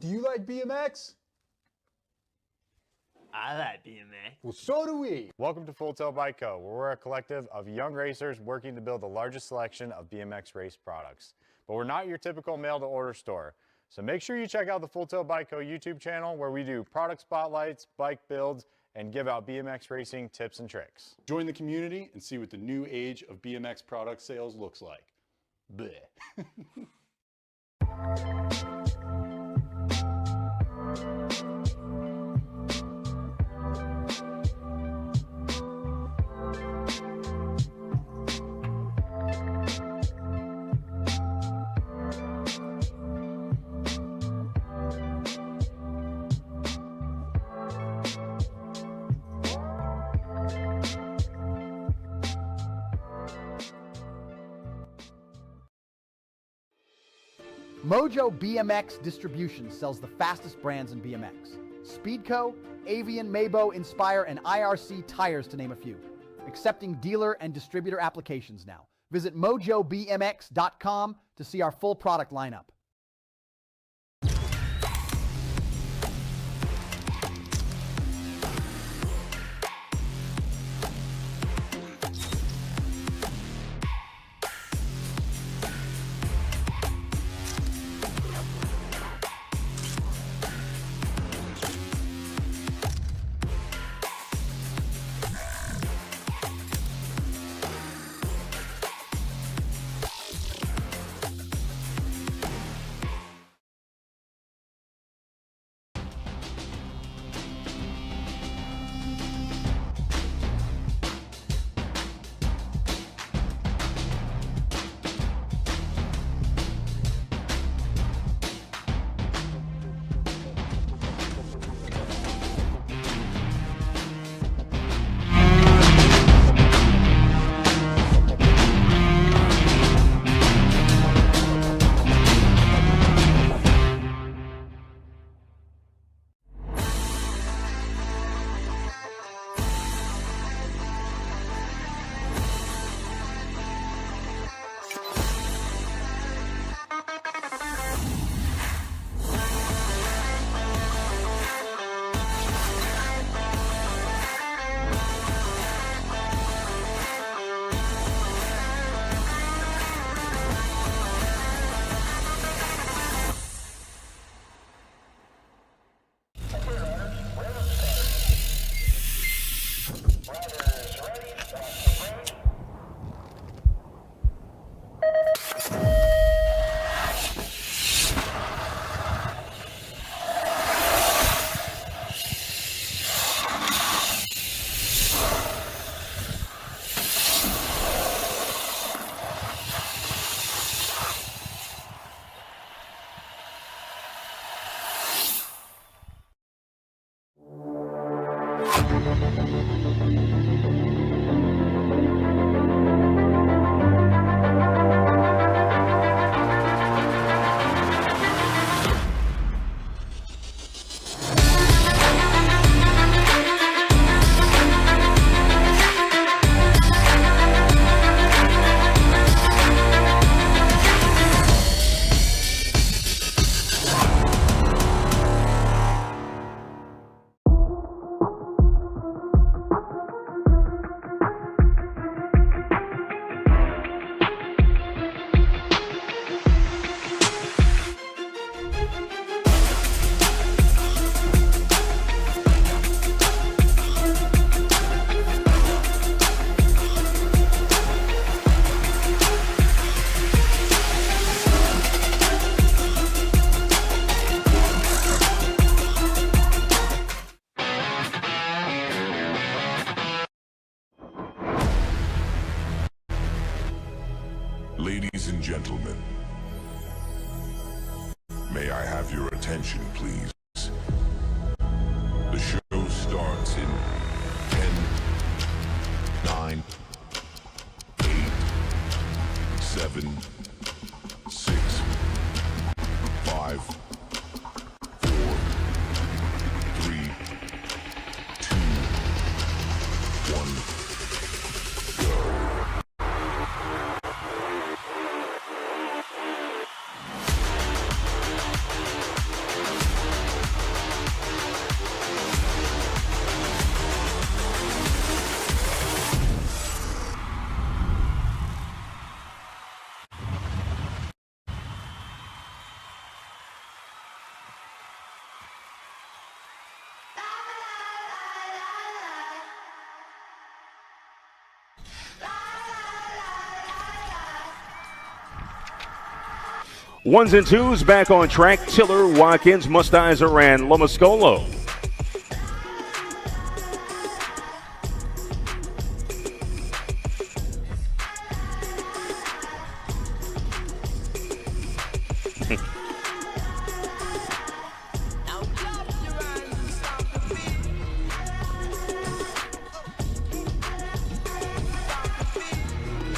Do you like BMX? I like BMX. Well, so do we. Welcome to Full Tilt Bike Co., where we're a collective of young racers working to build the largest selection of BMX race products. But we're not your typical mail-to-order store. So make sure you check out the Full Tilt Bike Co. YouTube channel, where we do product spotlights, bike builds, and give out BMX racing tips and tricks. Join the community and see what the new age of BMX product sales looks like. Bleh. Mojo BMX Distribution sells the fastest brands in BMX. Speedco, Avian, Mabo, Inspire, and IRC tires, to name a few. Accepting dealer and distributor applications now. Visit mojobmx.com to see our full product lineup. Ladies and gentlemen, may I have your attention, please? The show starts in 10, 9, 8, 7, 6, 5, 4, 3, 2, 1, go. Ones and twos back on track. Tiller, Watkins, Mustizer, and Lomascolo.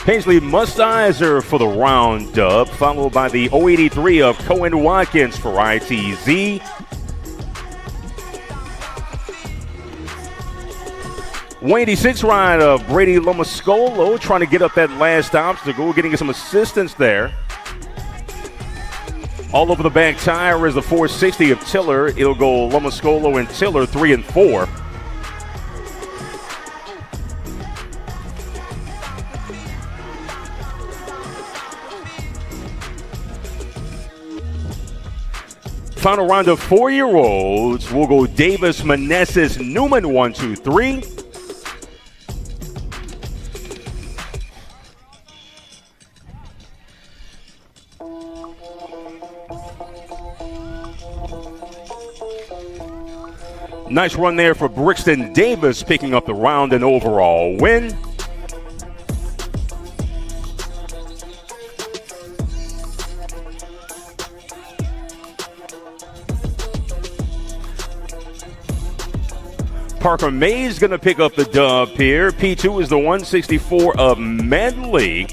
Paisley Mustizer for the round dub, followed by the 083 of Cohen Watkins for ITZ. .186 ride of Brady Lomascolo trying to get up that last obstacle, getting some assistance there. All over the back tire is the 460 of Tiller. It'll go Lomascolo and Tiller 3 and 4. Final round of 4-year-olds. We'll go Davis, Manessis, Newman, 1, 2, 3. Nice run there for Brixton Davis, picking up the round and overall win. Parker Mays going to pick up the dub here. P2 is the 164 of Medley.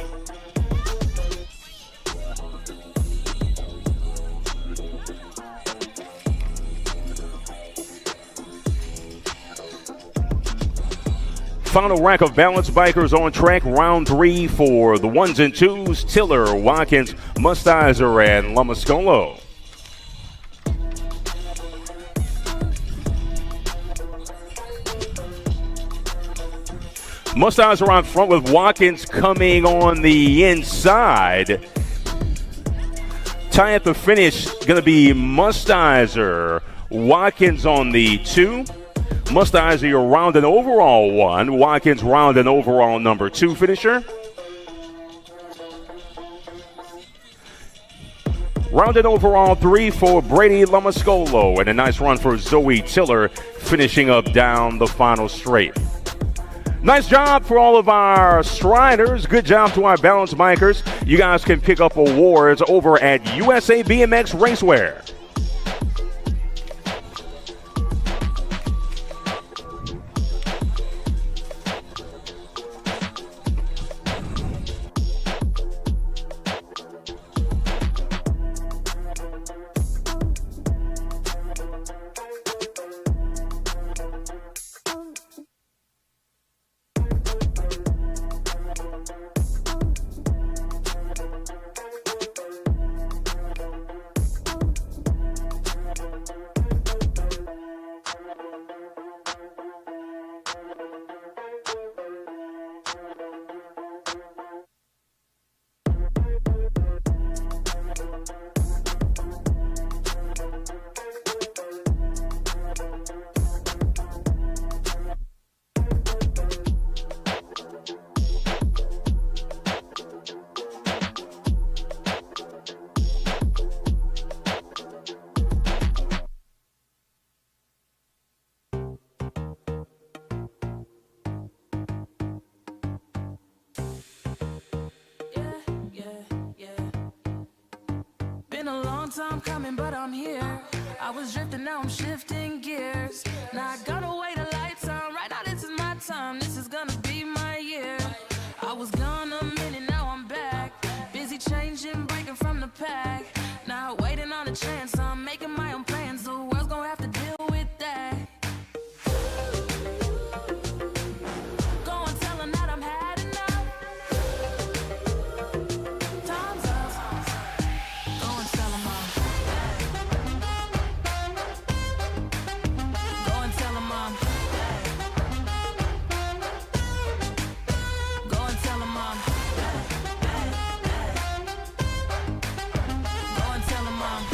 Final rack of balance bikers on track. Round 3 for the ones and twos. Tiller, Watkins, Mustizer, and Lomascolo. Mustizer on front with Watkins coming on the inside. Tie at the finish going to be Mustizer. Watkins on the 2. Mustizer, your round and overall 1. Watkins, round and overall number 2 finisher. Round and overall 3 for Brady Lomascolo. And a nice run for Zoe Tiller, finishing up down the final straight. Nice job for all of our striders. Good job to our balance bikers. You guys can pick up awards over at USA BMX Racewear. Time coming, but I'm here. I was drifting, now I'm shifting gears. Now I got away the lights on. Right now, this is my time. This is gonna be my year. I was gone a minute, now I'm back. Busy changing, breaking from the pack. Now waiting on a chance. I'm making my own plans. The world's gonna have to deal with that. Go and tell them that I'm had enough. Time's up. Go and tell them I'm. Go and tell them I'm. Go and tell them I'm. Go and tell them I'm.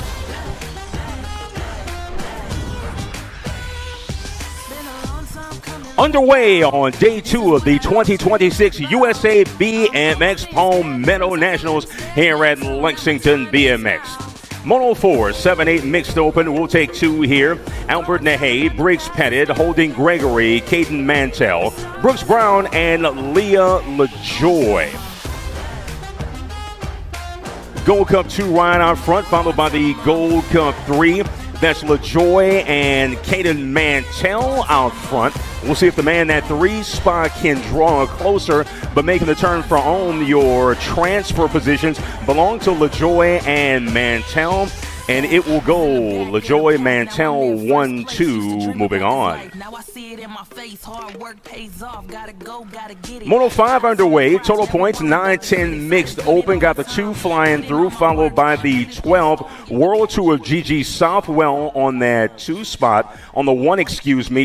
Underway on day 2 of the 2026 USA BMX Palmetto Nationals here at Lexington BMX. Moto 4, 7-8 mixed open. We'll take 2 here. Albert Nahey, Briggs Pettit, Holding Gregory, Caden Mantell, Brooks Brown, and Leah LaJoy. Gold Cup 2 ride out front, followed by the Gold Cup 3. That's LaJoy and Caden Mantell out front. We'll see if the man at 3 spot can draw closer, but making the turn for home, your transfer positions belong to LaJoy and Mantell, and it will go LaJoy, Mantell, 1-2, moving on. Moto 5 underway, total points 9-10 mixed open, got the 2 flying through, followed by the 12 World Tour of Gigi Southwell on that 2 spot. On the 1,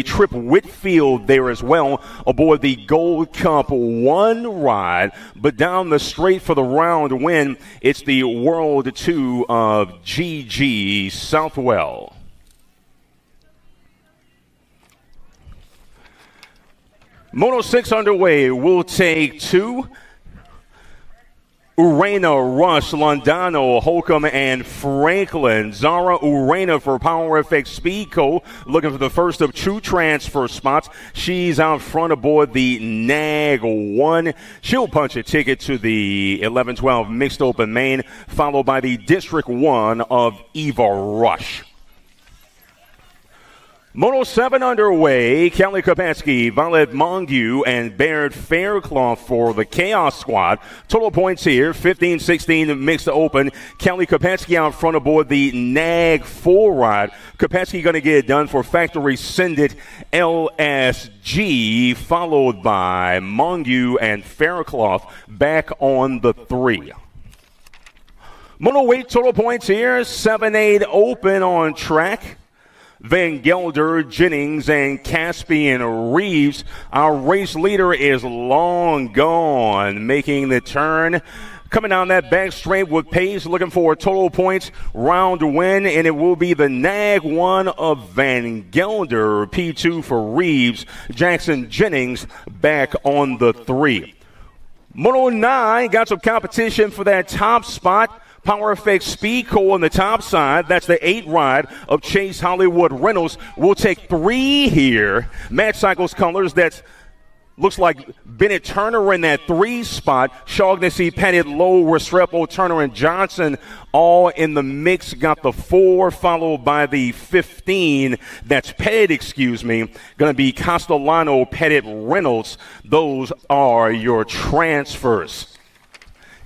Trip Whitfield there as well aboard the Gold Cup 1 ride. But down the straight for the round win, it's the World 2 of Gigi Southwell. Moto 6 underway. We'll take 2. Urena, Rush, Londano, Holcomb, and Franklin. Zara Urena for Power FX Speed Co. looking for the first of 2 transfer spots. She's out front aboard the NAG 1. She'll punch a ticket to the 11-12 mixed open main, followed by the District 1 of Eva Rush. Moto 7 underway. Kelly Kopetsky, Violet Mongu, and Baird Fairclough for the Chaos Squad. Total points here, 15-16 mixed open. Kelly Kopetsky out front aboard the NAG 4 ride. Kopetsky going to get it done for Factory Sendit LSG, followed by Mongu and Fairclough back on the 3. Moto 8 total points here, 7-8 open on track. Van Gelder, Jennings, and Caspian Reeves. Our race leader is long gone, making the turn. Coming down that back straight with pace, looking for a total points round win, and it will be the NAG 1 of Van Gelder, P2 for Reeves, Jackson Jennings back on the 3. Moto 9 got some competition for that top spot. Power FX Speed Co. on the top side. That's the 8 ride of Chase Hollywood Reynolds. We'll take 3 here. Mad Cycles colors. That's looks like Bennett Turner in that 3 spot. Shaughnessy, Pettit, Lowe, Restrepo, Turner, and Johnson all in the mix. Got the 4 followed by the 15. That's Pettit, Going to be Castellano, Pettit, Reynolds. Those are your transfers.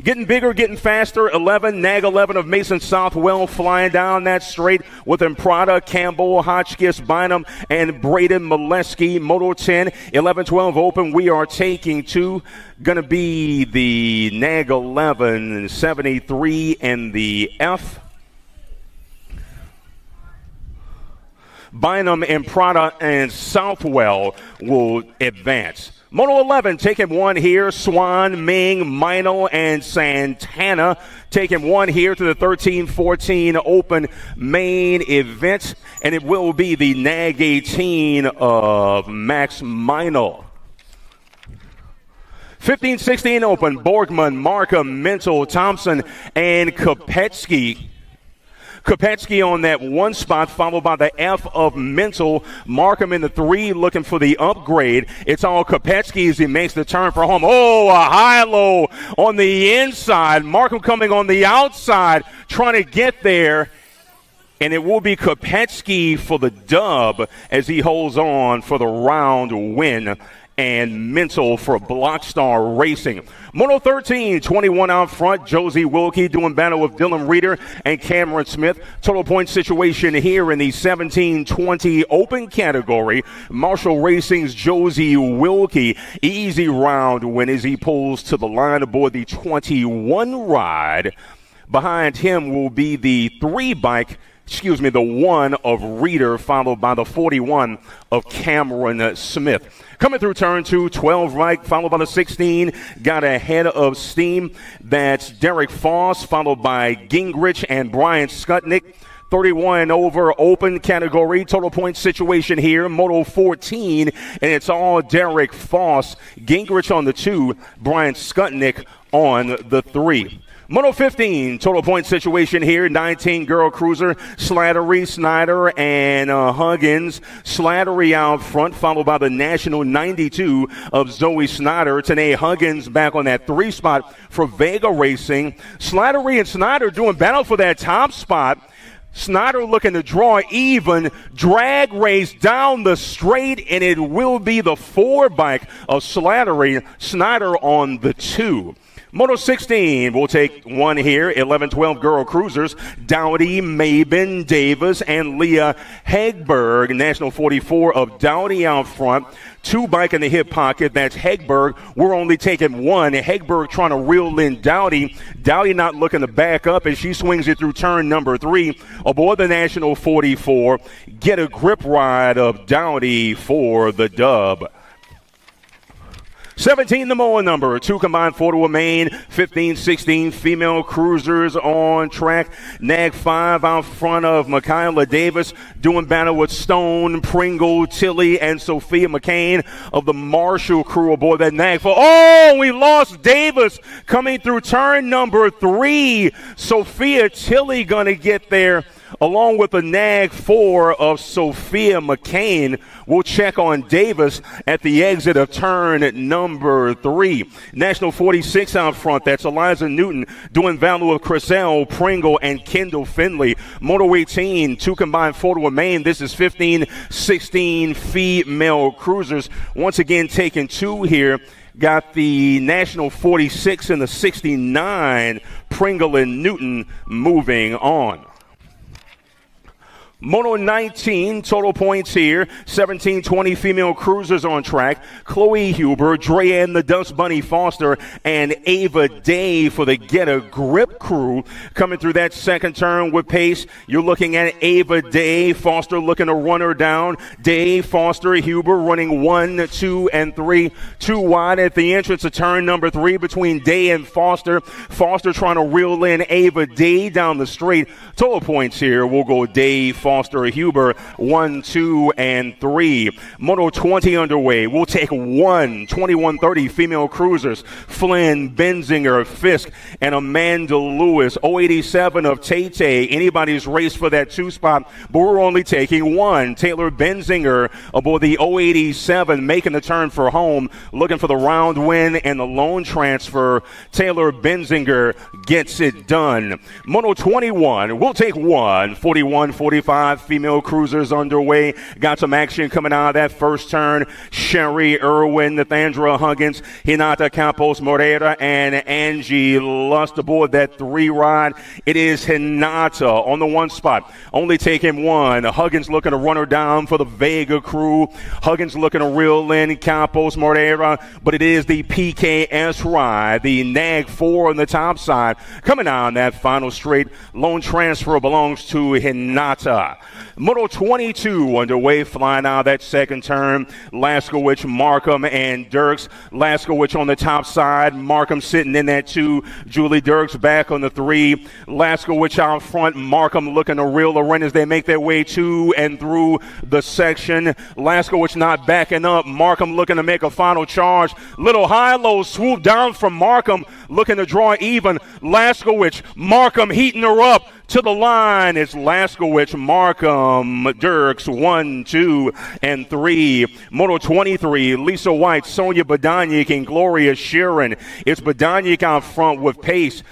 Getting bigger, getting faster, 11, NAG 11 of Mason Southwell flying down that straight with Imprada, Campbell, Hotchkiss, Bynum, and Braden Molesky. Moto 10, 11-12 open. We are taking 2. Going to be the NAG 11, 73, and the F. Bynum, Imprada, and Southwell will advance. Moto 11 taking 1 here. Swan, Ming, Mino, and Santana taking 1 here to the 13-14 open main event. And it will be the NAG 18 of Max Mino. 15-16 open. Borgman, Markham, Mental, Thompson, and Kopetsky. Kopetsky on that 1 spot, followed by the F of Mental. Markham in the 3, looking for the upgrade. It's all Kopetsky as he makes the turn for home. Oh, a high-low on the inside. Markham coming on the outside, trying to get there. And it will be Kopetsky for the dub as he holds on for the round win. And Mental for Blockstar Racing. Moto 13, 21 out front. Josie Wilkie doing battle with Dylan Reeder and Cameron Smith. Total point situation here in the 17-20 open category. Marshall Racing's Josie Wilkie. Easy round win as he pulls to the line aboard the 21 ride. Behind him will be the the 1 of Reeder, followed by the 41 of Cameron Smith. Coming through turn 2, 12 right, followed by the 16. Got ahead of steam. That's Derek Foss, followed by Gingrich and Brian Skutnick. 31 over open category. Total point situation here, Moto 14, and it's all Derek Foss. Gingrich on the 2, Brian Skutnik on the 3. Moto 15, total point situation here, 19 girl cruiser, Slattery, Snyder, and Huggins. Slattery out front, followed by the national 92 of Zoe Snyder. Tanae Huggins back on that 3 spot for Vega Racing. Slattery and Snyder doing battle for that top spot. Snyder looking to draw even, drag race down the straight, and it will be the 4 bike of Slattery, Snyder on the 2. Moto 16, we'll take one here, 11-12 girl cruisers, Dowdy, Mabin, Davis, and Leah Hegberg. National 44 of Dowdy out front. 2 bike in the hip pocket, that's Hegberg. We're only taking 1. Hegberg trying to reel in Dowdy. Dowdy not looking to back up as she swings it through turn number 3. Aboard the National 44, get a grip ride of Dowdy for the dub. 17, the Moa number, 2 combined 4 to a main, 15, 16 female cruisers on track. Nag 5 out front of Michaela Davis, doing battle with Stone, Pringle, Tilly, and Sophia McCain of the Marshall crew aboard that Nag 4. Oh, we lost Davis coming through turn number 3. Sophia Tilly going to get there along with the Nag 4 of Sophia McCain. We'll check on Davis at the exit of turn number 3. National 46 out front, that's Eliza Newton doing value of Chriselle, Pringle, and Kendall Finley. Moto 18, 2 combined 4 to a main. This is 15, 16 female cruisers. Once again, taking 2 here. Got the National 46 and the 69, Pringle and Newton moving on. Moto 19, total points here, 17-20 female cruisers on track. Chloe Huber, Dreanne the Dust Bunny Foster, and Ava Day for the Get a Grip crew. Coming through that second turn with pace, you're looking at Ava Day. Foster looking to run her down. Day, Foster, Huber running 1, 2, and 3. 2 wide at the entrance of turn number 3 between Day and Foster. Foster trying to reel in Ava Day down the straight. Total points here, we'll go Day, Foster, Huber, 1, 2, and 3. Moto 20 underway. We'll take 21-30 female cruisers. Flynn, Benzinger, Fisk, and Amanda Lewis. 087 of Tay. Anybody's race for that 2 spot, but we're only taking 1. Taylor Benzinger aboard the 087, making the turn for home, looking for the round win and the lone transfer. Taylor Benzinger gets it done. Moto 21, we'll take 1. 41-45 female cruisers underway. Got some action coming out of that first turn. Sherry Irwin, Nathandra Huggins, Hinata Campos Moreira, and Angie Lust aboard that 3 ride. It is Hinata on the 1 spot, only taking 1. Huggins looking to run her down for the Vega crew. Huggins looking to reel in Campos Moreira, but it is the PKS ride, the Nag 4 on the top side. Coming down that final straight, lone transfer belongs to Hinata. Moto 22 underway, flying out of that second turn. Laskowicz, Markham, and Dirks. Laskowicz on the top side. Markham sitting in that 2. Julie Dirks back on the 3. Laskowicz out front. Markham looking to reel her in as they make their way to and through the section. Laskowicz not backing up. Markham looking to make a final charge. Little high-low swoop down from Markham, looking to draw even. Laskowicz, Markham heating her up to the line. It's Laskowicz, Markham, Dirks, 1, 2, and 3. Moto 23, Lisa White, Sonia Badanyik, and Gloria Sheeran. It's Badanyik out front with pace.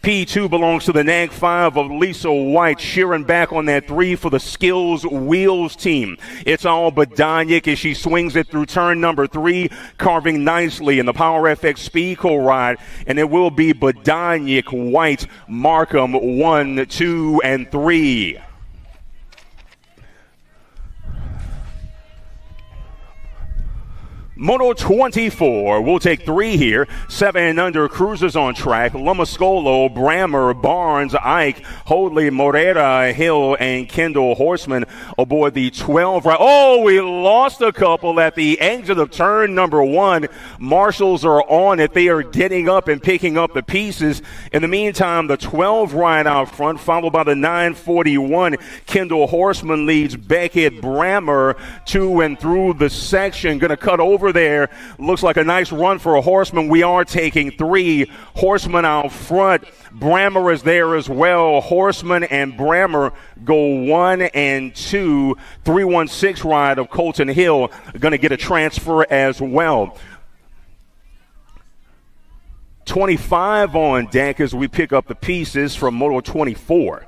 P2 belongs to the Nag 5 of Lisa White. Sheeran back on that 3 for the Skills Wheels team. It's all Badanyik as she swings it through turn number 3, carving nicely in the Power FX Speedco ride. And it will be Badanyik, White, Markham, 1, 2, and 3. Moto 24, we'll take 3 here. 7 and under cruisers on track. Lumascolo, Brammer, Barnes, Ike, Hoadley, Morera, Hill, and Kendall Horseman aboard the 12. Oh, we lost a couple at the exit of turn number 1. Marshals are on it. They are getting up and picking up the pieces. In the meantime, the 12 right out front, followed by the 941. Kendall Horseman leads Beckett Brammer to and through the section. Going to cut over there. Looks like a nice run for a Horseman. We are taking 3. Horseman out front. Brammer is there as well. Horseman and Brammer go 1 and 2. 316 ride of Colton Hill going to get a transfer as well. 25 on deck as we pick up the pieces from Moto 24.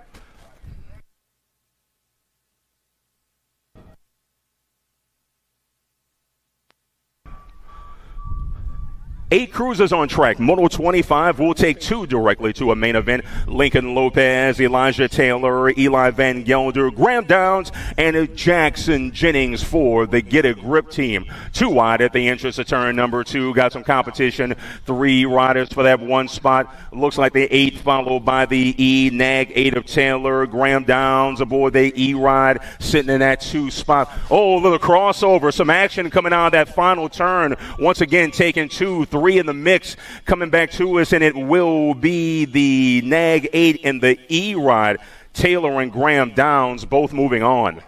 8 cruisers on track. Moto 25 will take 2 directly to a main event. Lincoln Lopez, Elijah Taylor, Eli Van Gelder, Graham Downs, and Jackson Jennings for the Get a Grip team. 2 wide at the entrance of turn number 2. Got some competition. 3 riders for that 1 spot. Looks like the 8 followed by the E. Nag 8 of Taylor. Graham Downs aboard the E ride sitting in that 2 spot. Oh, a little crossover. Some action coming out of that final turn. Once again, taking 2, 3 in the mix coming back to us, and it will be the Nag 8 and the E ride. Taylor and Graham Downs both moving on.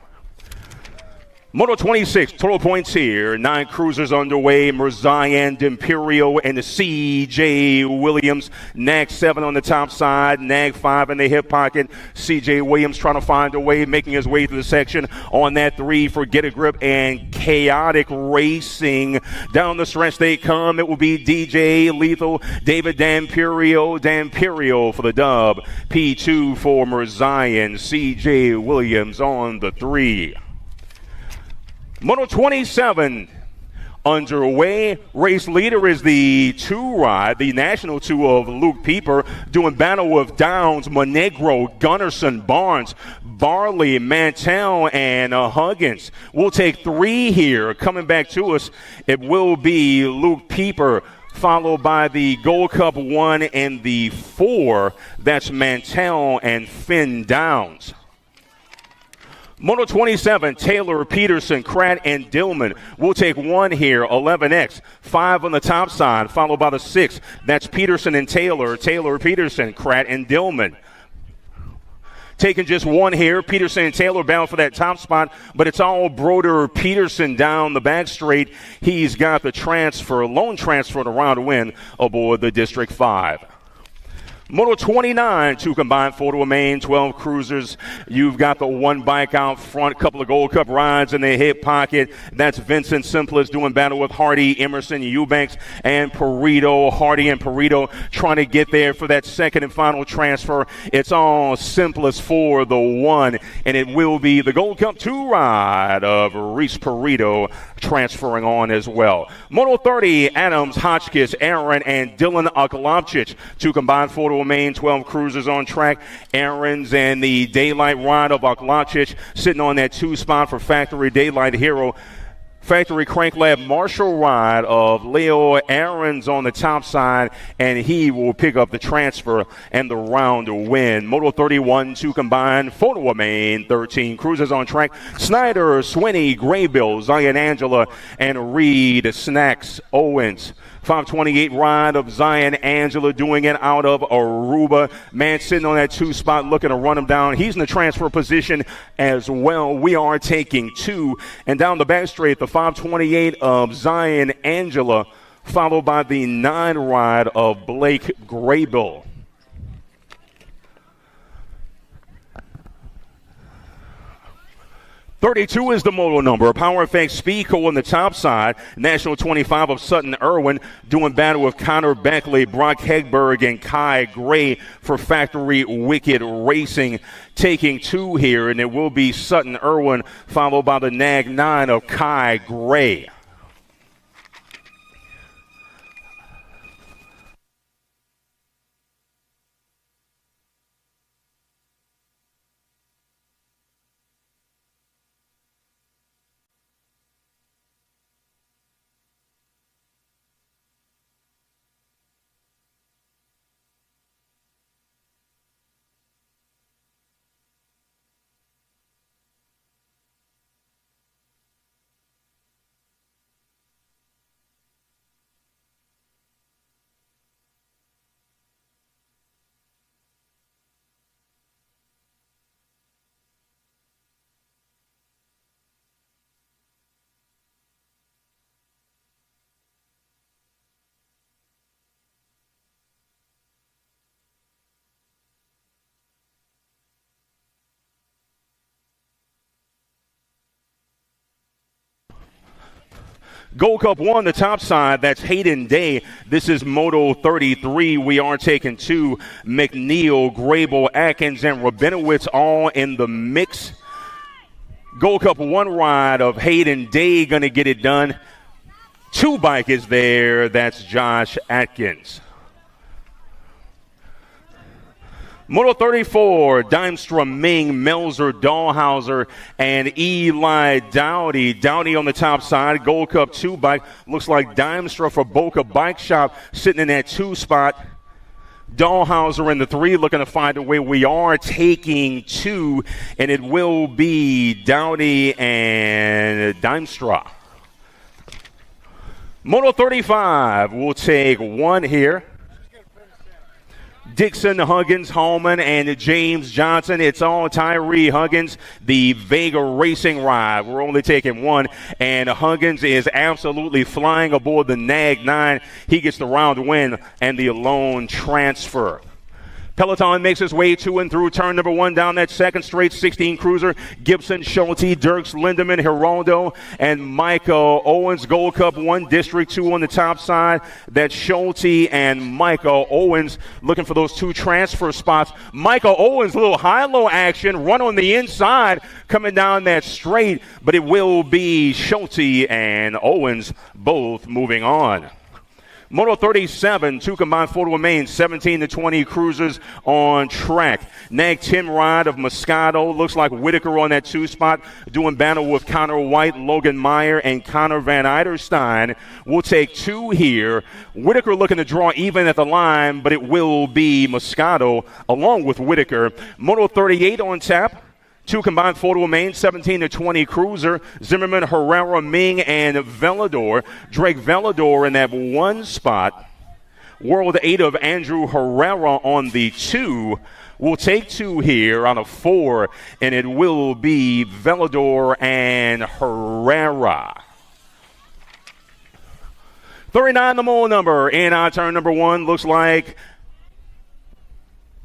Moto 26, total points here. 9 cruisers underway. Merzian, D'Imperio, and C.J. Williams. Nag 7 on the top side. Nag 5 in the hip pocket. C.J. Williams trying to find a way, making his way through the section on that 3 for Get a Grip and Chaotic Racing. Down the stretch they come. It will be DJ Lethal, David D'Imperio for the dub. P2 for Merzian. C.J. Williams on the 3. Moto 27 underway. Race leader is the 2 ride, the national 2 of Luke Pieper, doing battle with Downs, Monegro, Gunnarsson, Barnes, Barley, Mantell, and Huggins. We'll take 3 here. Coming back to us, it will be Luke Pieper, followed by the Gold Cup 1 and the 4. That's Mantell and Finn Downs. Moto 27, Taylor, Peterson, Kratt, and Dillman. We'll take 1 here, 11X. 5 on the top side, followed by the 6. That's Peterson and Taylor. Taylor, Peterson, Kratt, and Dillman. Taking just 1 here. Peterson and Taylor bound for that top spot, but it's all Broder Peterson down the back straight. He's got the transfer, lone transfer to round win aboard the District 5. Moto 29, 2 combined, 4 to a main, 12 cruisers. You've got the 1 bike out front, couple of Gold Cup rides in the hip pocket. That's Vincent Simplest doing battle with Hardy, Emerson, Eubanks, and Perito. Hardy and Perito trying to get there for that second and final transfer. It's all Simplest for the 1, and it will be the Gold Cup 2 ride of Reese Perito transferring on as well. Moto 30, Adams, Hotchkiss, Aaron, and Dylan Akalovchich. 2 combined, 4 to a main, 12 cruisers on track. Aaron's and the Daylight ride of Akalovchich sitting on that 2 spot for Factory Daylight Hero. Factory Crank Lab Marshall ride of Leo Aaron's on the top side, and he will pick up the transfer and the round win. Moto 31, 2 combined, 4 to a main, 13 cruisers on track. Snyder, Swinney, Graybill, Zion Angela, and Reed Snacks Owens. 528 ride of Zion Angela doing it out of Aruba. Man sitting on that 2 spot looking to run him down. He's in the transfer position as well. We are taking 2. And down the back straight, the 528 of Zion Angela, followed by the 9 ride of Blake Graybill. .32 is the moto number. Power Effects Speedco on the top side. National 25 of Sutton Irwin doing battle with Connor Beckley, Brock Hegberg, and Kai Gray for Factory Wicked Racing. Taking 2 here, and it will be Sutton Irwin, followed by the Nag 9 of Kai Gray. Gold Cup 1, the top side, that's Hayden Day. This is Moto 33. We are taking 2. McNeil, Grable, Atkins, and Rabinowitz all in the mix. Gold Cup 1 ride of Hayden Day going to get it done. 2 bike is there. That's Josh Atkins. Moto 34, Dimstra, Ming, Melzer, Dahlhauser, and Eli Dowdy. Dowdy on the top side, Gold Cup 2 bike. Looks like Dimstra for Boca Bike Shop sitting in that 2 spot. Dahlhauser in the 3, looking to find a way. We are taking 2, and it will be Dowdy and Dimstra. Moto 35, we'll take 1 here. Dixon, Huggins, Hallman, and James Johnson. It's all Tyree Huggins, the Vega Racing ride. We're only taking 1, and Huggins is absolutely flying aboard the Nag 9. He gets the round win and the lone transfer. Peloton makes its way to and through turn number 1 down that second straight 16 cruiser. Gibson, Schulte, Dirks, Lindemann, Geraldo, and Micah Owens. Gold Cup 1, District 2 on the top side. That's Schulte and Micah Owens looking for those 2 transfer spots. Micah Owens, a little high-low action, run on the inside coming down that straight, but it will be Schulte and Owens both moving on. Moto 37, 2 combined photo remains, 17 to 20 cruisers on track. Nag 10 ride of Moscato. Looks like Whitaker on that 2 spot, doing battle with Connor White, Logan Meyer, and Connor Van Eiderstein. We'll take 2 here. Whitaker looking to draw even at the line, but it will be Moscato along with Whitaker. Moto 38 on tap. 2 combined photo remains, 17 to 20 cruiser. Zimmerman, Herrera, Ming, and Velador. Drake Velador in that 1 spot. World 8 of Andrew Herrera on the 2. We'll take 2 here out of 4, and it will be Velador and Herrera. 39, the mole number, in our turn number 1, looks like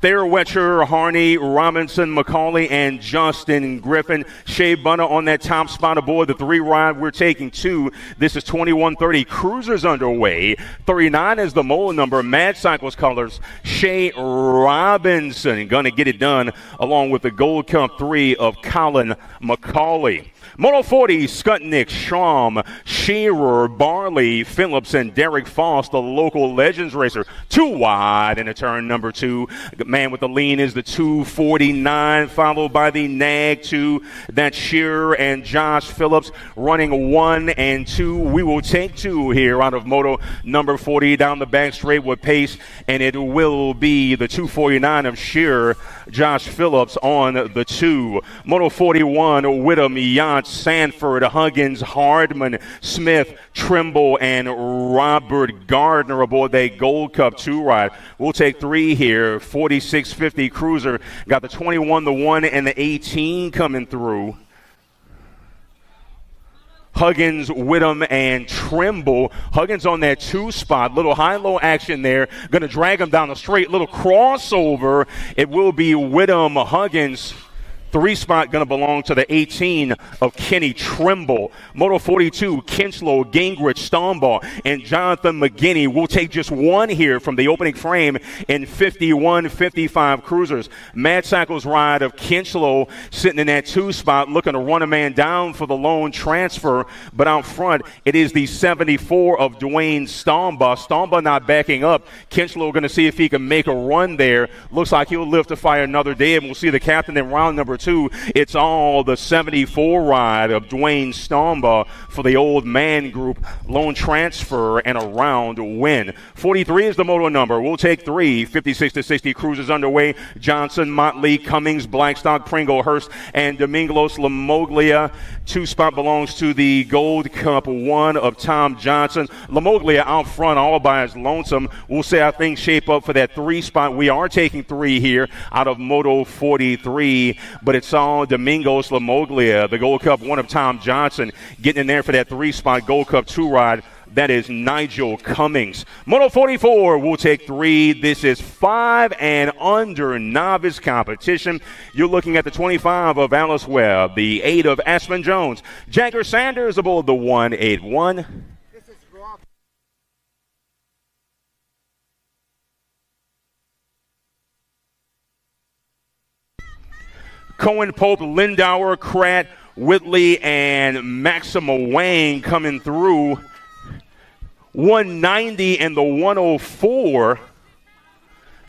Thayer-Wetcher, Harney, Robinson, McCauley, and Justin Griffin. Shea Bunner on that top spot aboard the 3 ride. We're taking 2. This is 21:30. Cruisers underway. 39 is the mole number. Mad Cycles colors. Shea Robinson going to get it done along with the Gold Cup 3 of Colin McCauley. Moto 40, Skutnik, Schramm, Shearer, Barley, Phillips, and Derek Foss, the local Legends racer. 2 wide in the turn number 2. The man with the lean is the 249, followed by the Nag 2. That's Shearer and Josh Phillips running 1 and 2. We will take 2 here out of Moto number 40 down the back straight with pace, and it will be the 249 of Shearer, Josh Phillips on the 2. Moto 41, Whittam, Yacht, Sanford, Huggins, Hardman, Smith, Trimble, and Robert Gardner aboard that Gold Cup 2 ride. We'll take 3 here. 4650 cruiser. Got the 21, the 1, and the 18 coming through. Huggins, Whittam, and Trimble. Huggins on that 2 spot. Little high-low action there. Going to drag him down the straight. Little crossover. It will be Whittam, Huggins. 3 spot going to belong to the 18 of Kenny Trimble. Moto 42, Kinslow, Gingrich, Stombaugh, and Jonathan McGinney. We'll take just 1 here from the opening frame in 51-55 cruisers. Mad Cycles ride of Kinslow sitting in that 2 spot, looking to run a man down for the lone transfer. But out front, it is the 74 of Dwayne Stombaugh. Stombaugh not backing up. Kinslow going to see if he can make a run there. Looks like he'll live to fight another day, and we'll see the captain in round number 2. It's all the 74 ride of Dwayne Stombaugh for the old man group. Lone transfer and a round win. 43 is the moto number. We'll take 3. 56-60 cruisers underway. Johnson, Motley, Cummings, Blackstock, Pringle, Hurst, and Domingos Lamoglia. 2 spot belongs to the Gold Cup 1 of Tom Johnson. Lamoglia out front all by his lonesome. We'll see how things shape up for that 3 spot. We are taking 3 here out of Moto 43. But it's all Domingos Lamoglia, the Gold Cup 1 of Tom Johnson, getting in there for that 3 spot Gold Cup 2 ride. That is Nigel Cummings. Moto 44 will take 3. This is 5 and under novice competition. You're looking at the 25 of Alice Webb, the 8 of Aspen Jones. Jagger Sanders aboard the 181. Cohen, Pope, Lindauer, Kratt, Whitley, and Maxima Wang coming through. 190 and the 104.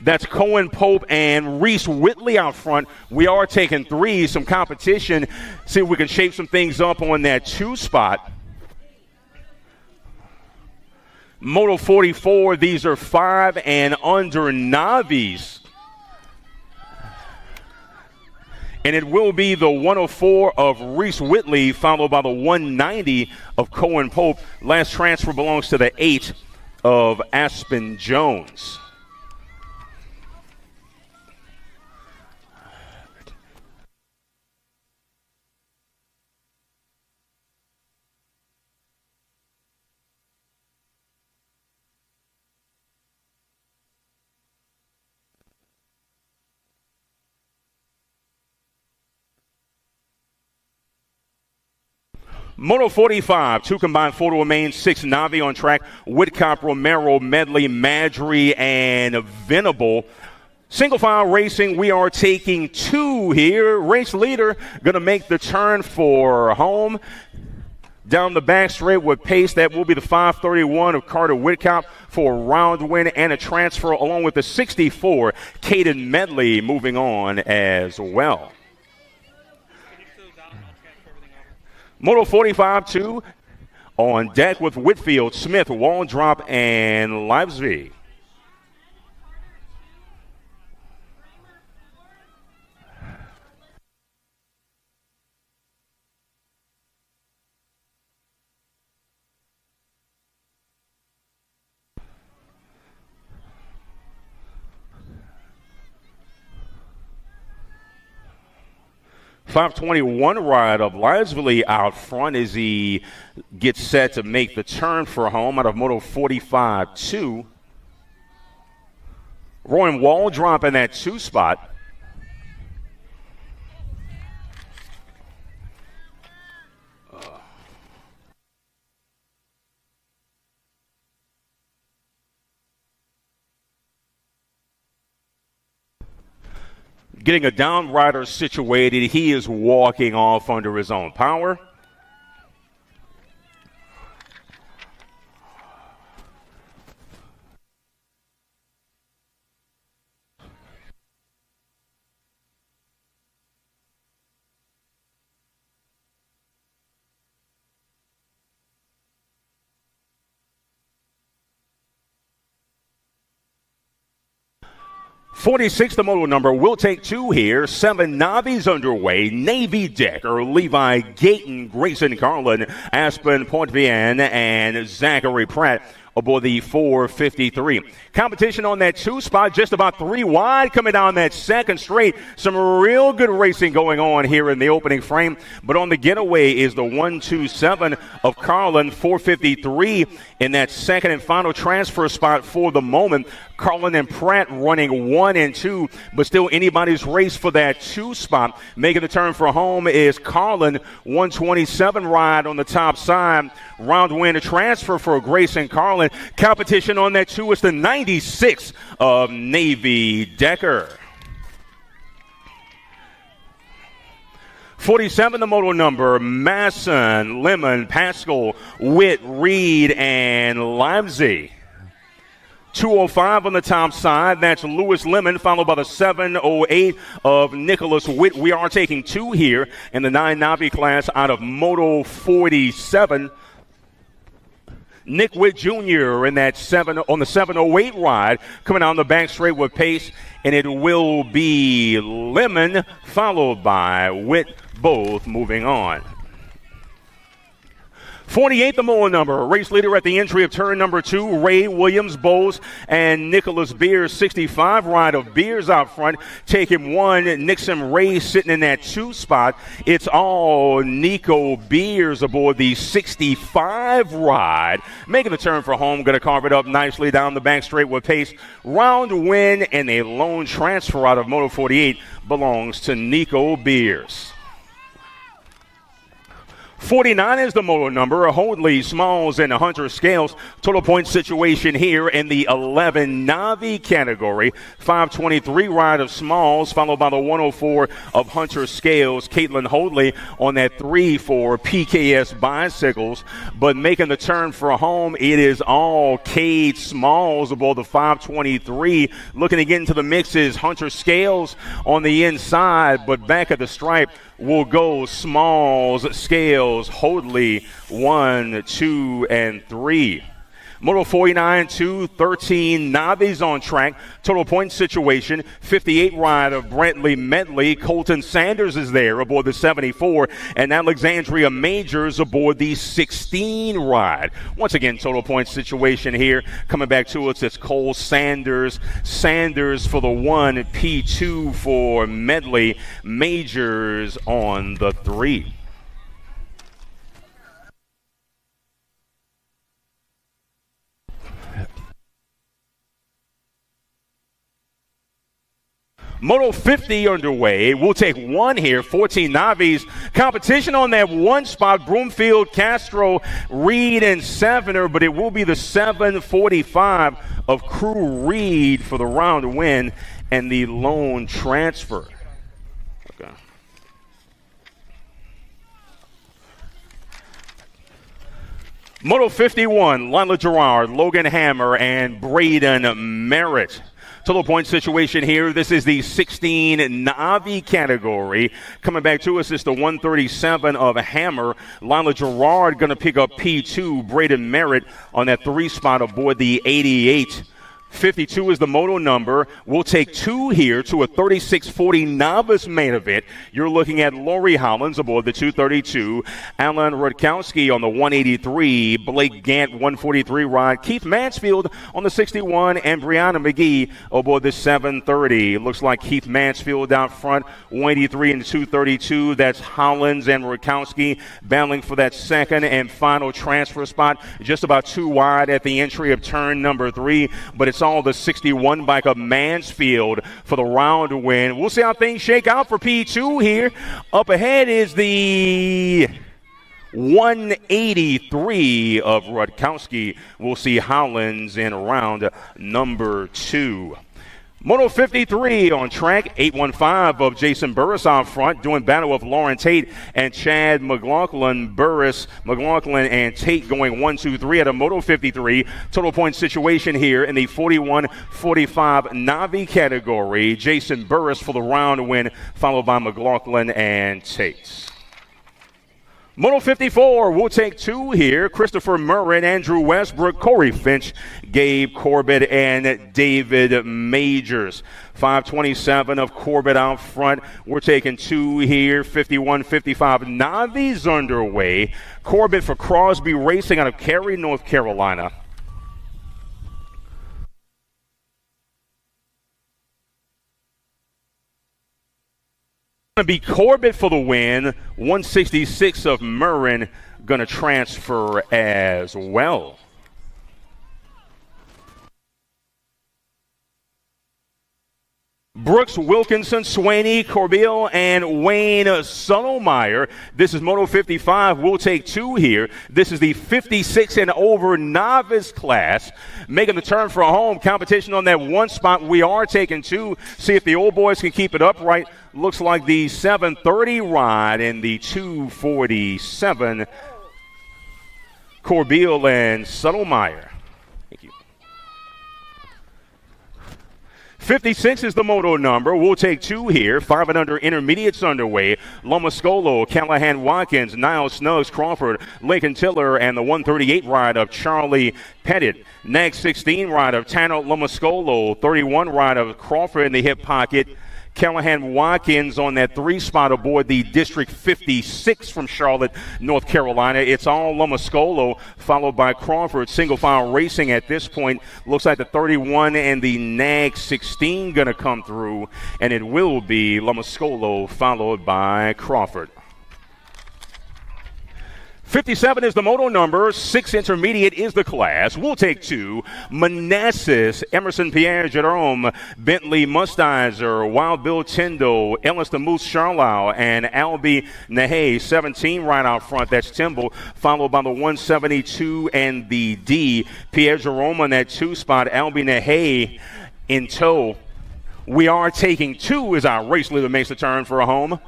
That's Cohen, Pope, and Reese Whitley out front. We are taking threes, some competition. See if we can shape some things up on that 2 spot. Moto 44, these are 5 and under Navis. And it will be the 104 of Reese Whitley, followed by the 190 of Cohen Pope. Last transfer belongs to the 8 of Aspen Jones. Moto 45, 2 combined, 4 to remain, 6 Navi on track. Whitcop, Romero, Medley, Madry, and Venable. Single file racing, we are taking 2 here. Race leader going to make the turn for home. Down the back straight with pace, that will be the 531 of Carter Whitcop for a round win and a transfer, along with the 64, Caden Medley, moving on as well. Moto 45-2 on deck with Whitfield, Smith, Waldrop, and Livesby. .521 ride of Livesby out front as he gets set to make the turn for home out of Moto 45-2. Roy Waldrop in that 2 spot. Getting a down rider situated, he is walking off under his own power. .46, the moto number. We'll take 2 here. 7 Navis underway. Navy Decker, Levi Gayton, Grayson Carlin, Aspen Poitevin, and Zachary Pratt aboard the 453. Competition on that 2 spot, just about 3 wide coming down that second straight. Some real good racing going on here in the opening frame. But on the getaway is the 127 of Carlin, 453 in that second and final transfer spot for the moment. Carlin and Pratt running 1 and 2, but still anybody's race for that 2 spot. Making the turn for home is Carlin, 127 ride on the top side. Round win, a transfer for Grayson Carlin. Competition on that 2 is the 96 of Navy Decker. 47, the moto number. Masson, Lemon, Pascal, Witt, Reed, and Livesey. 205 on the top side. That's Lewis Lemon, followed by the 708 of Nicholas Witt. We are taking 2 here in the 9 Navi class out of Moto 47. Nick Witt Jr. in that 708 ride, coming down the back straight with pace, and it will be Lemon followed by Witt, both moving on. 48, the moto number. Race leader at the entry of turn number 2, Ray Williams, Bowles, and Nicholas Beers. 65 ride of Beers out front. Taking 1, Nixon Ray sitting in that 2 spot. It's all Nico Beers aboard the 65 ride. Making the turn for home. Going to carve it up nicely down the back straight with pace. Round win and a lone transfer out of Moto 48 belongs to Nico Beers. 49 is the motor number. Hoadley, Smalls, and Hunter Scales. Total point situation here in the 11 Navi category. 523 ride of Smalls, followed by the 104 of Hunter Scales. Caitlin Hoadley on that 3 for PKS Bicycles. But making the turn for home, it is all Cade Smalls aboard the 523. Looking to get into the mixes, Hunter Scales on the inside, but back at the stripe will go Smalls, Scales, Hoadley, 1, 2, and 3. Moto 49, 2, 13 Navis on track. Total point situation, 58 ride of Brantley Medley. Colton Sanders is there aboard the 74, and Alexandria Majors aboard the 16 ride. Once again, total point situation here. Coming back to us, it's Cole Sanders. Sanders for the 1, P2 for Medley. Majors on the 3. Moto 50 underway. We'll take 1 here. 14 Navis. Competition on that 1 spot. Broomfield, Castro, Reed, and Sevener. But it will be the 745 of Crew Reed for the round win and the lone transfer. Okay. Moto 51, Lila Gerard, Logan Hammer, and Braden Merritt. Total point situation here. This is the 16 Navi category. Coming back to us is the 137 of Hammer. Lila Gerard going to pick up P2. Braden Merritt on that 3 spot aboard the 88. 52 is the moto number. We'll take 2 here to a 36-40 novice main event. You're looking at Lori Hollins aboard the 232, Alan Rudkowski on the 183, Blake Gant 143 ride, Keith Mansfield on the 61, and Brianna McGee aboard the 730. Looks like Keith Mansfield out front, 183 and 232. That's Hollins and Rudkowski battling for that second and final transfer spot. Just about 2 wide at the entry of turn number 3, but it's all the 61 bike of Mansfield for the round win. We'll see how things shake out for P2 here. Up ahead is the 183 of Rudkowski. We'll see Hollins in round number 2. Moto 53 on track, 815 of Jason Burris out front, doing battle of Lauren Tate and Chad McLaughlin. Burris, McLaughlin, and Tate going 1, 2, 3 at a Moto 53. Total point situation here in the 41-45 Navi category. Jason Burris for the round win, followed by McLaughlin and Tate. Moto 54, we'll take 2 here. Christopher Murrin, Andrew Westbrook, Corey Finch, Gabe Corbett, and David Majors. 527 of Corbett out front. We're taking 2 here. 51-55 Navi's underway. Corbett for Crosby Racing out of Cary, North Carolina. Going to be Corbett for the win. 166 of Murrin going to transfer as well. Brooks, Wilkinson, Swaney, Corbeil, and Wayne Sundelmeyer. This is Moto 55. We'll take 2 here. This is the 56 and over novice class. Making the turn for a home. Competition on that 1 spot. We are taking 2. See if the old boys can keep it upright. Looks like the 730 ride in the 247. Corbeil and Sundelmeyer. 56 is the moto number. We'll take 2 here. 5 and under intermediates underway. Lomascolo, Callahan Watkins, Niles Snuggs, Crawford, Lincoln Tiller, and the 138 ride of Charlie Pettit. Next, 16 ride of Tano Lomascolo, 31 ride of Crawford in the hip pocket. Callahan Watkins on that 3 spot aboard the District 56 from Charlotte, North Carolina. It's all Lomascolo, followed by Crawford. Single file racing at this point. Looks like the 31 and the NAG 16 going to come through, and it will be Lomascolo followed by Crawford. 57 is the moto number. 6 intermediate is the class. We'll take 2. Manassas, Emerson Pierre Jerome, Bentley Mustizer, Wild Bill Tyndall, Ellis the Moose Charlau, and Albie Nahay. 17 right out front. That's Timble, followed by the 172 and the D. Pierre Jerome on that 2 spot. Albie Nahay in tow. We are taking 2 as our race leader makes the turn for a home.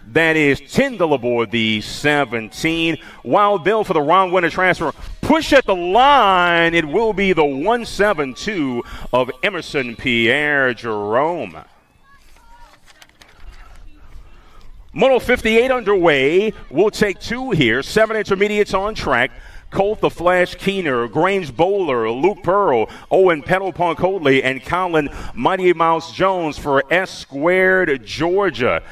That is Tyndall aboard the 17. Wild Bill for the round winner transfer. Push at the line. It will be the 172 of Emerson Pierre Jerome. Moto 58 underway. We'll take 2 here. 7 intermediates on track. Colt the Flash Keener, Grange Bowler, Luke Pearl, Owen Pedal Poncodley, and Colin Mighty Mouse Jones for S Squared Georgia.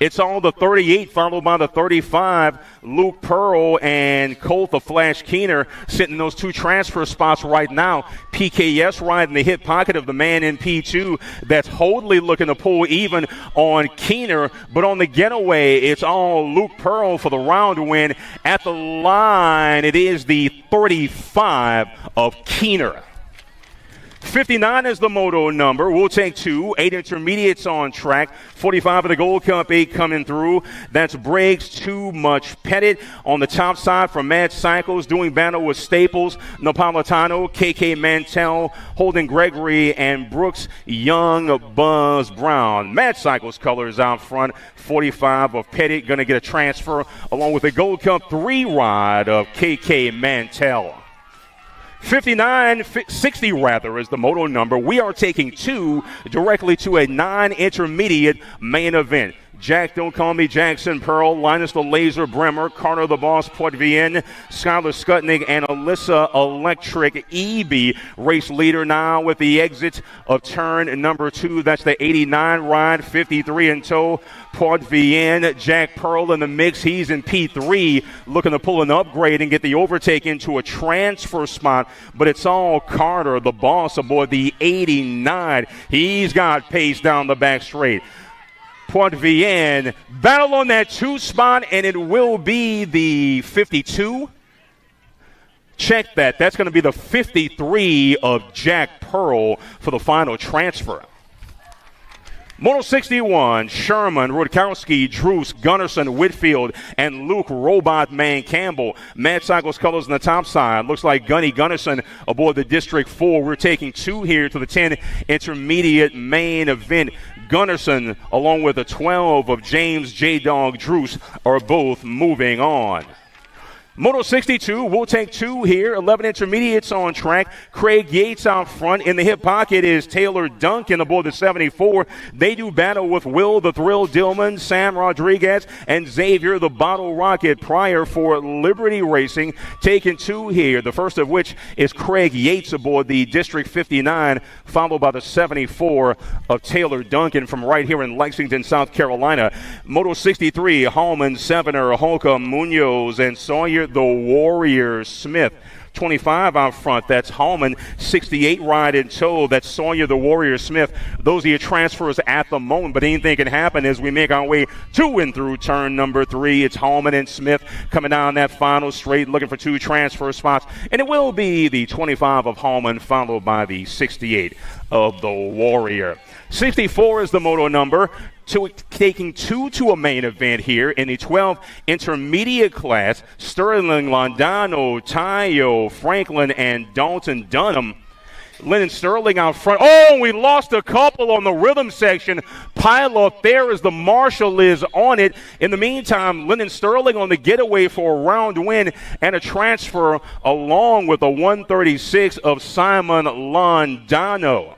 It's all the 38 followed by the 35. Luke Pearl and Colt the Flash Keener sitting in those 2 transfer spots right now. PKS right in the hip pocket of the man in P2. That's Hoadley looking to pull even on Keener. But on the getaway, it's all Luke Pearl for the round win. At the line, it is the 35 of Keener. 59 is the moto number. We'll take 2. 8 intermediates on track. 45 of the Gold Cup, 8 coming through. That's Briggs, Too Much Pettit. On the top side for Mad Cycles, doing battle with Staples, Napolitano, KK Mantell, Holden Gregory, and Brooks Young Buzz Brown. Mad Cycles colors out front. 45 of Pettit going to get a transfer along with the Gold Cup 3 ride of KK Mantell. 60 rather is the moto number. We are taking 2 directly to a 9 intermediate main event. Jack Don't Call Me Jackson Pearl, Linus the Laser Bremer, Carter the Boss Poitvien, Skylar Skutnik, and Alyssa Electric Eby. Race leader now with the exit of turn number 2. That's the 89 ride, 53 in tow. Poitvien, Jack Pearl in the mix. He's in P3, looking to pull an upgrade and get the overtake into a transfer spot. But it's all Carter, the boss, aboard the 89. He's got pace down the back straight. Poitvien battle on that 2 spot, and it will be the 52. Check that. That's going to be the 53 of Jack Pearl for the final transfer. Moto 61, Sherman, Rudkowski, Druce, Gunnarsson, Whitfield, and Luke Robot Man Campbell. Mad Cycles colors on the top side. Looks like Gunny Gunnarsson aboard the District 4. We're taking 2 here to the 10 intermediate main event. Gunnarsson, along with the 12 of James J-Dog Druce, are both moving on. Moto 62, we'll take 2 here. 11 intermediates on track. Craig Yates out front. In the hip pocket is Taylor Duncan aboard the 74. They do battle with Will the Thrill Dillman, Sam Rodriguez, and Xavier the Bottle Rocket Pryor for Liberty Racing. Taking 2 here. The first of which is Craig Yates aboard the District 59, followed by the 74 of Taylor Duncan from right here in Lexington, South Carolina. Moto 63, Hallman, Sevener, Holcomb, Munoz, and Sawyer the Warrior Smith. 25 out front. That's Hallman. 68 ride in tow. That's Sawyer the Warrior Smith. Those are your transfers at the moment, but anything can happen as we make our way to and through turn number 3. It's Hallman and Smith coming down that final straight, looking for 2 transfer spots, and it will be the 25 of Hallman followed by the 68 of the Warrior. 64 is the moto number. Taking 2 to a main event here in the 12 intermediate class. Sterling, Londano, Tayo, Franklin, and Dalton Dunham. Lennon Sterling out front. Oh, we lost a couple on the rhythm section. Pile up there as the marshal is on it. In the meantime, Lennon Sterling on the getaway for a round win and a transfer along with a 136 of Simon Londano.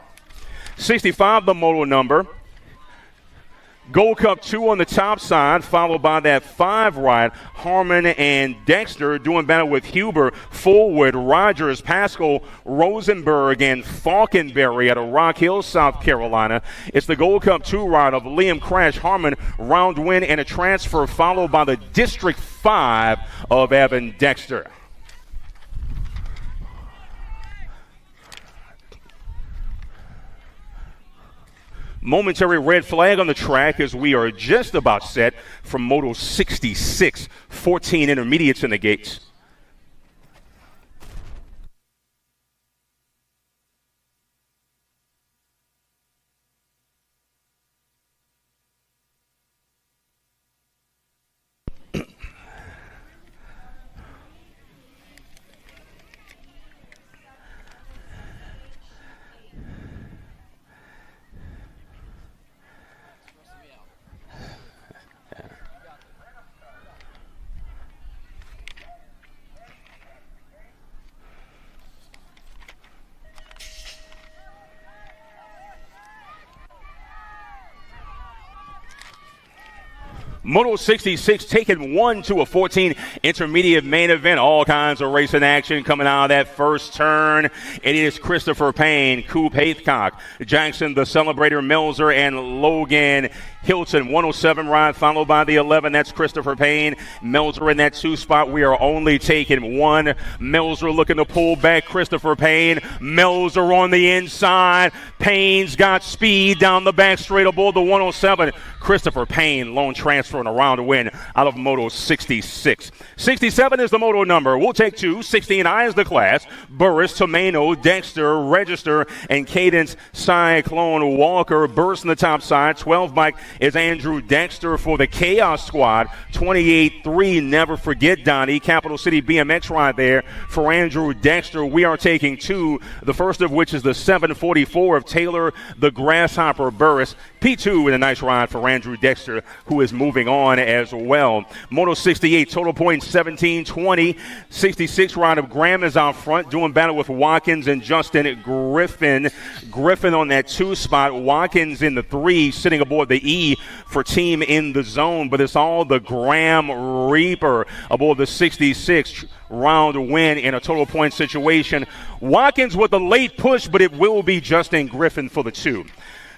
65, the moto number. Gold Cup 2 on the top side, followed by that 5 ride. Harmon and Dexter doing battle with Huber, Forward, Rogers, Pascal, Rosenberg, and Falkenberry out of Rock Hill, South Carolina. It's the Gold Cup 2 ride of Liam Crash Harmon, round win and a transfer, followed by the District 5 of Evan Dexter. Momentary red flag on the track as we are just about set from Moto 66. 14 intermediates in the gates. Moto 66 taking 1 to a 14 intermediate main event. All kinds of racing action coming out of that first turn. It is Christopher Payne, Coop Haythcock, Jackson the Celebrator, Melzer, and Logan Hilton. 107 ride followed by the 11. That's Christopher Payne. Melzer in that 2 spot. We are only taking 1. Melzer looking to pull back Christopher Payne. Melzer on the inside. Payne's got speed down the back straight aboard the 107. Christopher Payne, lone transfer and a round win out of Moto 66. 67 is the moto number. We'll take 2. 69 is the class. Burris, Tomeno, Dexter, Register, and Cadence Cyclone Walker. Burris in the top side. 12 bike is Andrew Dexter for the Chaos Squad. 28-3, never forget Donnie. Capital City BMX ride there for Andrew Dexter. We are taking 2, the first of which is the 744 of Taylor the Grasshopper Burris. P2 with a nice ride for Andrew Dexter, who is moving on as well. Moto 68, total points 17-20. 66 ride of Graham is out front, doing battle with Watkins and Justin Griffin. Griffin on that 2 spot. Watkins in the 3, sitting aboard the E for Team in the Zone. But it's all the Graham Reaper aboard the 66 round win in a total point situation. Watkins with a late push, but it will be Justin Griffin for the 2.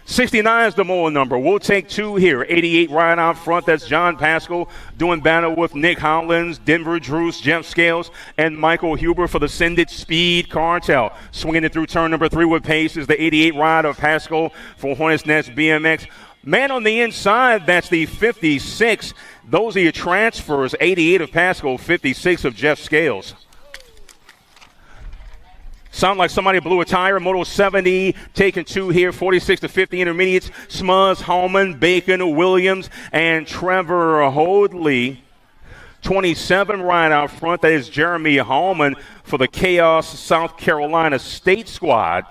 69 is the molar number. We'll take 2 here. 88 right out front. That's John Pascal doing battle with Nick Hollins, Denver Drews, Jeff Scales, and Michael Huber for the Send It Speed Cartel. Swinging it through turn number 3 with pace is the 88 ride of Pascal for Hornets Nest BMX. Man on the inside, that's the 56. Those are your transfers. 88 of Pascal, 56 of Jeff Scales. Sound like somebody blew a tire. Moto 70 taking 2 here. 46 to 50 intermediates. Smuz, Hallman, Bacon, Williams, and Trevor Hoadley. 27 right out front. That is Jeremy Hallman for the Chaos South Carolina State Squad.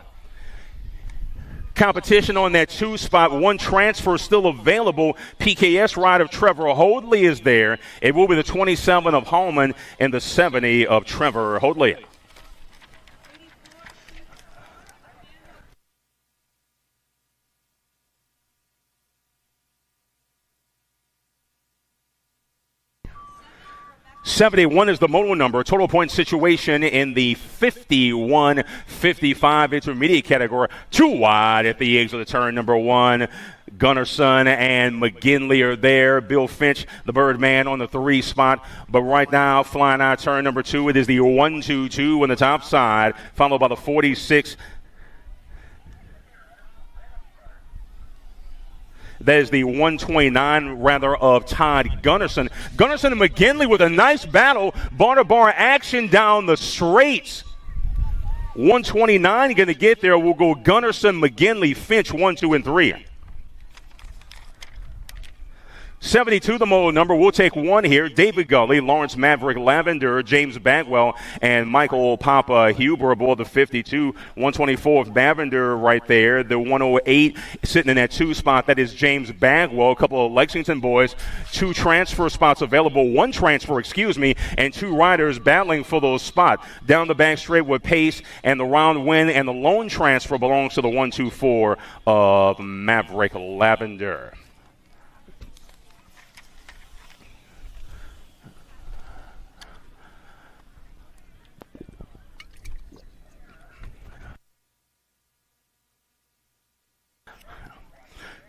Competition on that 2 spot. 1 transfer still available. PKS ride of Trevor Hoadley is there. It will be the 27 of Hallman and the 70 of Trevor Hoadley. .71 is the moto number. Total point situation in the 51-55 intermediate category. 2 wide at the exit of turn number 1. Gunnarsson and McGinley are there. Bill Finch, the Birdman, on the 3 spot. But right now, flying out turn number 2, it is the 1-2-2 on the top side, followed by the 46. That is the 129, rather, of Todd Gunnarsson. Gunnarsson and McGinley with a nice battle. Bar-to-bar action down the straights. 129 going to get there. We'll go Gunnarsson, McGinley, Finch, 1, 2, and 3. 72, the moto number. We'll take 1 here. David Gully, Lawrence Maverick Lavender, James Bagwell, and Michael Papa Huber aboard the 52. 124 of Lavender right there. The 108 sitting in that 2 spot. That is James Bagwell. A couple of Lexington boys. 2 transfer spots available. 1 transfer, and 2 riders battling for those spots. Down the back straight with pace and the round win, and the lone transfer belongs to the 124 of Maverick Lavender.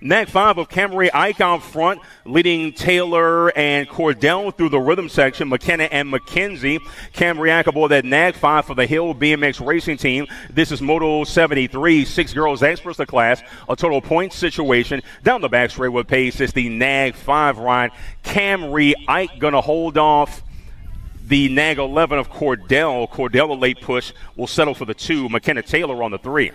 Nag 5 of Camry Ike out front, leading Taylor and Cordell through the rhythm section, McKenna and McKenzie. Camry Ike aboard that Nag 5 for the Hill BMX racing team. This is Moto 73, 6 girls experts the class, a total point situation. Down the back straight with pace is the Nag 5 ride. Camry Ike going to hold off the Nag 11 of Cordell. Cordell, a late push, will settle for the 2. McKenna Taylor on the 3.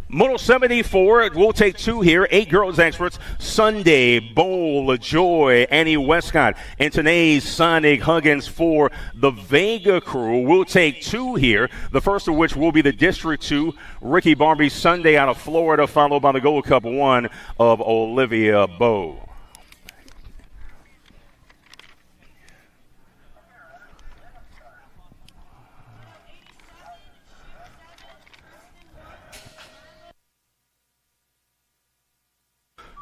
Moto 74, we'll take 2 here. 8 girls experts. Sunday, Bowl, Joy, Annie Westcott, and Tanae Sonic Huggins for the Vega crew. We'll take 2 here. The first of which will be the District 2, Ricky Barbie Sunday out of Florida, followed by the Gold Cup 1 of Olivia Bowe.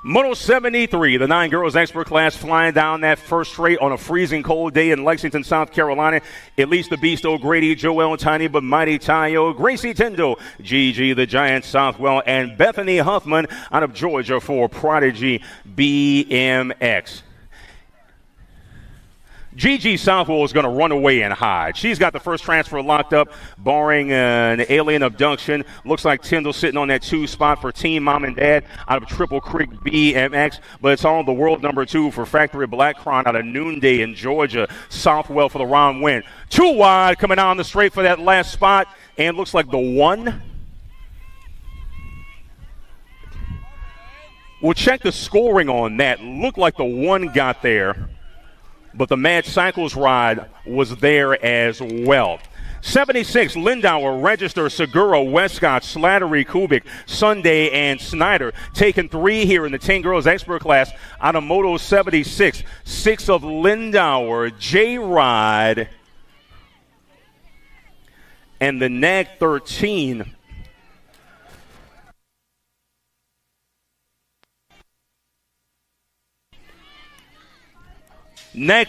Moto 73, the 9 girls expert class flying down that first straight on a freezing cold day in Lexington, South Carolina. Elise the Beast O'Grady, Joelle Tiny but Mighty Tayo, Gracie Tyndall, Gigi the Giant Southwell, and Bethany Huffman out of Georgia for Prodigy BMX. Gigi Southwell is going to run away and hide. She's got the first transfer locked up, barring an alien abduction. Looks like Tyndall sitting on that 2 spot for Team Mom and Dad out of Triple Creek BMX. But it's on the world number 2 for Factory Black Crown out of Noonday in Georgia. Southwell for the round win. 2 wide coming down the straight for that last spot. And looks like the 1. We'll check the scoring on that. Looked like the 1 got there, but the Mad Cycles ride was there as well. 76, Lindauer, Register, Segura, Westcott, Slattery, Kubik, Sunday, and Snyder. Taking 3 here in the 10 girls expert class out of Moto 76. 6 of Lindauer, J-Rod, and the Nag 13. Nag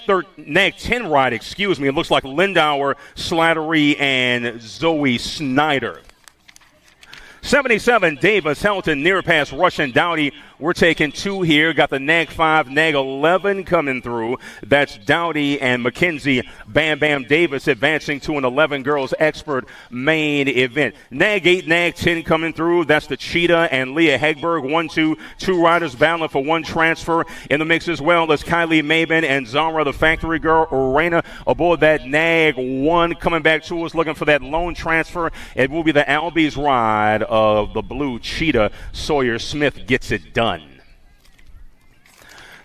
10 ride, excuse me. It looks like Lindauer, Slattery, and Zoe Snyder. 77, Davis, Helton, Near Pass, Rush, and Dowdy. We're taking 2 here. Got the Nag 5, Nag 11 coming through. That's Dowdy and McKenzie. Bam Bam Davis advancing to an 11 girls expert main event. Nag 8, Nag 10 coming through. That's the Cheetah and Leah Hegberg. 1-2, 2 riders battling for 1 transfer in the mix as well as Kylie Mabin and Zara, the factory girl. Orena aboard that Nag 1 coming back to us looking for that lone transfer. It will be the Albies ride of the blue Cheetah. Sawyer Smith gets it done.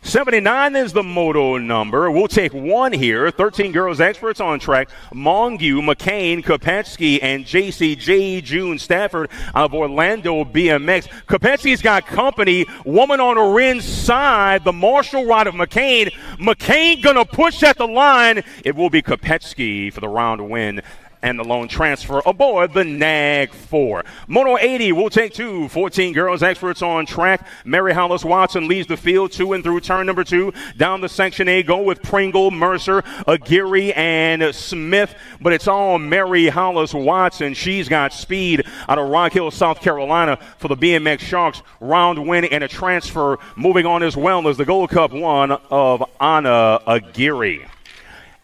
79 is the moto number. We'll take 1 here. 13 girls experts on track. Mongeau, McCain, Kopetsky, and JCJ June Stafford out of Orlando BMX. Kopetsky's got company. Woman on her inside. The Marshall ride of McCain. McCain gonna push at the line. It will be Kopetsky for the round win and the lone transfer aboard the Nag 4. Moto 80, we'll take 2. 14 girls experts on track. Mary Hollis Watson leads the field 2 and through turn number 2. Down the section A, go with Pringle, Mercer, Aguirre, and Smith. But it's all Mary Hollis Watson. She's got speed out of Rock Hill, South Carolina for the BMX Sharks. Round win and a transfer. Moving on as well as the Gold Cup 1 of Anna Aguirre.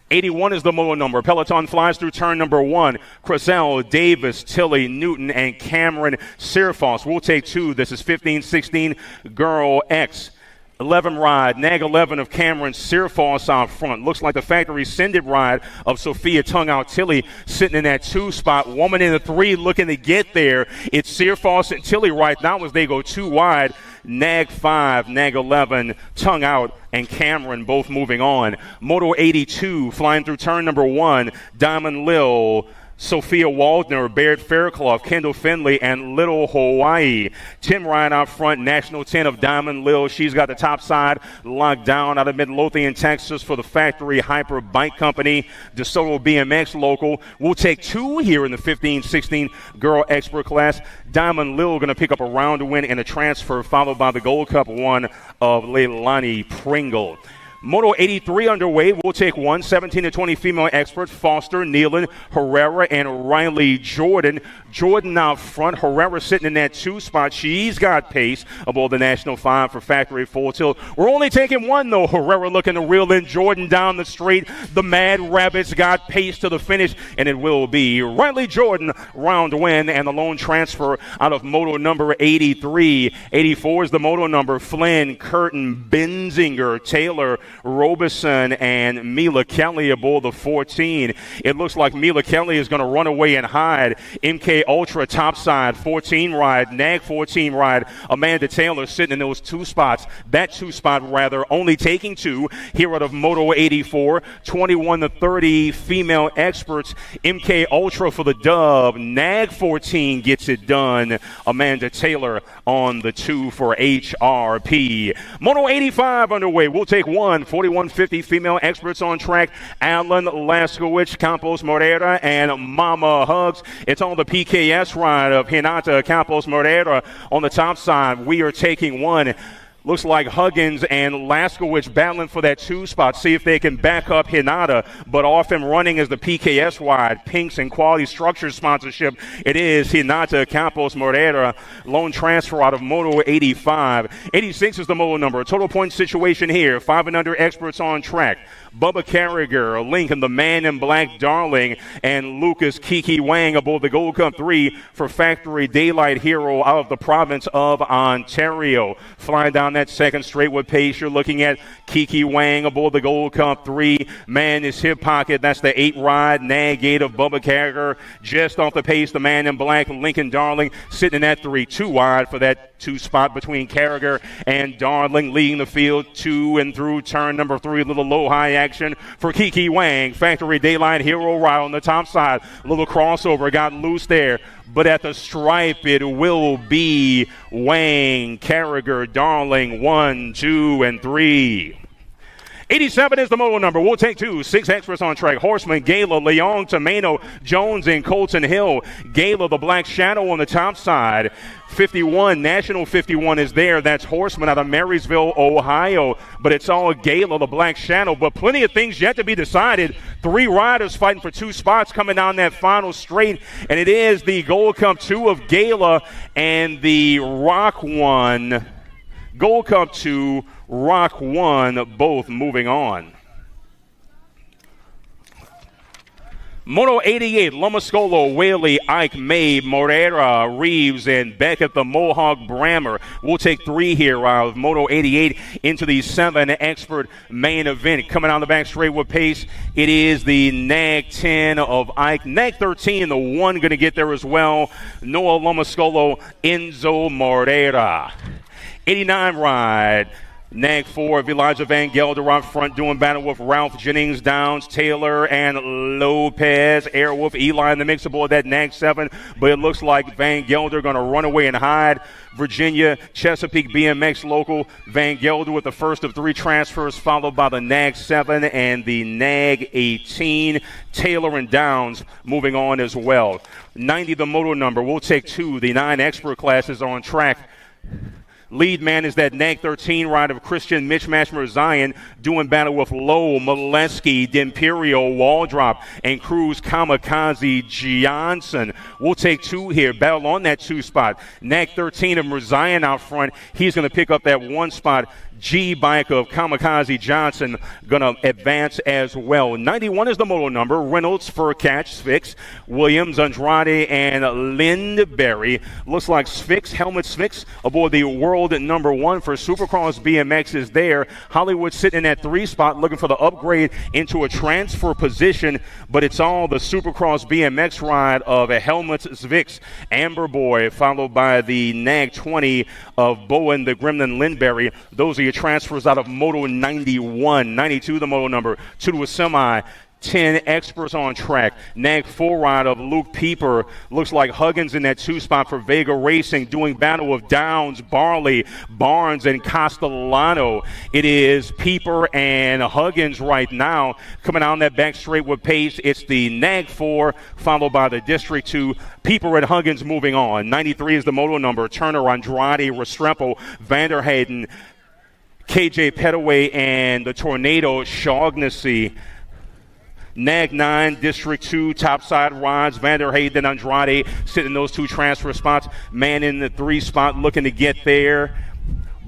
81 is the moto number. Peloton flies through turn number 1. Cressell, Davis, Tilly, Newton, and Cameron Searfoss. We'll take 2. This is 15-16 Girl X. 11 ride, Nag 11 of Cameron Searfoss out front. Looks like the factory sended ride of Sophia Tongue out Tilly sitting in that 2 spot. Woman in the 3 looking to get there. It's Searfoss and Tilly right now as they go 2 wide. Nag 5, Nag 11, Tongue out, and Cameron both moving on. Moto 82 flying through turn number 1. Diamond Lil, Sophia Waldner, Baird Fairclough, Kendall Finley, and Little Hawaii. Tim Ryan out front, National 10 of Diamond Lil. She's got the top side locked down out of Midlothian, Texas for the Factory Hyper Bike Company. DeSoto BMX local. We'll take 2 here in the 15-16 Girl Expert class. Diamond Lil going to pick up a round win and a transfer, followed by the Gold Cup 1 of Leilani Pringle. Moto 83 underway. We'll take 17 to 20 female experts, Foster, Nealon, Herrera, and Riley Jordan. Jordan out front. Herrera sitting in that 2 spot. She's got pace aboard the National 5 for Factory Full Tilt. We're only taking 1, though. Herrera looking to reel in Jordan down the straight. The Mad Rabbits got pace to the finish, and it will be Riley Jordan round win and the lone transfer out of moto number 83. 84 is the moto number. Flynn, Curtin, Benzinger, Taylor, Robeson, and Mila Kelly aboard the 14. It looks like Mila Kelly is going to run away and hide. MK Ultra topside 14 ride, NAG 14 ride. Amanda Taylor sitting in those 2 spots. That 2 spot rather, only taking 2 here out of Moto 84. 21 to 30 female experts. MK Ultra for the dub. NAG 14 gets it done. Amanda Taylor on the 2 for HRP. Moto 85 underway. We'll take 4150 female experts on track. Alan Laskowicz, Campos Morera, and Mama Hugs. It's on the PKS ride of Hinata Campos Morera on the top side. We are taking 1. Looks like Huggins and Laskowicz battling for that 2 spot. See if they can back up Hinata. But off and running is the PKS ride. Pinks and Quality Structure sponsorship. It is Hinata Campos Morera. Lone transfer out of Moto 85. 86 is the moto number. Total point situation here. 5 and under experts on track. Bubba Carragher, Lincoln, the man in black, Darling, and Lucas Kiki Wang aboard the Gold Cup 3 for Factory Daylight Hero out of the province of Ontario. Flying down that second straight with pace, you're looking at Kiki Wang aboard the Gold Cup 3. Man is hip pocket. That's the 8 ride, nag 8 of Bubba Carragher. Just off the pace, the man in black, Lincoln Darling, sitting in that 3. 2 wide for that 2 spot between Carragher and Darling, leading the field 2 and through turn number 3. A little low high action for Kiki Wang. Factory Daylight Hero ride on the top side. A little crossover got loose there, but at the stripe it will be Wang, Carragher, Darling, 1, 2, and 3. 87 is the moto number. We'll take 2. 6 experts on track. Horseman, Gala, Leon, Tomeno, Jones, and Colton Hill. Gala, the Black Shadow on the top side. 51, National 51 is there. That's Horseman out of Marysville, Ohio. But it's all Gala, the Black Shadow. But plenty of things yet to be decided. 3 riders fighting for 2 spots coming down that final straight. And it is the Gold Cup 2 of Gala and the Rock 1. Gold Cup 2, Rock 1, both moving on. Moto 88, Lomascolo, Whaley, Ike, May, Morera, Reeves, and Beckett, the Mohawk Brammer. We'll take 3 here out of Moto 88 into the 7 expert main event. Coming on the back straight with pace, it is the NAG 10 of Ike. NAG 13, the 1 going to get there as well. Noah Lomascolo, Enzo Morera. 89 ride. NAG 4 of Elijah Van Gelder out front doing battle with Ralph Jennings, Downs, Taylor, and Lopez. Airwolf, Eli in the mix aboard that NAG 7, but it looks like Van Gelder going to run away and hide. Virginia, Chesapeake BMX local. Van Gelder with the first of 3 transfers, followed by the NAG 7 and the NAG 18. Taylor and Downs moving on as well. 90 the moto number. We'll take 2. The 9 expert classes on track. Lead man is that NAG 13 ride of Christian Mitchmatchmer Zion doing battle with Lowe, Molesky, D'Imperio, Waldrop, and Cruz Kamikaze Johnson. We'll take 2 here. Battle on that 2 spot. NAG 13 of Merzion out front. He's going to pick up that 1 spot. G bike of Kamikaze Johnson going to advance as well. 91 is the moto number. Reynolds, Furcatch, Spix, Williams, Andrade, and Lindberry. Looks like Spix, Helmut Spix, aboard the world number 1 for Supercross BMX is there. Hollywood sitting in that 3 spot looking for the upgrade into a transfer position, but it's all the Supercross BMX ride of Helmut Spix. Amber Boy, followed by the NAG 20 of Bowen, the Gremlin Lindberry. Those are your transfers out of Moto 91. 92 the moto number. 2 to a semi. 10 experts on track. NAG 4 ride of Luke Pieper. Looks like Huggins in that 2 spot for Vega Racing, doing battle of Downs, Barley, Barnes, and Castellano. It is Pieper and Huggins right now. Coming on that back straight with pace, it's the NAG 4, followed by the District 2. Pieper and Huggins moving on. 93 is the moto number. Turner, Andrade, Restrepo, Vanderhayden, KJ Petaway and the Tornado Shaughnessy. Nag 9, District 2, topside rides. Vander Hayden, Andrade sitting in those 2 transfer spots. Man in the 3 spot looking to get there.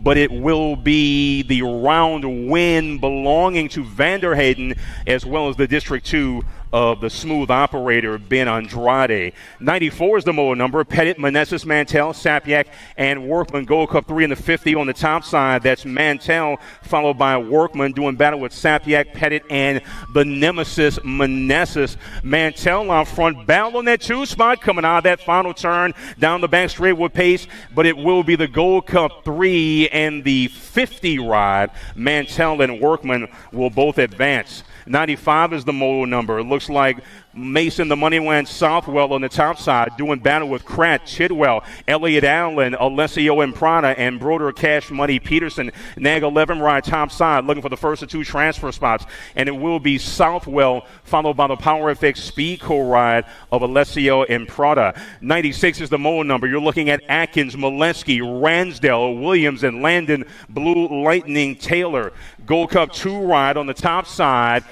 But it will be the round win belonging to Vander Hayden as well as the District 2 of the smooth operator, Ben Andrade. 94 is the motor number. Pettit, Meneses, Mantell, Sapyak, and Workman. Gold Cup 3 in the 50 on the top side. That's Mantell, followed by Workman, doing battle with Sapyak, Pettit, and the nemesis, Meneses. Mantell out front, battle on that 2 spot, coming out of that final turn, down the back straight with pace, but it will be the Gold Cup 3 and the 50 ride. Mantell and Workman will both advance. 95 is the modal number. It looks like Mason, the money went Southwell on the top side, doing battle with Kratt, Chidwell, Elliott Allen, Alessio Imprana, and Broder Cash Money Peterson. Nag 11 ride top side, looking for the first of 2 transfer spots. And it will be Southwell, followed by the Power FX Speed co-ride of Alessio Imprana. 96 is the modal number. You're looking at Atkins, Molesky, Ransdell, Williams, and Landon Blue Lightning Taylor. Gold Cup 2 ride on the top side.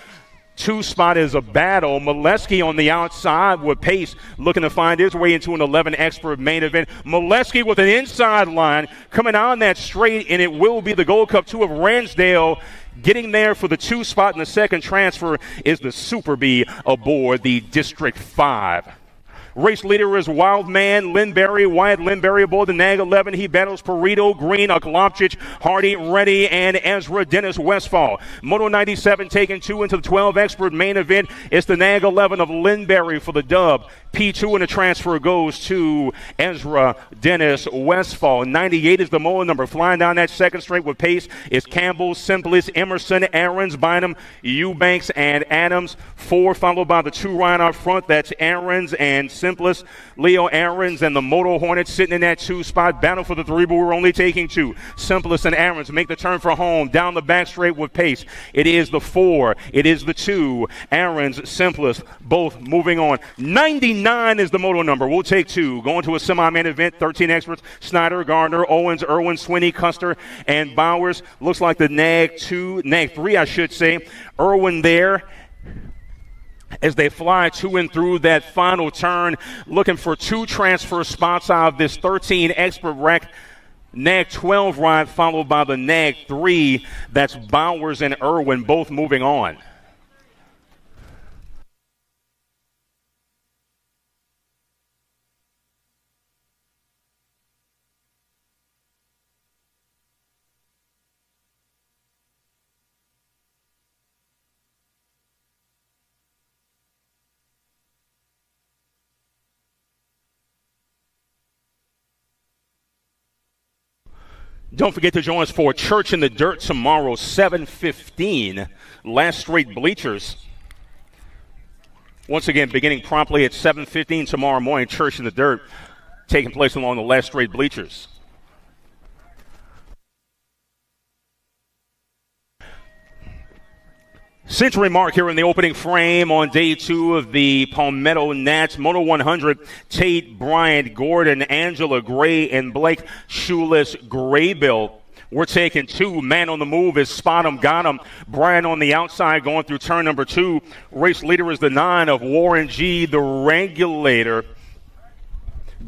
2 spot is a battle. Molesky on the outside with pace, looking to find his way into an 11 expert main event. Molesky with an inside line coming on that straight, and it will be the Gold Cup 2 of Ransdale. Getting there for the 2 spot in the second transfer is the Super B aboard the District 5. Race leader is Wildman Lindberry, Wyatt Lindberry aboard the Nag 11. He battles Perito, Green, Aklopchich, Hardy, Reddy, and Ezra Dennis Westfall. Moto 97 taking 2 into the 12 expert main event. It's the Nag 11 of Lindberry for the dub. P2 and the transfer goes to Ezra Dennis Westfall. 98 is the motor number. Flying down that second straight with pace is Campbell, Simplest, Emerson, Aarons, Bynum, Eubanks, and Adams. 4 followed by the 2 ride up front. That's Aarons and Simplest. Leo Aarons and the Moto Hornets sitting in that 2 spot. Battle for the 3, but we're only taking 2. Simplest and Aarons make the turn for home. Down the back straight with pace. It is the 4. It is the 2. Aarons, Simplest, both moving on. 99 is the moto number. We'll take 2. Going to a semi-main event. 13 experts. Snyder, Gardner, Owens, Irwin, Swinney, Custer, and Bowers. Looks like the Nag 3, I should say. Irwin there as they fly to and through that final turn, looking for 2 transfer spots out of this 13 expert rack. Nag 12 ride followed by the Nag 3. That's Bowers and Irwin both moving on. Don't forget to join us for Church in the Dirt tomorrow, 7:15, last straight bleachers. Once again, beginning promptly at 7:15 tomorrow morning, Church in the Dirt taking place along the last straight bleachers. Century Mark here in the opening frame on day 2 of the Palmetto Nats. Moto 100, Tate, Bryant, Gordon, Angela, Gray, and Blake Shoeless Graybill. We're taking 2. Man on the move is Spot 'em, got 'em. Bryant on the outside going through turn number 2. Race leader is the 9 of Warren G, the Regulator.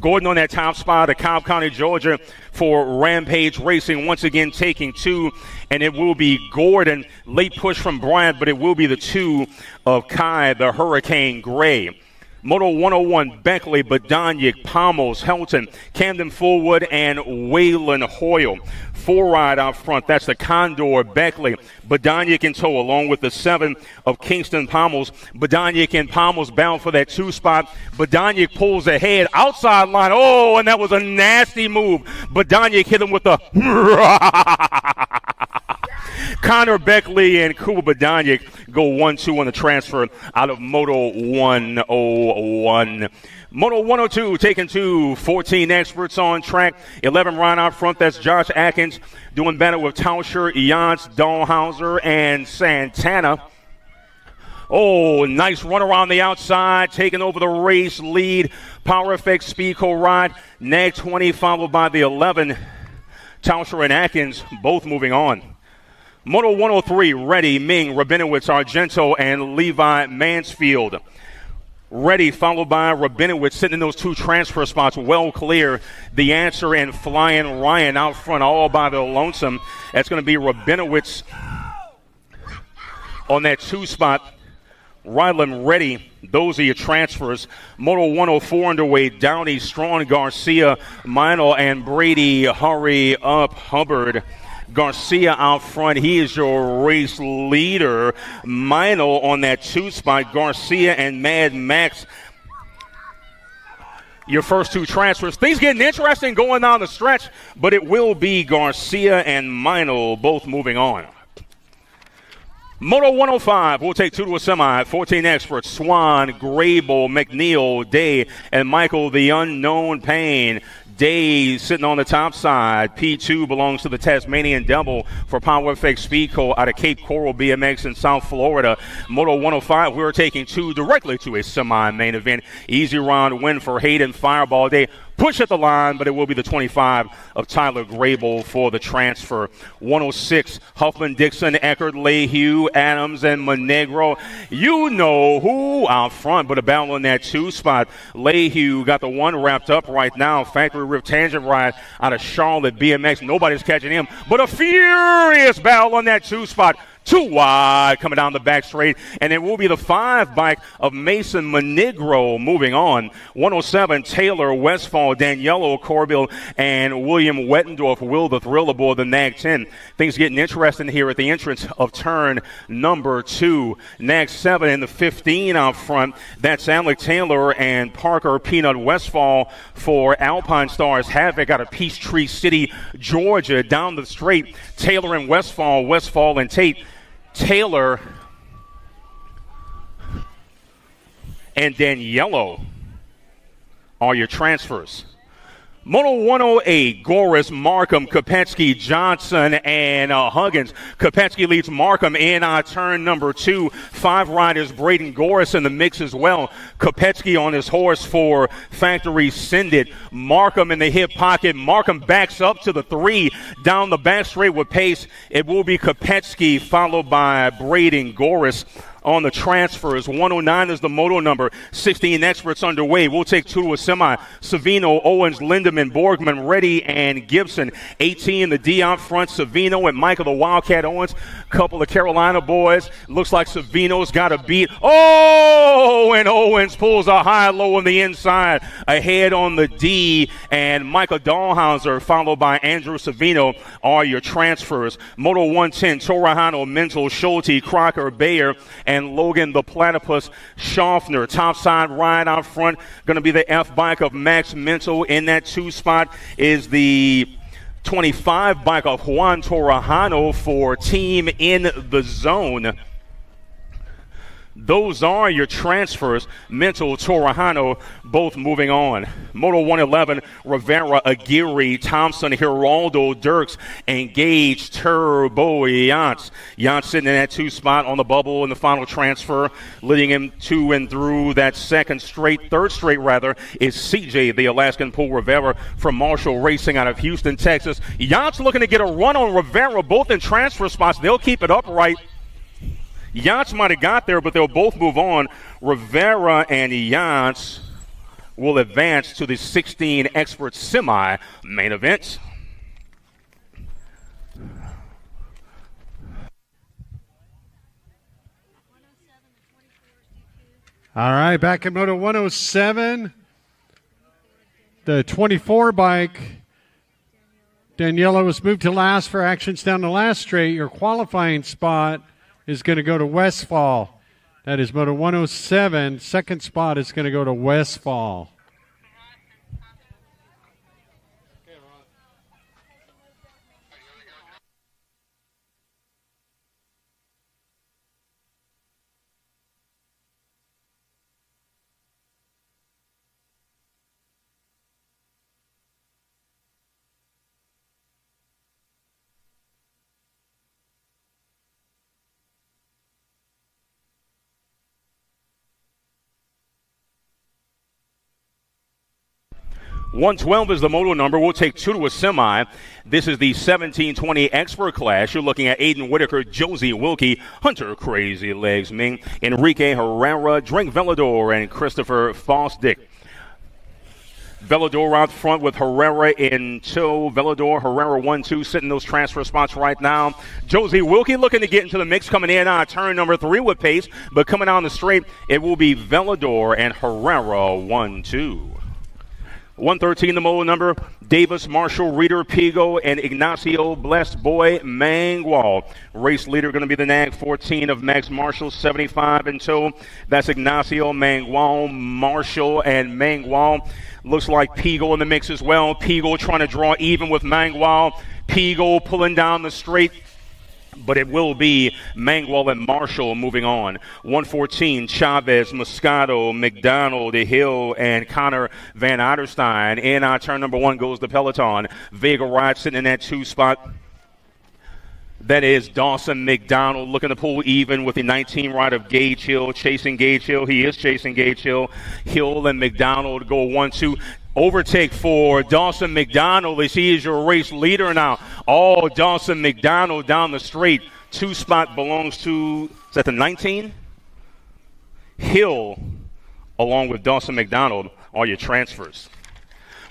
Gordon on that top spot of Cobb County, Georgia for Rampage Racing, once again taking 2, and it will be Gordon. Late push from Bryant, but it will be the 2 of Kai, the Hurricane Gray. Moto 101, Beckley, Badonic, Pommels, Helton, Camden Fullwood, and Waylon Hoyle. 4 ride out front, that's the Condor, Beckley, Badonic in tow, along with the 7 of Kingston Pommels. Badonic and Pommels bound for that 2 spot. Badonic pulls ahead, outside line, oh, and that was a nasty move. Badonic hit him with the Connor Beckley and Kuba Badonic go 1-2 on the transfer out of Moto 101. Moto 102 taking 2, 14 experts on track, 11 ride out front. That's Josh Atkins doing battle with Tauscher, Jans, Dahlhauser, and Santana. Oh, nice run around the outside, taking over the race lead. Power FX Speed Co-Ride, Nag 20 followed by the 11. Tauscher and Atkins both moving on. Moto 103, Reddy, Ming, Rabinowitz, Argento, and Levi Mansfield. Reddy followed by Rabinowitz, sitting in those two transfer spots, well clear. The answer and Flying Ryan out front all by the lonesome. That's going to be Rabinowitz on that 2 spot. Ryland, Reddy, those are your transfers. Moto 104 underway. Downey, Strong, Garcia, Minel, and Brady. Hurry up, Hubbard. Garcia out front. He is your race leader. Minel on that 2 spot. Garcia and Mad Max, your first 2 transfers. Things getting interesting going down the stretch, but it will be Garcia and Minel both moving on. Moto 105, we'll take 2 to a semi. 14 experts, Swan, Grable, McNeil, Day, and Michael the Unknown Payne. Day sitting on the top side. P2 belongs to the Tasmanian Devil for Power FX Speed Co. out of Cape Coral BMX in South Florida. Moto 105, we're taking 2 directly to a semi-main event. Easy round win for Hayden Fireball Day. Push at the line, but it will be the 25 of Tyler Grable for the transfer. 106, Huffman, Dixon, Eckert, Lehue, Adams, and Monegro. You know who out front, but a battle in that 2 spot. Lehue got the 1 wrapped up right now. Factory Rip Tangent Ride out of Charlotte BMX. Nobody's catching him, but a furious battle on that 2 spot. 2 wide coming down the back straight, and it will be the 5 bike of Mason Monegro moving on. 107, Taylor, Westfall, Daniello, Corbill, and William Wettendorf. Will the Thrill aboard the NAG 10. Things getting interesting here at the entrance of turn number 2. NAG 7 and the 15 out front. That's Alec Taylor and Parker Peanut Westfall for Alpine Stars Havoc out of Peachtree City, Georgia. Down the straight, Taylor and Westfall, Westfall and Tate. Taylor and Daniello are your transfers. Moto 108, Goris, Markham, Kopetsky, Johnson, and Huggins. Kopetsky leads Markham in turn number 2. 5 riders, Braden Goris in the mix as well. Kopetsky on his horse for Factory Send It. Markham in the hip pocket. Markham backs up to the 3. Down the back straight with pace. It will be Kopetsky followed by Braden Goris. On the transfers, 109 is the moto number. 16 experts underway. We'll take 2 to a semi. Savino, Owens, Lindemann, Borgman, Reddy, and Gibson. 18 the D out front. Savino and Michael the Wildcat Owens. Couple of Carolina boys. Looks like Savino's got a beat. Oh, and Owens pulls a high-low on the inside. Ahead on the D, and Michael Dahlhauser followed by Andrew Savino are your transfers. Moto 110, Torahano, Mental, Schulte, Crocker, Bayer, and Logan the Platypus Schaffner. Topside ride out front, going to be the F bike of Max Mental. In that 2 spot is the 25 bike of Juan Torajano for Team in the Zone. Those are your transfers. Mental, Torajano, both moving on. Moto 111, Rivera, Aguirre, Thompson, Geraldo, Dirks, Engage, Turbo, Yance. Yance sitting in that 2 spot on the bubble in the final transfer. Leading him to and through that third straight is CJ, the Alaskan Pool Rivera from Marshall Racing out of Houston, Texas. Yance looking to get a run on Rivera, both in transfer spots. They'll keep it upright. Yance might have got there, but they'll both move on. Rivera and Yance will advance to the 16 expert semi-main event. All right, back at Moto 107, the 24 bike. Daniela was moved to last for actions down the last straight. Your qualifying spot is going to go to Westfall. That is Moto 107. Second spot is going to go to Westfall. 112 is the moto number. We'll take 2 to a semi. This is the 1720 expert class. You're looking at Aiden Whitaker, Josie Wilkie, Hunter Crazy Legs Ming, Enrique Herrera, Drink Velador, and Christopher Fosdick. Velador out front with Herrera in tow. Velador, Herrera 1-2, sitting those transfer spots right now. Josie Wilkie looking to get into the mix, coming in on turn number 3 with pace, but coming on the straight, it will be Velador and Herrera 1-2. 113, the moto number, Davis, Marshall, Reeder, Pigo, and Ignacio Blessed Boy Mangwal. Race leader going to be the Nag 14 of Max Marshall, 75 in tow. That's Ignacio, Mangwal, Marshall, and Mangwal. Looks like Pigo in the mix as well. Pigo trying to draw even with Mangwal. Pigo pulling down the straight, but it will be Mangwal and Marshall moving on. 114, Chavez, Moscato, McDonald, Hill, and Connor Van Otterstein. In on turn number 1 goes the peloton. Vega Ride sitting in that 2 spot. That is Dawson McDonald looking to pull even with the 19 ride of Gage Hill, chasing Gage Hill. He is chasing Gage Hill. Hill and McDonald go 1-2. Overtake for Dawson McDonald as he is your race leader now. All Dawson McDonald down the straight. 2 spot belongs to, is that the 19? Hill, along with Dawson McDonald, are your transfers.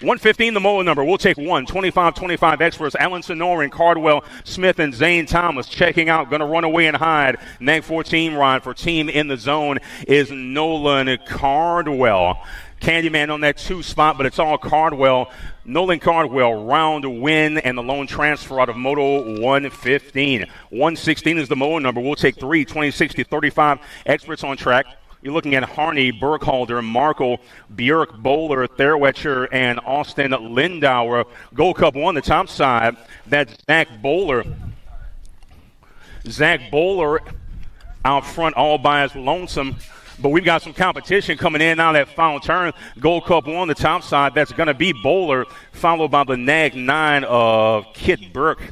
115, the moto number. We'll take 1. 25-25 experts. Alan Sonoran, Cardwell, Smith, and Zane Thomas checking out. Going to run away and hide. Nag 14 ride for team in the zone is Nolan Cardwell. Candyman on that 2 spot, but it's all Cardwell. Nolan Cardwell, round win, and the lone transfer out of Moto 115. 116 is the moto number. We'll take 3. 20-60-35 experts on track. You're looking at Harney, Burkhalter, Markle, Björk, Bowler, Therwetcher, and Austin Lindauer. Gold Cup 1, the top side. That's Zach Bowler. Zach Bowler out front all by his lonesome. But we've got some competition coming in now that final turn. Gold Cup 1, the top side. That's going to be Bowler, followed by the Nag 9 of Kit Burke.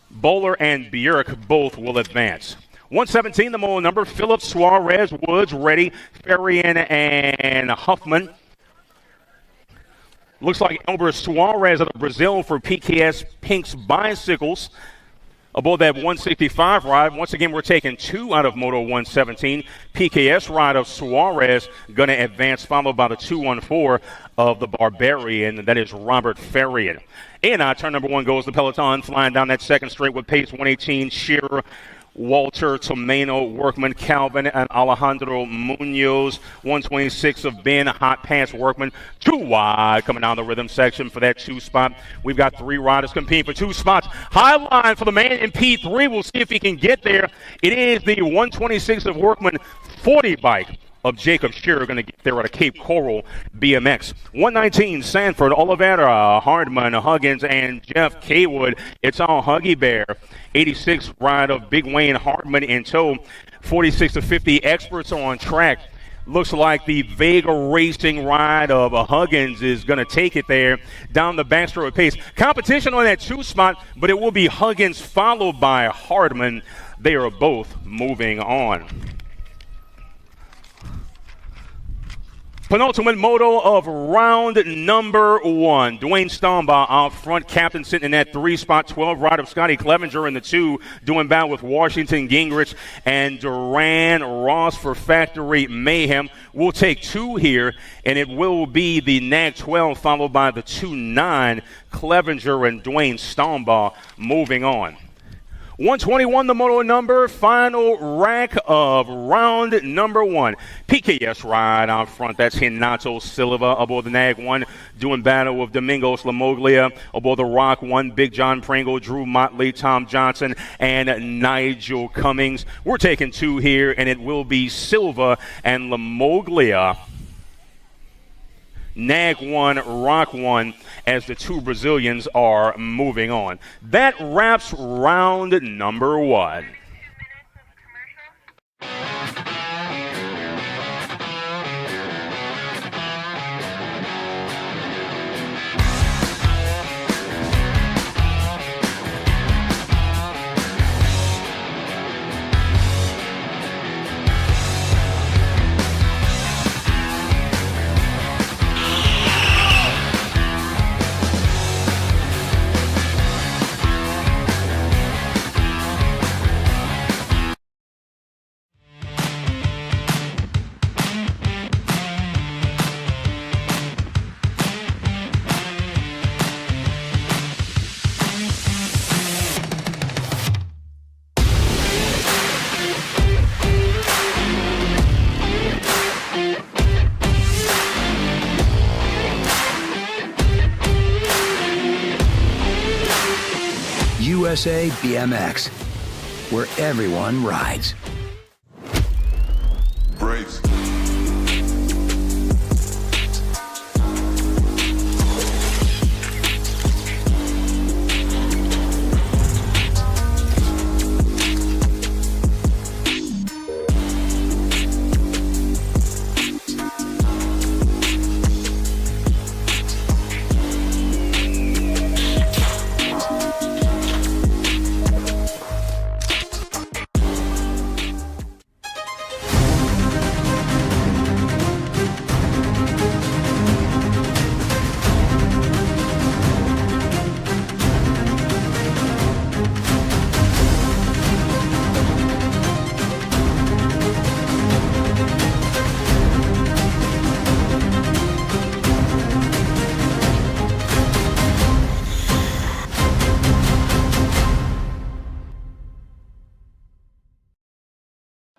Bowler and Björk both will advance. 117, the moto number. Phillips, Suarez, Woods, Reddy, Farian, and Huffman. Looks like Elber Suarez out of Brazil for PKS Pink's Bicycles. Aboard that 165 ride, once again, we're taking 2 out of Moto 117. PKS ride of Suarez going to advance, followed by the 214 of the Barbarian. That is Robert Farian. And turn number 1 goes the peloton, flying down that second straight with pace 118, Shearer, Walter, Tomeno, Workman, Calvin, and Alejandro Munoz. 126 of Ben, Hot Pants, Workman. 2 wide coming down the rhythm section for that 2 spot. We've got 3 riders competing for 2 spots. High line for the man in P3. We'll see if he can get there. It is the 126 of Workman 40 bike of Jacob Shearer going to get there at a Cape Coral BMX. 119, Sanford, Oliveira, Hardman, Huggins, and Jeff Kaywood. It's all Huggy Bear. 86 ride of Big Wayne Hardman in tow. 46-50 experts on track. Looks like the Vega Racing ride of Huggins is going to take it there down the backstretch pace. Competition on that 2 spot, but it will be Huggins followed by Hardman. They are both moving on. Penultimate moto of round number 1. Dwayne Stombaugh out front, captain sitting in that 3 spot. 12 ride of Scotty Clevenger in the 2, doing battle with Washington Gingrich and Duran Ross for Factory Mayhem. We'll take 2 here, and it will be the Nag 12 followed by the 2-9, Clevenger and Dwayne Stombaugh moving on. 121, the moto number, final rack of round number 1. PKS ride out front. That's Renato Silva aboard the Nag 1, doing battle with Domingos Lamoglia. Aboard the Rock 1, Big John Pringle, Drew Motley, Tom Johnson, and Nigel Cummings. We're taking 2 here, and it will be Silva and Lamoglia. Nag 1, Rock 1, as the 2 Brazilians are moving on. That wraps round number 1. USA BMX, where everyone rides. Brace.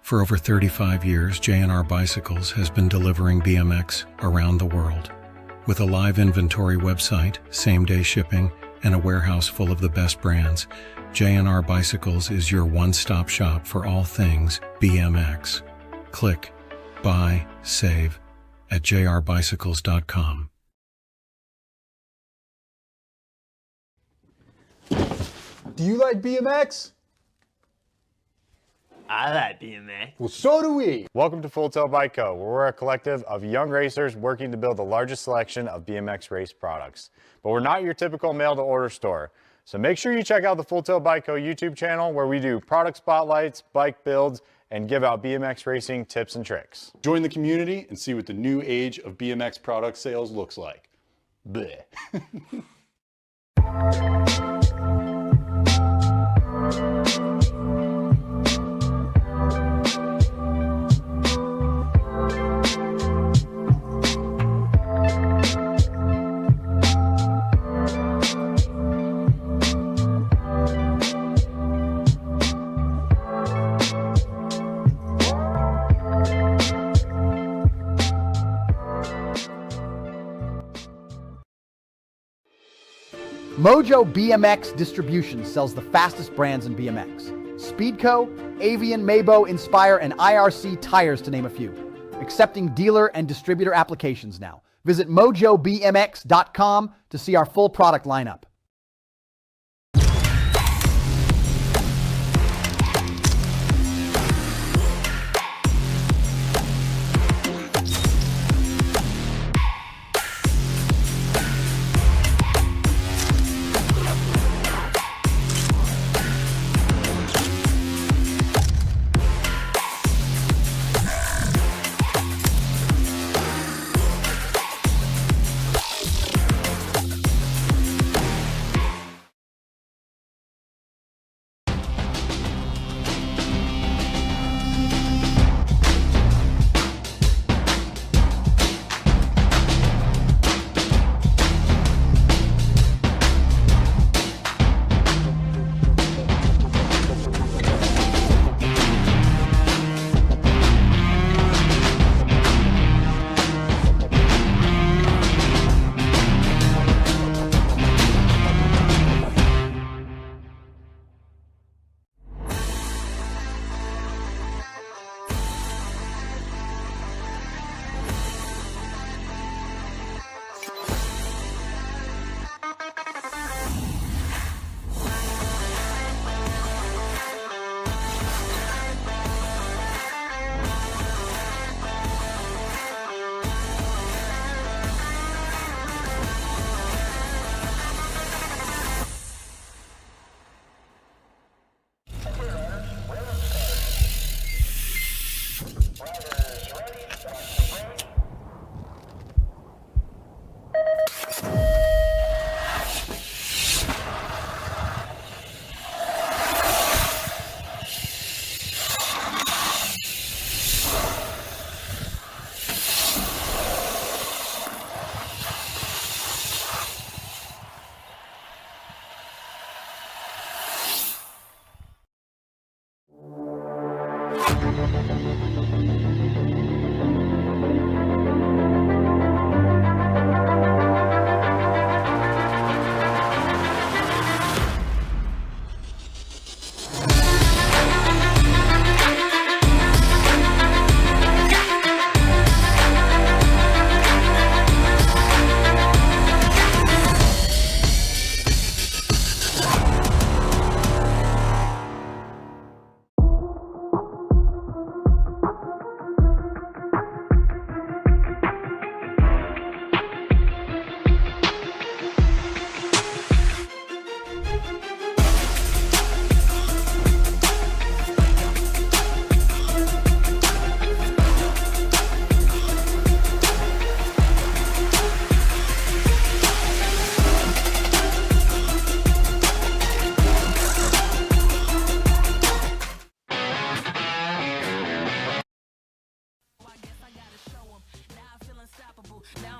For over 35 years, J&R Bicycles has been delivering BMX around the world. With a live inventory website, same-day shipping, and a warehouse full of the best brands, J&R Bicycles is your one-stop shop for all things BMX. Click, buy, save at jrbicycles.com. Do you like BMX? I like BMX. Well, so do we. Welcome to Full Tail Bike Co., where we're a collective of young racers working to build the largest selection of BMX race products. But we're not your typical mail-to-order store. So make sure you check out the Full Tail Bike Co. YouTube channel, where we do product spotlights, bike builds, and give out BMX racing tips and tricks. Join the community and see what the new age of BMX product sales looks like. Bleh. Mojo BMX Distribution sells the fastest brands in BMX. Speedco, Avian, Maybo, Inspire, and IRC tires, to name a few. Accepting dealer and distributor applications now. Visit mojobmx.com to see our full product lineup.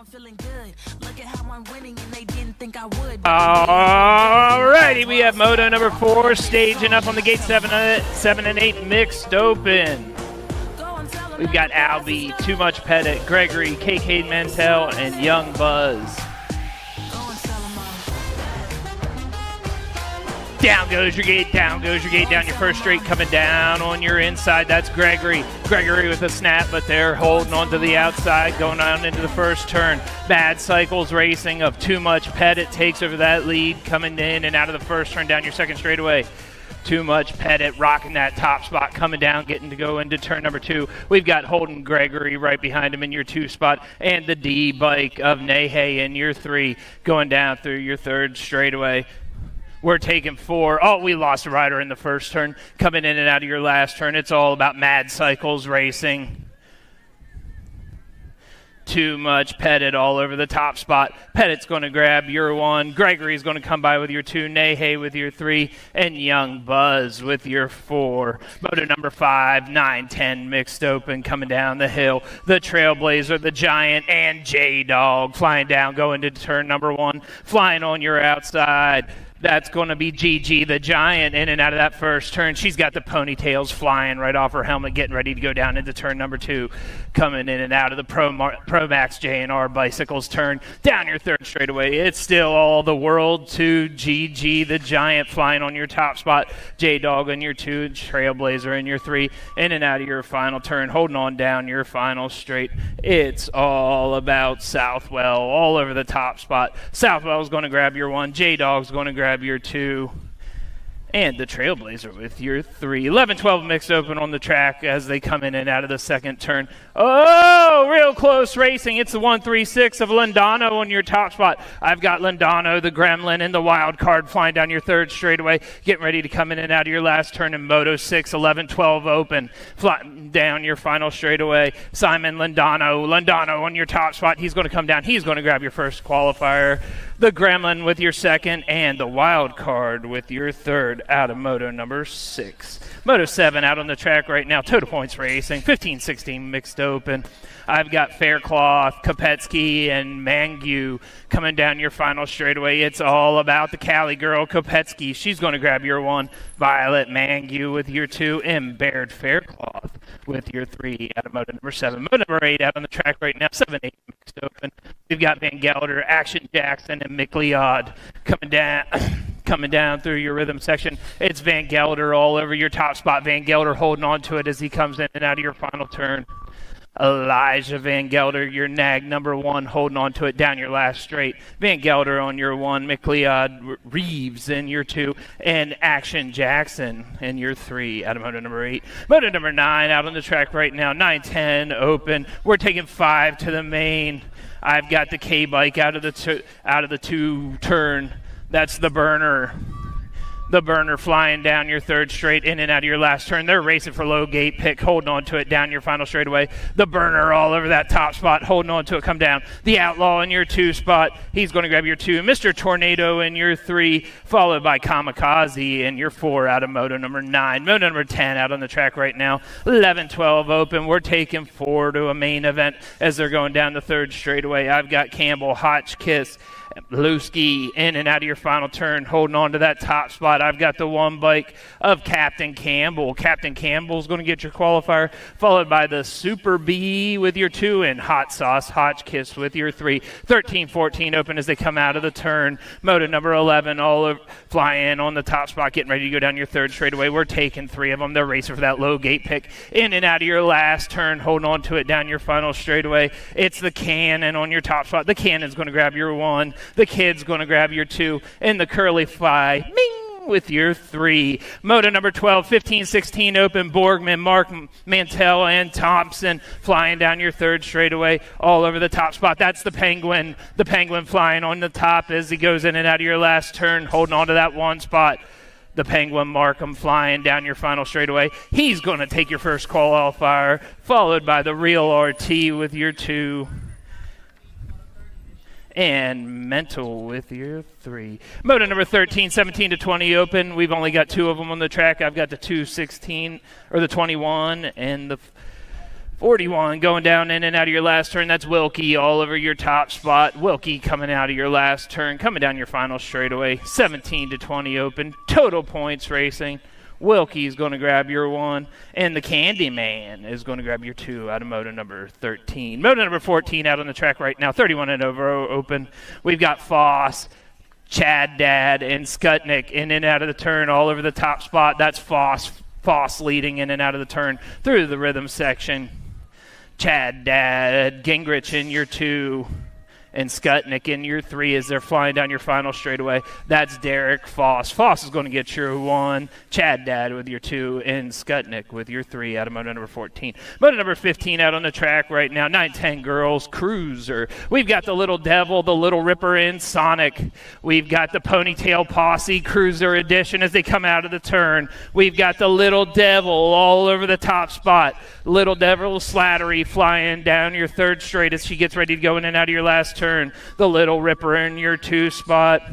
feeling good. Look at how I'm winning and they didn't think I would. Alrighty, we have Moto number 4 staging up on the gate 7 and 8 mixed open. We've got Albie, Too Much Pettit, Gregory, KK Mantel, and Young Buzz. Down goes your gate, down goes your gate, down your first straight, coming down on your inside. That's Gregory. Gregory with a snap, but they're holding on to the outside, going on into the first turn. Bad Cycles Racing of Too Much Pettit takes over that lead, coming in and out of the first turn, down your second straightaway. Too Much Pettit rocking that top spot, coming down, getting to go into turn number 2. We've got Holden Gregory right behind him in your 2 spot, and the D bike of Nahe in your 3, going down through your third straightaway. We're taking 4. Oh, we lost a rider in the first turn, coming in and out of your last turn. It's all about Mad Cycles Racing. Too Much Pettit all over the top spot. Pettit's going to grab your 1. Gregory's going to come by with your 2. Nahe with your 3. And Young Buzz with your 4. Moto number 5, 9, 10 mixed open, coming down the hill. The Trailblazer, the Giant, and J-Dog flying down, going to turn number 1. Flying on your outside. That's going to be Gigi, the Giant, in and out of that first turn. She's got the ponytails flying right off her helmet, getting ready to go down into turn number 2. Coming in and out of the Pro Max J&R Bicycles turn. Down your third straightaway. It's still all the world to Gigi, the Giant, flying on your top spot. J-Dog on your 2, Trailblazer in your 3. In and out of your final turn, holding on down your final straight. It's all about Southwell all over the top spot. Southwell's going to grab your 1. J-Dog's going to grab your 2, and the Trailblazer with your 3. 11-12 mixed open on the track as they come in and out of the second turn. Oh, real close racing. It's the 136 of Lindano on your top spot. I've got Lindano, the Gremlin, and the Wild Card flying down your third straightaway, getting ready to come in and out of your last turn in Moto 6. 11-12 open, flying down your final straightaway. Simon Lindano on your top spot. He's going to come down. He's going to grab your first qualifier. The Gremlin with your 2nd, and the Wild Card with your 3rd out of Moto number 6. Moto 7 out on the track right now. Total Points Racing, 15-16 mixed open. I've got Faircloth, Kopetsky, and Mangu coming down your final straightaway. It's all about the Cali girl, Kopetsky. She's going to grab your 1. Violet Mangu with your 2, and Baird Faircloth with your 3 out of Moto number 7. Moto number 8 out on the track right now, 7-8 mixed open. We've got Van Gelder, Action Jackson, and Mick Leod coming down through your rhythm section. It's Van Gelder all over your top spot. Van Gelder holding on to it as he comes in and out of your final turn. Elijah Van Gelder, your nag number 1, holding on to it down your last straight. Van Gelder on your 1, McLeod Reeves in your 2, and Action Jackson in your 3 out of Moto number 8. Moto number 9 out on the track right now, 9-10 open. We're taking 5 to the main. I've got the K-Bike out of the 2 turn. That's the Burner. The Burner flying down your third straight, in and out of your last turn. They're racing for low gate pick, holding on to it down your final straightaway. The Burner all over that top spot, holding on to it, come down. The Outlaw in your 2 spot. He's going to grab your 2. Mr. Tornado in your 3, followed by Kamikaze in your 4 out of Moto number 9. Moto number 10 out on the track right now. 11-12 open. We're taking 4 to a main event as they're going down the third straightaway. I've got Campbell, Hotchkiss, Bluski in and out of your final turn, holding on to that top spot. I've got the 1 bike of Captain Campbell. Captain Campbell's going to get your qualifier, followed by the Super B with your 2, and Hot Sauce Hotchkiss with your 3. 13-14 open as they come out of the turn. Moto number 11 all over, fly in on the top spot, getting ready to go down your third straightaway. We're taking 3 of them. They're racing for that low gate pick. In and out of your last turn, holding on to it down your final straightaway. It's the Cannon on your top spot. The Cannon's going to grab your 1. The Kid's going to grab your 2, and the Curly Fly, Ming, with your 3. Moto number 12, 15-16 open. Borgman, Mark Mantell, and Thompson flying down your third straightaway all over the top spot. That's the Penguin. The Penguin flying on the top as he goes in and out of your last turn, holding on to that 1 spot. The Penguin Markham flying down your final straightaway. He's going to take your first qualifier, followed by the Real RT with your 2. And Mental with your 3. Moto number 13, 17-20 open. We've only got 2 of them on the track. I've got the 216 or the 21 and the 41 going down in and out of your last turn. That's Wilkie all over your top spot. Wilkie coming out of your last turn, coming down your final straightaway. 17 to 20 open. Total points racing. Wilkie's going to grab your 1, and the Candyman is going to grab your 2 out of moto number 13. Moto number 14 out on the track right now, 31 and over open. We've got Foss, Chad Dad, and Skutnik in and out of the turn all over the top spot. That's Foss. Foss leading in and out of the turn through the rhythm section. Chad Dad, Gingrich in your 2, and Skutnik in your 3 as they're flying down your final straightaway. That's Derek Foss. Foss is going to get your 1, Chad Dad with your 2, and Skutnik with your 3 out of moto number 14. Moto number 15 out on the track right now, 910 Girls Cruiser. We've got the Little Devil, the Little Ripper, and Sonic. We've got the Ponytail Posse Cruiser Edition as they come out of the turn. We've got the Little Devil all over the top spot. Little Devil Slattery flying down your 3rd straight as she gets ready to go in and out of your last turn. The Little Ripper in your 2 spot,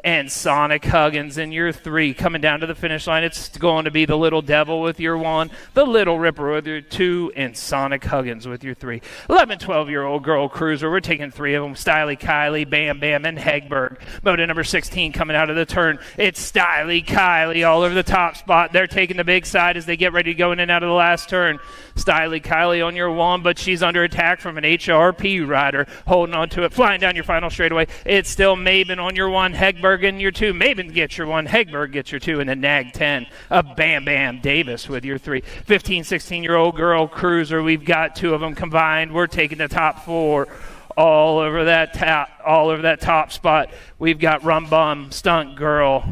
and Sonic Huggins in your 3. Coming down to the finish line, it's going to be the Little Devil with your 1, the Little Ripper with your 2, and Sonic Huggins with your 3. 11, 12-year-old girl cruiser. We're taking 3 of them, Stylie Kylie, Bam Bam, and Hegberg. Moto number 16 coming out of the turn. It's Stylie Kylie all over the top spot. They're taking the big side as they get ready to go in and out of the last turn. Stylie Kylie on your 1, but she's under attack from an HRP rider holding on to it, flying down your final straightaway. It's still Maben on your 1, Hegberg in your 2. Maben gets your 1, Hegberg gets your 2, and then Nag 10 of Bam Bam Davis with your 3. 15, 16-year-old girl cruiser. We've got 2 of them combined. We're taking the top 4 all over that top spot. We've got Rum Bum, Stunt Girl,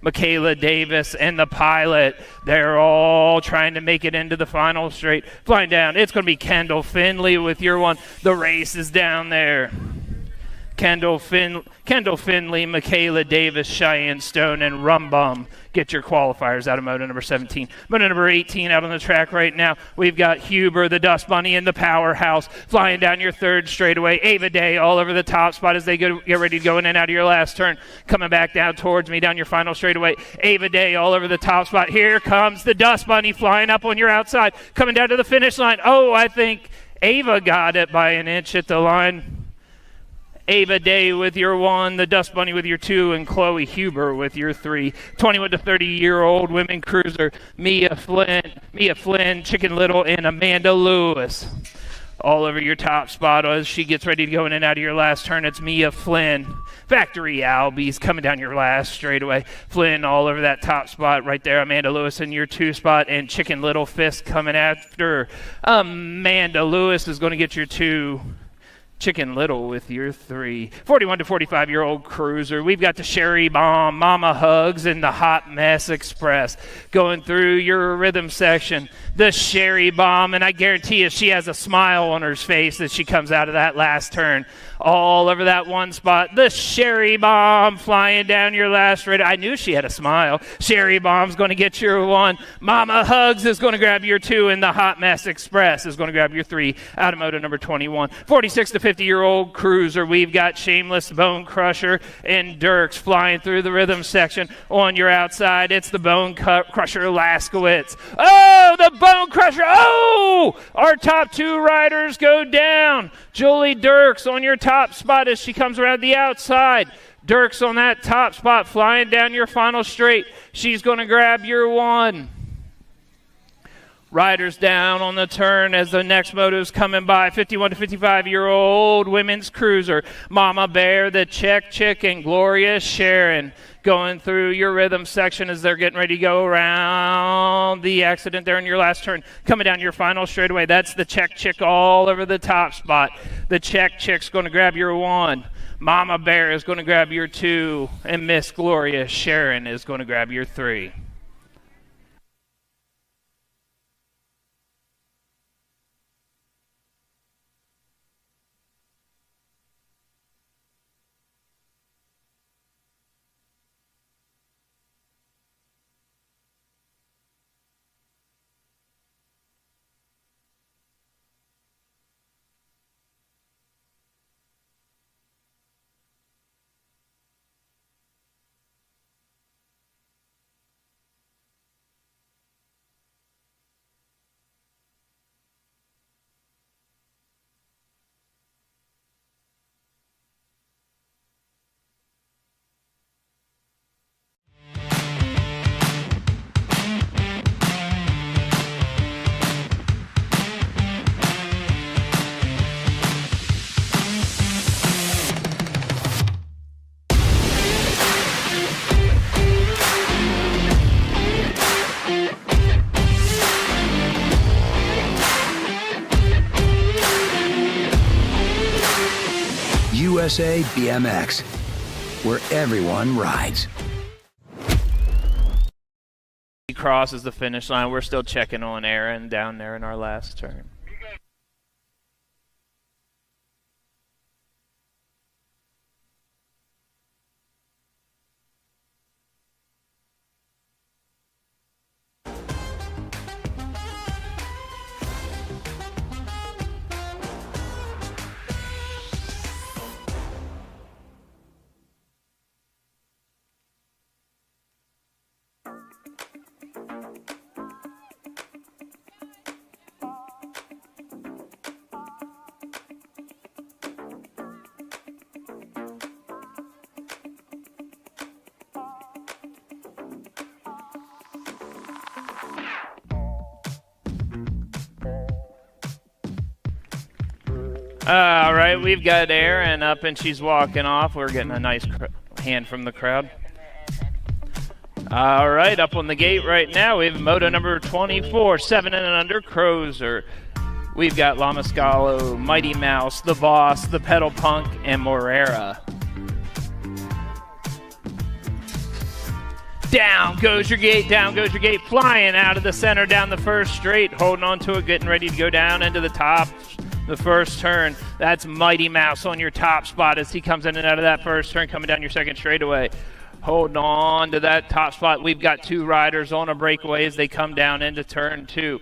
Michaela Davis, and the Pilot. They're all trying to make it into the final straight. Flying down, it's going to be Kendall Finley with your 1. The race is down there. Kendall Finley, Michaela Davis, Cheyenne Stone, and Rum Bum get your qualifiers out of moto number 17. Moto number 18 out on the track right now. We've got Huber, the Dust Bunny, and the Powerhouse flying down your 3rd straightaway. Ava Day all over the top spot as they get ready to go in and out of your last turn. Coming back down towards me down your final straightaway. Ava Day all over the top spot. Here comes the Dust Bunny flying up on your outside, coming down to the finish line. Oh, I think Ava got it by an inch at the line. Ava Day with your 1, the Dust Bunny with your 2, and Chloe Huber with your 3. 21 to 30-year-old women cruiser, Mia Flynn, Chicken Little, and Amanda Lewis all over your top spot as she gets ready to go in and out of your last turn. It's Mia Flynn. Factory Albies coming down your last straightaway. Flynn all over that top spot right there. Amanda Lewis in your 2 spot, and Chicken Little Fist coming after. Amanda Lewis is going to get your 2. Chicken Little with your 3. 41 to 45-year-old cruiser. We've got the Sherry Bomb, Mama Hugs, and the Hot Mess Express going through your rhythm section. The Sherry Bomb, and I guarantee you she has a smile on her face as she comes out of that last turn. All over that 1 spot. The Sherry Bomb flying down your last straight. I knew she had a smile. Sherry Bomb's going to get your 1. Mama Hugs is going to grab your 2, and the Hot Mess Express is going to grab your 3 out of moto number 21. 46 to 50-year-old cruiser. We've got Shameless, Bone Crusher, and Dirks flying through the rhythm section on your outside. It's the Bone Crusher Laskowitz. Oh, the Bone Crusher. Oh, our top 2 riders go down. Julie Dirks on your top spot as she comes around the outside. Dirks on that top spot flying down your final straight. She's going to grab your 1. Riders down on the turn as the next moto is coming by. 51 to 55-year-old women's cruiser. Mama Bear, the Czech Chick, and Gloria Sharon going through your rhythm section as they're getting ready to go around the accident there in your last turn. Coming down your final straightaway. That's the Czech Chick all over the top spot. The Czech Chick's going to grab your 1. Mama Bear is going to grab your 2. And Miss Gloria Sharon is going to grab your 3. USA BMX, where everyone rides. He crosses the finish line. We're still checking on Aaron down there in our last turn. All right, we've got Erin up and she's walking off. We're getting a nice hand from the crowd. All right, up on the gate right now, we have moto number 24, 7 and under, Crozer. We've got Lamascalo, Mighty Mouse, The Boss, The Pedal Punk, and Morera. Down goes your gate, flying out of the center down the first straight, holding on to it, getting ready to go down into the top. The first turn, that's Mighty Mouse on your top spot as he comes in and out of that first turn, coming down your second straightaway. Holding on to that top spot. We've got two riders on a breakaway as they come down into turn 2.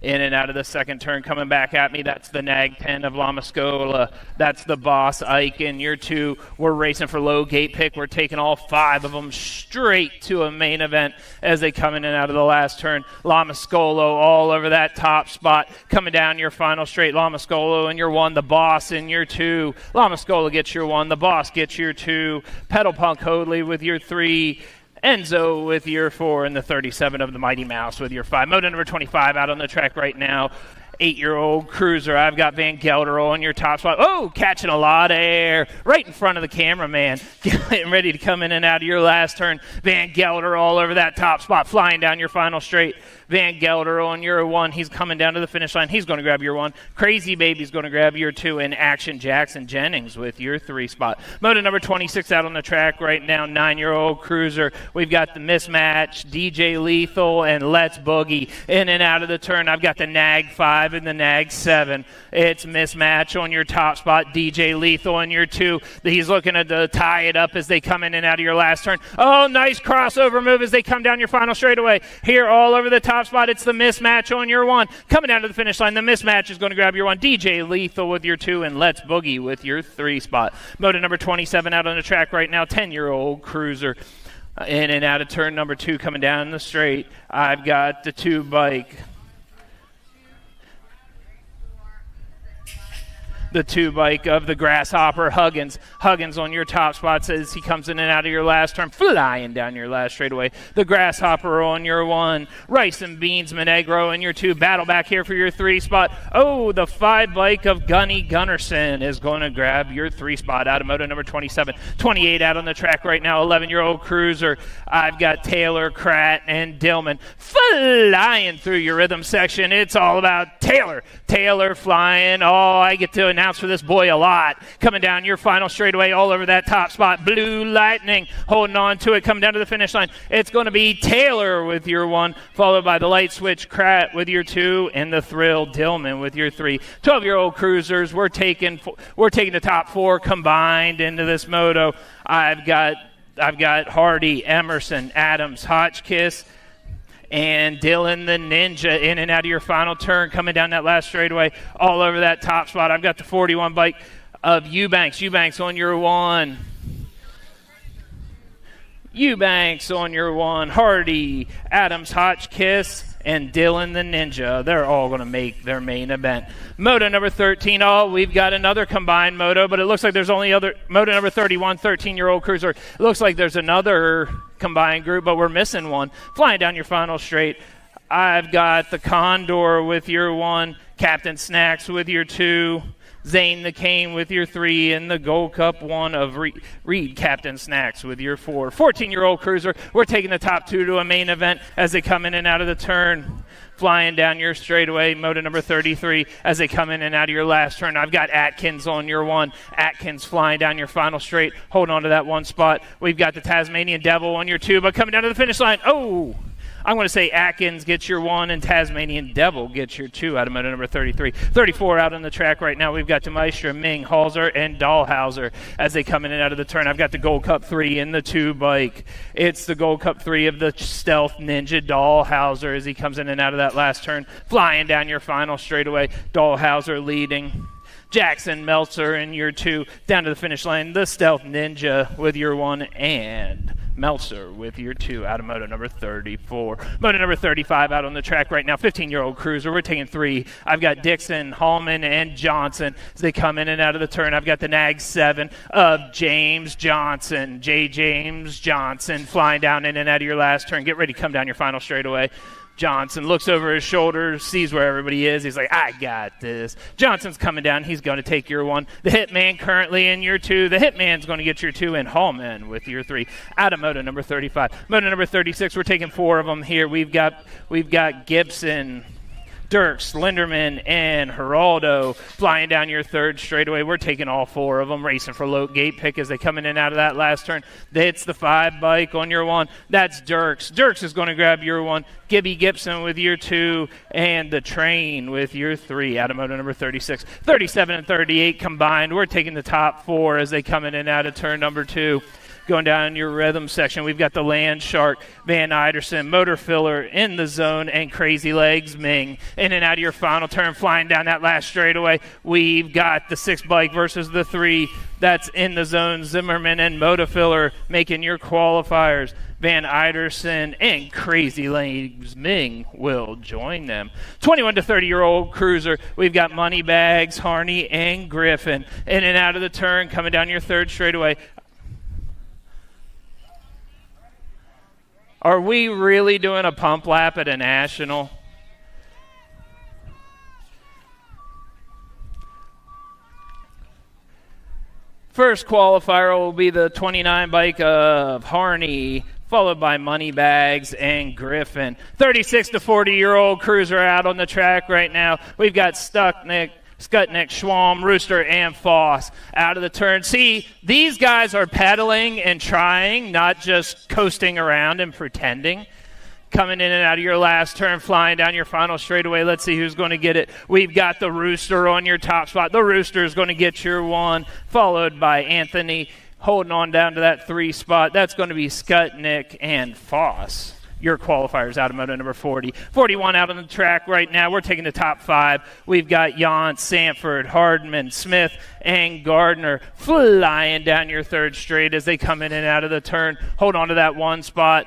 In and out of the second turn, coming back at me. That's the Nag 10 of Lamascola. That's the Boss Ike in year 2. We're racing for low gate pick. We're taking all 5 of them straight to a main event as they come in and out of the last turn. Lamascolo all over that top spot. Coming down your final straight. Lamascolo in your 1. The Boss in your 2. Lamascola gets your 1. The Boss gets your 2. Pedal Punk Hoadley with your 3. Enzo with your 4, and the 37 of the Mighty Mouse with your 5. Moto number 25 out on the track right now. 8-year-old Cruiser. I've got Van Gelder on your top spot. Oh, catching a lot of air right in front of the cameraman. Getting ready to come in and out of your last turn. Van Gelder all over that top spot, flying down your final straight. Van Gelder on your 1. He's coming down to the finish line. He's going to grab your 1. Crazy Baby's going to grab your 2. And Action Jackson Jennings with your 3 spot. Moto number 26 out on the track right now. 9-year-old Cruiser. We've got the Mismatch, DJ Lethal, and Let's Boogie. In and out of the turn, I've got the Nag 5 and the Nag 7. It's Mismatch on your top spot. DJ Lethal on your 2. He's looking to tie it up as they come in and out of your last turn. Oh, nice crossover move as they come down your final straightaway. Here all over the top spot, it's the Mismatch on your 1. Coming down to the finish line, the Mismatch is going to grab your 1. DJ Lethal with your 2, and Let's Boogie with your 3 spot. Moto number 27 out on the track right now. 10-year-old Cruiser. In and out of turn number 2, coming down the straight. I've got the 2 bike. The 2 bike of the Grasshopper, Huggins. Huggins on your top spot as he comes in and out of your last turn, flying down your last straightaway. The Grasshopper on your 1. Rice and Beans, Monegro in your 2. Battle back here for your 3 spot. Oh, the 5 bike of Gunny Gunnarsson is going to grab your 3 spot out of moto number 27. 28 out on the track right now, 11-year-old Cruiser. I've got Taylor, Kratt, and Dillman flying through your rhythm section. It's all about Taylor. Taylor flying. Oh, I get to announce for this boy a lot. Coming down your final straightaway all over that top spot. Blue Lightning holding on to it, coming down to the finish line. It's going to be Taylor with your 1, followed by the Light Switch Kratt with your 2, and the Thrill Dillman with your 3. 12-year-old Cruisers. We're taking the top 4 combined into this moto. I've got Hardy, Emerson, Adams, Hotchkiss, and Dylan the Ninja in and out of your final turn, coming down that last straightaway, all over that top spot. I've got the 41 bike of Eubanks. Eubanks on your 1. Eubanks on your 1. Hardy, Adams, Hotchkiss, and Dylan the Ninja. They're all going to make their main event. Moto number 13. Oh, we've got another combined moto, but it looks like there's only other. Moto number 31, 13-year-old Cruiser. It looks like there's another combined group, but we're missing one. Flying down your final straight, I've got the Condor with your 1, Captain Snacks with your 2, Zane the Cane with your 3, and the Gold Cup 1 of Reed Captain Snacks with your 4. 14-year-old Cruiser. We're taking the top 2 to a main event as they come in and out of the turn. flying down your straightaway. Moto number 33 as they come in and out of your last turn. I've got Atkins on your one. Atkins flying down your final straight. Hold on to that one spot. We've got the Tasmanian Devil on your two, but coming down to the finish line. Oh! I'm going to say Atkins gets your one and Tasmanian Devil gets your two out of moto number 33. 34 out on the track right now. We've got Maestra, Ming, Halser, and Dahlhauser as they come in and out of the turn. I've got the Gold Cup 3 in the 2 bike. It's the Gold Cup 3 of the Stealth Ninja Dahlhauser as he comes in and out of that last turn. Flying down your final straightaway. Dahlhauser leading. Jackson Meltzer in your 2 down to the finish line. The Stealth Ninja with your 1 and Meltzer with your 2 out of moto number 34. Moto number 35 out on the track right now. 15-year-old cruiser. We're taking 3. I've got Dixon, Hallman, and Johnson as they come in and out of the turn. I've got the NAG 7 of James Johnson. James Johnson flying down in and out of your last turn. Get ready to come down your final straightaway. Johnson looks over his shoulder, sees where everybody is. He's like, I got this. Johnson's coming down. He's going to take your 1. The Hitman currently in your 2. The Hitman's going to get your 2, and Hallman with your 3 out of moto number 35. Moto number 36, we're taking 4 of them here. We've got Gibson, Dirks, Linderman, and Geraldo flying down your 3rd straightaway. We're taking all 4 of them, racing for low gate pick as they come in and out of that last turn. It's the 5 bike on your 1. That's Dirks. Dirks is going to grab your 1. Gibby Gibson with your 2, and the Train with your 3 out of moto number 36. 37 and 38 combined. We're taking the top 4 as they come in and out of turn number 2. Going down your rhythm section, we've got the Land Shark, Van Iderson, Motor Filler in the zone, and Crazy Legs Ming. In and out of your final turn, flying down that last straightaway. We've got the 6 bike versus the 3. That's in the zone. Zimmerman and Motor Filler making your qualifiers. Van Iderson and Crazy Legs Ming will join them. 21 to 30-year-old cruiser. We've got Moneybags, Harney, and Griffin. In and out of the turn, coming down your 3rd straightaway. Are we really doing a pump lap at a national? First qualifier will be the 29 bike of Harney, followed by Moneybags and Griffin. 36 to 40-year-old cruiser out on the track right now. We've got Skutnik, Schwam, Rooster, and Foss out of the turn. See, these guys are pedaling and trying, not just coasting around and pretending. Coming in and out of your last turn, flying down your final straightaway. Let's see who's going to get it. We've got the Rooster on your top spot. The Rooster is going to get your 1, followed by Anthony holding on down to that 3 spot. That's going to be Skutnik and Foss. Your qualifiers out of moto number 40. 41 out on the track right now. We're taking the top 5. We've got Jan, Sanford, Hardman, Smith, and Gardner flying down your 3rd straight as they come in and out of the turn. Hold on to that 1 spot.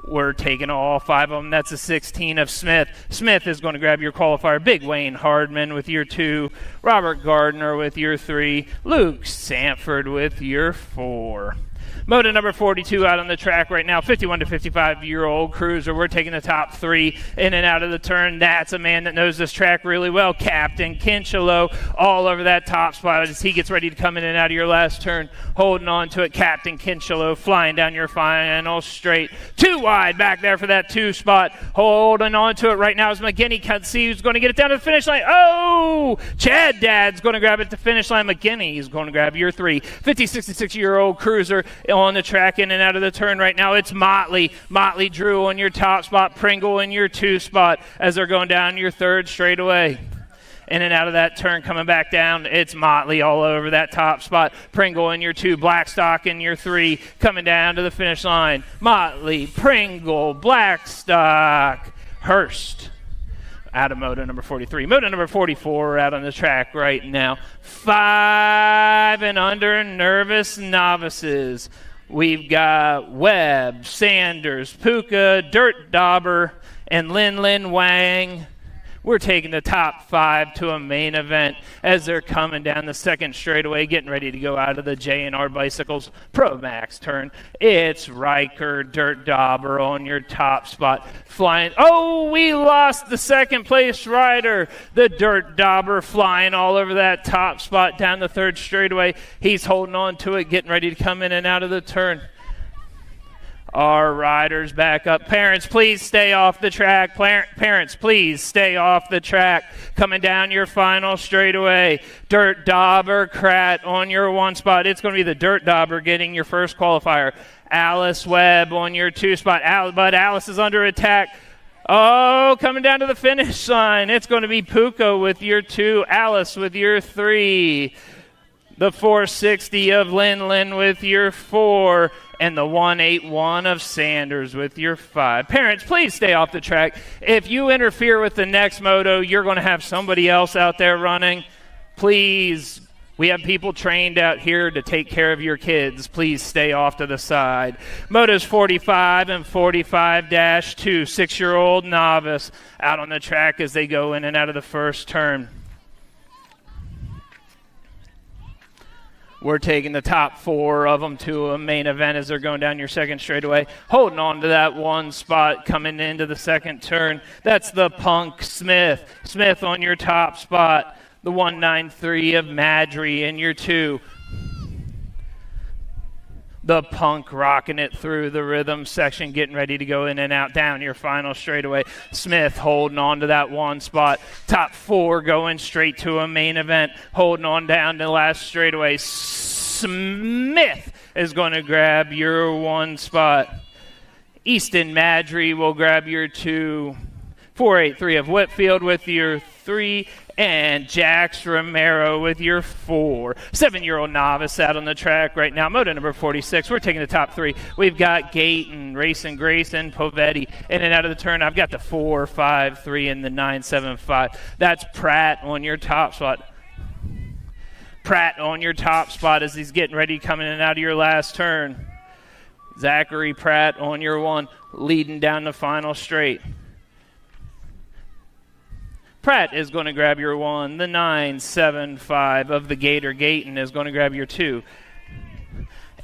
We're taking all 5 of them. That's a 16 of Smith. Smith is going to grab your qualifier. Big Wayne Hardman with your 2. Robert Gardner with your 3. Luke Sanford with your 4. Moto number 42 out on the track right now, 51 to 55-year-old cruiser. We're taking the top 3 in and out of the turn. That's a man that knows this track really well. Captain Kinchelo all over that top spot as he gets ready to come in and out of your last turn. Holding on to it, Captain Kinchelo flying down your final straight. 2 wide back there for that 2 spot. Holding on to it right now is McGinney. Can't see who's going to get it down to the finish line. Oh! Chad Dad's going to grab it to the finish line. McGinney is going to grab your 3. 56-year-old cruiser on the track in and out of the turn right now. It's Motley. Motley Drew on your top spot. Pringle in your 2 spot as they're going down your 3rd straightaway. In and out of that turn, coming back down, it's Motley all over that top spot. Pringle in your 2, Blackstock in your 3, coming down to the finish line. Motley, Pringle, Blackstock, Hurst. Out of moto number 43. Moto number 44 out on the track right now. 5 and under nervous novices. We've got Webb, Sanders, Puka, Dirt Dauber, and Lin Wang. We're taking the top 5 to a main event as they're coming down the 2nd straightaway, getting ready to go out of the J&R Bicycles Pro Max turn. It's Riker, Dirt Dauber on your top spot, flying. Oh, we lost the 2nd place rider. The Dirt Dauber flying all over that top spot down the 3rd straightaway. He's holding on to it, getting ready to come in and out of the turn. our riders back up. Parents, please stay off the track. Parents, please stay off the track. Coming down your final straightaway. Dirt Dauber, Krat on your 1 spot. It's going to be the Dirt Dauber getting your first qualifier. Alice Webb on your 2 spot. But Alice is under attack. Oh, coming down to the finish line. It's going to be Puko with your 2. Alice with your 3. The 460 of Lin with your 4. And the 181 of Sanders with your 5. Parents, please stay off the track. If you interfere with the next moto, you're going to have somebody else out there running. Please, we have people trained out here to take care of your kids. Please stay off to the side. Motos 45 and 45-2, 6-year-old novice out on the track as they go in and out of the first turn. We're taking the top 4 of them to a main event as they're going down your second straightaway. Holding on to that 1 spot coming into the second turn. That's the Punk Smith. Smith on your top spot. The 193 of Madry in your 2. The Punk rocking it through the rhythm section, getting ready to go in and out down your final straightaway. Smith holding on to that 1 spot. Top 4 going straight to a main event, holding on down to the last straightaway. Smith is going to grab your 1 spot. Easton Madry will grab your 2. 483 of Whitfield with your 3. And Jax Romero with your 4. 7-year-old novice out on the track right now. Moto number 46. We're taking the top 3. We've got Gayton, Racing Grayson, Povetti. In and out of the turn, I've got the 4-5-3 and the 9-7-5. That's Pratt on your top spot. Pratt on your top spot as he's getting ready coming in and out of your last turn. Zachary Pratt on your 1, leading down the final straight. Pratt is going to grab your 1. The 9-7-5 of the Gator Gayton is going to grab your 2.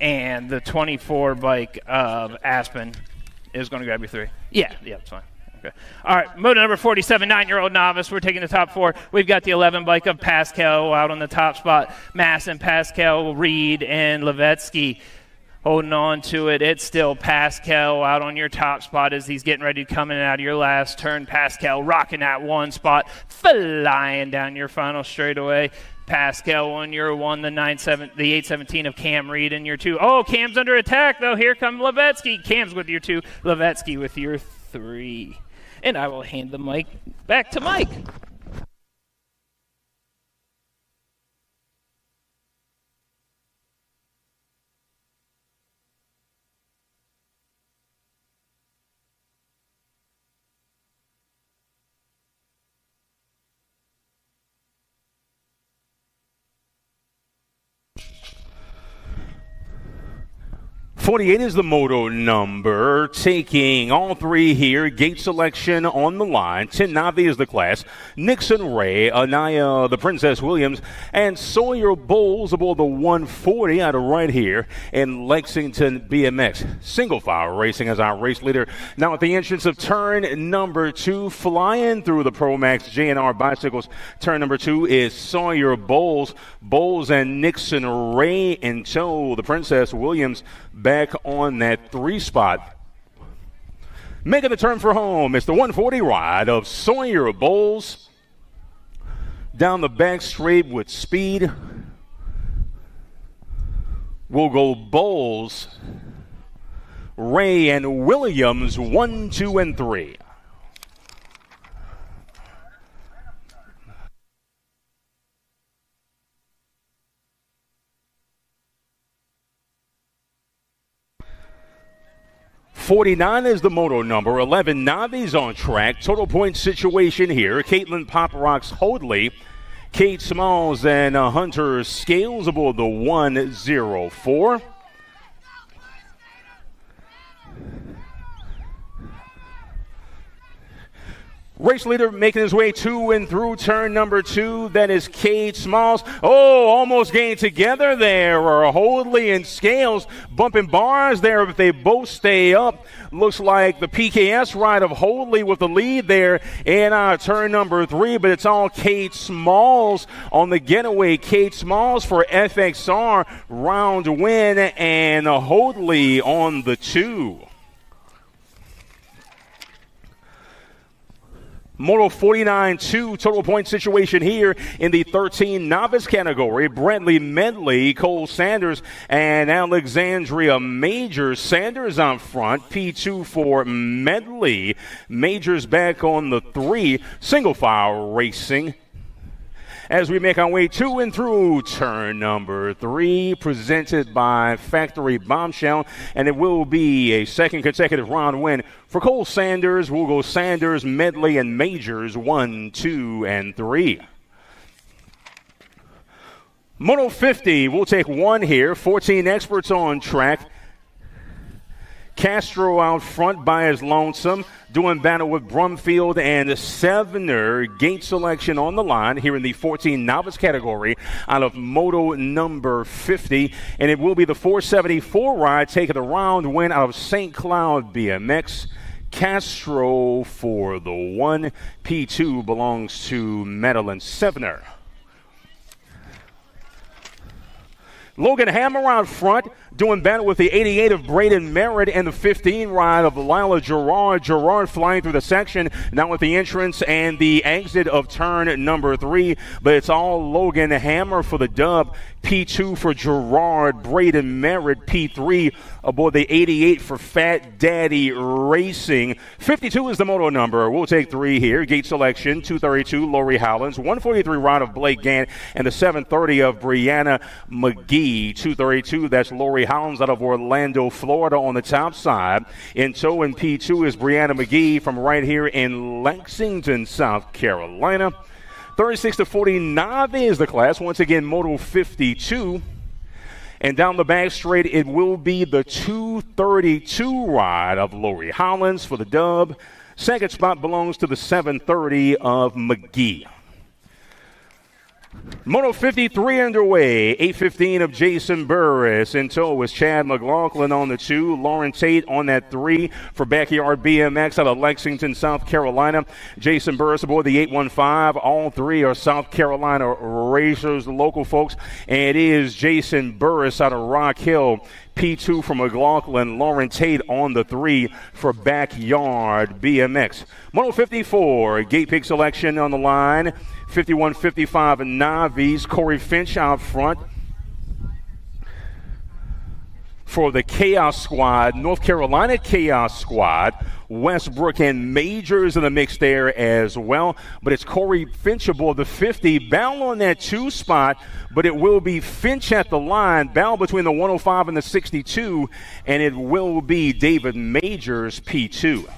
And the 24 bike of Aspen is going to grab your 3. Yeah, it's fine. Okay. All right, moto number 47, 9-year-old novice. We're taking the top 4. We've got the 11 bike of Pascal out on the top spot. Mass and Pascal, Reed and Levetsky holding on to it. It's still Pascal out on your top spot as he's getting ready to come in and out of your last turn. Pascal rocking that 1 spot, flying down your final straightaway. Pascal on your 1, the 817 of Cam Reed in your 2. Oh, Cam's under attack, though. Here comes Levetsky. Cam's with your 2, Levetsky with your 3. And I will hand the mic back to Mike. .48 is the moto number, taking all 3 here. Gate selection on the line. 10 Navi is the class. Nixon Ray, Anaya, the Princess Williams, and Sawyer Bowles aboard the 140 out of right here in Lexington BMX. Single file racing as our race leader. Now at the entrance of turn number 2, flying through the Pro Max J&R bicycles. Turn number 2 is Sawyer Bowles. Bowles and Nixon Ray in tow. The Princess Williams back on that 3 spot. Making the turn for home, it's the 140 ride of Sawyer Bowles. Down the back straight with speed. We'll go Bowles, Ray, and Williams, 1, 2, and 3. .49 is the moto number. 11 Navi's on track. Total point situation here. Caitlin Pop Rocks Hoadley, Kate Smalls, and Hunter Scales aboard the 104. Race leader making his way to and through turn number 2. That is Kate Smalls. Oh, almost getting together there. Hoadley and Scales bumping bars there, but they both stay up. Looks like the PKS ride of Hoadley with the lead there in turn number 3, but it's all Kate Smalls on the getaway. Kate Smalls for FXR round win, and Hoadley on the 2. Moto 49-2 total point situation here in the 13 novice category. Bradley Medley, Cole Sanders, and Alexandria Majors. Sanders on front, P2 for Medley. Majors back on the 3. Single file racing as we make our way to and through turn number 3, presented by Factory Bombshell, and it will be a second consecutive round win for Cole Sanders. We'll go Sanders, Medley, and Majors 1, 2, and 3. Moto 50, we'll take 1 here. 14 experts on track. Castro out front by his lonesome, doing battle with Brumfield and Sevener. Gate selection on the line here in the 14 novice category out of Moto number 50. And it will be the 474 ride taking the round win out of St. Cloud BMX. Castro for the 1. P2 belongs to Madeline Sevener. Logan Hammer out front, doing battle with the 88 of Braden Merritt and the 15 ride of Lila Gerard. Gerard flying through the section, now with the entrance and the exit of turn number 3. But it's all Logan Hammer for the dub. P2 for Gerard, Braden Merritt, P3 aboard the 88 for Fat Daddy Racing. 52 is the moto number. We'll take 3 here. Gate selection, 232, Lori Howlands, 143 ride of Blake Gant, and the 730 of Brianna McGee. 232, that's Lori Howlands out of Orlando, Florida on the top side. In tow in P2 is Brianna McGee from right here in Lexington, South Carolina. 36 to 49 is the class. Once again, Moto 52. And down the back straight, it will be the 232 ride of Lori Hollins for the dub. Second spot belongs to the 730 of McGee. Moto 53 underway. 8:15 of Jason Burris. In tow is Chad McLaughlin on the 2. Lauren Tate on that 3 for Backyard BMX out of Lexington, South Carolina. Jason Burris aboard the 815. All 3 are South Carolina racers, the local folks. And it is Jason Burris out of Rock Hill. P2 for McLaughlin. Lauren Tate on the 3 for Backyard BMX. Moto 54. Gate pick selection on the line. 51-55 Navies. Corey Finch out front for the Chaos Squad, North Carolina Chaos Squad. Westbrook and Majors in the mix there as well. But it's Corey Finch aboard the 50. Bell on that 2 spot, but it will be Finch at the line. Bell between the 105 and the 62, and it will be David Majors, P2.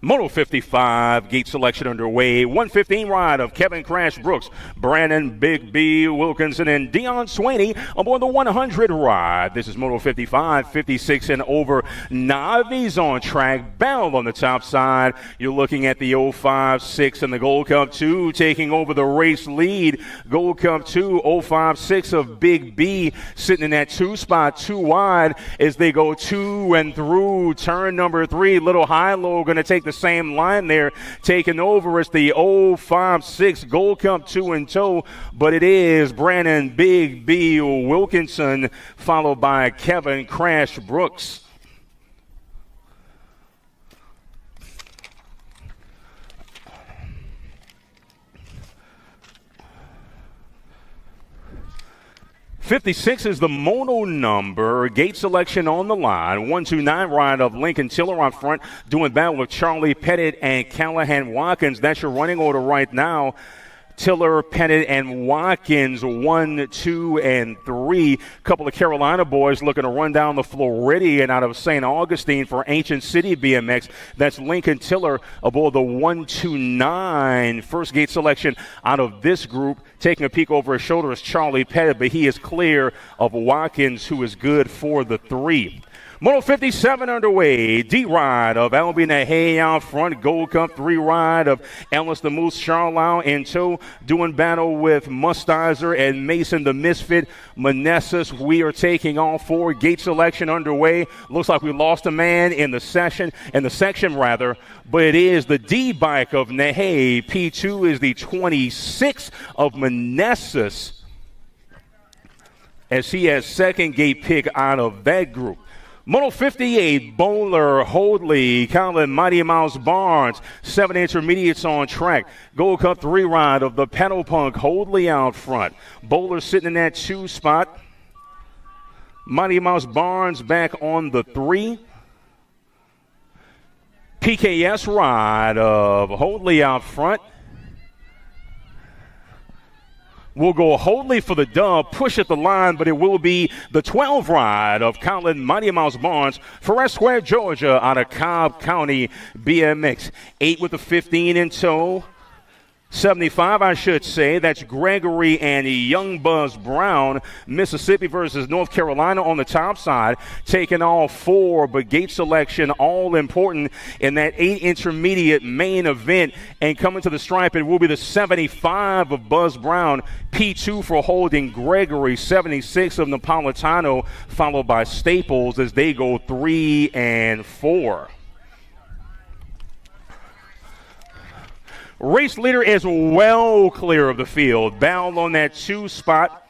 Moto 55, gate selection underway. 115 ride of Kevin Crash Brooks, Brandon Big B Wilkinson, and Deion Swaney aboard the 100 ride. This is Moto 55, 56 and over. Navies on track, Bell on the top side. You're looking at the 056 and the Gold Cup 2 taking over the race lead. Gold Cup 2, 056 of Big B sitting in that 2 spot, 2 wide as they go to and through turn number 3. Little high-low going to take the same line there, taking over. It's the 056 Gold Cup 2 in tow, but it is Brandon Big B Wilkinson followed by Kevin Crash Brooks. .56 is the moto number. Gate selection on the line. 129 ride of Lincoln Tiller on front, doing battle with Charlie Pettit and Callahan Watkins. That's your running order right now. Tiller, Pettit, and Watkins, 1, 2, and 3. Couple of Carolina boys looking to run down the Floridian out of St. Augustine for Ancient City BMX. That's Lincoln Tiller aboard the 129. First gate selection out of this group. Taking a peek over his shoulder is Charlie Pettit, but he is clear of Watkins, who is good for the 3. Moto 57 underway. D-ride of Albina Hay out front. Gold Cup 3 ride of Ellis the Moose Charlau in tow. Doing battle with Mustizer and Mason the Misfit Manessus. We are taking all 4. Gate selection underway. Looks like we lost a man in the section, but it is the D-bike of Nahay. P2 is the 26 of Manessus. as he has second gate pick out of that group. Moto 58, Bowler, Hoadley, Colin, Mighty Mouse Barnes, 7 intermediates on track. Gold Cup 3 ride of the Pedal Punk, Hoadley out front. Bowler sitting in that 2 spot. Mighty Mouse Barnes back on the 3. PKS ride of Hoadley out front. We'll go Hoadley for the dub, push at the line, but it will be the 12 ride of Colin Mighty Mouse Barnes for S Square, Georgia, out of Cobb County BMX. 8 with the 15 in tow. 75, I should say. That's Gregory and Young Buzz Brown. Mississippi versus North Carolina on the top side, taking all 4, but gate selection all important in that 8 intermediate main event. And coming to the stripe, it will be the 75 of Buzz Brown, P2 for holding Gregory, 76 of Napolitano, followed by Staples as they go 3 and 4. Race leader is well clear of the field. Bound on that 2 spot.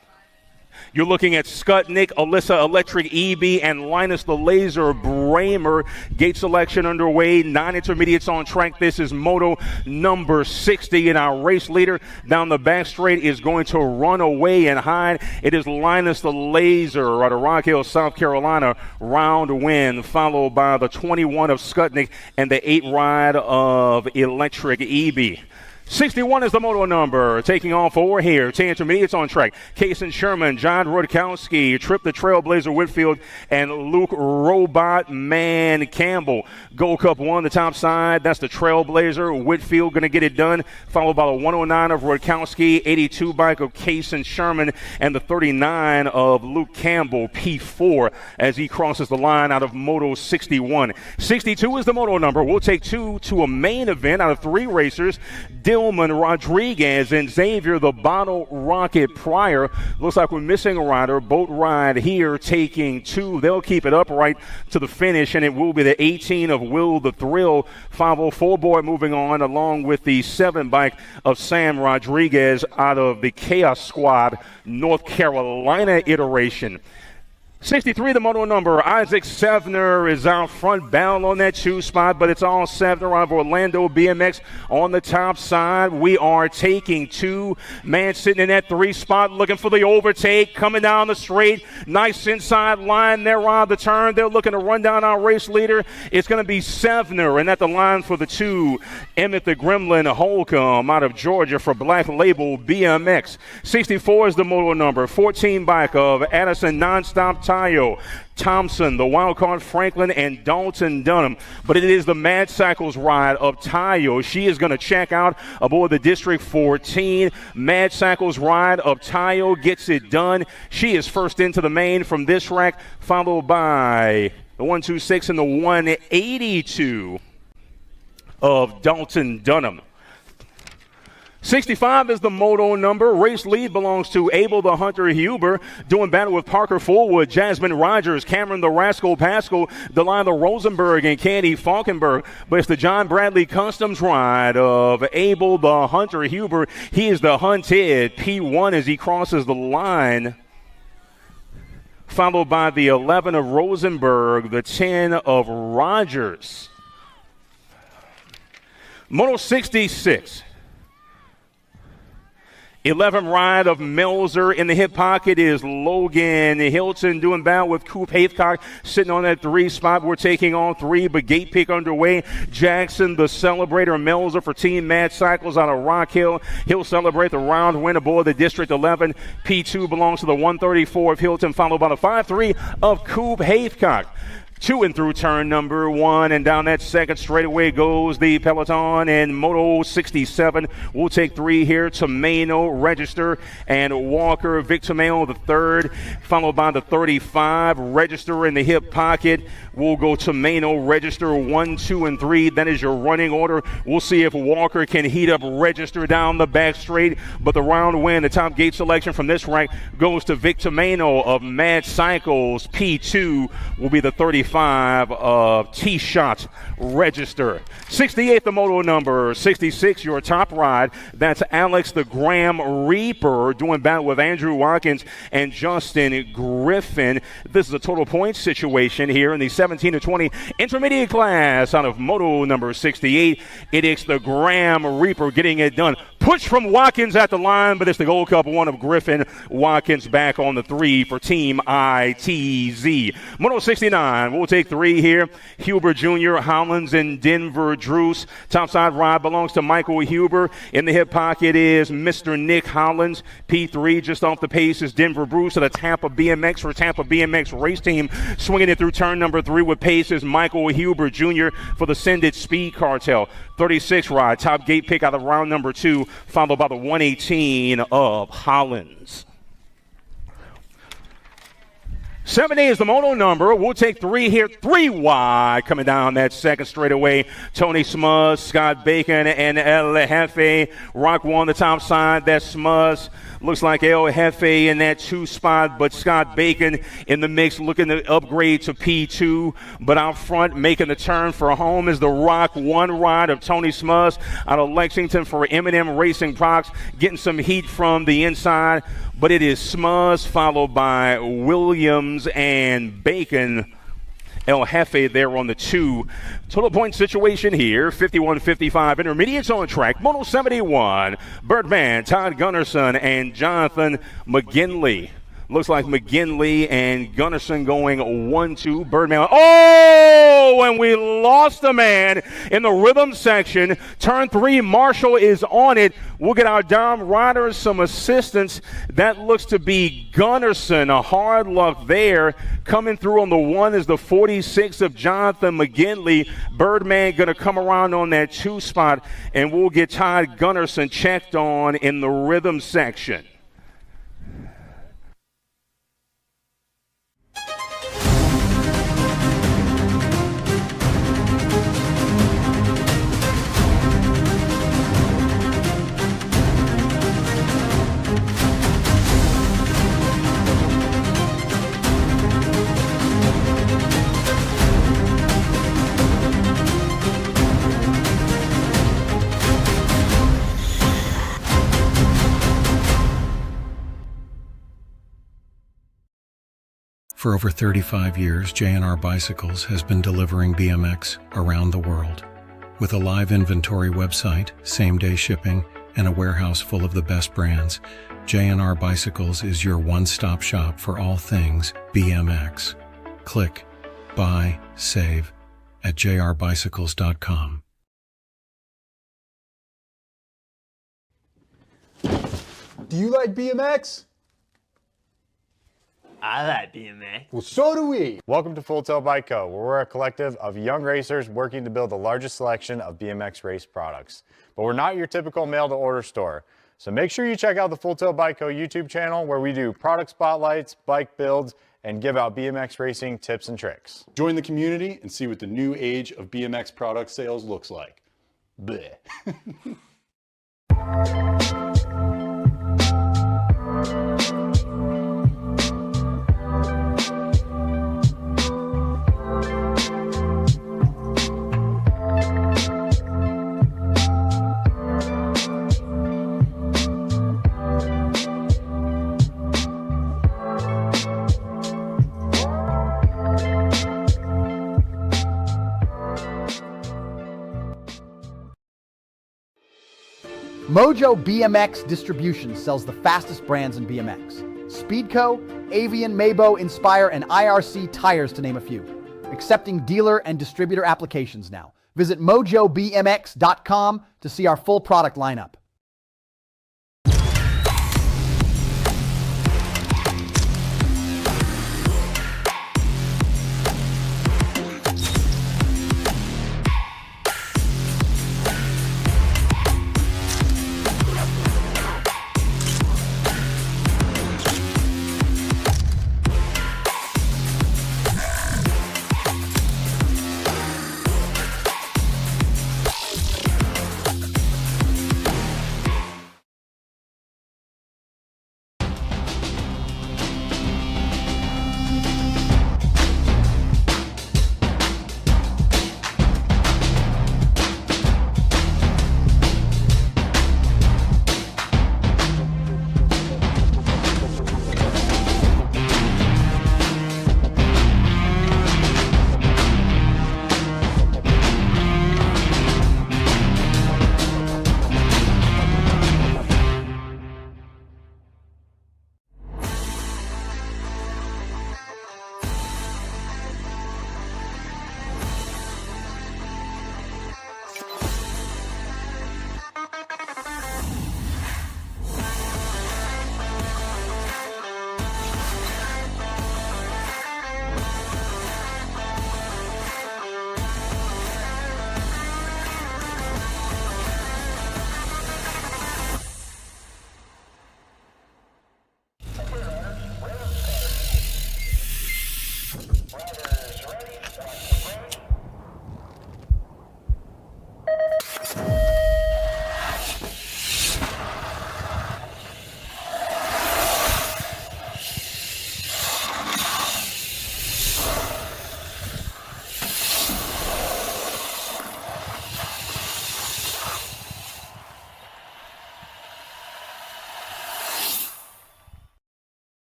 You're looking at Skutnik, Alyssa Electric EB, and Linus the Laser Bramer. Gate selection underway. 9 intermediates on track. This is moto number 60. And our race leader down the back straight is going to run away and hide. It is Linus the Laser out of Rock Hill, South Carolina. Round win, followed by the 21 of Skutnik and the 8 ride of Electric EB. 61 is the moto number. Taking all 4 here. 10 intermediates on track. Kason Sherman, John Rudkowski, Trip the Trailblazer Whitfield, and Luke Robot Man Campbell. Gold Cup 1, the top side. That's the Trailblazer. Whitfield going to get it done. Followed by the 109 of Rudkowski, 82 bike of Kason Sherman, and the 39 of Luke Campbell, P4, as he crosses the line out of moto 61. 62 is the moto number. We'll take 2 to a main event out of 3 racers. Dillman Rodriguez and Xavier the Bottle Rocket Pryor. Looks like we're missing a rider. Boat ride here taking 2. They'll keep it upright to the finish, and it will be the 18 of Will the Thrill. 504 boy moving on, along with the 7 bike of Sam Rodriguez out of the Chaos Squad North Carolina iteration. 63, the moto number. Isaac Sevner is out front, bound on that 2 spot, but it's all Sevner of Orlando BMX on the top side. We are taking 2. Man sitting in that 3 spot, looking for the overtake, coming down the straight. Nice inside line there on the turn. They're looking to run down our race leader. It's going to be Sevner, and at the line for the 2, Emmett the Gremlin Holcomb out of Georgia for Black Label BMX. 64 is the moto number. 14 bike of Addison Nonstop Tayo, Thompson, the wildcard Franklin, and Dalton Dunham. But it is the Mad Cycles ride of Tayo. She is going to check out aboard the District 14. Mad Cycles ride of Tayo gets it done. She is first into the main from this rack, followed by the 126 and the 182 of Dalton Dunham. 65 is the moto number. Race lead belongs to Abel the Hunter Huber, doing battle with Parker Fullwood, Jasmine Rogers, Cameron the Rascal Pascal, Delila Rosenberg, and Candy Falkenberg. But it's the John Bradley Customs ride of Abel the Hunter Huber. He is the hunted P1 as he crosses the line, followed by the 11 of Rosenberg, the 10 of Rogers. Moto 66. 11 ride of Melzer. In the hip pocket is Logan Hilton doing battle with Coop Haithcock sitting on that 3 spot. We're taking all 3, but gate pick underway. Jackson, the celebrator, Melzer for Team Mad Cycles out of Rock Hill. He'll celebrate the round win aboard the District 11. P2 belongs to the 134 of Hilton, followed by the 5-3 of Coop Haithcock. 2 and through turn number 1, and down that second straightaway goes the peloton. And moto 67 will take 3 here. Tomeno, Register, and Walker. Victor Mayo the 3rd, followed by the 35. Register in the hip pocket. We'll go Tomeno, Register 1, 2, and 3. That is your running order. We'll see if Walker can heat up Register down the back straight. But the round win, the top gate selection from this rank goes to Victor Mayo of Mad Cycles. P2 will be the 35 65 of T-Shot Register. 68, the moto number 66, your top ride. That's Alex the Graham Reaper doing battle with Andrew Watkins and Justin Griffin. This is a total points situation here in the 17 to 20 intermediate class out of moto number 68. It is the Graham Reaper getting it done. Push from Watkins at the line, but it's the Gold Cup one of Griffin. Watkins back on the 3 for Team ITZ. Moto 69, we'll take 3 here. Huber Jr., Hollins, and Denver Druce. Topside ride belongs to Michael Huber. In the hip pocket is Mr. Nick Hollins. P3 just off the pace is Denver Bruce of the Tampa BMX for Tampa BMX race team. Swinging it through turn number 3 with pace is Michael Huber Jr. for the Send It Speed Cartel. 36 ride, top gate pick out of round number 2, followed by the 118 of Hollins. 70 is the moto number. We'll take 3 here, 3 wide coming down that second straightaway. Tony Smuz, Scott Bacon, and El Jefe. Rock 1 the top side. That's Smuz. Looks like El Jefe in that 2 spot, but Scott Bacon in the mix looking to upgrade to P2. But out front, making the turn for home is the Rock 1 ride of Tony Smuz out of Lexington for M&M Racing Products, getting some heat from the inside. But it is Smuz followed by Williams and Bacon. El Jefe there on the 2. Total point situation here, 51-55. Intermediates on track. Moto 71, Birdman, Todd Gunnarsson, and Jonathan McGinley. Looks like McGinley and Gunnarsson going 1-2. Birdman. Oh, and we lost a man in the rhythm section. Turn 3, Marshall is on it. We'll get our Dom riders some assistance. That looks to be Gunnarsson. A hard luck there. Coming through on the 1 is the 46 of Jonathan McGinley. Birdman going to come around on that 2 spot, and we'll get Todd Gunnarsson checked on in the rhythm section. For over 35 years, J&R Bicycles has been delivering BMX around the world. With a live inventory website, same-day shipping, and a warehouse full of the best brands, J&R Bicycles is your one-stop shop for all things BMX. Click, buy, save at jrbicycles.com. Do you like BMX? I like BMX. Well, so do we. Welcome to Full Tilt Bike Co., where we're a collective of young racers working to build the largest selection of BMX race products. But we're not your typical mail-to-order store. So make sure you check out the Full Tilt Bike Co. YouTube channel, where we do product spotlights, bike builds, and give out BMX racing tips and tricks. Join the community and see what the new age of BMX product sales looks like. Bleh. Mojo BMX Distribution sells the fastest brands in BMX. Speedco, Avian, Maybo, Inspire, and IRC tires, to name a few. Accepting dealer and distributor applications now. Visit mojobmx.com to see our full product lineup.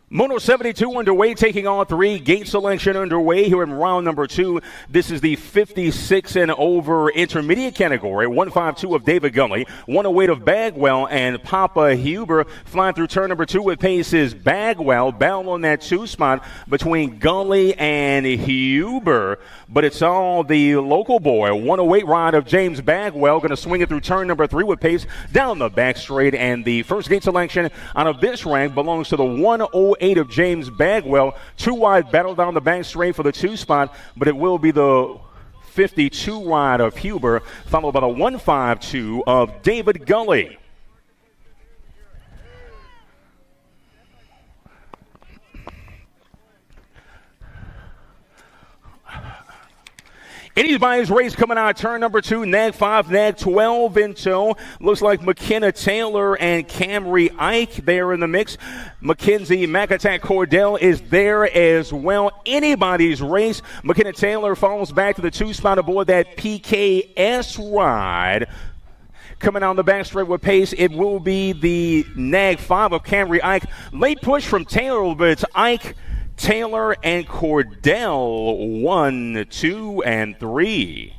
Moto 72 underway, taking on 3. Gate selection underway here in round number 2. This is the 56 and over intermediate category. 152 of David Gully, 108 of Bagwell and Papa Huber. Flying through turn number 2 with pace is Bagwell. Battle on that 2 spot between Gully and Huber. But it's all the local boy. 108 ride of James Bagwell. Going to swing it through turn number 3 with pace down the back straight. And the first gate selection out of this rank belongs to the 108 of James Bagwell. 2 wide battle down the back straight for the 2 spot, but it will be the 52 ride of Huber, followed by the 152 of David Gully. Anybody's race coming out of turn number 2, nag 5, nag 12 in tow. Looks like McKenna Taylor and Camry Ike there in the mix. Mackenzie McAttack Cordell is there as well. Anybody's race. McKenna Taylor falls back to the 2 spot aboard that PKS ride. Coming on the back straight with pace, it will be the nag 5 of Camry Ike. Late push from Taylor, but it's Ike, Taylor, and Cordell, 1, 2, and 3.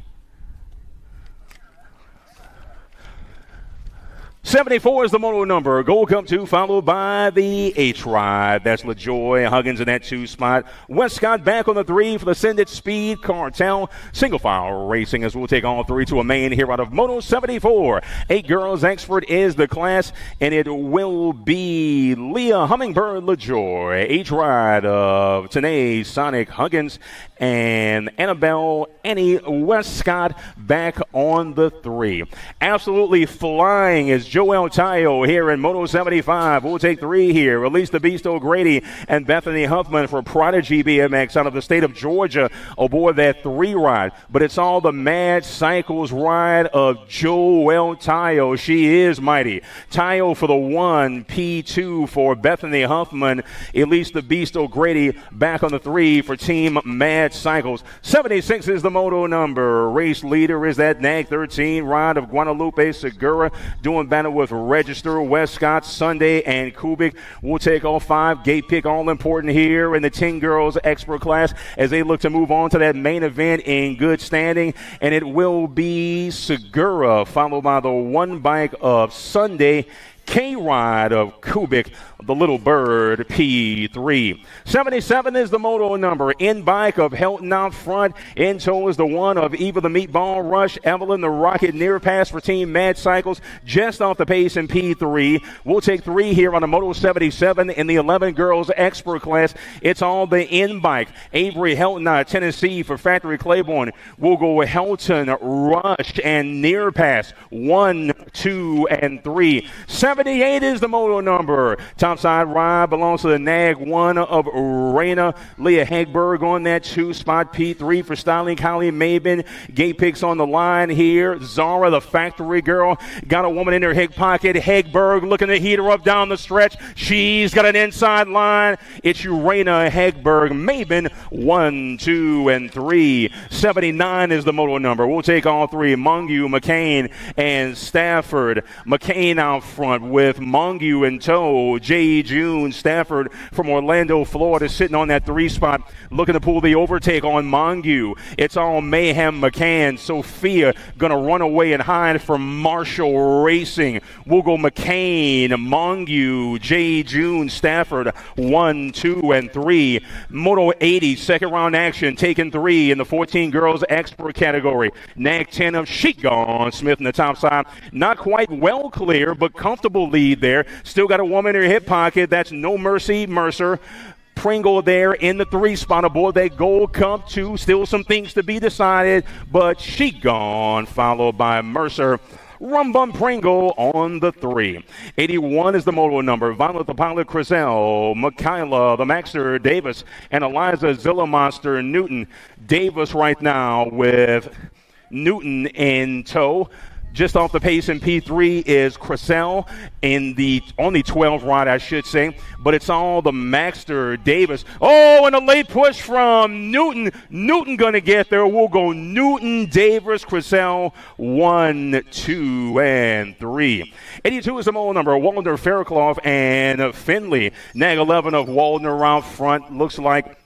74 is the moto number. Gold Cup 2 followed by the H ride. That's LaJoy Huggins in that 2 spot. Westcott back on the 3 for the Send It Speed Cartel. Single file racing as we'll take all 3 to a main here out of Moto 74. 8 girls expert is the class, and it will be Leah Hummingbird LaJoy. H ride of Tanae Sonic Huggins and Annabelle Annie Westcott back on the 3. Absolutely flying is Joel Tayo here in Moto 75. We'll take 3 here. Release the Beast O'Grady and Bethany Huffman for Prodigy BMX out of the state of Georgia aboard that 3 ride. But it's all the Mad Cycles ride of Joel Tayo. She is mighty. Tayo for the 1, P2 for Bethany Huffman. Elise the Beast O'Grady back on the 3 for Team Mad Cycles. 76 is the moto number. Race leader is that nag 13 ride of Guadalupe Segura doing battle with Register, Westcott, Sunday, and Kubik. We'll take all 5. Gate pick all important here in the 10 girls expert class as they look to move on to that main event in good standing. And it will be Segura followed by the 1 bike of Sunday, K-Ride of Kubik, the Little Bird, P3. 77 is the moto number. In bike of Helton out front. In tow is the 1 of Eva the Meatball Rush. Evelyn the Rocket near pass for Team Mad Cycles. Just off the pace in P3. We'll take 3 here on the Moto 77 in the 11 girls expert class. It's all the in bike. Avery Helton out of Tennessee for Factory Claiborne. We'll go with Helton, Rush, and near pass. 1, 2, and 3. 78 is the moto number. Topside ride belongs to the nag 1 of Raina. Leah Hegberg on that 2 spot. P3 for Styling Kylie Mabin. Gate picks on the line here. Zara, the factory girl, got a woman in her hip pocket. Hegberg looking to heat her up down the stretch. She's got an inside line. It's Raina Hegberg Mabin. 1, 2, and 3. 79 is the moto number. We'll take all 3. Mongu, McCain, and Stafford. McCain out front with Mongu in tow. J. June Stafford from Orlando, Florida, sitting on that 3 spot, looking to pull the overtake on Mongu. It's all Mayhem McCann. Sophia going to run away and hide from Marshall Racing. We'll go McCain, Mongu, J. June Stafford, 1, 2, and 3. Moto 80, second round action, taking 3 in the 14 girls expert category. Nag 10 of Sheikon Smith in the top side. Not quite well clear, but comfortable lead there. Still got a woman in her hip pocket. That's No Mercy Mercer. Pringle there in the 3 spot aboard that Gold Cup 2. Still some things to be decided, but she gone, followed by Mercer. Rumbum Pringle on the 3. 81 is the moto number. Violet the Pilot Crisell, Michaela the Maxter Davis, and Eliza Zilla Monster Newton. Davis right now with Newton in tow. Just off the pace in P3 is Cressell in the only 12 ride, I should say, but it's all the Maxter Davis. Oh, and a late push from Newton. Newton going to get there. We'll go Newton, Davis, Cressell, 1, 2, and 3. 82 is the mole number. Waldner, Fairclough, and Finley. Nag 11 of Waldner out front. Looks like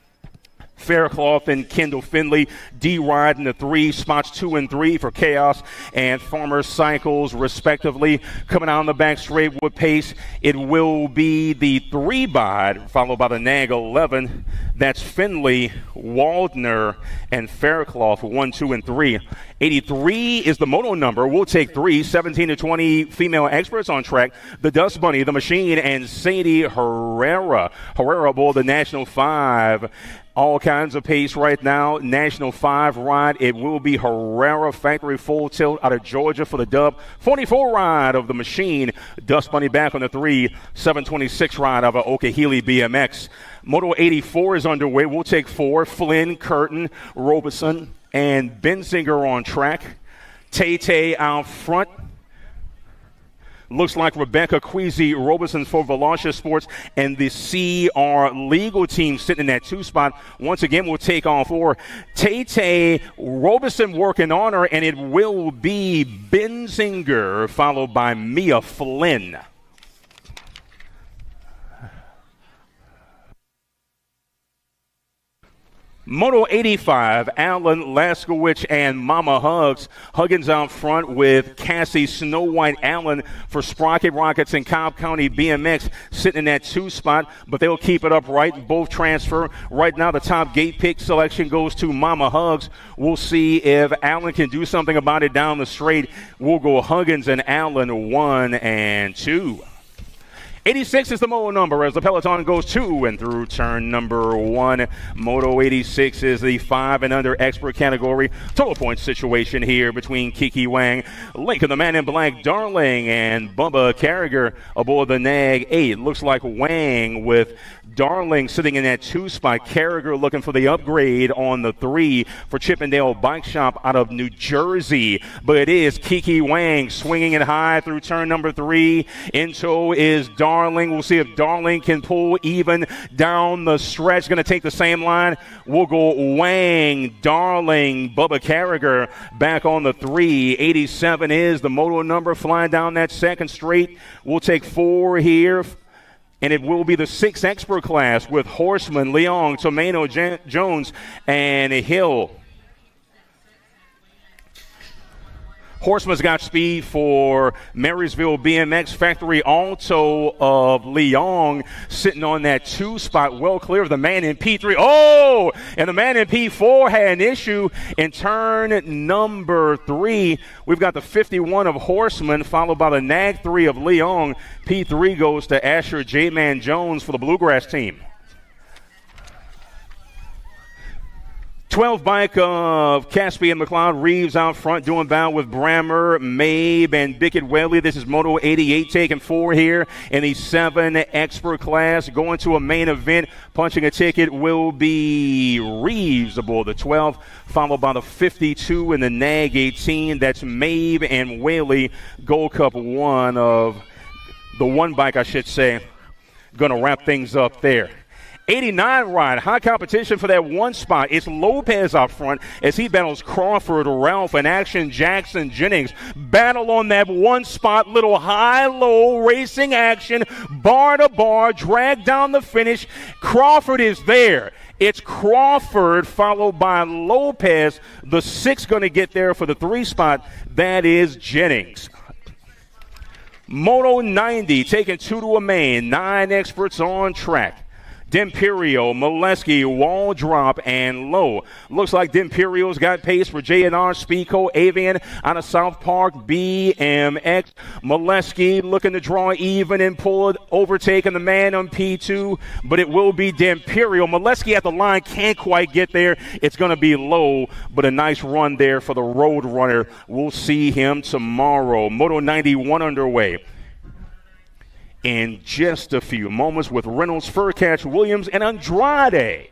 Fairclough and Kendall Finley. D-Ride in the 3, spots 2 and 3 for Chaos and Farmer Cycles, respectively. Coming out on the back straight with pace, it will be the 3-bide, followed by the Nag 11. That's Finley, Waldner, and Fairclough, 1, 2, and 3. 83 is the moto number. We'll take 3. 17 to 20 female experts on track. The Dust Bunny, the Machine, and Sadie Herrera. Herrera aboard the National 5. All kinds of pace right now. National 5 ride. It will be Herrera Factory Full Tilt out of Georgia for the dub. 44 ride of the Machine. Dust Bunny back on the 3. 726 ride of Okahili BMX. Moto 84 is underway. We'll take 4. Flynn, Curtin, Robeson, and Benzinger on track. Tay out front. Looks like Rebecca Queasy Robeson for Velocia Sports and the CR Legal team sitting in that 2 spot. Once again, we'll take on 4. Tay Robeson working on her, and it will be Benzinger followed by Mia Flynn. Moto 85, Alan Laskowicz and Mama Hugs. Huggins out front with Cassie Snow White Allen for Sprocket Rockets and Cobb County BMX sitting in that 2 spot, but they'll keep it up right. Both transfer. Right now, the top gate pick selection goes to Mama Hugs. We'll see if Allen can do something about it down the straight. We'll go Huggins and Allen, 1 and 2. 86 is the moto number as the peloton goes to and through turn number 1. Moto 86 is the 5 and under expert category. Total points situation here between Kiki Wang, Lincoln the Man in Black, Darling, and Bubba Carragher aboard the Nag 8. Looks like Wang with Darling sitting in that 2 spot. Carragher looking for the upgrade on the 3 for Chippendale Bike Shop out of New Jersey. But it is Kiki Wang swinging it high through turn number 3. In tow is Darling. We'll see if Darling can pull even down the stretch. Going to take the same line. We'll go Wang, Darling, Bubba Carragher back on the 3. 87 is the moto number flying down that second straight. We'll take 4 here. And it will be the 6 expert class with Horseman, Leong, Tomeno, Jones, and Hill. Horseman's got speed for Marysville BMX. Factory Alto of Leong sitting on that 2 spot, well clear of the man in P3. Oh, and the man in P4 had an issue in turn number 3. We've got the 51 of Horseman, followed by the Nag 3 of Leong. P3 goes to Asher J-Man Jones for the Bluegrass team. 12 bike of Caspian McLeod, Reeves out front doing battle with Brammer, Mabe, and Bickett Welly. This is Moto 88 taking 4 here in the 7 expert class. Going to a main event, punching a ticket will be Reeves aboard the 12, followed by the 52 and the Nag 18. That's Mabe and Whaley. Gold Cup 1 of the 1 bike, I should say. Going to wrap things up there. 89 ride, high competition for that 1 spot. It's Lopez up front as he battles Crawford, Ralph, and Action Jackson Jennings. Battle on that 1 spot, little high-low racing action, bar to bar, drag down the finish. Crawford is there. It's Crawford followed by Lopez. The 6 going to get there for the 3 spot. That is Jennings. Moto 90 taking 2 to a main. 9 experts on track. D'Imperio, Molesky, Waldrop, and Lowe. Looks like D'Imperio's got pace for J&R, Speedco, Avian out of South Park, BMX. Molesky looking to draw even and pull it, overtaking the man on P2, but it will be D'Imperio. Molesky at the line can't quite get there. It's going to be Lowe, but a nice run there for the Road Runner. We'll see him tomorrow. Moto 91 underway in just a few moments with Reynolds, Furcatch, Williams, and Andrade.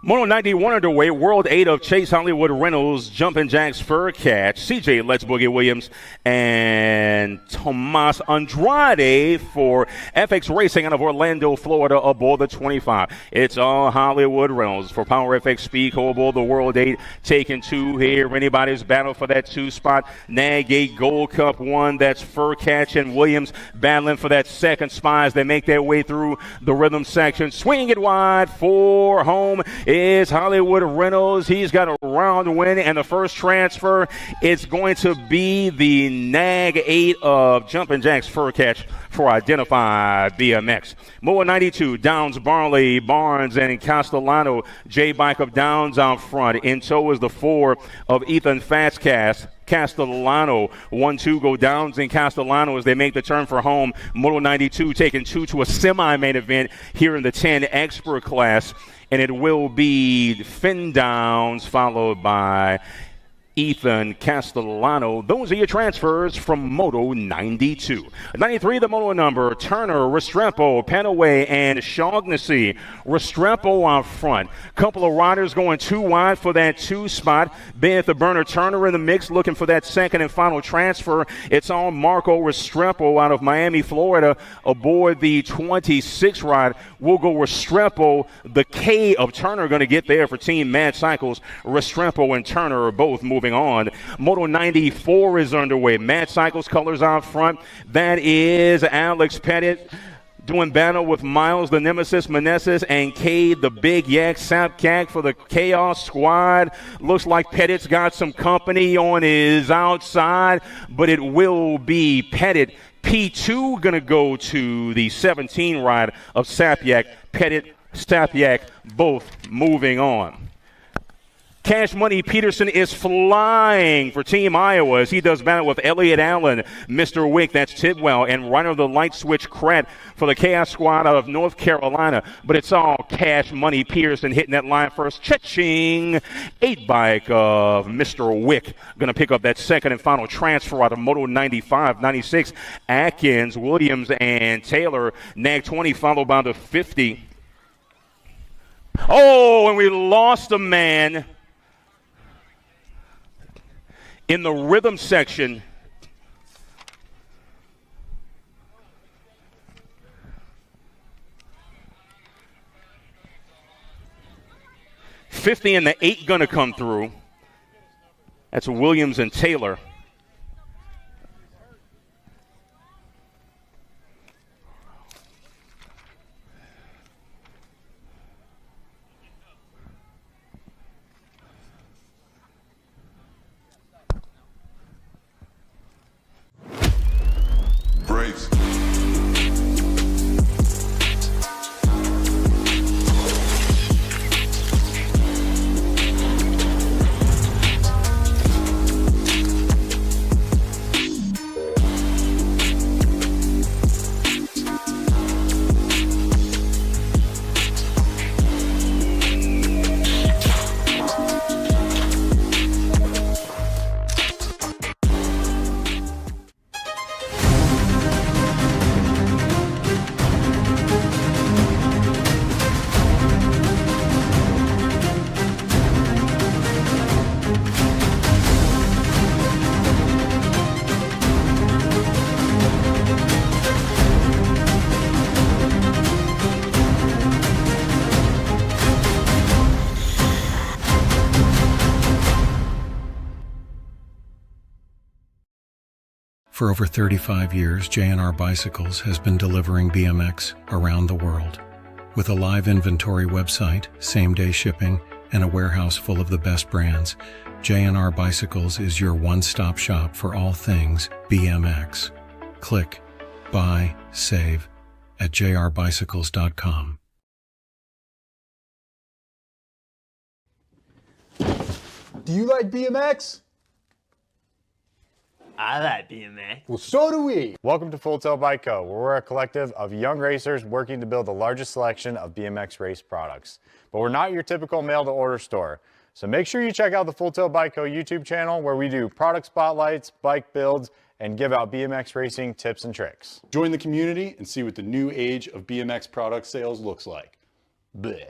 Moto 91 underway, World 8 of Chase Hollywood Reynolds, Jumpin' Jacks Fur Catch, CJ Let's Boogie Williams, and Tomas Andrade for FX Racing out of Orlando, Florida, aboard the 25. It's all Hollywood Reynolds for Power FX Speed Co. aboard the World 8, taking 2 here. Anybody's battle for that 2 spot. Nag 8 Gold Cup 1, that's Fur Catch and Williams battling for that 2nd spot as they make their way through the rhythm section. Swinging it wide for home is Hollywood Reynolds. He's got a round win, and the first transfer is going to be the Nag 8 of Jumpin' Jacks Fur Catch for Identify BMX. Moa 92, Downs, Barley, Barnes, and Castellano. J-Bike of Downs out front. In tow is the 4 of Ethan Fastcast. Castellano, 1-2 go Downs and Castellano as they make the turn for home. Moto 92 taking 2 to a semi-main event here in the 10 expert class. And it will be Finn Downs followed by Ethan Castellano. Those are your transfers from Moto 92. 93, the Moto number, Turner, Restrepo, Penaway, and Shaughnessy. Restrepo out front. Couple of riders going 2 wide for that 2 spot. Beth the Burner Turner in the mix looking for that 2nd and final transfer. It's on Marco Restrepo out of Miami, Florida, aboard the 26 ride. We'll go Restrepo. The K of Turner going to get there for Team Mad Cycles. Restrepo and Turner are both moving on. Moto 94 is underway. Mad Cycles colors out front. That is Alex Pettit doing battle with Miles the Nemesis Meneses and Cade the Big Yak Sapcack for the Chaos Squad. Looks like Pettit's got some company on his outside, but it will be Pettit. P2 going to go to the 17 ride of Sapyak. Pettit, Sapyak, both moving on. Cash Money Peterson is flying for Team Iowa as he does battle with Elliott Allen, Mr. Wick, that's Tidwell, and Runner the Light Switch Krat for the Chaos Squad out of North Carolina. But it's all Cash Money Peterson hitting that line first. Cha-ching! 8 bike of Mr. Wick going to pick up that 2nd and final transfer out of Moto 95, 96. Atkins, Williams, and Taylor. Nag 20 followed by the 50. Oh, and we lost a man in the rhythm section. $50 and the 8 gonna come through. That's Williams and Taylor. Brace. For over 35 years, J&R Bicycles has been delivering BMX around the world. With a live inventory website, same-day shipping, and a warehouse full of the best brands, J&R Bicycles is your one-stop shop for all things BMX. Click, buy, save at jrbicycles.com. Do you like BMX? I like BMX. Well, so do we. Welcome to Full Tilt Bike Co., where we're a collective of young racers working to build the largest selection of BMX race products. But we're not your typical mail-to-order store. So make sure you check out the Full Tilt Bike Co. YouTube channel, where we do product spotlights, bike builds, and give out BMX racing tips and tricks. Join the community and see what the new age of BMX product sales looks like. Bleh.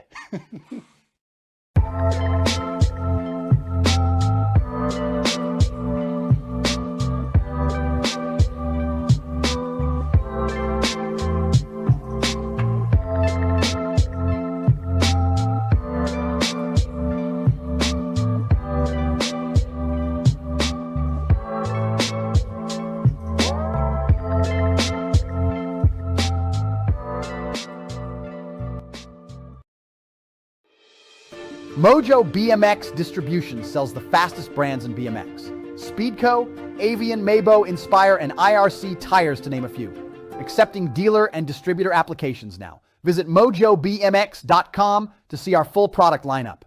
Mojo BMX Distribution sells the fastest brands in BMX. Speedco, Avian, Maybo, Inspire, and IRC tires to name a few. Accepting dealer and distributor applications now. Visit mojobmx.com to see our full product lineup.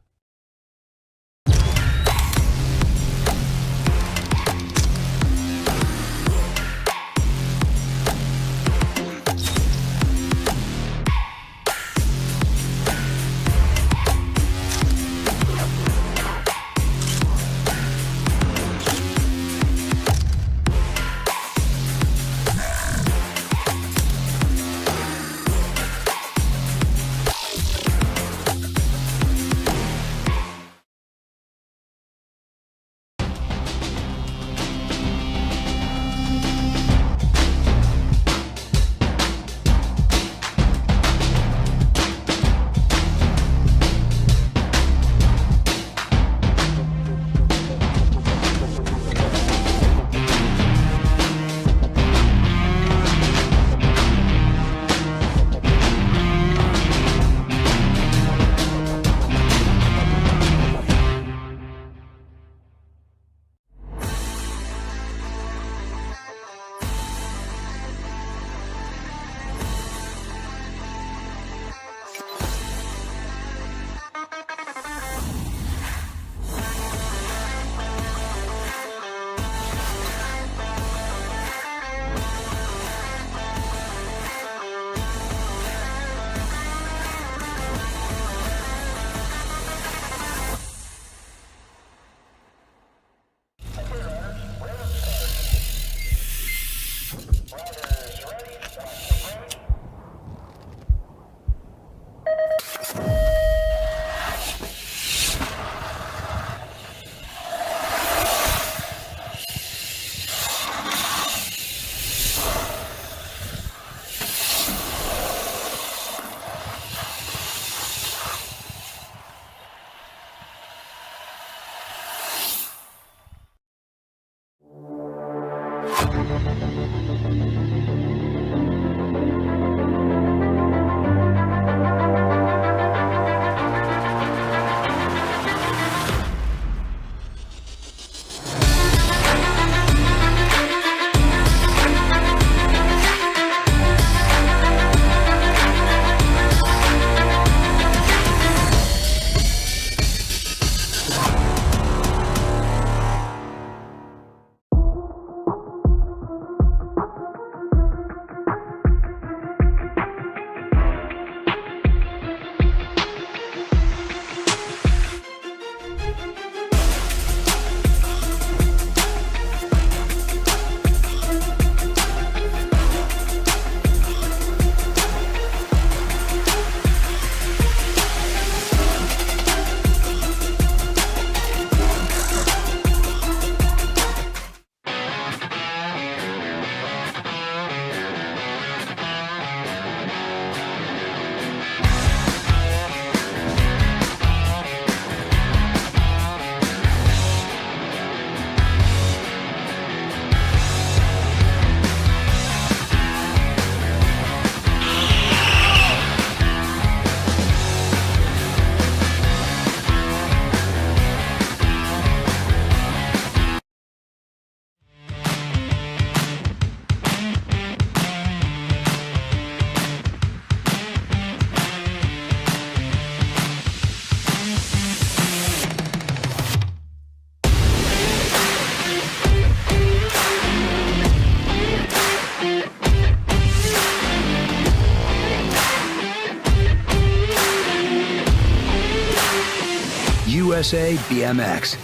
USA BMX,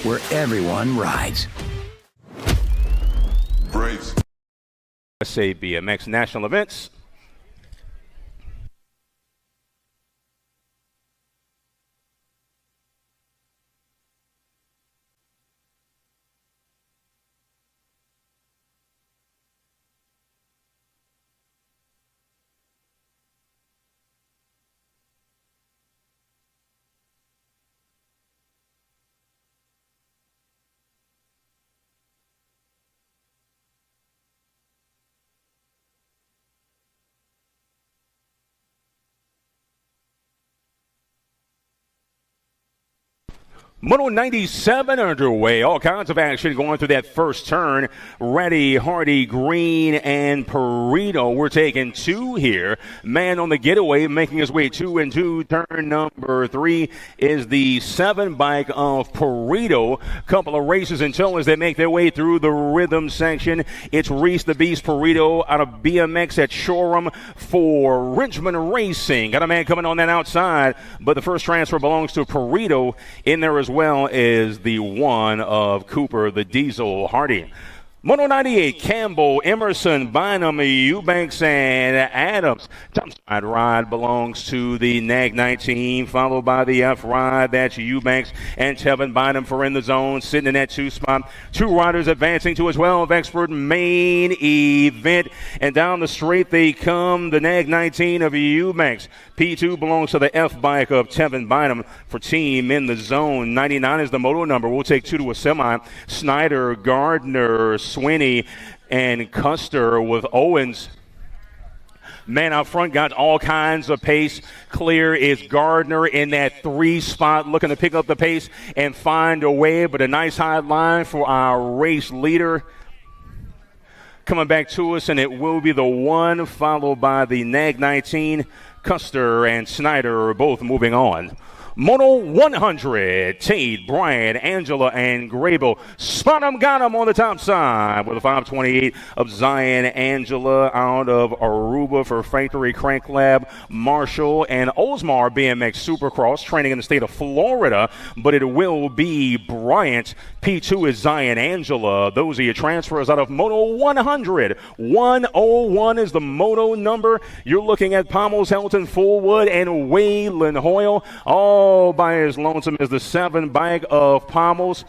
where everyone rides. Brace. USA BMX national events. Moto 97 underway. All kinds of action going through that first turn. Reddy, Hardy, Green, and Perito. We're taking 2 here. Man on the getaway, making his way 2 and 2. Turn number 3 is the 7 bike of Perito. Couple of races until as they make their way through the rhythm section. It's Reese the Beast Perito out of BMX at Shoreham for Richmond Racing. Got a man coming on that outside, but the first transfer belongs to Perito. In there as well as the one of Cooper, the Diesel Hardy. Moto 98, Campbell, Emerson, Bynum, Eubanks, and Adams. Top side ride belongs to the NAG 19, followed by the F ride. That's Eubanks and Tevin Bynum for in the zone, sitting in that 2 spot. 2 riders advancing to a 12 expert main event. And down the straight they come, the NAG 19 of Eubanks. P2 belongs to the F bike of Tevin Bynum for team in the zone. 99 is the moto number. We'll take 2 to a semi. Snyder, Gardner, Swinney, and Custer with Owens. Man out front got all kinds of pace. Clear is Gardner in that 3 spot, looking to pick up the pace and find a way. But a nice high line for our race leader. Coming back to us, and it will be the 1 followed by the NAG 19. Custer and Snyder are both moving on. Moto 100, Tate, Bryant, Angela, and Grable. Spot him, got him on the top side with a 528 of Zion Angela out of Aruba for Factory Crank Lab. Marshall and Osmar BMX Supercross training in the state of Florida, but it will be Bryant. P2 is Zion Angela. Those are your transfers out of Moto 100. 101 is the moto number. You're looking at Pommels, Helton, Fullwood, and Waylon Hoyle. All by his lonesome is the 7 bike of Pommels.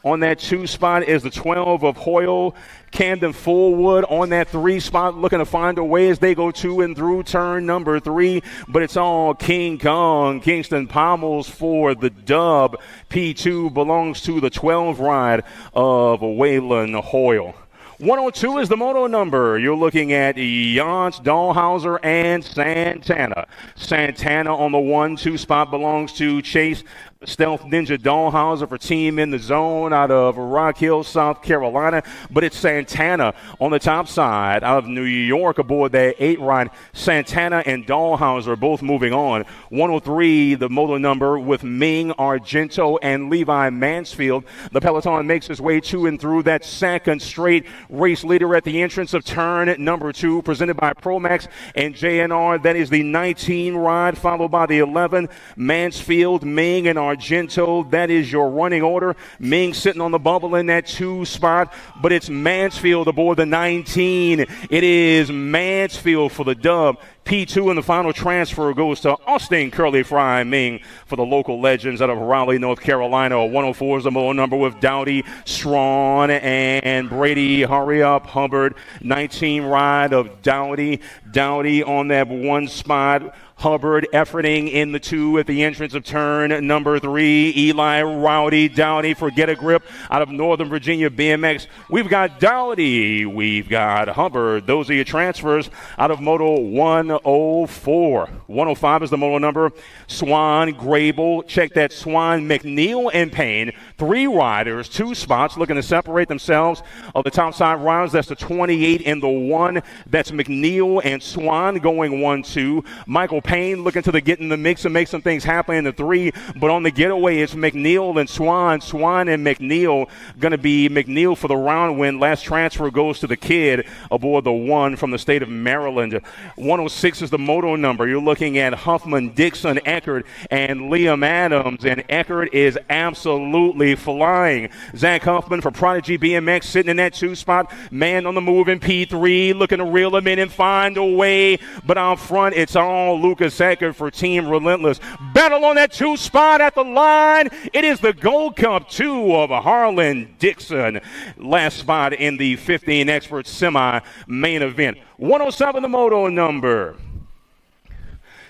On that 2 spot is the 12 of Hoyle. Camden Fullwood on that 3 spot, looking to find a way as they go to and through turn number 3. But it's all King Kong, Kingston Pommels for the dub. P2 belongs to the 12 ride of Waylon Hoyle. 102 is the moto number. You're looking at Jans, Dahlhauser, and Santana. Santana on the 1-2 spot belongs to Chase Stealth Ninja Dahlhauser for team in the zone out of Rock Hill, South Carolina. But it's Santana on the top side out of New York aboard that 8 ride. Santana and Dahlhauser both moving on. 103, the moto number with Ming, Argento, and Levi Mansfield. The peloton makes its way to and through that second straight. Race leader at the entrance of turn number 2, presented by Promax and JNR. That is the 19 ride, followed by the 11, Mansfield, Ming, and Argento. That is your running order. Ming sitting on the bubble in that 2 spot, but it's Mansfield aboard the 19. It is Mansfield for the dub. P2 in the final transfer goes to Austin Curly Fry Ming for the local legends out of Raleigh, North Carolina. 104 is the moto number with Dowdy, Strawn, and Brady. Hurry up, Hubbard. 19 ride of Dowdy. Dowdy on that 1 spot. Hubbard efforting in the 2 at the entrance of turn number 3. Eli Rowdy, Dowdy for Get a Grip out of Northern Virginia BMX. We've got Dowdy. We've got Hubbard. Those are your transfers out of Moto 104. 105 is the moto number. Swan, Grable. Check that Swan, McNeil, and Payne. 3 riders, 2 spots looking to separate themselves of the top side riders. That's the 28 and the 1. That's McNeil and Swan going 1-2. Michael Payne looking to get in the mix and make some things happen in the 3, but on the getaway it's McNeil and Swan. Swan and McNeil going to be McNeil for the round win. Last transfer goes to the kid aboard the 1 from the state of Maryland. 106 is the moto number. You're looking at Huffman, Dixon, Eckert, and Liam Adams, and Eckert is absolutely flying. Zach Huffman for Prodigy BMX sitting in that 2 spot. Man on the move in P3, looking to reel him in and find a way, but out front it's all Lucas Eckert for Team Relentless. Battle on that 2 spot at the line. It is the Gold Cup 2 of Harlan Dixon. Last spot in the 15 expert semi main event. 107 the moto number.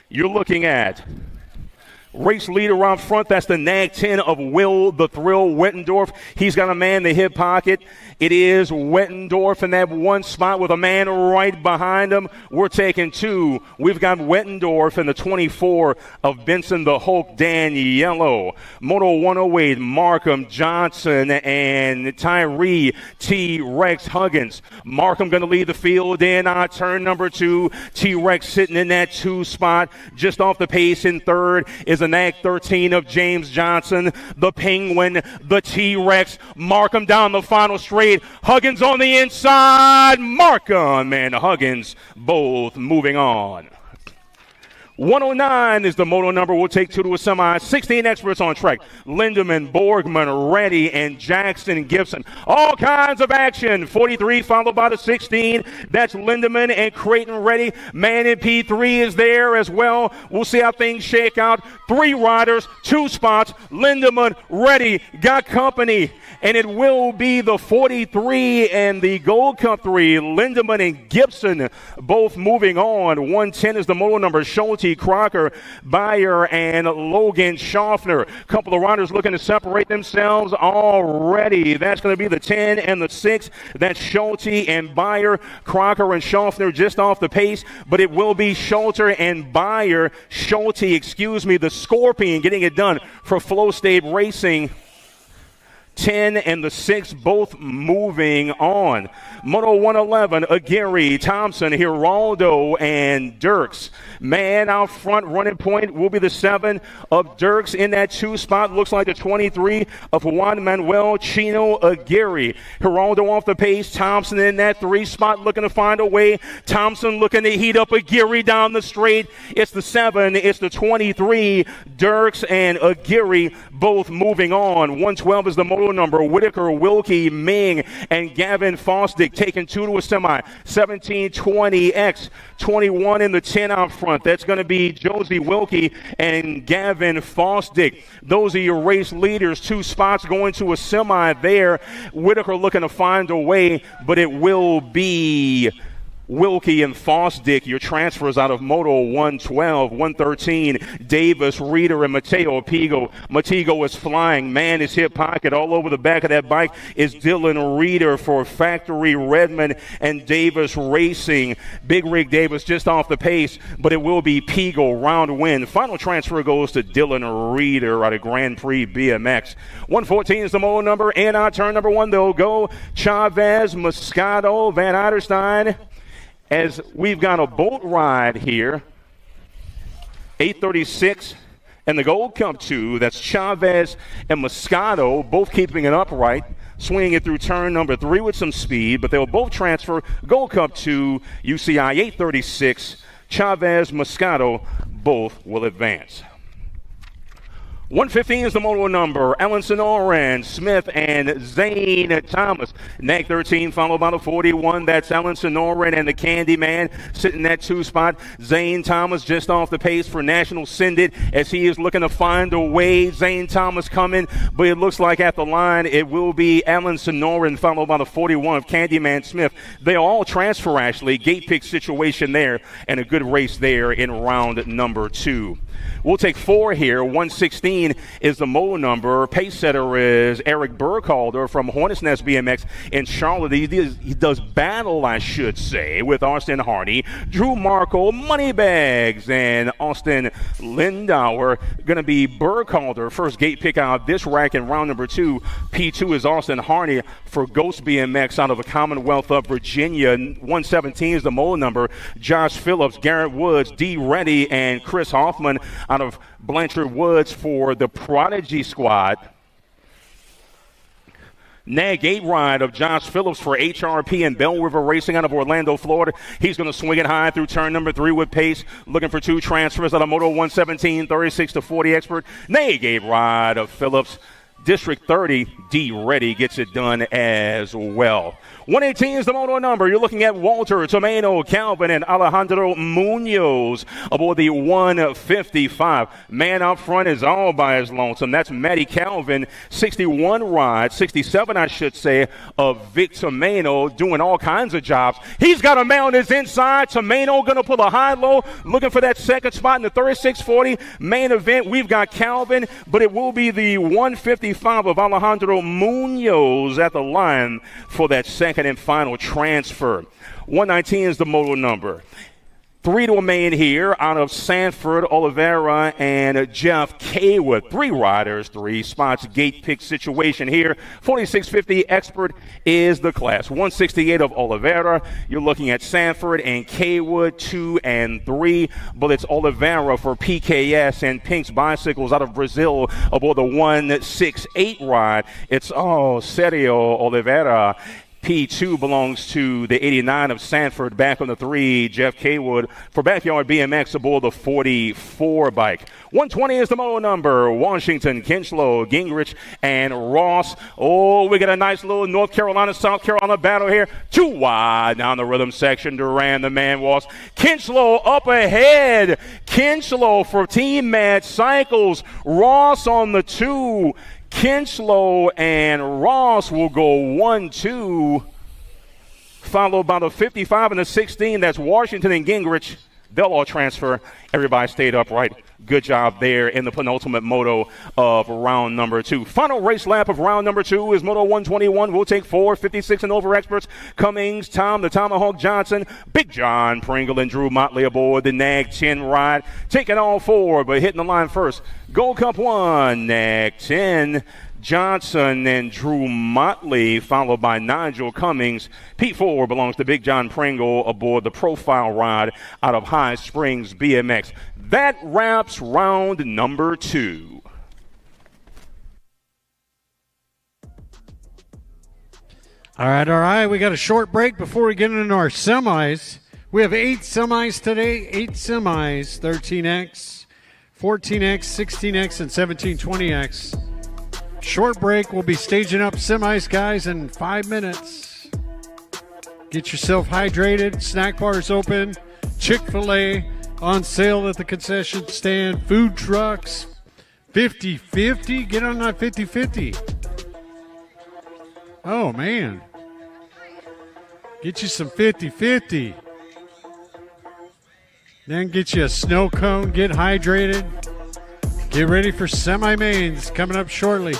You're looking at Race leader out front, that's the Nag 10 of Will the Thrill Wettendorf. He's got a man in the hip pocket. It is Wettendorf in that one spot with a man right behind him. We're taking two. We've got Wettendorf in the 24 of Benson the Hulk Daniello. Moto 108, Markham Johnson and Tyree T-Rex Huggins. Markham going to lead the field in turn number 2. T-Rex sitting in that 2 spot. Just off the pace in third is the Nag 13 of James Johnson. The Penguin, the T-Rex. Markham down the final straight. Huggins on the inside. Markham and Huggins both moving on. 109 is the moto number. We'll take 2 to a semi. 16 experts on track. Lindemann, Borgman, Reddy, and Jackson Gibson. All kinds of action. 43 followed by the 16. That's Lindemann and Creighton Reddy. Man in P3 is there as well. We'll see how things shake out. 3 riders, 2 spots. Lindemann, Reddy, got company. And it will be the 43 and the Gold Cup 3. Lindemann and Gibson both moving on. 110 is the moto number. Schulte, Crocker, Bayer, and Logan Schaffner. A couple of riders looking to separate themselves already. That's going to be the 10 and the 6. That's Schulte and Bayer. Crocker and Schaffner just off the pace, but it will be Schulte and Bayer. Schulte, the Scorpion, getting it done for Flow State Racing. 10 and the 6 both moving on. Moto 111, Aguirre, Thompson, Giraldo, and Dirks. Man out front, running point will be the 7 of Dirks in that 2 spot. Looks like the 23 of Juan Manuel Chino Aguirre. Giraldo off the pace. Thompson in that 3 spot looking to find a way. Thompson looking to heat up Aguirre down the straight. It's the 7. It's the 23. Dirks and Aguirre both moving on. 112 is the moto number. Whitaker, Wilkie, Ming, and Gavin Fosdick taking 2 to a semi. 17-20X. 21 in the 10 out front. That's going to be Josie Wilkie and Gavin Fosdick. Those are your race leaders. 2 spots going to a semi there. Whitaker looking to find a way, but it will be Wilkie and Fosdick, your transfers out of Moto 112, 113, Davis, Reeder, and Mateo Pigo. Matego is flying. Man, his hip pocket all over the back of that bike is Dylan Reeder for Factory Redmond and Davis Racing. Big Rig Davis just off the pace, but it will be Pigo, round win. Final transfer goes to Dylan Reeder out of Grand Prix BMX. 114 is the Moto number, and on turn number 1, they'll go Chavez, Moscato, Van Eiderstein. As we've got a boat ride here, 836 and the Gold Cup 2. That's Chavez and Moscato, both keeping it upright, swinging it through turn number 3 with some speed, but they'll both transfer. Gold Cup 2, UCI 836, Chavez, Moscato, both will advance. 115 is the moto number. Ellen Sonoran, Smith, and Zane Thomas. Nag 13 followed by the 41. That's Ellen Sonoran and the Candyman sitting in that 2 spot. Zane Thomas just off the pace for National Syndicate as he is looking to find a way. Zane Thomas coming, but it looks like at the line it will be Ellen Sonoran followed by the 41 of Candyman Smith. They all transfer actually. Gate pick situation there and a good race there in round number 2. We'll take 4 here. 116 is the moto number. Pace setter is Eric Burkhalter from Hornets Nest BMX in Charlotte. He does battle, I should say, with Austin Hardy, Drew Markle, Moneybags, and Austin Lindauer. Going to be Burkhalter. First gate pick out of this rack in round number 2. P2 is Austin Hardy for Ghost BMX out of the Commonwealth of Virginia. 117 is the moto number. Josh Phillips, Garrett Woods, D. Reddy, and Chris Hoffman out of Blanchard Woods for the Prodigy Squad. Nag 8 ride of Josh Phillips for HRP and Bell River Racing out of Orlando, Florida. He's going to swing it high through turn number 3 with pace. Looking for 2 transfers out of Moto 117, 36-40 expert. Nag 8 ride of Phillips. District 30, D. Reddy gets it done as well. 118 is the moto number. You're looking at Walter, Tomeno, Calvin, and Alejandro Munoz aboard the 155. Man up front is all by his lonesome. That's Matty Calvin, 61 ride, 67 I should say, of Vic Tomeno, doing all kinds of jobs. He's got a man on his inside. Tomeno going to pull a high-low, looking for that second spot in the 3640 main event. We've got Calvin, but it will be the 155 of Alejandro Munoz at the line for that second and final transfer. 119 is the moto number. 3 to a main here out of Sanford, Oliveira, and Jeff Kaywood. 3 riders, 3 spots. Gate pick situation here. 4650 expert is the class. 168 of Oliveira. You're looking at Sanford and Kaywood, 2 and 3. But it's Oliveira for PKS and Pink's Bicycles out of Brazil aboard the 168 ride. It's Sergio Oliveira. P2 belongs to the 89 of Sanford. Back on the 3, Jeff Kaywood for Backyard BMX aboard the 44 bike. 120 is the moto number. Washington, Kinchlow, Gingrich, and Ross. Oh, we got a nice little North Carolina, South Carolina battle here. 2 wide down the rhythm section. Duran, the man was. Kinchlow up ahead. Kinchlow for Team Mad Cycles. Ross on the 2. Kinchlow and Ross will go 1-2, followed by the 55 and the 16. That's Washington and Gingrich. They'll all transfer. Everybody stayed upright. Good job there in the penultimate moto of round number 2. Final race lap of round number 2 is moto 121. We'll take 4, 56 and over experts. Cummings, Tom the Tomahawk Johnson, Big John Pringle, and Drew Motley aboard the Nag 10 ride. Taking all 4, but hitting the line first. Gold Cup 1, Nag 10. Johnson and Drew Motley, followed by Nigel Cummings. P4 belongs to Big John Pringle aboard the profile ride out of High Springs BMX. That wraps round number 2. All right. We got a short break before we get into our semis. We have 8 semis today, 8 semis, 13X, 14X, 16X, and 1720X. Short break. We'll be staging up semis, guys, in 5 minutes. Get yourself hydrated. Snack bars open. Chick-fil-A on sale at the concession stand. Food trucks. 50-50. Get on that 50-50. Oh, man. Get you some 50-50. Then get you a snow cone. Get hydrated. Get ready for semi-mains coming up shortly.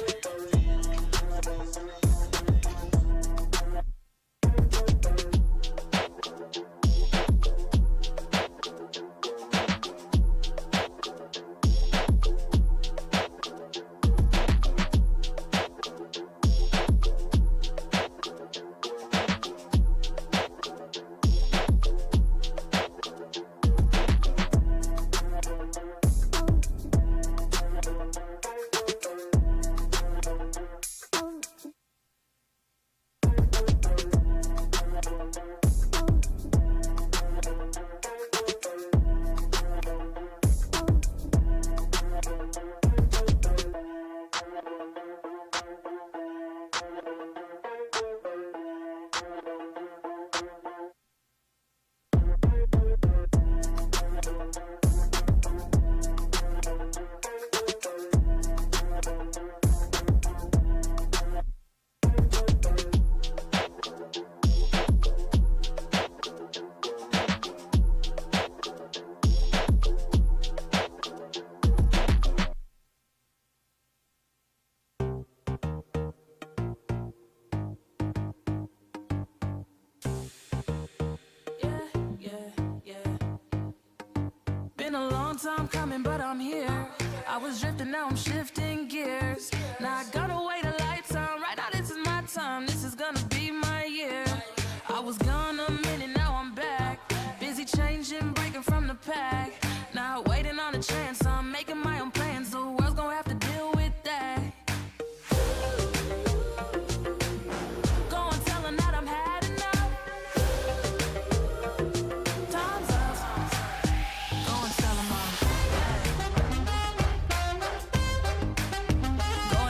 Time coming, but I'm here. I was drifting, now I'm shifting gears. Now I got away the lights on. Right now, this is my time. This is gonna be my year. I was gone a minute, now I'm back. Busy changing, breaking from the pack. Now waiting on a chance. I'm making my own plans. The world's gonna have to deal with that. Go and tell them that I'm had enough. Time's up. Go and tell them I'm. Go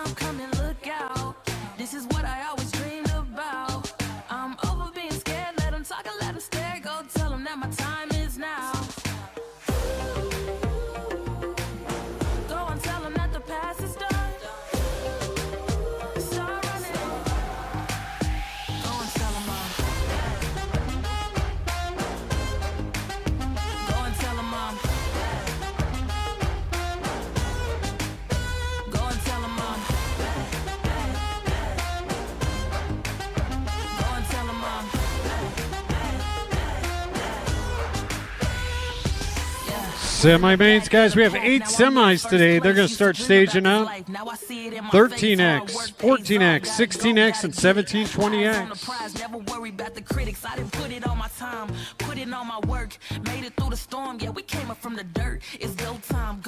time, come and look out. This is what I always dreamed about. I'm over being scared, let them talk and let them stare. Go tell them that my time is now. Go and tell them that the past is done. Start running. Go and tell them I'm. Go and tell them I'm. Go and tell them I'm. Go and tell them I'm. Semi-mains, guys, we have 8 semis today. They're going to start staging up. 13X, 14X, 16X, and 1720X. Never worry about the critics. I didn't put it on my time, put it on my work. Made it through the storm, yeah, we came up from the dirt. It's go time,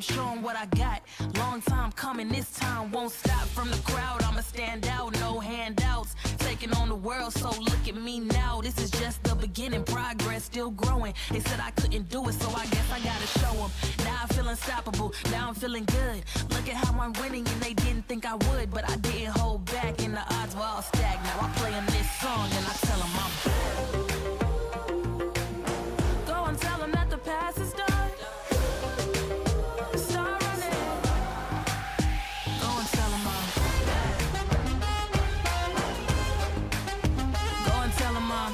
show 'em what I got. Long time coming, this time won't stop. From the crowd, I'ma stand out, no handouts. Taking on the world, so look at me now. This is just the beginning, progress still growing. They said I couldn't do it, so I guess I gotta show 'em. Now I feel unstoppable, now I'm feeling good. Look at how I'm winning, and they didn't think I would, but I didn't hold back, and the odds were all stacked. Now I'm playing this song, and I tell 'em I'm. Go and tell 'em that the past is done. Start running. Go and tell 'em I'm. Go and tell 'em I'm.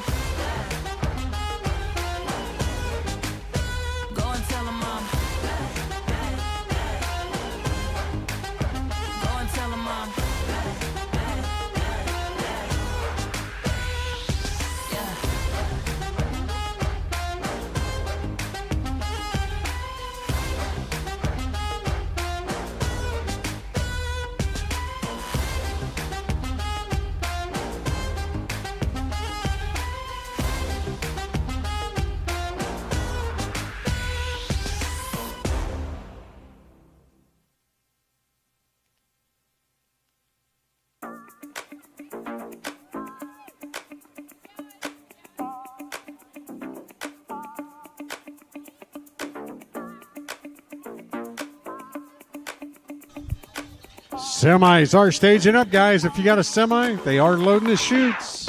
Go and tell 'em I'm. Go and tell 'em I'm. Yeah. Semis are staging up, guys. If you got a semi, they are loading the chutes.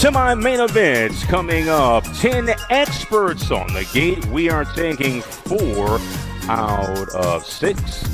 Semi-main events coming up. 10 experts on the gate. We are taking 4 out of 6.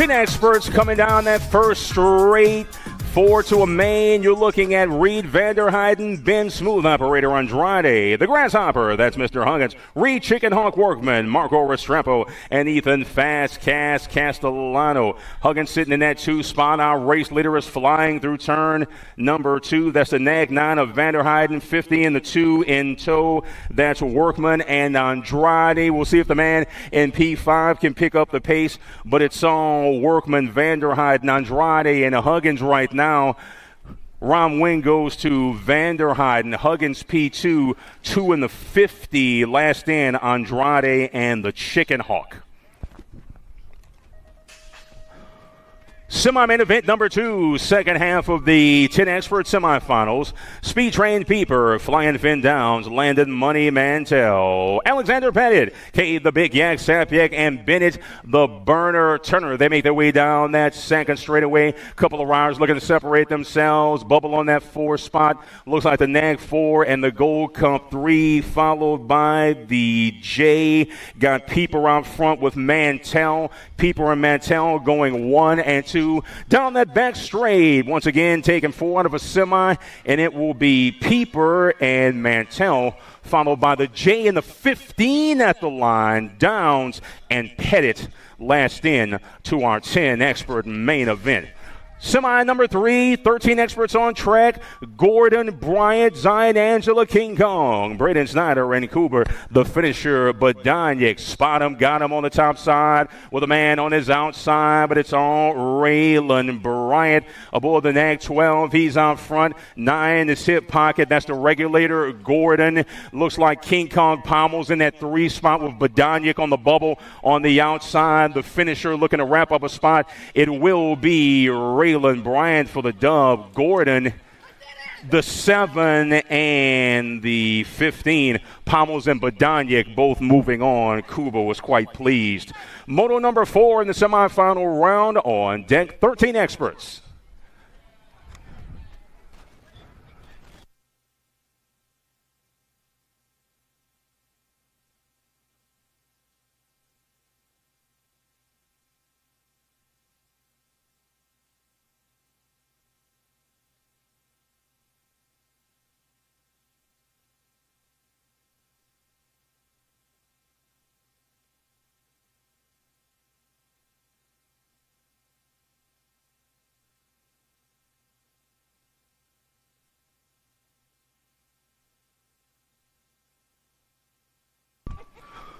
10 experts coming down that first straight. 4 to a main. You're looking at Reed Vanderheiden, Ben Smooth Operator Andrade, the Grasshopper, that's Mr. Huggins, Reed Chicken Hawk Workman, Marco Restrepo, and Ethan Fast Cass Castellano. Huggins sitting in that 2 spot. Our race leader is flying through turn number 2. That's the nag 9 of Vanderheiden, 50 in the 2 in tow. That's Workman and Andrade. We'll see if the man in P5 can pick up the pace, but it's all Workman, Vanderheiden, Andrade, and Huggins right now. Ron Wing goes to Vanderheiden, Huggins P2, 2 in the 50, last in Andrade and the Chicken Hawk. Semi-main event number 2, second half of the 10 expert semifinals. Speed Train Peeper, Flying Fin Downs, Landon Money Mantel, Alexander Pettit, Cade the Big Yak Sapyak, and Bennett the Burner Turner. They make their way down that second straightaway. Couple of riders looking to separate themselves. Bubble on that 4 spot. Looks like the Nag 4 and the Gold Cup 3, followed by the J. Got Peeper out front with Mantel. Peeper and Mantel going 1 and 2. Down that back straight, once again taking 4 out of a semi, and it will be Peeper and Mantel, followed by the J in the 15 at the line, Downs and Pettit last in to our 10 expert main event. Semi number 3, 13 experts on track. Gordon, Bryant, Zion, Angela, King Kong, Braden Snyder, and Cooper, the finisher. Badanyik, spot him, got him on the top side with a man on his outside, but it's all Raylan Bryant aboard the Nag 12. He's out front. 9 is hip pocket. That's the regulator. Gordon looks like King Kong Pommels in that 3 spot with Badanyik on the bubble on the outside. The finisher looking to wrap up a spot. It will be Raylan Bryant for the dub. Gordon, the 7 and the 15. Pommels and Badanyik both moving on. Kuba was quite pleased. Moto number 4 in the semifinal round on deck. 13 experts.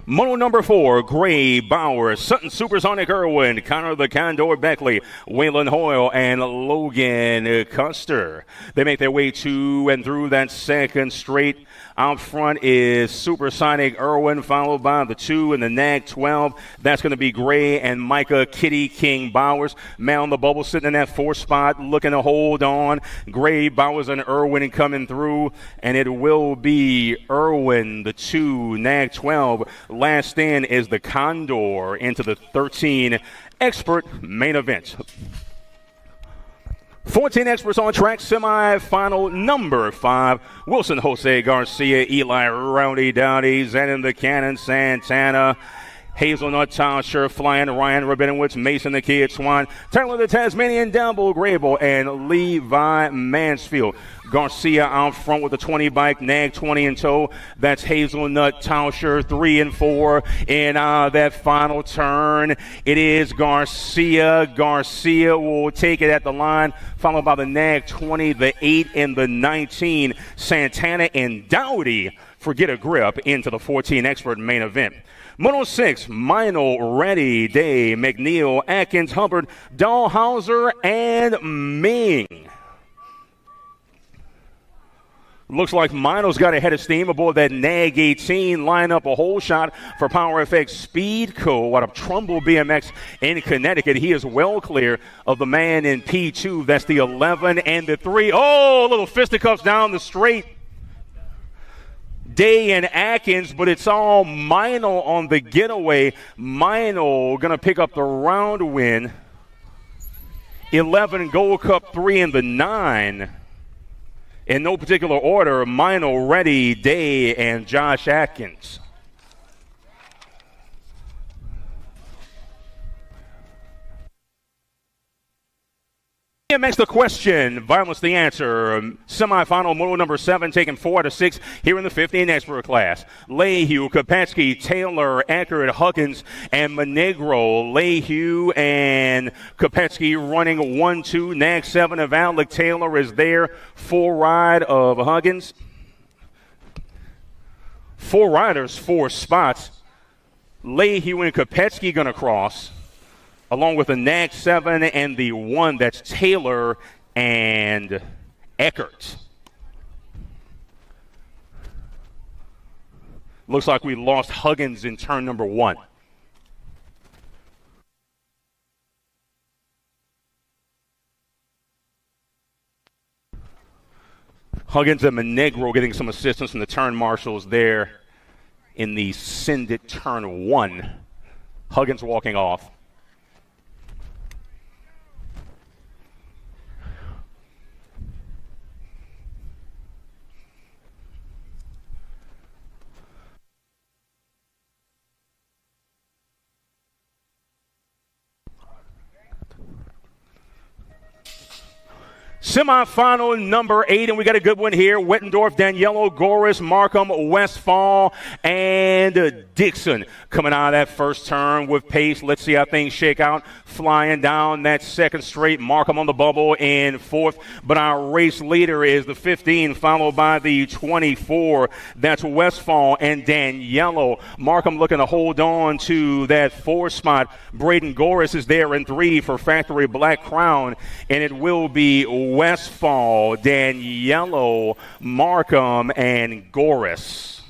Moto number 4, Gray Bauer, Sutton Supersonic Irwin, Connor the Condor Beckley, Waylon Hoyle, and Logan Custer. They make their way to and through that second straight. Out front is Supersonic Irwin, followed by the 2 and the Nag 12. That's going to be Gray and Micah Kitty King Bowers. Man on the bubble sitting in that 4 spot, looking to hold on. Gray, Bowers, and Irwin coming through, and it will be Irwin, the 2, Nag 12. Last in is the Condor into the 13 expert main event. 14 experts on track, semi-final number 5. Wilson Jose Garcia, Eli Rowdy Dowdy, Zenon the Cannon Santana, Hazelnut Tauscher, Flying Ryan Rabinowitz, Mason the Kid Swan, Tyler the Tasmanian Dumble Grable, and Levi Mansfield. Garcia out front with the 20 bike, Nag 20 in tow. That's Hazelnut Tauscher, 3 and 4 in that final turn. It is Garcia. Garcia will take it at the line, followed by the Nag 20, the 8, and the 19. Santana and Dowdy forget a grip into the 14 expert main event. Moto 6, Mino, Reddy, Day, McNeil, Atkins, Hubbard, Dahlhauser, and Ming. Looks like Mino's got a head of steam aboard that Nag 18, line up a whole shot for Power FX Speed Co. out of Trumbull BMX in Connecticut. He is well clear of the man in P2. That's the 11 and the 3. Oh, little fisticuffs down the straight. Day and Atkins, but it's all Mino on the getaway. Mino going to pick up the round win. 11 Gold Cup 3 and the 9. In no particular order, Mino, Reddy, Day, and Josh Atkins. BMX the question, violence the answer. Semifinal moto number 7, taking 4 out of 6 here in the 15 expert class. Lehue, Kopetsky, Taylor, Eckert, Huggins, and Monegro. Lehue and Kopetsky running 1-2. Nag 7 of Alec. Taylor is there. Full ride of Huggins. 4 riders, 4 spots. Lehue and Kopetsky going to cross, along with the Nag 7 and the 1, that's Taylor and Eckert. Looks like we lost Huggins in turn number 1. Huggins and Monegro getting some assistance from the turn marshals there in the Send-It turn 1. Huggins walking off. Semifinal number 8, and we got a good one here. Wittendorf, Daniello, Goris, Markham, Westfall, and Dixon coming out of that first turn with pace. Let's see how things shake out. Flying down that second straight. Markham on the bubble in 4th, but our race leader is the 15, followed by the 24. That's Westfall and Daniello. Markham looking to hold on to that 4 spot. Braden Goris is there in 3 for Factory Black Crown, and it will be Westfall, Daniello, Markham, and Goris.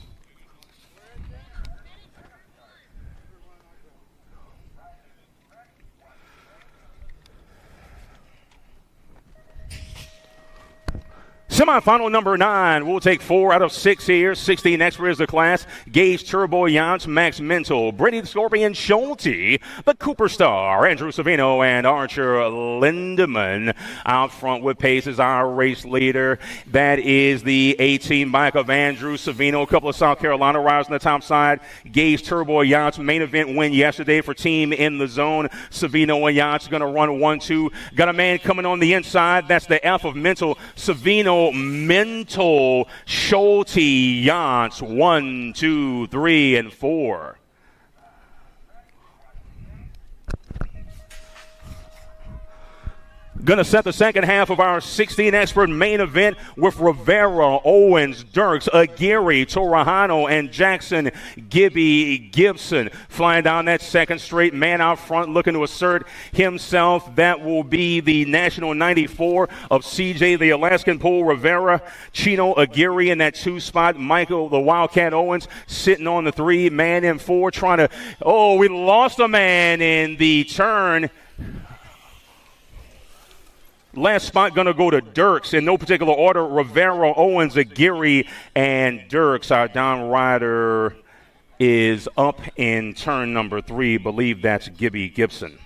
Semifinal number 9, we'll take 4 out of 6 here. 16 extra is the class. Gage Turbo Yance, Max Mental, Brady the Scorpion Schulte, the Cooper Star, Andrew Savino, and Archer Lindemann. Out front with pace is our race leader. That is the 18 bike of Andrew Savino. A couple of South Carolina riders on the top side. Gage Turbo Yance, main event win yesterday for Team in the Zone. Savino and Yance going to run 1-2. Got a man coming on the inside. That's the F of Mental. Savino, Mental, Schulte, Yance, 1, 2, 3, and 4. Going to set the second half of our 16 expert main event with Rivera, Owens, Dirks, Aguirre, Torrejano, and Jackson Gibson. Flying down that second straight, man out front looking to assert himself. That will be the National 94 of CJ, the Alaskan Pool, Rivera, Chino Aguirre in that 2 spot. Michael, the Wildcat Owens, sitting on the 3, man in 4, trying to, we lost a man in the turn. Last spot going to go to Dirks in no particular order. Rivera, Owens, Aguirre, and Dirks. Our down rider is up in turn number 3. Believe that's Gibby Gibson.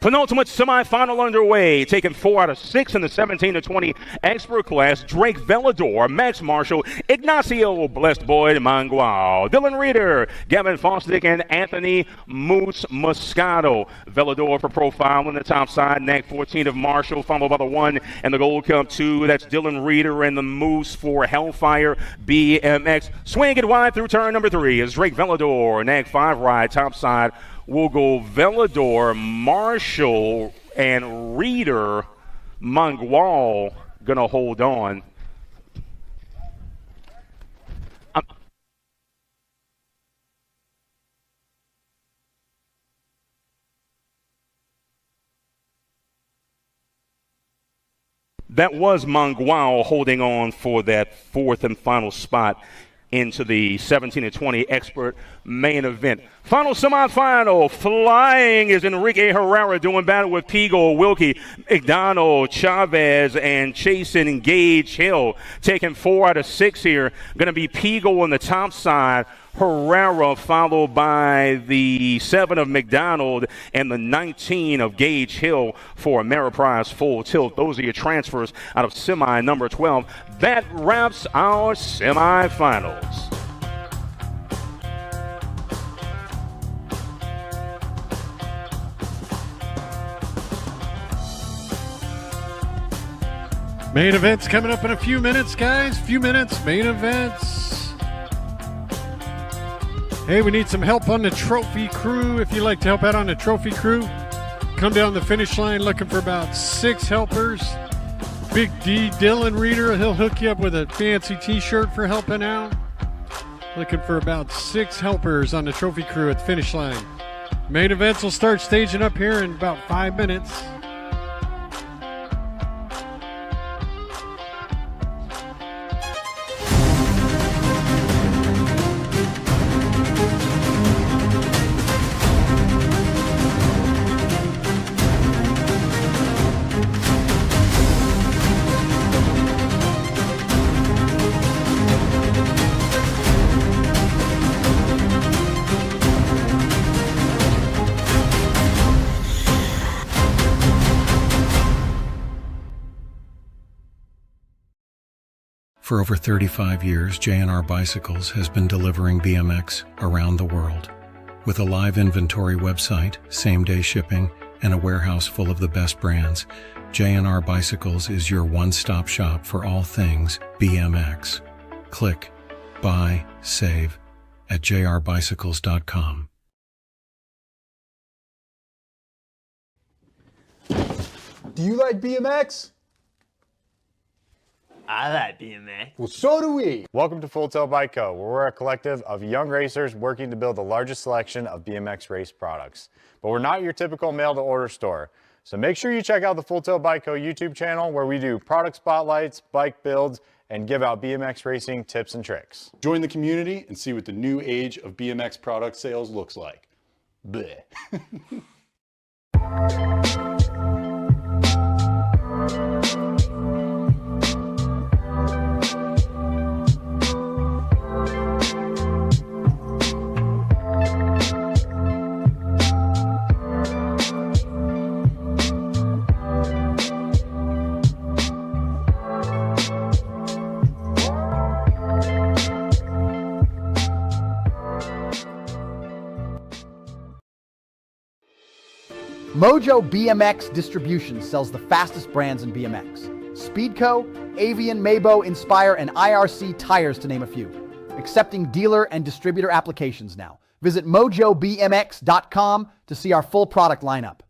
Penultimate semifinal underway, taking 4 out of 6 in the 17-20 expert class. Drake Velador, Max Marshall, Ignacio Blessed Boyd Mangual, Dylan Reeder, Gavin Fosdick, and Anthony Moose Moscato. Velador for profile on the top side. Nag 14 of Marshall, followed by the 1 and the Gold Cup 2. That's Dylan Reeder and the Moose for Hellfire BMX. Swing it wide through turn number 3 is Drake Velador. Nag 5 ride top side. We'll go Velador, Marshall, and Reeder. Mangual going to hold on. That was Mangual holding on for that 4th and final spot into the 17-20 expert main event. Final semifinal, flying is Enrique Herrera doing battle with Pigo, Wilkie, McDonald, Chavez, and Chasen Gage Hill. Taking 4 out of 6 here. Going to be Pigo on the top side, Herrera followed by the 7 of McDonald and the 19 of Gage Hill for Ameriprise Full Tilt. Those are your transfers out of semi number 12. That wraps our semifinals. Main event's coming up in a few minutes, guys. Few minutes, main events. Hey, we need some help on the trophy crew. If you'd like to help out on the trophy crew, come down the finish line looking for about 6 helpers. Big D, Dylan Reeder, he'll hook you up with a fancy t-shirt for helping out. Looking for about 6 helpers on the trophy crew at the finish line. Main events will start staging up here in about 5 minutes. For over 35 years, J&R Bicycles has been delivering BMX around the world. With a live inventory website, same-day shipping, and a warehouse full of the best brands, J&R Bicycles is your one-stop shop for all things BMX. Click, buy, save at jrbicycles.com. Do you like BMX? I like BMX. Well, so do we. Welcome to Full Tilt Bike Co., where we're a collective of young racers working to build the largest selection of BMX race products. But we're not your typical mail-to-order store. So make sure you check out the Full Tilt Bike Co. YouTube channel, where we do product spotlights, bike builds, and give out BMX racing tips and tricks. Join the community and see what the new age of BMX product sales looks like. Bleh. Mojo BMX Distribution sells the fastest brands in BMX. Speedco, Avian, Maybo, Inspire, and IRC tires, to name a few. Accepting dealer and distributor applications now. Visit mojobmx.com to see our full product lineup.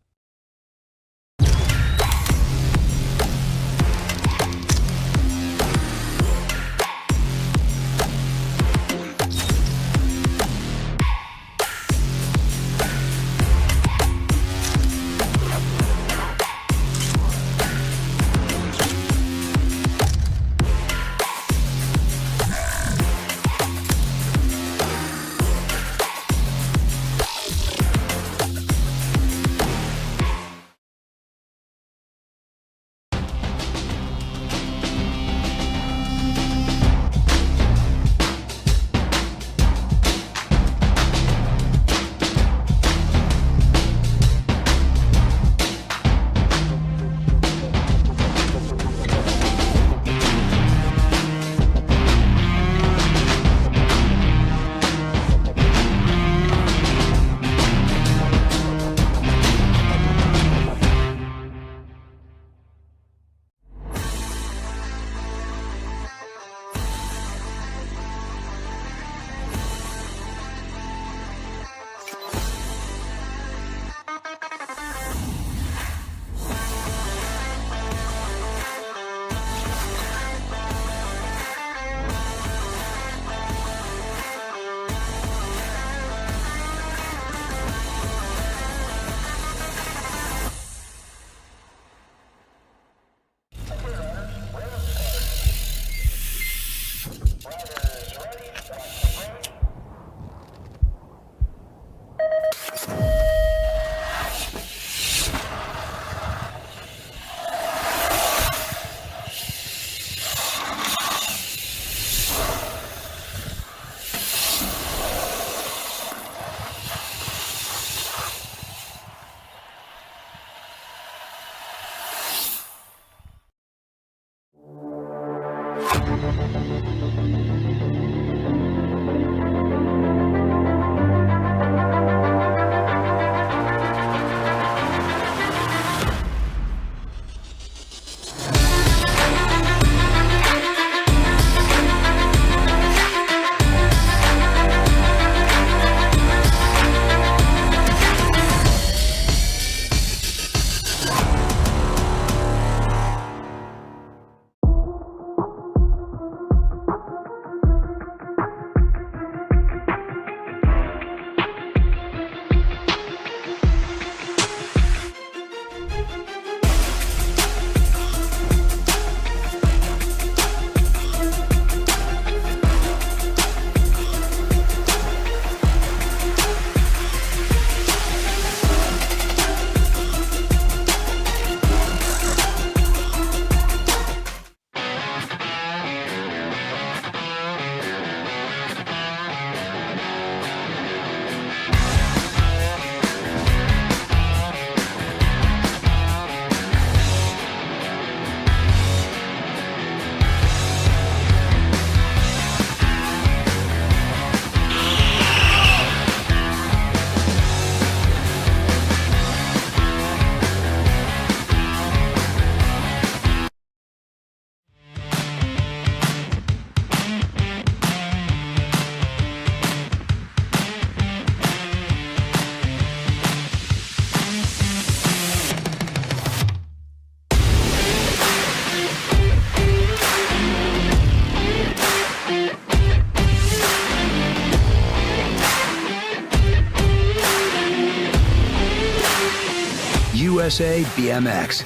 USA BMX,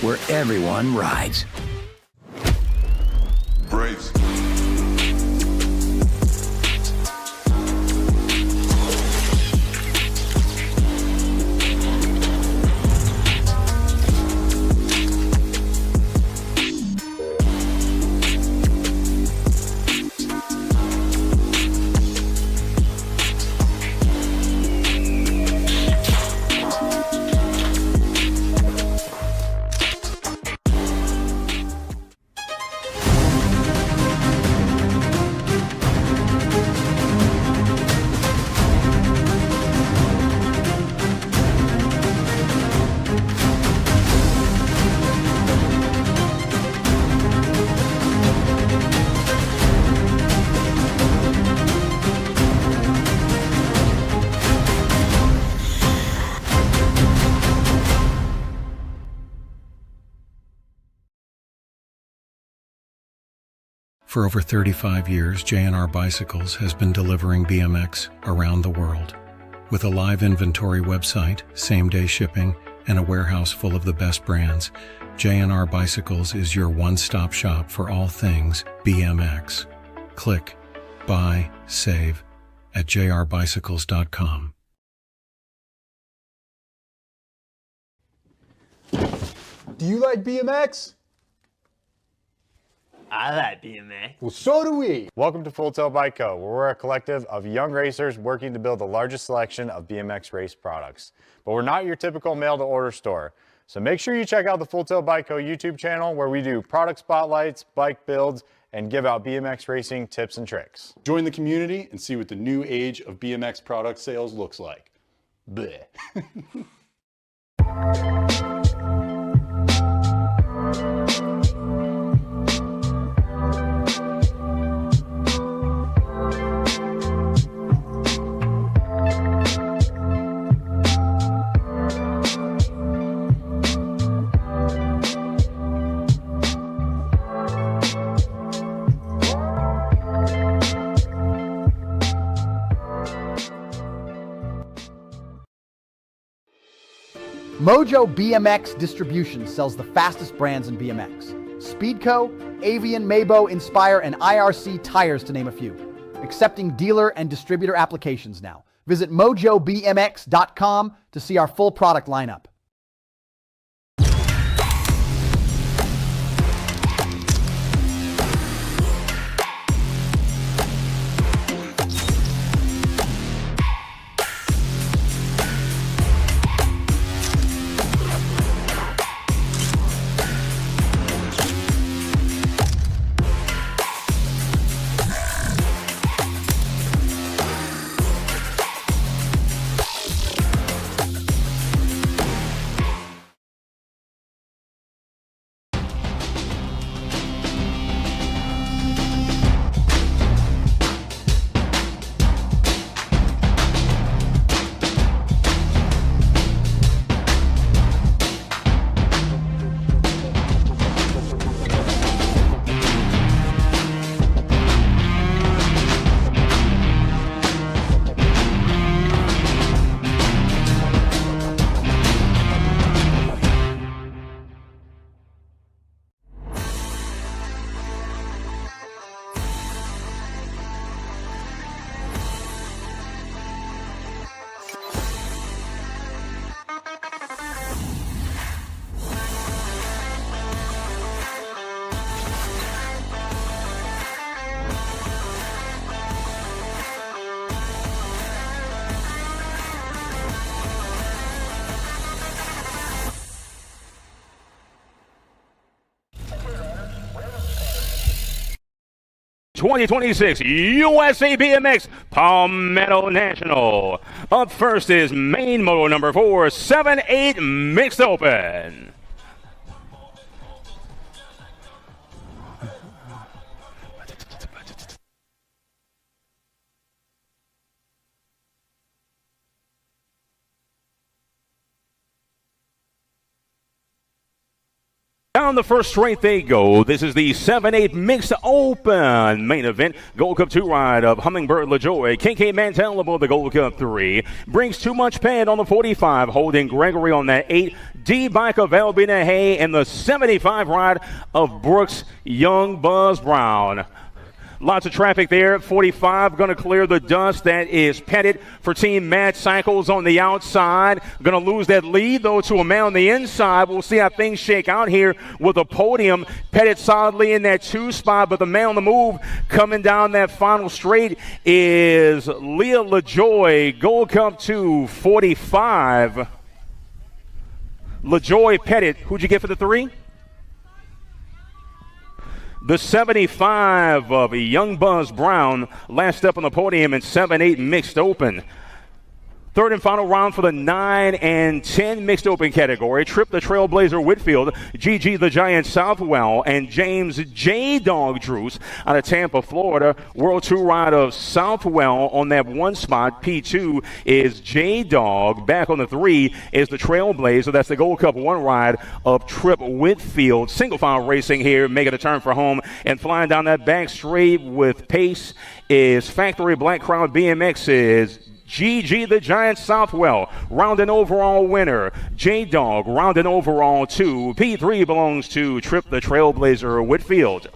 where everyone rides. Brace. For over 35 years, J&R Bicycles has been delivering BMX around the world. With a live inventory website, same-day shipping, and a warehouse full of the best brands, J&R Bicycles is your one-stop shop for all things BMX. Click, buy, save at jrbicycles.com. Do you like BMX? I like BMX. Well, so do we. Welcome to Full Tilt Bike Co., where we're a collective of young racers working to build the largest selection of BMX race products. But we're not your typical mail-to-order store. So make sure you check out the Full Tilt Bike Co. YouTube channel, where we do product spotlights, bike builds, and give out BMX racing tips and tricks. Join the community and see what the new age of BMX product sales looks like. Bleh. Mojo BMX Distribution sells the fastest brands in BMX. Speedco, Avian, Maybo, Inspire, and IRC tires, to name a few. Accepting dealer and distributor applications now. Visit mojobmx.com to see our full product lineup. '26 USA BMX Palmetto National. Up first is main moto number 478 mixed open. Down the first straight they go. This is the 7-8 mixed open main event. Gold Cup 2 ride of Hummingbird LaJoy. KK Mantel aboard the Gold Cup 3. Brings Too Much Pad on the 45. Holding Gregory on that 8. D-Bike of Albina Hay and the 75 ride of Brooks Young Buzz Brown. Lots of traffic there. 45 going to clear the dust. That is Pettit for Team Mad Cycles on the outside. Going to lose that lead, though, to a man on the inside. We'll see how things shake out here with the podium. Pettit solidly in that 2 spot, but the man on the move coming down that final straight is Leah LaJoy. Gold Cup 2, 45. LaJoy, Pettit. Who'd you get for the 3? The 75 of Young Buzz Brown, last up on the podium in 7-8 mixed open. Third and final round for the 9 and 10 mixed open category. Trip the Trailblazer Whitfield, GG the Giant Southwell, and James J. Dog Drews out of Tampa, Florida. World 2 ride of Southwell on that 1 spot. P2 is J. Dog. Back on the 3 is the Trailblazer. That's the Gold Cup 1 ride of Trip Whitfield. Single file racing here, making a turn for home and flying down that back straight with pace is Factory Black Crowd BMX is GG the Giant Southwell, round and overall winner. J-Dog, round and overall 2. P3 belongs to Trip the Trailblazer Whitfield.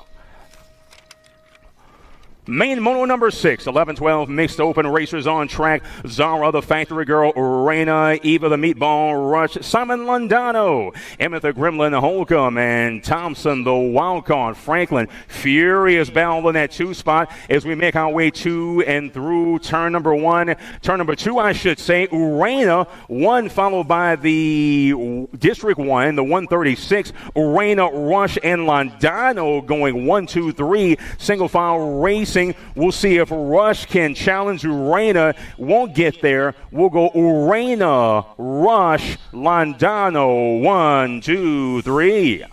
Main moto number 6, 11-12 mixed open racers on track. Zara, the factory girl, Reina, Eva, the meatball rush, Simon Londano, Emmett, the gremlin, Holcomb, and Thompson, the wild card. Franklin, furious battle in that 2 spot as we make our way to and through turn number 1. Turn number 2, I should say. Reina, 1 followed by the District 1, the 136. Reina, Rush, and Londano going 1, 2, 3. Single file race. We'll see if Rush can challenge Urena. Won't get there. We'll go Urena, Rush, Londano. 1, 2, 3.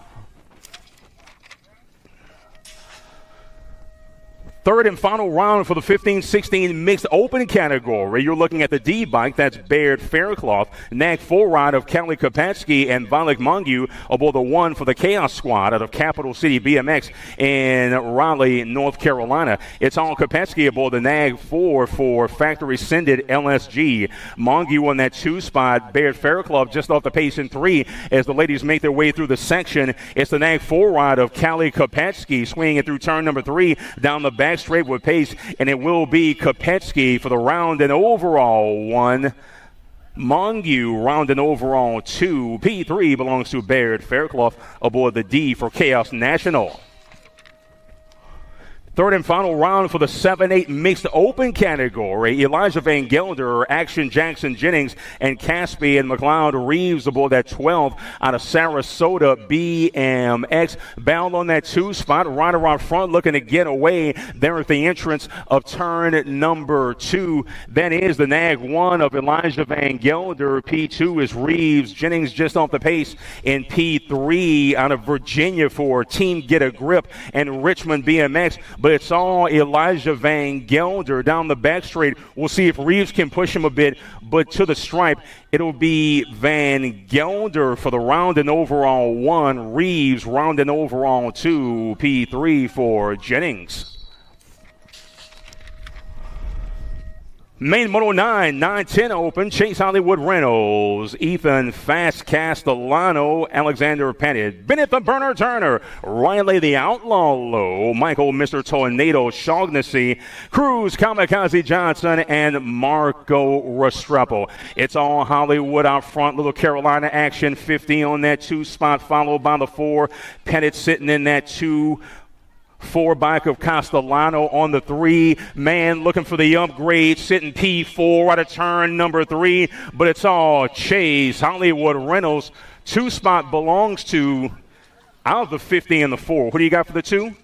Third and final round for the 15-16 mixed open category. You're looking at the D-Bike. That's Baird Faircloth. Nag 4 ride of Kelly Kopetsky and Valik Mongu aboard the 1 for the Chaos Squad out of Capital City BMX in Raleigh, North Carolina. It's all Kopetsky aboard the Nag 4 for Factory Sended LSG. Mongu on that 2 spot. Baird Faircloth just off the pace in 3 as the ladies make their way through the section. It's the Nag 4 ride of Kelly Kopetsky swinging it through turn number 3 down the back straight with pace, and it will be Kopetsky for the round and overall 1. Mongu round and overall 2. P3 belongs to Baird Faircloth aboard the D for Chaos National. Third and final round for the 7-8 mixed open category. Elijah Van Gelder, Action Jackson Jennings, and Caspi and McLeod Reeves aboard that 12 out of Sarasota BMX. Bound on that 2 spot, right around front, looking to get away there at the entrance of turn number 2. That is the Nag 1 of Elijah Van Gelder. P2 is Reeves. Jennings just off the pace in P3 out of Virginia for Team Get a Grip and Richmond BMX. But it's all Elijah Van Gelder down the back straight. We'll see if Reeves can push him a bit, but to the stripe, it'll be Van Gelder for the round and overall 1. Reeves round and overall 2. P3 for Jennings. Main Moto 9, 9-10 open. Chase Hollywood Reynolds, Ethan Fast Castellano, Alexander Pettit, Bennett the Burner Turner, Riley the Outlaw Low, Michael Mr. Tornado Shaughnessy, Cruz Kamikaze Johnson, and Marco Restrepo. It's all Hollywood out front. Little Carolina action, 50 on that 2 spot, followed by the 4. Pettit sitting in that 2. 4 bike of Castellano on the 3. Man looking for the upgrade, sitting P4 out of turn number 3. But it's all Chase Hollywood Reynolds. 2 spot belongs to out of the 50 and the 4. What do you got for the 2?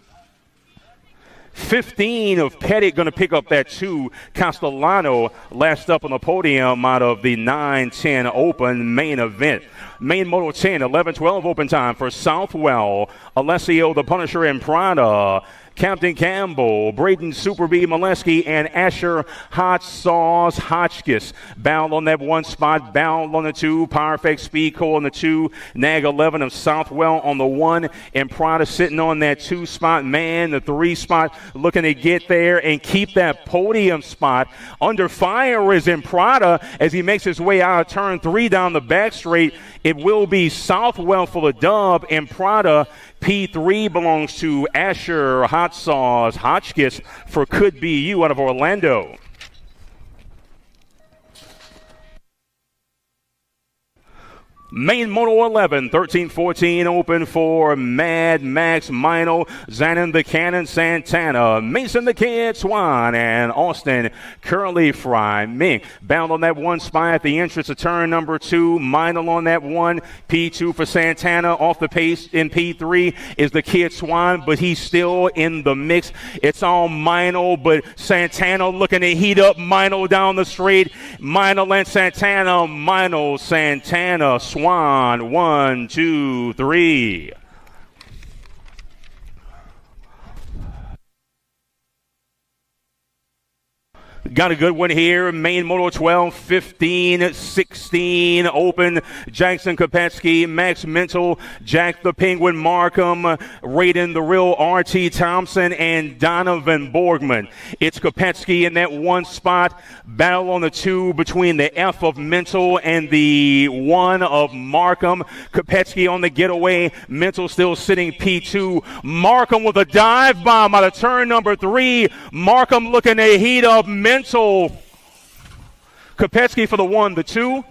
15 of Pettit going to pick up that 2. Castellano last up on the podium out of the 9-10 open main event. Main Moto 10, 11-12 open time for Southwell, Alessio the Punisher and Prada, Captain Campbell, Braden Super B Molesky, and Asher Hot Sauce Hotchkiss. Bound on that 1 spot, Bound on the 2, Perfect Speed Co on the 2, Nag 11 of Southwell on the 1, and Prada sitting on that 2 spot. Man, the 3 spot looking to get there and keep that podium spot. Under fire is in Prada as he makes his way out of turn 3 down the back straight. It will be Southwell for the dub, and Prada. P3 belongs to Asher Hot Sauce Hotchkiss for Could Be You out of Orlando. Main Moto 11, 13-14 open for Mad Max Mino, Zanin the Cannon Santana, Mason the Kid Swan, and Austin Curly Fry Mink. Bound on that 1 spot at the entrance of turn number 2. Mino on that 1. P2 for Santana. Off the pace in P3 is the Kid Swan, but he's still in the mix. It's all Mino, but Santana looking to heat up Mino down the straight. Mino and Santana, Mino, Santana, Swan, 1, 2, 3. Got a good one here. Main Moto 12, 15, 16 open. Jackson Kopetsky, Max Mental, Jack the Penguin Markham, Raiden the Real RT Thompson, and Donovan Borgman. It's Kopetsky in that 1 spot. Battle on the 2 between the F of Mental and the 1 of Markham. Kopetsky on the getaway. Mental still sitting P2. Markham with a dive bomb out of turn number 3. Markham looking to heat up Mental. Kopetsky for the 1, the 2.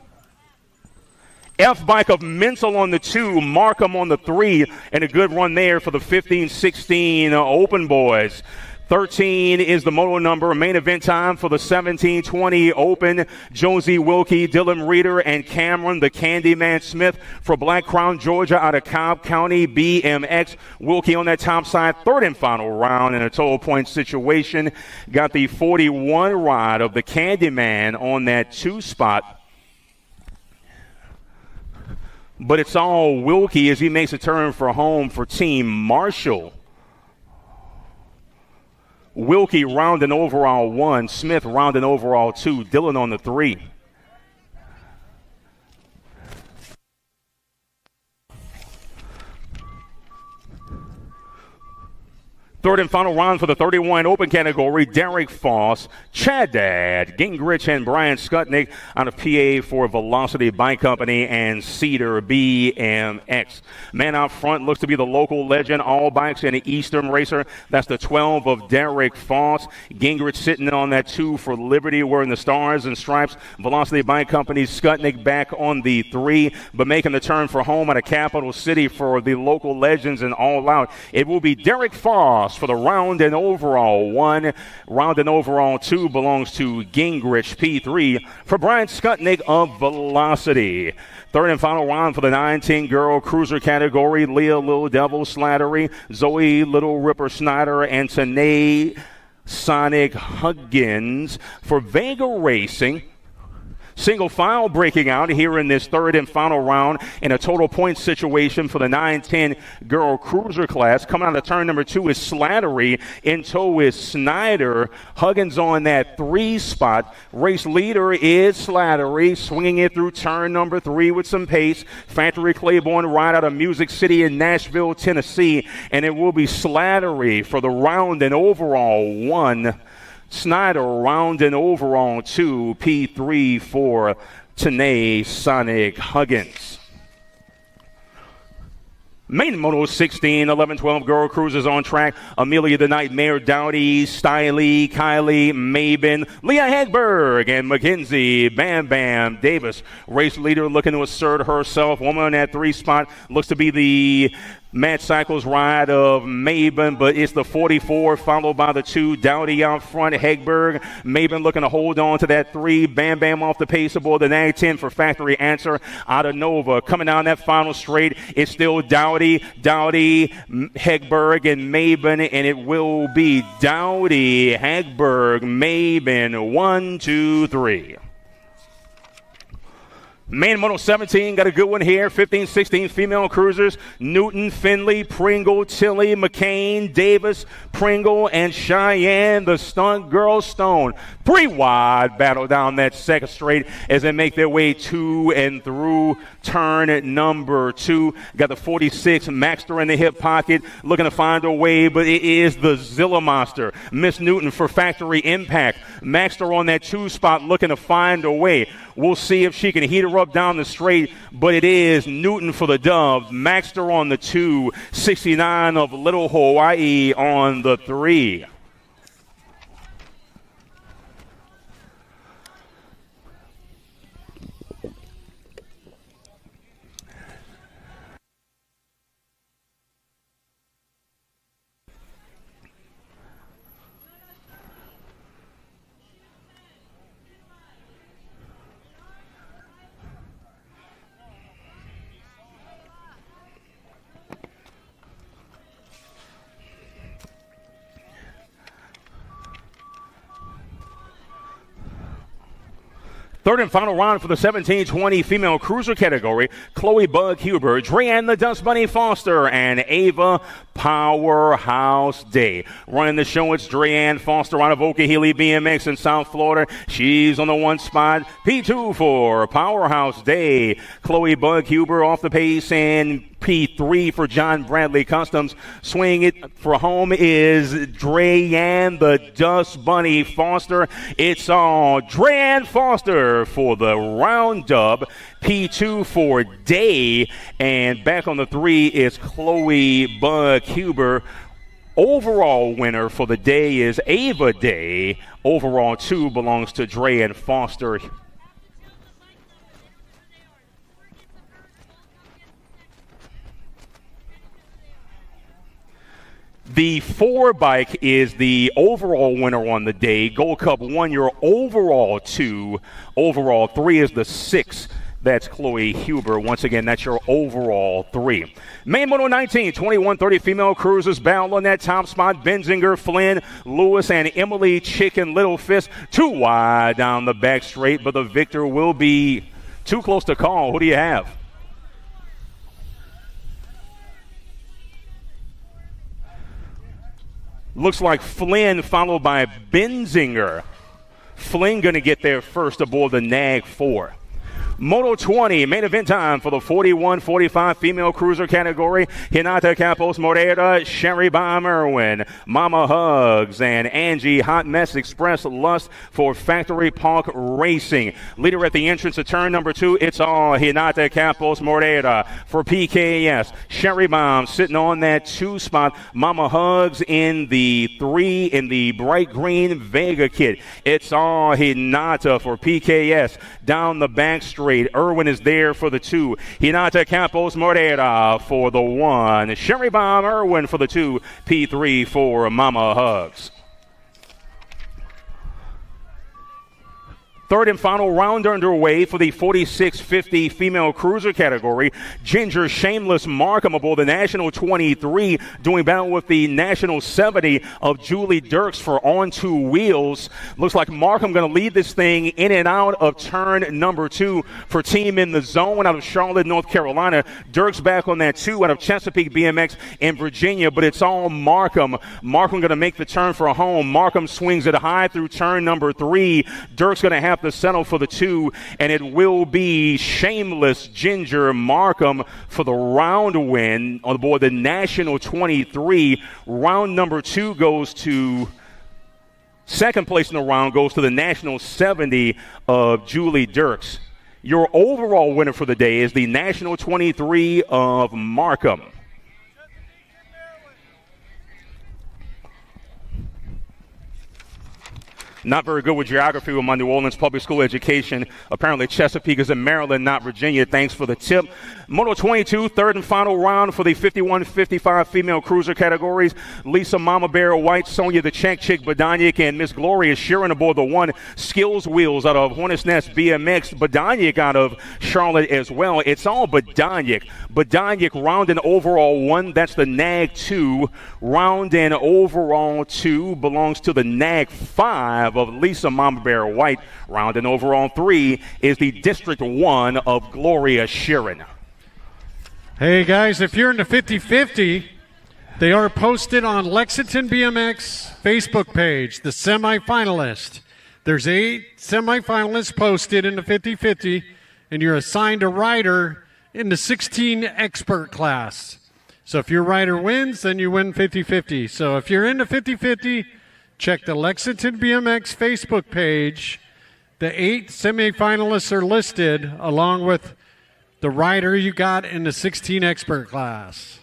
F-Bike of Mental on the 2, Markham on the 3, and a good run there for the 15-16 Open Boys. 13 is the moto number. Main event time for the 17-20 Open. Josie Wilkie, Dylan Reeder, and Cameron the Candyman Smith for Black Crown, Georgia out of Cobb County BMX. Wilkie on that top side. 3rd and final round in a total point situation. Got the 41 ride of the Candyman on that 2 spot. But it's all Wilkie as he makes a turn for home for Team Marshall. Wilkie rounding overall 1, Smith rounding overall 2, Dillon on the 3. Third and final round for the 31 open category. Derek Foss, Chad Dad, Gingrich, and Brian Skutnik out of PA for Velocity Bike Company and Cedar BMX. Man out front looks to be the local legend, All Bikes and an Eastern racer. That's the 12 of Derek Foss. Gingrich sitting on that 2 for Liberty, wearing the stars and stripes. Velocity Bike Company, Skutnik back on the 3, but making the turn for home out of Capital City for the local legends and All Out. It will be Derek Foss for the round and overall 1. Round and overall 2 belongs to Gingrich. P3 for Brian Skutnik of Velocity. Third and final round for the 9-10 girl cruiser category. Leah Little Devil Slattery, Zoe Little Ripper Snyder, and Tanae Sonic Huggins for Vega Racing. Single file breaking out here in this third and final round in a total point situation for the 9-10 girl cruiser class. Coming out of turn number 2 is Slattery. In tow is Snyder. Huggins on that 3 spot. Race leader is Slattery, swinging it through turn number 3 with some pace. Factory Claiborne ride out of Music City in Nashville, Tennessee. And it will be Slattery for the round and overall 1. Snyder round and overall 2, P3 for Tanae Sonic Huggins. Main Moto 16, 11, 12 girl cruisers on track. Amelia the Nightmare Dowdy, Stiley, Kylie, Mabin, Leah Hagberg, and Mackenzie Bam Bam Davis. Race leader looking to assert herself. Woman on that 3 spot looks to be the Matt Cycles ride of Mabin, but it's the 44 followed by the 2. Dowdy out front, Hegberg. Mabin looking to hold on to that 3. Bam Bam off the pace aboard the 9-10 for Factory Answer out of Nova. Coming down that final straight, it's still Dowdy, Hegberg, and Mabin, and it will be Dowdy, Hegberg, Mabin, 1, 2, 3. Main Moto 17 got a good one here. 15, 16 female cruisers. Newton, Finley, Pringle, Tilly, McCain, Davis, Pringle, and Cheyenne, the stunt girl Stone. 3 wide battle down that second straight as they make their way to and through turn number 2. Got the 46 Maxter in the hip pocket, looking to find a way, but it is the Zilla Monster. Miss Newton for factory impact. Maxter on that 2 spot, looking to find a way. We'll see if she can heat her up down the straight, but it is Newton for the dub. Maxter on the 2, 69 of Little Hawaii on the 3. Third and final round for the 17-20 female cruiser category. Chloe Bug Huber, Dreanne the Dust Bunny Foster, and Ava Powerhouse Day. Running the show, it's Dreanne Foster out of Okehilly BMX in South Florida. She's on the 1 spot. P2 for Powerhouse Day. Chloe Bug Huber off the pace, and P3 for John Bradley Customs. Swing it for home is Dreanne the Dust Bunny Foster. It's all Dreanne Foster for the round dub. P2 for Day. And back on the 3 is Chloe Bug Huber. Overall winner for the day is Ava Day. Overall 2 belongs to Dreanne Foster. The 4 bike is the overall winner on the day. Gold Cup 1, your overall 2. Overall 3 is the 6. That's Chloe Huber. Once again, that's your overall 3. Main Moto 19, 21-30 female cruisers battle on that top spot. Benzinger, Flynn, Lewis, and Emily Chicken Little Fist. 2 wide down the back straight, but the victor will be too close to call. Who do you have? Looks like Flynn followed by Benzinger. Flynn going to get there first aboard the NAG 4. Moto 20, main event time for the 41-45 female cruiser category. Hinata Capos Moreira, Sherry Bomb Irwin, Mama Hugs, and Angie Hot Mess Express Lust for Factory Park Racing. Leader at the entrance of turn number 2, it's all Hinata Capos Moreira for PKS. Sherry Bomb sitting on that 2 spot. Mama Hugs in the 3 in the bright green Vega kit. It's all Hinata for PKS. Down the back straight, Irwin is there for the 2. Hinata Campos Moreira for the 1. Sherry Bomb Irwin for the 2. P3 for Mama Hugs. Third and final round underway for the 46-50 female cruiser category. Ginger Shameless Markham aboard the National 23, doing battle with the National 70 of Julie Dirks for On 2 Wheels. Looks like Markham going to lead this thing in and out of turn number 2 for Team in the Zone out of Charlotte, North Carolina. Dirks back on that 2 out of Chesapeake BMX in Virginia, but it's all Markham. Markham going to make the turn for home. Markham swings it high through turn number 3. Dirks going to have to settle for the 2, and it will be Shameless Ginger Markham for the round win on board the National 23. Round number 2 goes to second place in the round, goes to the National 70 of Julie Dirks. Your overall winner for the day is the National 23 of Markham. Not very good with geography with my New Orleans public school education. Apparently Chesapeake is in Maryland, not Virginia. Thanks for the tip. Moto 22, third and final round for the 51-55 female cruiser categories. Lisa Mama Bear White, Sonia the Czech Chick Badanic, and Miss Gloria Sheeran aboard the 1. Skills Wheels out of Hornets Nest BMX. Badanic out of Charlotte as well. It's all Badanic. Badanic round and overall 1. That's the NAG 2. Round and overall 2 belongs to the NAG 5 5 of Lisa Mama Bear White. Rounding over on 3 is the District 1 of Gloria Sheeran. Hey guys, if you're in the 50-50, they are posted on Lexington BMX Facebook page, the semifinalist. There's 8 semifinalists posted in the 50-50, and you're assigned a rider in the 16 expert class. So if your rider wins, then you win 50-50. So if you're in the 50-50, check the Lexington BMX Facebook page. The 8 semifinalists are listed along with the rider you got in the 16 expert class.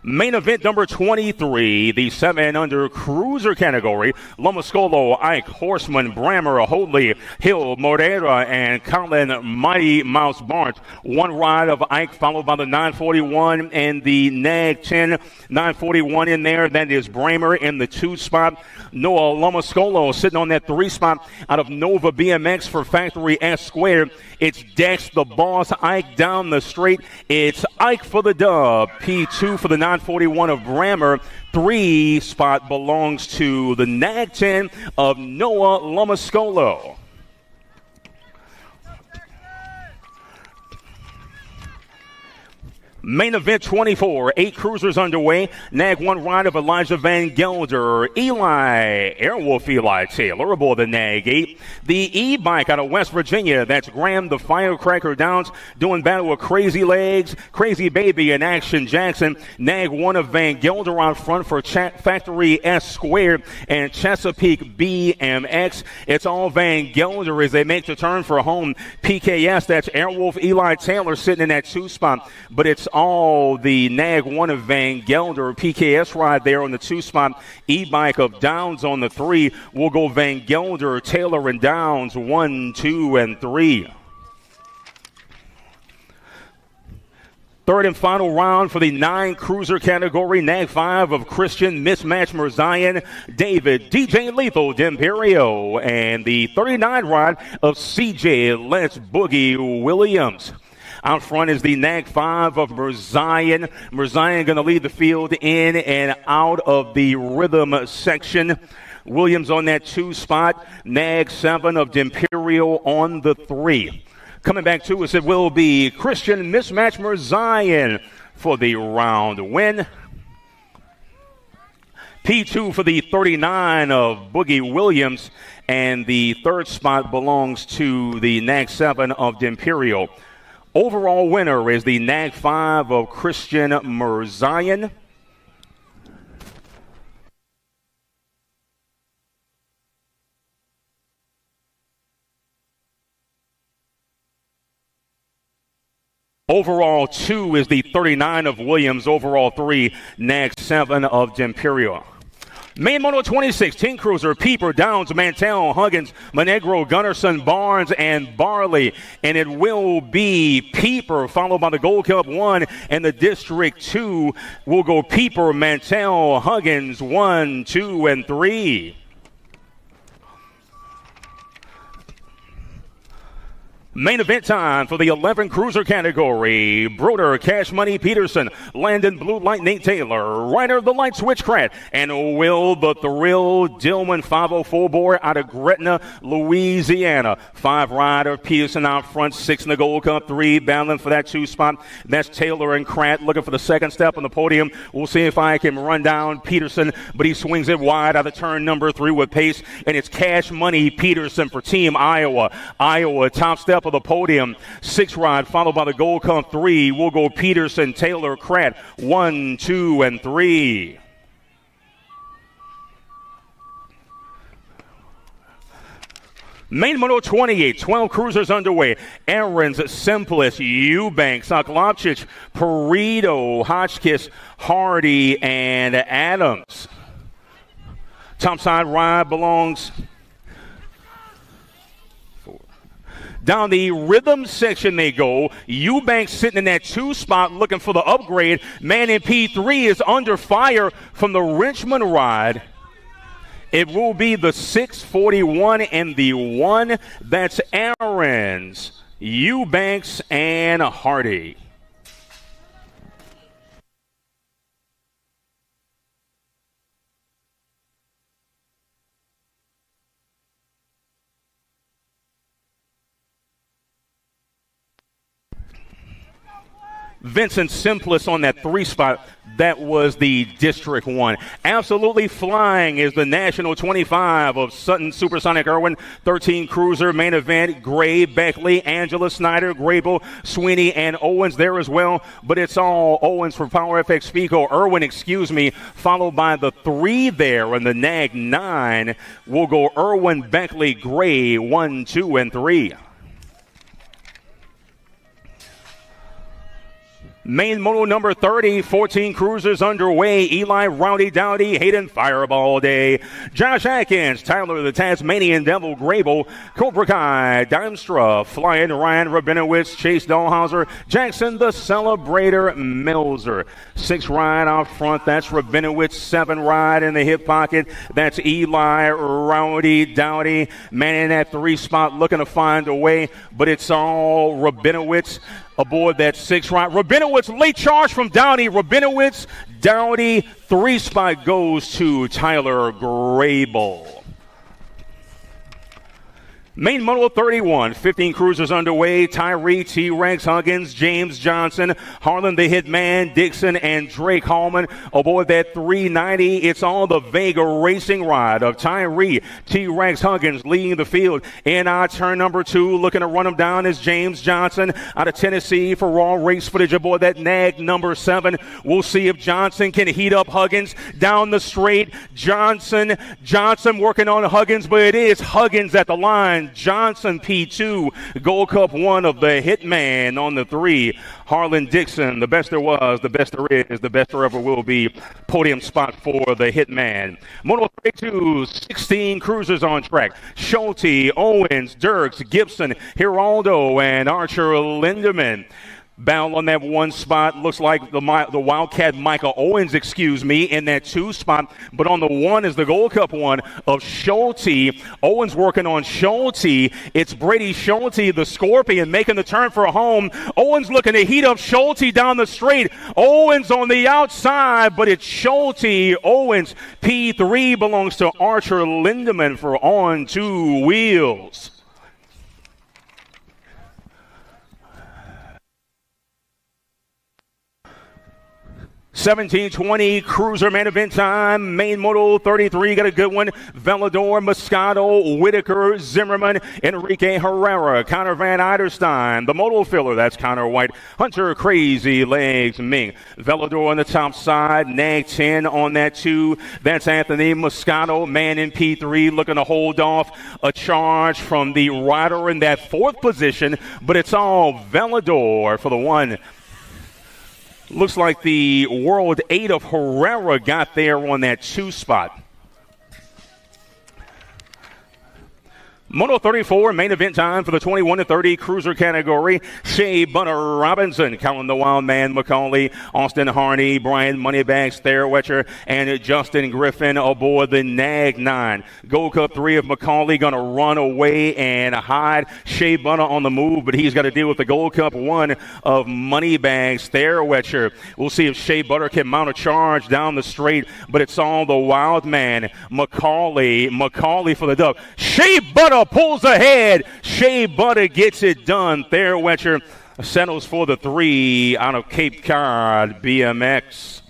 Main event number 23, the 7 under cruiser category. Lomascolo, Ike, Horseman, Brammer, Hoadley, Hill, Morera, and Colin Mighty Mouse Barnes. One ride of Ike followed by the 941 and the Nag 10. 941 in there. That is Brammer in the 2 spot. Noah Lomascolo sitting on that 3 spot out of Nova BMX for Factory S Squared. It's Dex the Boss, Ike down the straight. It's Ike for the dub. P2 for the 941 of Brammer. 3 spot belongs to the Nag 10 of Noah Lomascolo. Main event 24, 8 cruisers underway. Nag 1 ride of Elijah Van Gelder. Airwolf Eli Taylor aboard the Nag 8. The E-Bike out of West Virginia. That's Graham the Firecracker Downs doing battle with Crazy Legs, Crazy Baby, and Action Jackson. Nag 1 of Van Gelder out front for Factory S Squared and Chesapeake BMX. It's all Van Gelder as they make the turn for home. PKS, that's Airwolf Eli Taylor sitting in that 2 spot, but it's all the Nag 1 of Van Gelder. PKS ride there on the 2 spot. E-Bike of Downs on the 3. We'll go Van Gelder, Taylor, and Downs 1, 2, and 3. Third and final round for the 9 cruiser category. Nag 5 of Christian Mismatch Merzion, David, DJ Lethal D'Imperio, and the 39 ride of CJ Let's Boogie Williams. Out front is the Nag 5 of Merzion. Merzion going to lead the field in and out of the rhythm section. Williams on that 2 spot. Nag 7 of D'Imperio on the 3. Coming back to us, it will be Christian Mismatch Merzion for the round win. P2 for the 39 of Boogie Williams. And the 3rd spot belongs to the Nag 7 of D'Imperio. Overall winner is the Nag 5 of Christian Merzion. Overall 2 is the 39 of Williams. Overall 3, Nag 7 of D'Imperio. Main Moto 26, 10 cruiser, Peeper, Downs, Mantell, Huggins, Monegro, Gunnarsson, Barnes, and Barley. And it will be Peeper, followed by the Gold Cup 1 and the District 2. We'll go Peeper, Mantell, Huggins, 1, 2, and 3. Main event time for the 11 cruiser category. Broder, Cash Money Peterson, Landon Blue Light Nate Taylor, Ryder the Light Switchcrat, and Will the Thrill Dillman 504 board out of Gretna, Louisiana. 5 rider Peterson out front, 6 in the Gold Cup, 3 battling for that 2 spot. That's Taylor and Kratt looking for the 2nd step on the podium. We'll see if I can run down Peterson, but he swings it wide out of turn number 3 with pace, and it's Cash Money Peterson for Team Iowa. Iowa top step of the podium, 6 ride followed by the Gold Cup 3. We'll go Peterson, Taylor, Kratt, 1, 2, and 3. Main Moto 28, 12 cruisers underway. Aaron's, Simplest, Eubanks, Oklopchich, Perito, Hotchkiss, Hardy, and Adams. Topside ride belongs down the rhythm section they go. Eubanks sitting in that 2 spot looking for the upgrade. Man in P3 is under fire from the Richmond ride. It will be the 641 and the 1. That's Aaron's, Eubanks, and Hardy. Vincent Simplest on that 3 spot. That was the District 1. Absolutely Flying is the National 25 of Sutton Supersonic Irwin. 13 cruiser main event. Gray, Beckley, Angela Snyder, Grable, Sweeney, and Owens there as well. But it's all Owens for Power FX Pico. Irwin, followed by the 3 there. And the NAG 9 will go Irwin, Beckley, Gray, 1, 2, and 3. Main Moto number 30, 14 cruisers underway. Eli, Rowdy Dowdy, Hayden, Fireball Day, Josh Atkins, Tyler the Tasmanian Devil, Grable, Cobra Kai, Dimstra, Flying Ryan Rabinowitz, Chase Dahlhauser, Jackson the Celebrator, Milzer. 6 ride out front, that's Rabinowitz. 7 ride in the hip pocket, that's Eli, Rowdy Dowdy. Man in that 3 spot looking to find a way, but it's all Rabinowitz. Aboard that 6 ride. Rabinowitz, late charge from Downey. Rabinowitz, Downey, 3 spot goes to Tyler Grable. Main Moto 31, 15 cruisers underway. Tyree, T-Rex, Huggins, James Johnson, Harlan the Hitman, Dixon, and Drake Hallman. Aboard that 390, it's all the Vega Racing ride of Tyree, T-Rex, Huggins leading the field. In our turn number 2, looking to run him down is James Johnson out of Tennessee for raw race footage aboard that NAG number 7. We'll see if Johnson can heat up Huggins down the straight. Johnson working on Huggins, but it is Huggins at the line. Johnson P2, Gold Cup 1 of the Hitman on the 3. Harlan Dixon, the best there was, the best there is, the best there ever will be. Podium spot for the Hitman. Moto 32, 16 cruisers on track. Schulte, Owens, Dirks, Gibson, Giraldo, and Archer Lindemann. Battle on that 1 spot. Looks like the Wildcat Michael Owens, in that 2 spot. But on the 1 is the Gold Cup 1 of Schulte. Owens working on Schulte. It's Brady Schulte, the Scorpion, making the turn for a home. Owens looking to heat up Schulte down the straight. Owens on the outside, but it's Schulte. Owens, P3 belongs to Archer Lindemann for On 2 Wheels. 1720 cruiser main event time. Main Moto 33 got a good one. Velador, Moscato, Whitaker, Zimmerman, Enrique Herrera, Connor Van Eiderstein. The Moto filler, that's Connor White, Hunter Crazy Legs Ming. Velador on the top side, NAG 10 on that 2. That's Anthony Moscato, man in P3, looking to hold off a charge from the rider in that 4th position, but it's all Velador for the 1. Looks like the World 8 of Herrera got there on that 2 spot. Moto 34, main event time for the 21 to 30 cruiser category. Shea Bunner Robinson, Colin the Wild Man McCauley, Austin Harney, Brian Moneybags Thairwetcher, and Justin Griffin aboard the NAG 9. Gold Cup 3 of McCauley going to run away and hide. Shea Bunner on the move, but he's got to deal with the Gold Cup 1 of Moneybags Thairwetcher. We'll see if Shea Bunner can mount a charge down the straight, but it's all the Wild Man McCauley for the dub. Shea Bunner pulls ahead. Shea Butter gets it done. Thairwetcher settles for the 3 out of Cape Cod BMX.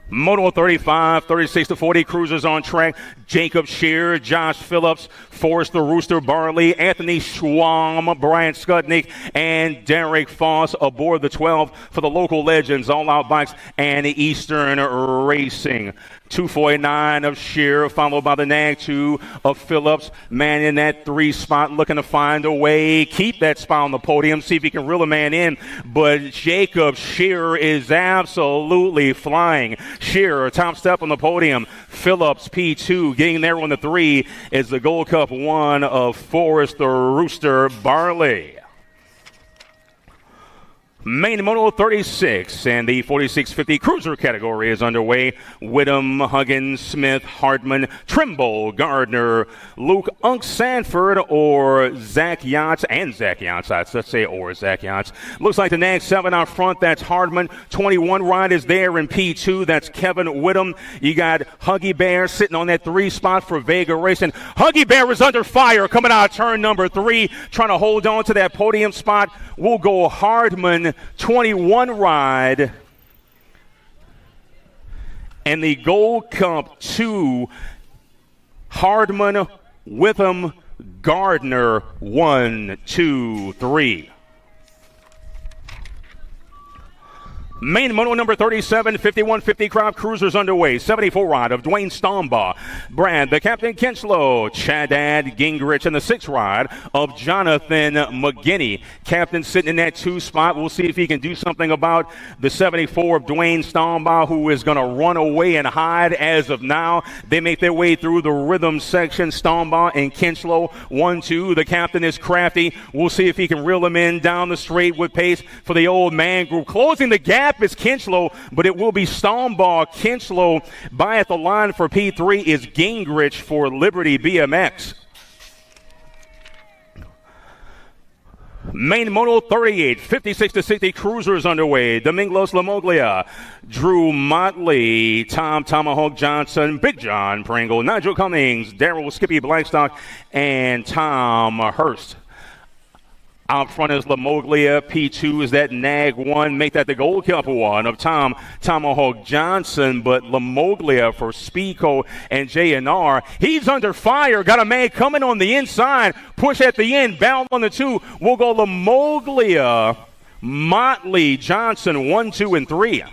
Moto 35, 36 to 40 cruisers on track. Jacob Shear, Josh Phillips, Forrest the Rooster Barley, Anthony Schwam, Brian Skudnick, and Derek Foss aboard the 12 for the local legends, All Out Bikes and Eastern Racing. 249 of Shear, followed by the Nag 2 of Phillips. Man in that 3 spot, looking to find a way, keep that spot on the podium, see if he can reel a man in. But Jacob Shear is absolutely flying. Shear, top step on the podium. Phillips, P2, getting there on the 3 is the Gold Cup 1 of Forrest the Rooster Barley. Main Moto 36 and the 4650 Cruiser category is underway. Whittam, Huggins, Smith, Hardman, Trimble, Gardner, Luke Unk Sanford, or Zach Yachts, and Zach Yachts. Let's say or Zach Yachts. Looks like the next 7 out front, that's Hardman. 21 ride is there in P2, that's Kevin Whittam. You got Huggy Bear sitting on that 3 spot for Vega Racing. Huggy Bear is under fire coming out of turn number 3, trying to hold on to that podium spot. We'll go Hardman, 21 ride, and the Gold Cup 2, Hardman, Whittam, Gardner, 1, 2, 3. Main Moto number 37, 5150 Crowd Cruisers underway. 74 ride of Dwayne Stombaugh. Brad, the Captain Kinchlow. Chadad Gingrich in the 6 ride of Jonathan McGinney. Captain sitting in that 2 spot. We'll see if he can do something about the 74 of Dwayne Stombaugh, who is going to run away and hide as of now. They make their way through the rhythm section. Stombaugh and Kinchlow, 1, 2. The Captain is crafty. We'll see if he can reel them in down the straight with pace for the old man group. Closing the gap is Kinchlow, but it will be Stombaugh. Kinchlow by at the line for P3 is Gingrich for Liberty BMX. Main Moto 38, 56-60 Cruisers underway. Domingos Lamoglia, Drew Motley, Tom Tomahawk Johnson, Big John Pringle, Nigel Cummings, Daryl Skippy Blackstock, and Tom Hurst. Out front is Lamoglia. P2 is that Nag 1. Make that the Gold Cup 1 of Tom Tomahawk Johnson. But Lamoglia for Speedco and JNR. He's under fire. Got a man coming on the inside. Push at the end. Bound on the 2. We'll go Lamoglia, Motley, Johnson, 1, 2, and 3.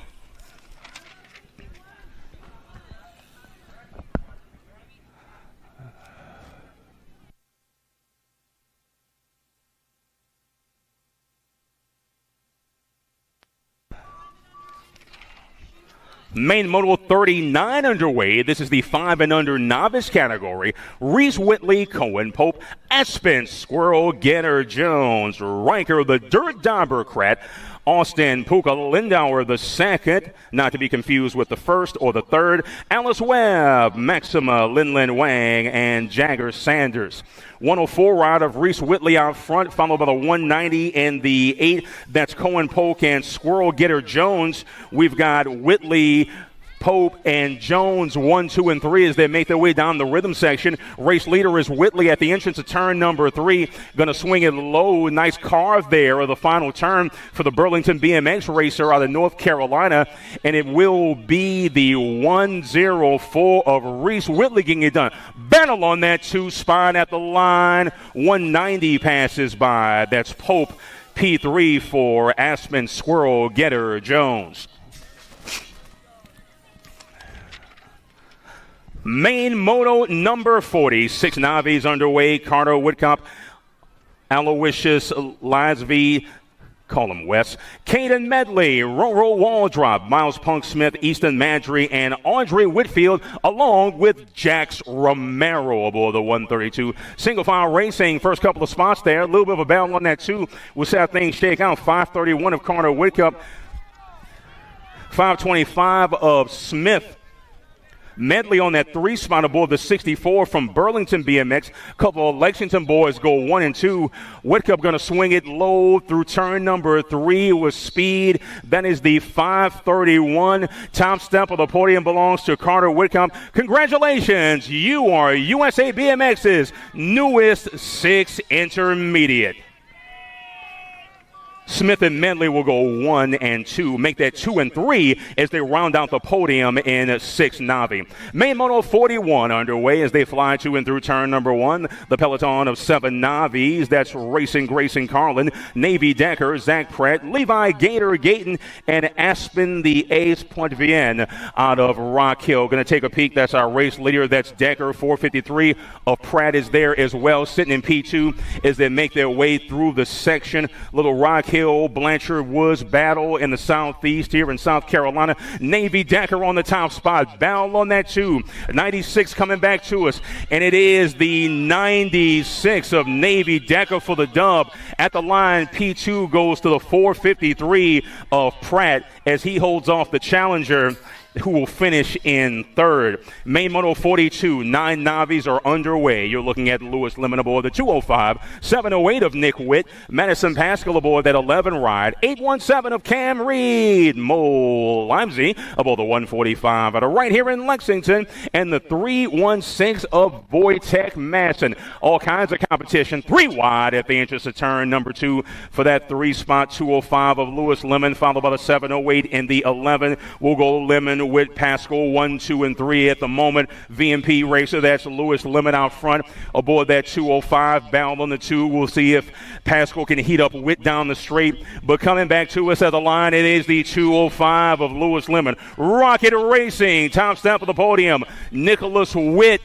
Main Moto 39 underway. This is the 5 and under novice category. Reese Whitley, Cohen Pope, Aspen, Squirrel, Getter, Jones, Riker, the Dirt Dobbercrat, Austin Puka Lindauer the second, not to be confused with the first or the third, Alice Webb, Maxima Linlin Wang, and Jagger Sanders. 104 ride of Reese Whitley out front, followed by the 190 and the 8. That's Cohen Polk and Squirrel Getter Jones. We've got Whitley, Pope, and Jones 1, 2, and 3 as they make their way down the rhythm section. Race leader is Whitley at the entrance of turn number 3. Going to swing it low. Nice carve there of the final turn for the Burlington BMX racer out of North Carolina. And it will be the 104 of Reese Whitley getting it done. Battle on that 2 spot at the line. 190 passes by. That's Pope. P3 for Aspen, Squirrel, Getter, Jones. Main Moto number 40, 6 navies underway. Carter Woodcop, Aloysius Lasby, call him Wes, Caden Medley, Roro Waldrop, Miles Punk Smith, Easton Madry, and Audrey Whitfield, along with Jax Romero aboard the 132. Single file racing, first couple of spots there. A little bit of a battle on that, too. We'll see how things shake out. 531 of Carter Woodcup, 525 of Smith. Medley on that 3 spot aboard the 64 from Burlington BMX. Couple of Lexington boys go 1 and 2. Whitcup going to swing it low through turn number 3 with speed. That is the 531. Top step of the podium belongs to Carter Whitcup. Congratulations. You are USA BMX's newest 6 intermediate. Smith and Medley will go 1 and 2. Make that 2 and 3 as they round out the podium in 6 Navi. Main Moto 41 underway as they fly to and through turn number 1. The peloton of 7 Navis. That's Racing Grayson Carlin, Navy Decker, Zach Pratt, Levi Gator Gayton, and Aspen the Ace Pointvien out of Rock Hill. Going to take a peek. That's our race leader. That's Decker. 453 of Pratt is there as well, sitting in P2 as they make their way through the section. Little Rock Hill, Blanchard Woods battle in the southeast here in South Carolina. Navy Decker on the top spot. Bell on that 2. 96 coming back to us. And it is the 96 of Navy Decker for the dub. At the line, P2 goes to the 453 of Pratt as he holds off the challenger, who will finish in 3rd. Main Moto 42, 9 Navis are underway. You're looking at Lewis Lemon aboard the 205, 708 of Nick Witt, Madison Pascal aboard that 11 ride, 817 of Cam Reed, Mo Limesy aboard the 145 out of right here in Lexington, and the 316 of Wojtek Masson. All kinds of competition, 3 wide at the entrance of turn number 2 for that 3 spot, 205 of Lewis Lemon, followed by the 708 in the 11. We'll go Lemon with Pascal 1, 2, and 3 at the moment. VMP racer, that's Lewis Lemon out front aboard that 205. Bound on the 2. We'll see if Pascal can heat up Witt down the straight. But coming back to us at the line, it is the 205 of Lewis Lemon. Rocket Racing, top step of the podium. Nicholas Witt.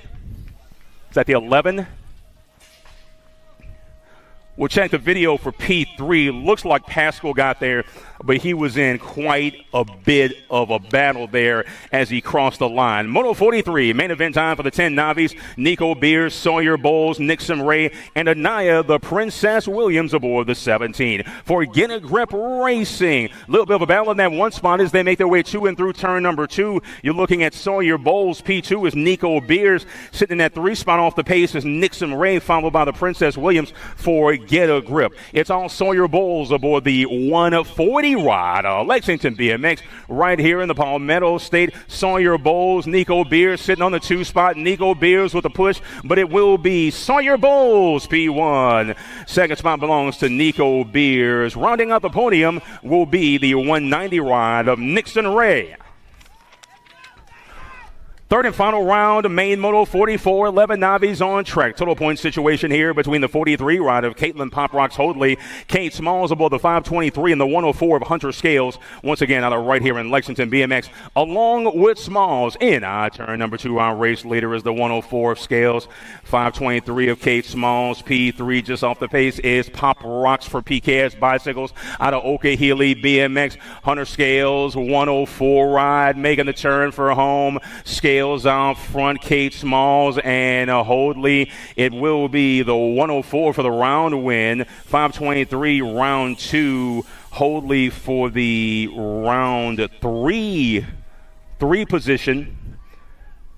Is that the 11? We'll check the video for P3. Looks like Pascal got there, but he was in quite a bit of a battle there as he crossed the line. Moto 43, main event time for the 10 Navis. Nico Beers, Sawyer Bowles, Nixon Ray, and Anaya the Princess Williams aboard the 17. For Get a Grip Racing, a little bit of a battle in that 1 spot as they make their way to and through turn number 2. You're looking at Sawyer Bowles. P2 is Nico Beers. Sitting in that 3 spot off the pace is Nixon Ray, followed by the Princess Williams for Get a Grip. It's all Sawyer Bowles aboard the 140 ride. Lexington BMX right here in the Palmetto State. Sawyer Bowles, Nico Beers sitting on the 2 spot. Nico Beers with a push, but it will be Sawyer Bowles, P1. 2nd spot belongs to Nico Beers. Rounding out the podium will be the 190 ride of Nixon Ray. 3rd and final round, main Moto 44, 11 Navis on track. Total point situation here between the 43 ride of Caitlin Pop Rocks Hoadley, Kate Smalls aboard the 523 and the 104 of Hunter Scales. Once again, out of right here in Lexington BMX, along with Smalls. In turn number 2, our race leader is the 104 of Scales, 523 of Kate Smalls. P3 just off the pace is Pop Rocks for PKS Bicycles out of Okehilly BMX. Hunter Scales, 104 ride, making the turn for home. Scales out front, Kate Smalls and Hoadley. It will be the 104 for the round win. 523 round 2. Hoadley for the round 3 position.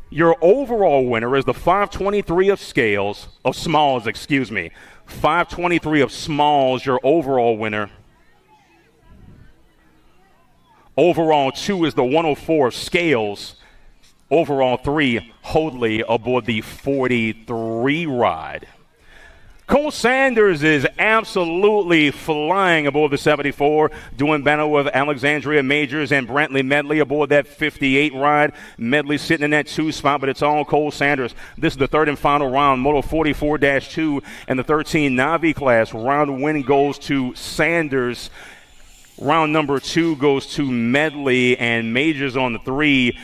Your overall winner is the 523 of Smalls, excuse me. 523 of Smalls, your overall winner. Overall 2 is the 104 of Scales. Overall 3, Hoadley aboard the 43 ride. Cole Sanders is absolutely flying aboard the 74, doing battle with Alexandria Majors and Brantley Medley aboard that 58 ride. Medley sitting in that 2 spot, but it's all Cole Sanders. This is the 3rd and final round, Moto 44-2, and the 13 Navi class. Round win goes to Sanders. Round number 2 goes to Medley, and Majors on the 3.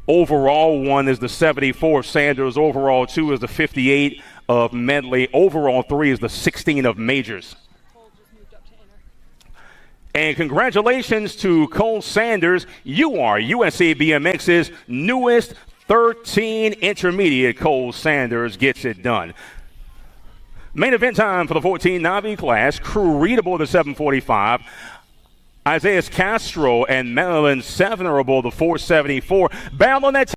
Overall 1 is the 74 of Sanders. Overall 2 is the 58 of Medley. Overall 3 is the 16 of Majors. And congratulations to Cole Sanders. You are USA BMX's newest 13 intermediate. Cole Sanders gets it done. Main event time for the 14 Navi class. Crew Reed aboard the 745. Isaiah Castro and Madeline Sevener aboard the 474. Battle on that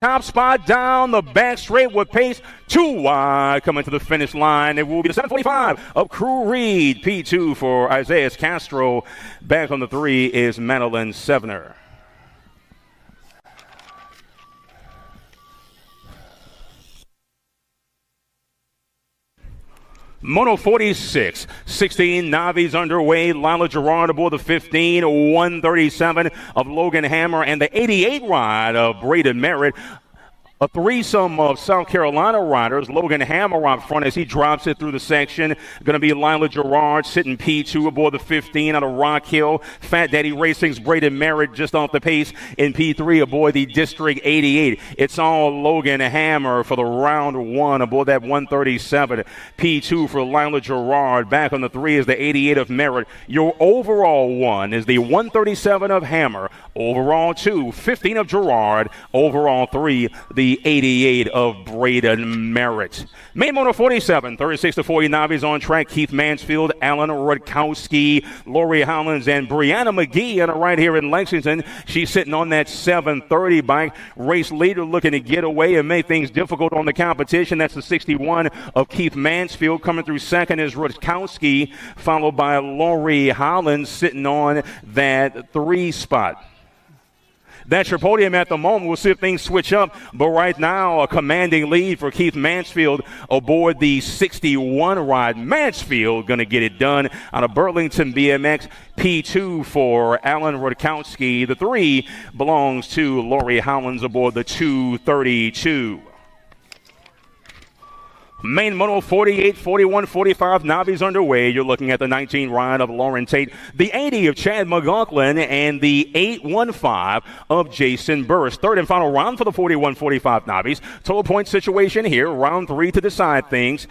top spot down the back straight with pace. 2 wide coming to the finish line. It will be the 745 of Crew Reed. P2 for Isaiah Castro. Back on the 3 is Madeline Sevener. Moto 46, 16 Navi's underway. Lila Gerard aboard the 15, 137 of Logan Hammer, and the 88 ride of Braden Merritt. A threesome of South Carolina riders. Logan Hammer up front as he drops it through the section. Going to be Lila Gerard sitting P2 aboard the 15 out of Rock Hill. Fat Daddy Racing's Braden Merritt just off the pace in P3 aboard the District 88. It's all Logan Hammer for the round one aboard that 137. P2 for Lila Gerard. Back on the 3 is the 88 of Merritt. Your overall one is the 137 of Hammer. Overall 2, 15 of Gerard. Overall 3, the 88 of Braden Merritt. Main Motor 47, 36 to 40 Navi's on track. Keith Mansfield, Alan Rutkowski, Lori Hollins, and Brianna McGee are right here in Lexington. She's sitting on that 730 bike. Race leader looking to get away and make things difficult on the competition. That's the 61 of Keith Mansfield. Coming through second is Rutkowski, followed by Lori Hollins sitting on that 3 spot. That's your podium at the moment. We'll see if things switch up. But right now, a commanding lead for Keith Mansfield aboard the 61 ride. Mansfield going to get it done out of Burlington BMX. P2 for Alan Rutkowski. The 3 belongs to Lori Hollins aboard the 232. Main Moto 48, 41, 45 Navi's underway. You're looking at the 19 ride of Lauren Tate, the 80 of Chad McLaughlin, and the 815 of Jason Burris. Third and final round for the 41, 45 Navi's. Total point situation here. Round 3 to decide things.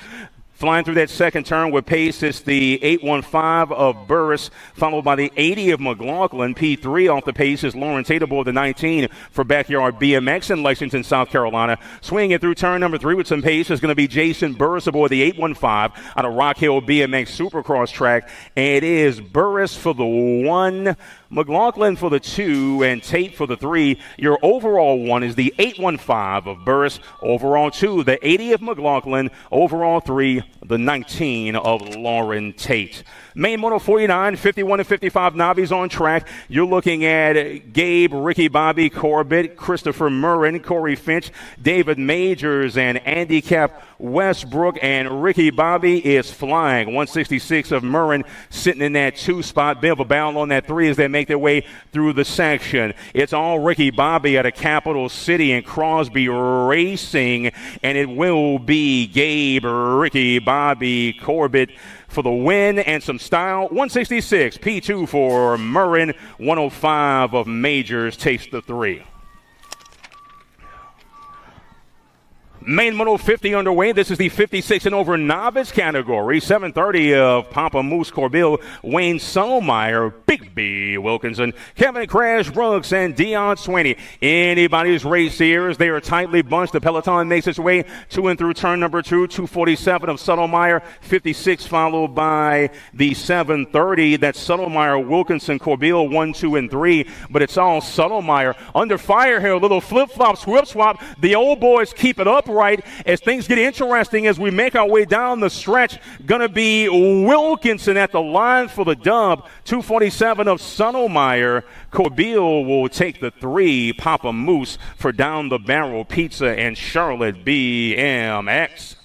Flying through that second turn with pace is the 815 of Burris, followed by the 80 of McLaughlin. P3 off the pace is Lauren Tate aboard the 19 for Backyard BMX in Lexington, South Carolina. Swinging it through turn number 3 with some pace is going to be Jason Burris aboard the 815 out of Rock Hill BMX Supercross track. And it is Burris for the 1, McLaughlin for the 2, and Tate for the 3. Your overall 1 is the 815 of Burris. Overall 2, the 80 of McLaughlin. Overall 3, the 19 of Lauren Tate. Main Moto 49, 51 and 55 Navi's on track. You're looking at Gabe, Ricky Bobby, Corbett, Christopher Murrin, Corey Finch, David Majors, and Andy Cap Westbrook. And Ricky Bobby is flying. 166 of Murrin sitting in that 2 spot. Bit of a battle on that 3 as they make their way through the section. It's all Ricky Bobby out of Capital City and Crosby Racing. And it will be Gabe, Ricky Bobby, Corbett for the win and some style. 166, P2 for Murrin. 105 of Majors takes the 3. Main Moto 50 underway. This is the 56 and over novice category. 730 of Papa Moose Corbill, Wayne Solmeyer, Big B Wilkinson, Kevin Crash Brooks, and Deion Swaney. Anybody's race here as they are tightly bunched. The peloton makes its way to and through turn number 2. 247 of Suttlemeyer, 56 followed by the 730. That's Suttlemeyer, Wilkinson, Corbill, 1, 2, and 3. But it's all Suttlemeyer under fire here. A little flip-flop, swip-swap. The old boys keep it up. Right as things get interesting as we make our way down the stretch. Gonna be Wilkinson at the line for the dub. 247 of Suttlemeyer. Corbill will take the 3. Papa Moose for Down the Barrel Pizza and Charlotte BMX.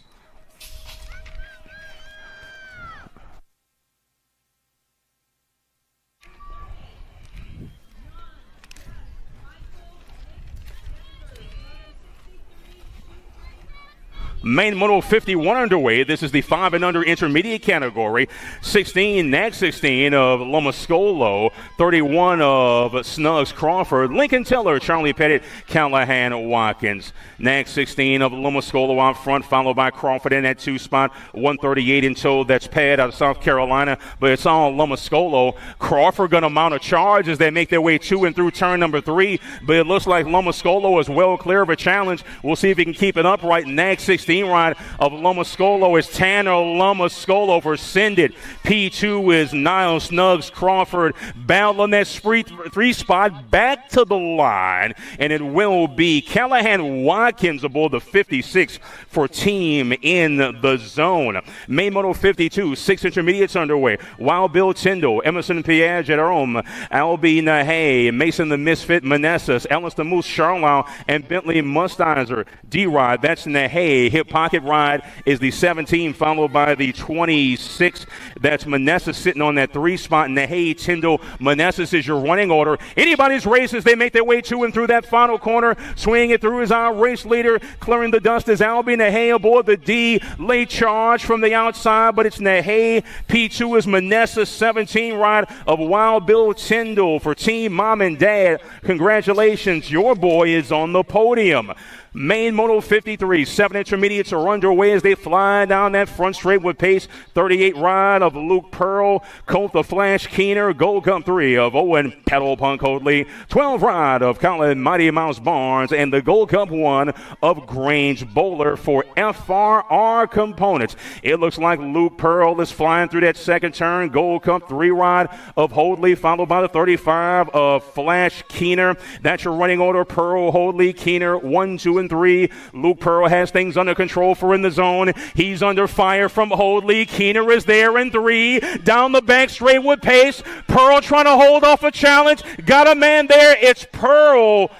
Main Moto 51 underway. This is the 5 and under intermediate category. 16, next 16 of Lomascolo. 31 of Snuggs Crawford. Lincoln Tiller, Charlie Pettit, Callahan Watkins. Next 16 of Lomascolo out front, followed by Crawford in that 2 spot. 138 in tow. That's Pad out of South Carolina, but it's all Lomascolo. Crawford going to mount a charge as they make their way to and through turn number 3, but it looks like Lomascolo is well clear of a challenge. We'll see if he can keep it upright. Next 16 ride of Lomascolo is Tanner Lomascolo for Send It. P2 is Niles Snuggs Crawford. Battle on that 3 spot back to the line, and it will be Callahan Watkins aboard the 56 for Team in the Zone. Main Moto 52, 6 intermediates underway. Wild Bill Tyndall, Emerson Pierre Jerome, Albie Nahay, Mason the Misfit Manassas, Ellis the Moose Charlau, and Bentley Mustizer. D-Rod, that's Nahay, hit hip pocket ride is the 17, followed by the 26. That's Manassas sitting on that 3 spot. Nahey, Tyndall, Manassas is your running order. Anybody's race as they make their way to and through that final corner. Swinging it through is our race leader. Clearing the dust is Albie Nahey aboard the D. Late charge from the outside, but it's Nahey. P2 is Manassas, 17 ride of Wild Bill Tyndall for Team Mom and Dad. Congratulations, your boy is on the podium. Main Moto 53, 7 intermediates are underway as they fly down that front straight with pace. 38 ride of Luke Pearl, Colt the Flash Keener, Gold Cup 3 of Owen Pedal Punk Hoadley, 12 ride of Colin Mighty Mouse Barnes, and the Gold Cup 1 of Grange Bowler for FRR components. It looks like Luke Pearl is flying through that second turn. Gold Cup 3 ride of Hoadley, followed by the 35 of Flash Keener. That's your running order. Pearl, Hoadley, Keener, 1, 2, and 3. Luke Pearl has things under control for in the zone. He's under fire from Hoadley. Keener is there in 3. Down the back straight with pace. Pearl trying to hold off a challenge. Got a man there. It's Pearl,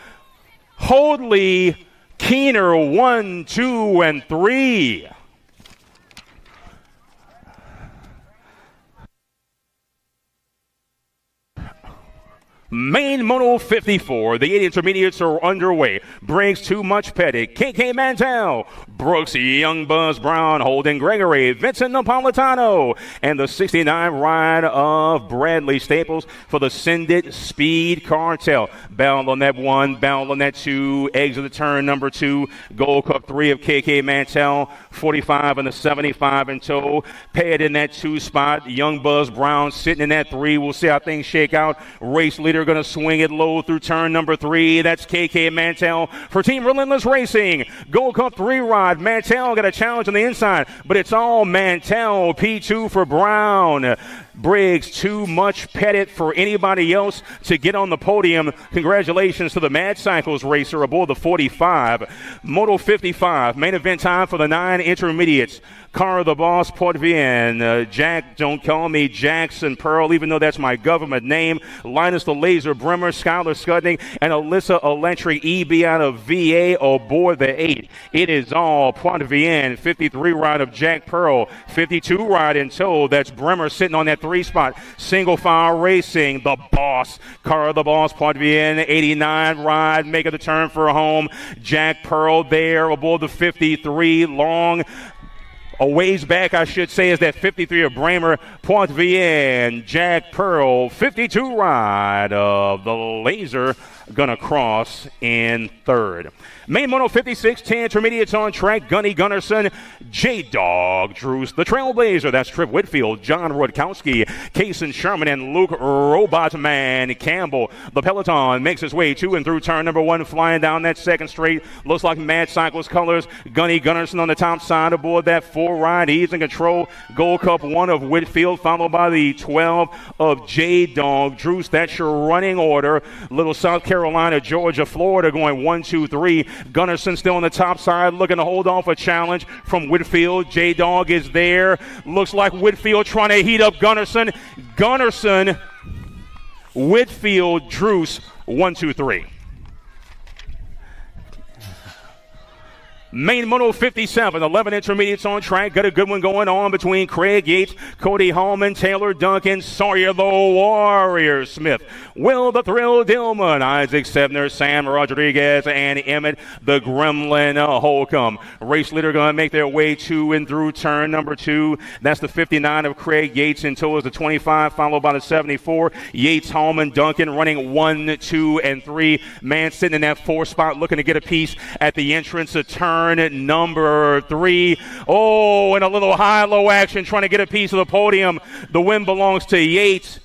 Hoadley, Keener, 1, 2, and 3. Main Moto 54, the 8 intermediates are underway. Briggs, Too Much Pettit, KK Mantel, Brooks, Young Buzz Brown, Holden Gregory, Vincent Napolitano, and the 69 ride of Bradley Staples for the Send It Speed Cartel. Bell on that 1, Bell on that 2, exit the turn number 2, Gold Cup 3 of KK Mantel, 45 and the 75 in tow. Pettit in that 2 spot, Young Buzz Brown sitting in that 3. We'll see how things shake out. Race leader going to swing it low through turn number 3. That's KK Mantel for Team Relentless Racing. Gold Cup 3 ride. Mantel got a challenge on the inside, but it's all Mantel. P2 for Brown. Briggs, Too Much Pettit for anybody else to get on the podium. Congratulations to the Mad Cycles racer aboard the 45. Moto 55, main event time for the 9 intermediates. Car the Boss, Port Vienne, Jack, don't call me Jackson Pearl, even though that's my government name. Linus the Laser Brimmer, Skylar Scudning, and Alyssa Electric EB out of VA aboard the 8. It is all Port Vienne. 53 ride of Jack Pearl, 52 ride in tow. That's Brimmer sitting on that 3 spot. Single file racing, the Boss, Car the Boss, Port Vienne, 89 ride, making the turn for home. Jack Pearl there aboard the 53 long. A ways back, I should say, is that 53 of Bramer, Port Vienne, Jack Pearl, 52 ride of the Laser, gonna cross in 3rd. Main Moto 56, 10 intermediates on track. Gunny Gunnarsson, J-Dog Drews, the Trailblazer. That's Trip Whitfield, John Rodkowski, Kaysen Sherman, and Luke Robotman Campbell. The peloton makes its way to and through turn number 1, flying down that second straight. Looks like Mad Cycles colors. Gunny Gunnarsson on the top side aboard that 4 ride. He's in control. Gold Cup 1 of Whitfield, followed by the 12 of J-Dog Drews. That's your running order. Little South Carolina, Georgia, Florida going 1, 2, 3. Gunnarsson still on the top side, looking to hold off a challenge from Whitfield. J-Dog is there. Looks like Whitfield trying to heat up Gunnarsson. Gunnarsson, Whitfield, Drews, 1, 2, 3. Main Moto 57, 11 intermediates on track. Got a good one going on between Craig Yates, Cody Hallman, Taylor Duncan, Sawyer the Warrior Smith, Will the Thrill Dillman, Isaac Sebner, Sam Rodriguez, and Emmett the Gremlin Holcomb. Race leader going to make their way to and through turn number 2. That's the 59 of Craig Yates until the 25, followed by the 74. Yates, Hallman, Duncan running 1, 2, and 3. Man sitting in that 4 spot looking to get a piece at the entrance of turn number 3. Oh, and a little high-low action trying to get a piece of the podium. The win belongs to Yates.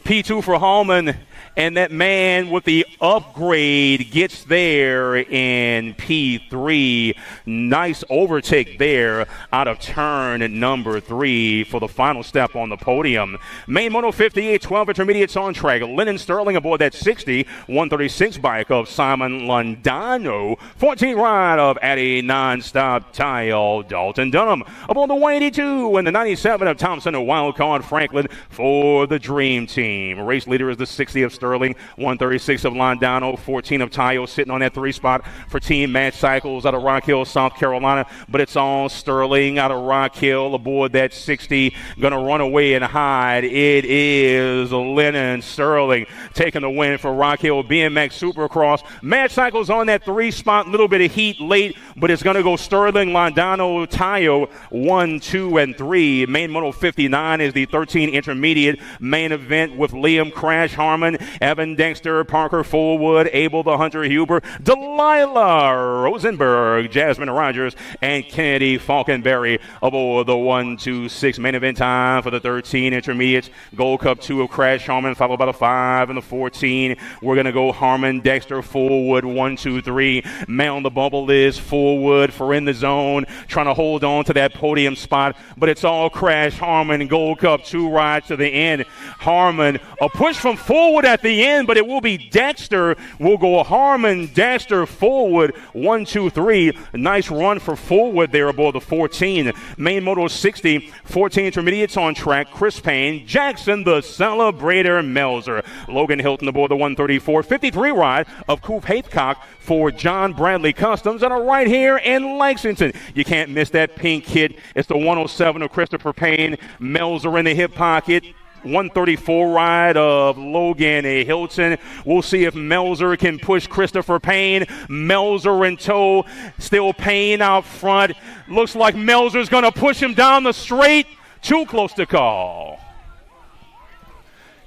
P2 for Hallman. And that man with the upgrade gets there in P3. Nice overtake there out of turn number 3 for the final step on the podium. Main Moto 58, 12 intermediates on track. Lennon Sterling aboard that 60, 136 bike of Simon Londano. 14 ride of Addy Nonstop Tile Dalton Dunham. Aboard the 182 and the 97 of Thompson and Wildcard Franklin for the Dream Team. Race leader is the 60 of of Sterling, 136 of Londano, 14 of Tayo sitting on that 3 spot for Team Match Cycles out of Rock Hill, South Carolina. But it's all Sterling out of Rock Hill aboard that 60. Going to run away and hide. It is Lennon Sterling taking the win for Rock Hill BMX Supercross. Match Cycles on that 3 spot, little bit of heat late, but it's going to go Sterling, Londano, Tayo, 1, 2, and 3. Main Moto 59 is the 13 intermediate main event with Liam Crash Harmon, Evan Dexter, Parker Fullwood, Abel the Hunter Huber, Delilah Rosenberg, Jasmine Rogers, and Kennedy Falconberry aboard the 1-2-6 main event time for the 13 intermediates. Gold Cup 2 of Crash Harmon, followed by the 5 and the 14. We're going to go Harmon, Dexter, Fullwood, 1, 2, 3. Man on the bubble is Fullwood for in the zone, trying to hold on to that podium spot, but it's all Crash Harmon. Gold Cup 2 rides to the end. Harmon, a push from Fullwood at the end, but it will be Dexter. We'll go Harmon, Dexter, Fullwood, 1, 2, 3. Nice run for Fullwood there aboard the 14. Main Moto 60, 14 intermediates on track. Chris Payne, Jackson, the Celebrator, Melzer. Logan Hilton aboard the 134. 53 ride of Coop Haythcock for John Bradley Customs, and a right here in Lexington. You can't miss that pink kit. It's the 107 of Christopher Payne. Melzer in the hip pocket. 134 ride of Logan Hilton. We'll see if Melzer can push Christopher Payne. Melzer in tow. Still Payne out front. Looks like Melzer's going to push him down the straight. Too close to call.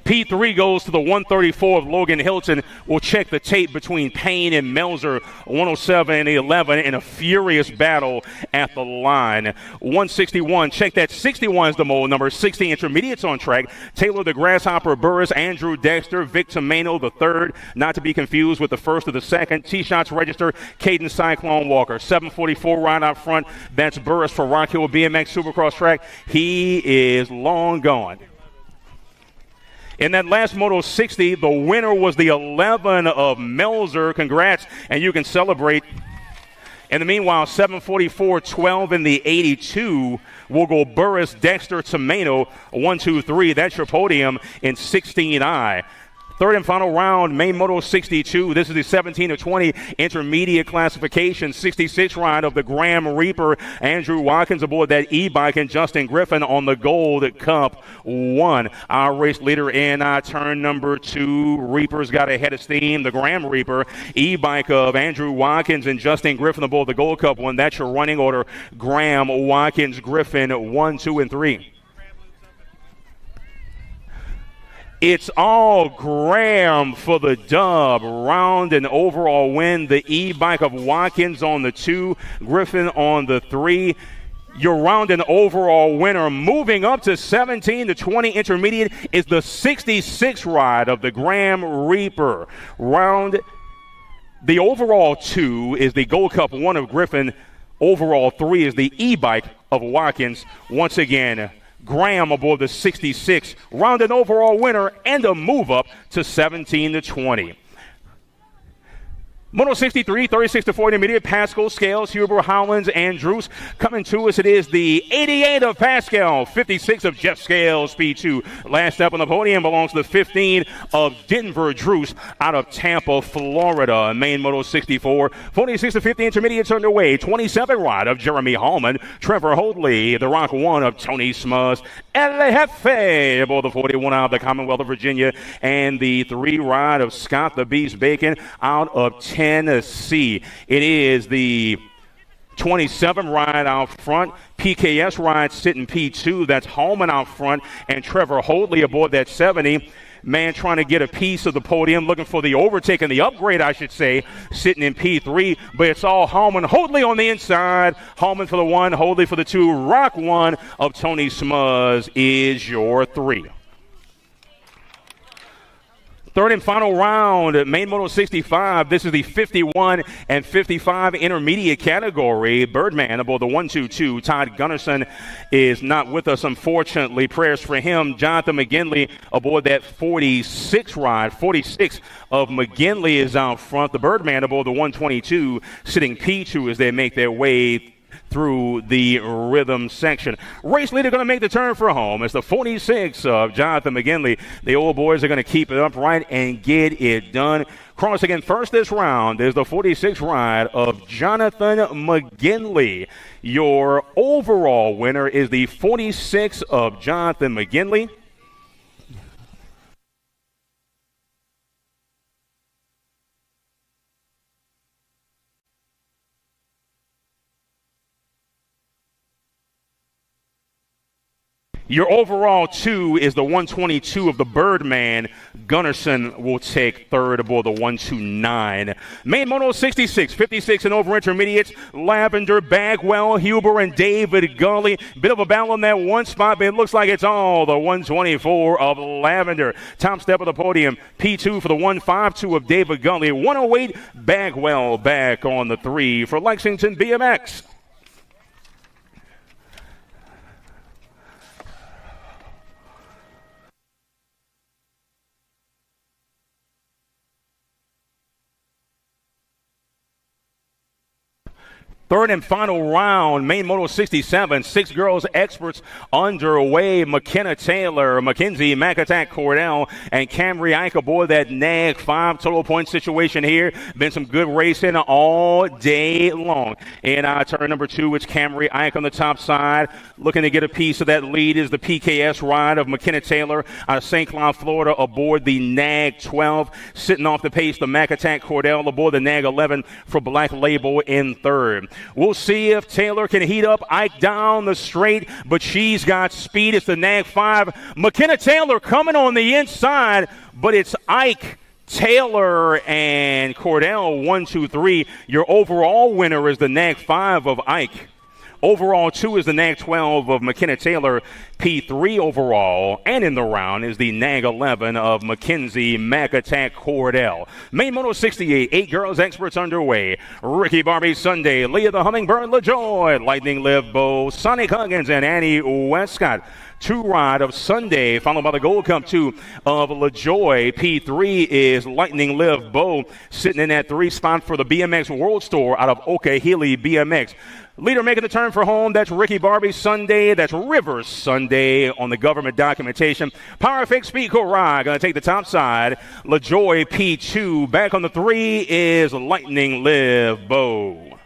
P3 goes to the 134 of Logan Hilton. We'll check the tape between Payne and Melzer, 107 and 11, in a furious battle at the line. 161, check that 61 is the mole number. 60 intermediates on track. Taylor the Grasshopper Burris, Andrew Dexter, Vic Tomeno the third, not to be confused with the first or the second. T-shots register, Caden Cyclone Walker. 744 right out front. That's Burris for Rock Hill BMX Supercross track. He is long gone. In that last Moto 60, the winner was the 11 of Melzer. Congrats, and you can celebrate. In the meanwhile, 744-12 in the 82 will go Burris, Dexter, Tomeno, 1, 2, 3. That's your podium in 16I. Third and final round, main Moto 62. This is the 17 of 20 intermediate classification. 66 ride of the Graham Reaper. Andrew Watkins aboard that e-bike, and Justin Griffin on the Gold Cup 1. Our race leader in turn number 2. Reaper's got a head of steam. The Graham Reaper e-bike of Andrew Watkins and Justin Griffin aboard the Gold Cup 1. That's your running order. Graham, Watkins, Griffin, 1, 2, and 3. It's all Graham for the dub. Round and overall win. The e-bike of Watkins on the 2, Griffin on the 3. Your round and overall winner, moving up to 17 to 20 intermediate, is the 66 ride of the Graham Reaper. Round, the overall 2 is the Gold Cup 1 of Griffin. Overall 3 is the e-bike of Watkins. Once again, Graham aboard the 66, round and overall winner, and a move up to 17 to 20. Moto 63, 36 to 40 intermediate, Pascal, Scales, Huber, Howlands, Andrews. Coming to us, it is the 88 of Pascal, 56 of Jeff Scales, P2. Last up on the podium belongs to the 15 of Denver Drews out of Tampa, Florida. Main Moto 64, 46 to 50 intermediates underway. 27 ride of Jeremy Hallman, Trevor Hoadley, the Rock 1 of Tony Smuz, El Jefe aboard the 41 out of the Commonwealth of Virginia, and the 3 ride of Scott the Beast Bacon out of Tennessee. It is the 27 ride out front. PKS ride sitting P2. That's Holman out front, and Trevor Hoadley aboard that 70. Man trying to get a piece of the podium, looking for the overtake and the upgrade, I should say, sitting in P3. But it's all Holman. Hoadley on the inside. Holman for the 1, Hoadley for the 2. Rock 1 of Tony Smuz is your 3. Third and final round, main Moto 65. This is the 51 and 55 intermediate category. Birdman aboard the 122. Todd Gunnarsson is not with us, unfortunately. Prayers for him. Jonathan McGinley aboard that 46 ride. 46 of McGinley is out front. The Birdman aboard the 122, sitting P2 as they make their way through the rhythm section. Race leader going to make the turn for home. It's the 46 of Jonathan McGinley. The old boys are going to keep it upright and get it done. Crossing in first this round is the 46 ride of Jonathan McGinley. Your overall winner is the 46 of Jonathan McGinley. Your overall 2 is the 122 of the Birdman. Gunnarsson will take third aboard the 129. Main moto 66, 56 and over intermediates. Lavender, Bagwell, Huber, and David Gully. Bit of a battle on that one spot, but it looks like it's all the 124 of Lavender. Top step of the podium, P2 for the 152 of David Gully. 108, Bagwell back on the 3 for Lexington BMX. Third and final round, main moto 67, 6 girls experts underway. McKenna Taylor, Mackenzie McAttack Cordell, and Camry Ike aboard that NAG 5 total point situation here. Been some good racing all day long. And turn number 2, it's Camry Ike on the top side. Looking to get a piece of that lead is the PKS ride of McKenna Taylor out of St. Cloud, Florida, aboard the NAG 12. Sitting off the pace, the McAttack Cordell aboard the NAG 11 for Black Label in third. We'll see if Taylor can heat up Ike down the straight, but she's got speed. It's the NAG 5. McKenna Taylor coming on the inside, but it's Ike, Taylor, and Cordell 1, 2, 3. Your overall winner is the NAG 5 of Ike. Overall 2 is the NAG 12 of McKenna Taylor. P3 overall, and in the round is the NAG 11 of Mackenzie McAttack Cordell. Main moto 68, 8 girls experts underway. Ricky Barbie Sunday, Leah the Hummingbird LaJoy, Lightning Liv Bow, Sonic Huggins, and Annie Westcott. 2 ride of Sunday, followed by the Gold Cup 2 of LaJoy. P3 is Lightning Liv Bow, sitting in that 3 spot for the BMX World Store out of Okahili BMX. Leader making the turn for home, that's Ricky Barbie Sunday. That's Rivers Sunday on the government documentation. Power Fake Speed Ride going to take the top side. LaJoy P2. Back on the 3 is Lightning Liv Bow.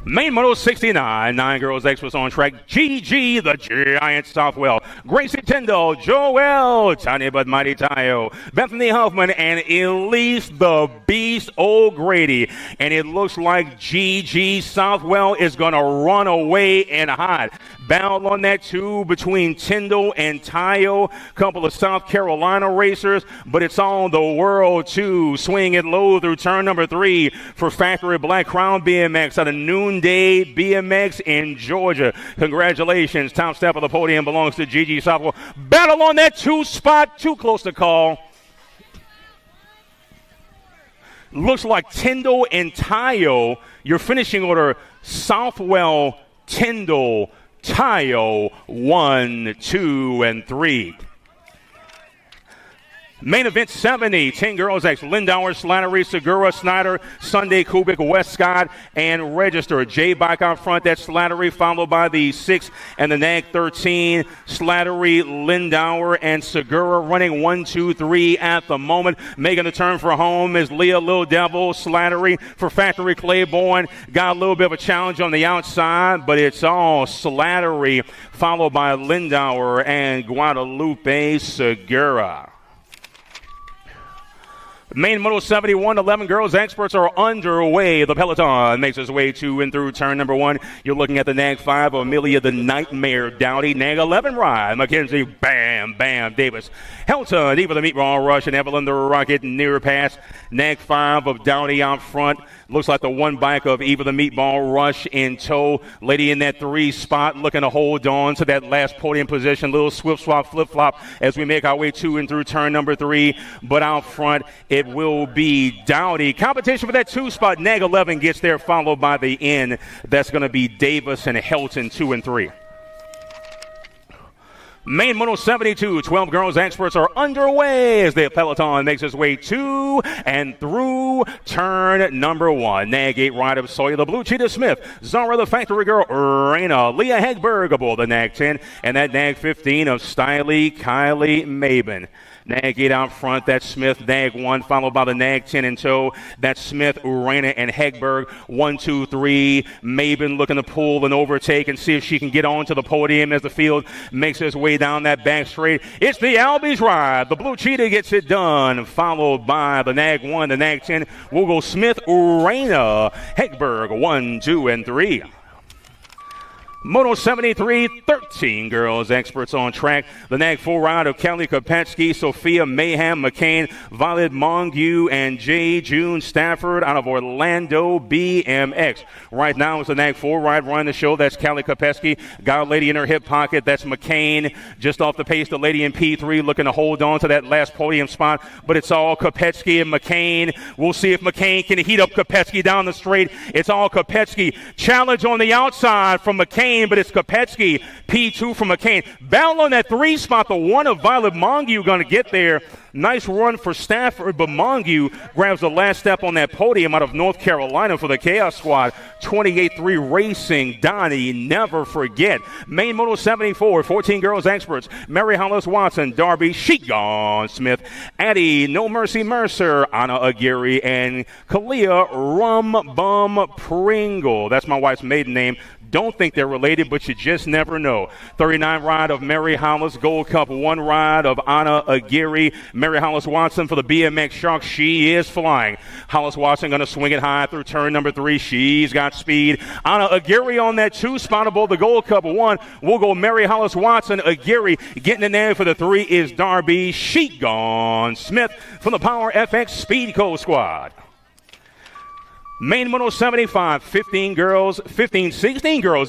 Main moto 69, 9 girls experts on track. GG, the Giant Southwell. Gracie Tyndall, Joel, Tiny but Mighty Tayo, Bethany Huffman, and Elise the Beast O'Grady. And it looks like GG Southwell is going to run away and hide. Battle on that 2 between Tyndall and Tayo. Couple of South Carolina racers, but it's on the World 2. Swing it low through turn number 3 for Factory Black Crown BMX out of Noonday BMX in Georgia. Congratulations. Top step of the podium belongs to GG Southwell. Battle on that 2 spot. Too close to call. Looks like Tyndall and Tayo. Your finishing order, Southwell, Tyndall, Tayo, 1, 2, and 3. Main event 70, 10 girls X, Lindauer, Slattery, Segura, Snyder, Sunday, Kubik, Westcott, and Register. J Bike out front, that's Slattery, followed by the 6 and the NAG 13. Slattery, Lindauer, and Segura running 1, 2, 3 at the moment. Making the turn for home is Leah Lil Devil. Slattery for Factory Claiborne. Got a little bit of a challenge on the outside, but it's all Slattery, followed by Lindauer and Guadalupe Segura. Main moto 71, 11 girls experts are underway. The peloton makes its way to and through turn number 1. You're looking at the NAG 5 of Amelia the Nightmare Dowdy. NAG 11 ride, Mackenzie Bam Bam Davis. Helton, Eva the Meatball Rush, and Evelyn the Rocket near pass. NAG 5 of Dowdy out front. Looks like the one bike of Eva the Meatball Rush in tow. Lady in that 3 spot looking to hold on to that last podium position. Little swift swap flip flop as we make our way to and through turn number 3. But out front, it will be Dowdy. Competition for that 2 spot. NAG 11 gets there, followed by the N. That's going to be Davis and Helton 2 and 3. Main Moto 72, 12 girls experts are underway as the peloton makes its way to and through turn number 1. Nag 8 rider Sawyer, the Blue Cheetah Smith, Zara the Factory Girl, Raina, Leah Hegberg aboard the Nag 10, and that Nag 15 of Stiley, Kylie Maben. Nag 8 out front, that's Smith, Nag 1, followed by the Nag 10 in tow. That's Smith, Urena, and Hegberg. 1, 2, 3. Maben looking to pull and overtake and see if she can get onto the podium as the field makes its way down that back straight. It's the Albies ride. The Blue Cheetah gets it done, followed by the Nag 1, the Nag 10. We'll go Smith, Urena, Hegberg, 1, 2, and 3. Moto 73, 13 girls experts on track. The Nag 4 ride of Kelly Kopetsky, Sophia Mayhem McCain, Violet Mongue, and J. June Stafford out of Orlando BMX. Right now it's the Nag 4 ride running the show. That's Kelly Kopetsky. Got a lady in her hip pocket. That's McCain. Just off the pace, the lady in P3 looking to hold on to that last podium spot. But it's all Kopetsky and McCain. We'll see if McCain can heat up Kopetsky down the straight. It's all Kopetsky. Challenge on the outside from McCain. But it's Kopetsky, P2 from McCain. Battle on that 3 spot, the 1 of Violet Mongue going to get there. Nice run for Stafford, but Mongue grabs the last step on that podium out of North Carolina for the Chaos Squad. 28-3 Racing, Donnie, never forget. Main Moto 74, 14 girls experts. Mary Hollis Watson, Darby Sheegon Smith, Addie No Mercy Mercer, Anna Aguirre, and Kalia Rum Bum Pringle. That's my wife's maiden name. Don't think they're related, but you just never know. 39 ride of Mary Hollis, Gold Cup 1 ride of Anna Aguirre. Mary Hollis Watson for the BMX Sharks. She is flying. Hollis Watson going to swing it high through turn number 3. She's got speed. Anna Aguirre on that 2 spot aboard the Gold Cup 1. We'll go Mary Hollis Watson. Aguirre getting in there for the 3 is Darby Sheegon Smith from the Power FX Speed Co Squad. Main Moto 75, 16 girls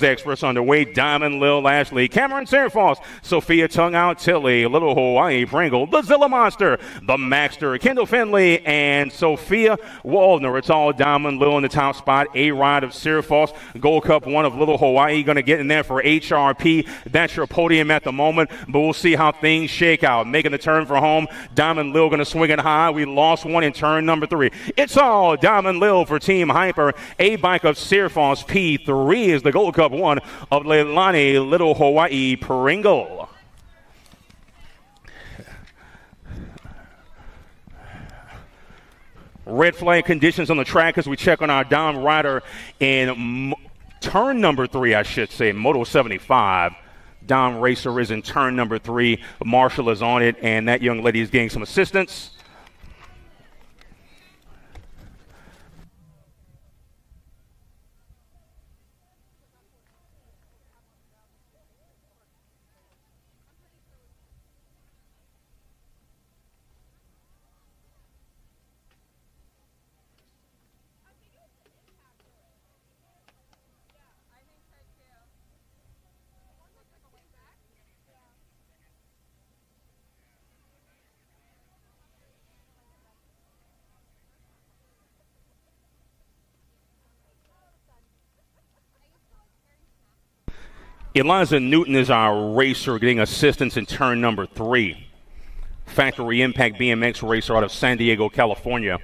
experts underway. Diamond, Lil Ashley, Cameron Serfoss, Sophia Tongue Out Tilly, Little Hawaii Pringle, the Zilla Monster, the Maxter, Kendall Finley, and Sophia Waldner. It's all Diamond, Lil in the top spot. A ride of Serfoss, Gold Cup 1 of Little Hawaii going to get in there for HRP. That's your podium at the moment, but we'll see how things shake out. Making the turn for home, Diamond Lil going to swing it high. We lost one in turn number 3. It's all Diamond Lil for Team Hyper. A bike of Serfoss. P3 is the Gold Cup 1 of Leilani Little Hawaii Pringle. Red flag conditions on the track as we check on our Dom rider in turn number 3, I should say, Moto 75. Dom Racer is in turn number 3. Marshall is on it, and that young lady is getting some assistance. Eliza Newton is our racer getting assistance in turn number 3. Factory Impact BMX racer out of San Diego, California.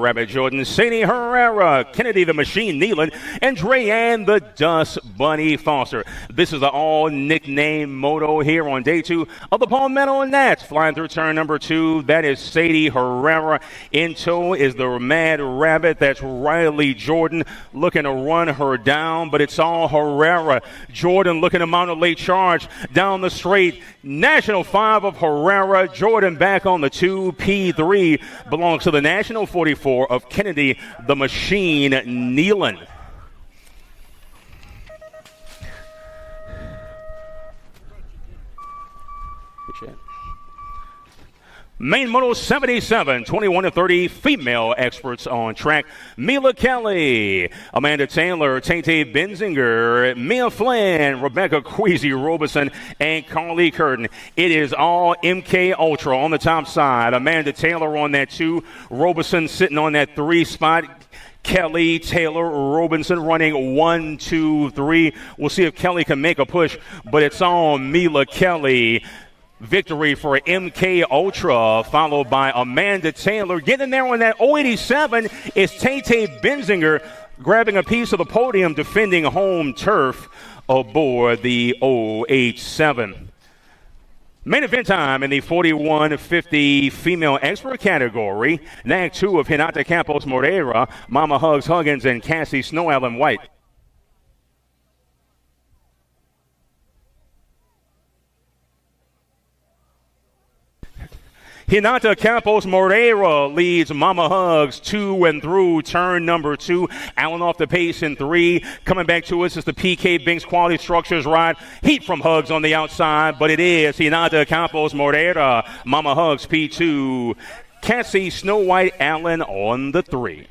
Rabbit Jordan, Sadie Herrera, Kennedy the Machine Nealon, and Dreyanne the Dust Bunny Foster. This is the all-nickname moto here on day 2 of the Palmetto Nats. Flying through turn number 2, that is Sadie Herrera. In tow is the Mad Rabbit. That's Riley Jordan looking to run her down, but it's all Herrera. Jordan looking to mount a late charge down the straight. National 5 of Herrera. Jordan back on the 2. P3 belongs to the National 44 of Kennedy the Machine Nealon. Main Moto 77, 21-30 female experts on track. Mila Kelly, Amanda Taylor, Tate Benzinger, Mia Flynn, Rebecca Queasy Robeson, and Carly Curtin. It is all MK Ultra on the top side. Amanda Taylor on that 2. Robeson sitting on that 3 spot. Kelly, Taylor, Robinson running 1, 2, 3. We'll see if Kelly can make a push, but it's on Mila Kelly. Victory for MK Ultra, followed by Amanda Taylor. Getting there on that 087 is Tate Benzinger, grabbing a piece of the podium, defending home turf aboard the 087. Main event time in the 41-50 female expert category. NAG 2 of Hinata Campos Moreira, Mama Hugs Huggins, and Cassie Snow Allen White. Hinata Campos Moreira leads Mama Hugs 2 and through turn number 2. Allen off the pace in 3. Coming back to us is the PK Binks Quality Structures ride. Heat from Hugs on the outside, but it is Hinata Campos Moreira. Mama Hugs P2. Cassie Snow White Allen on the 3.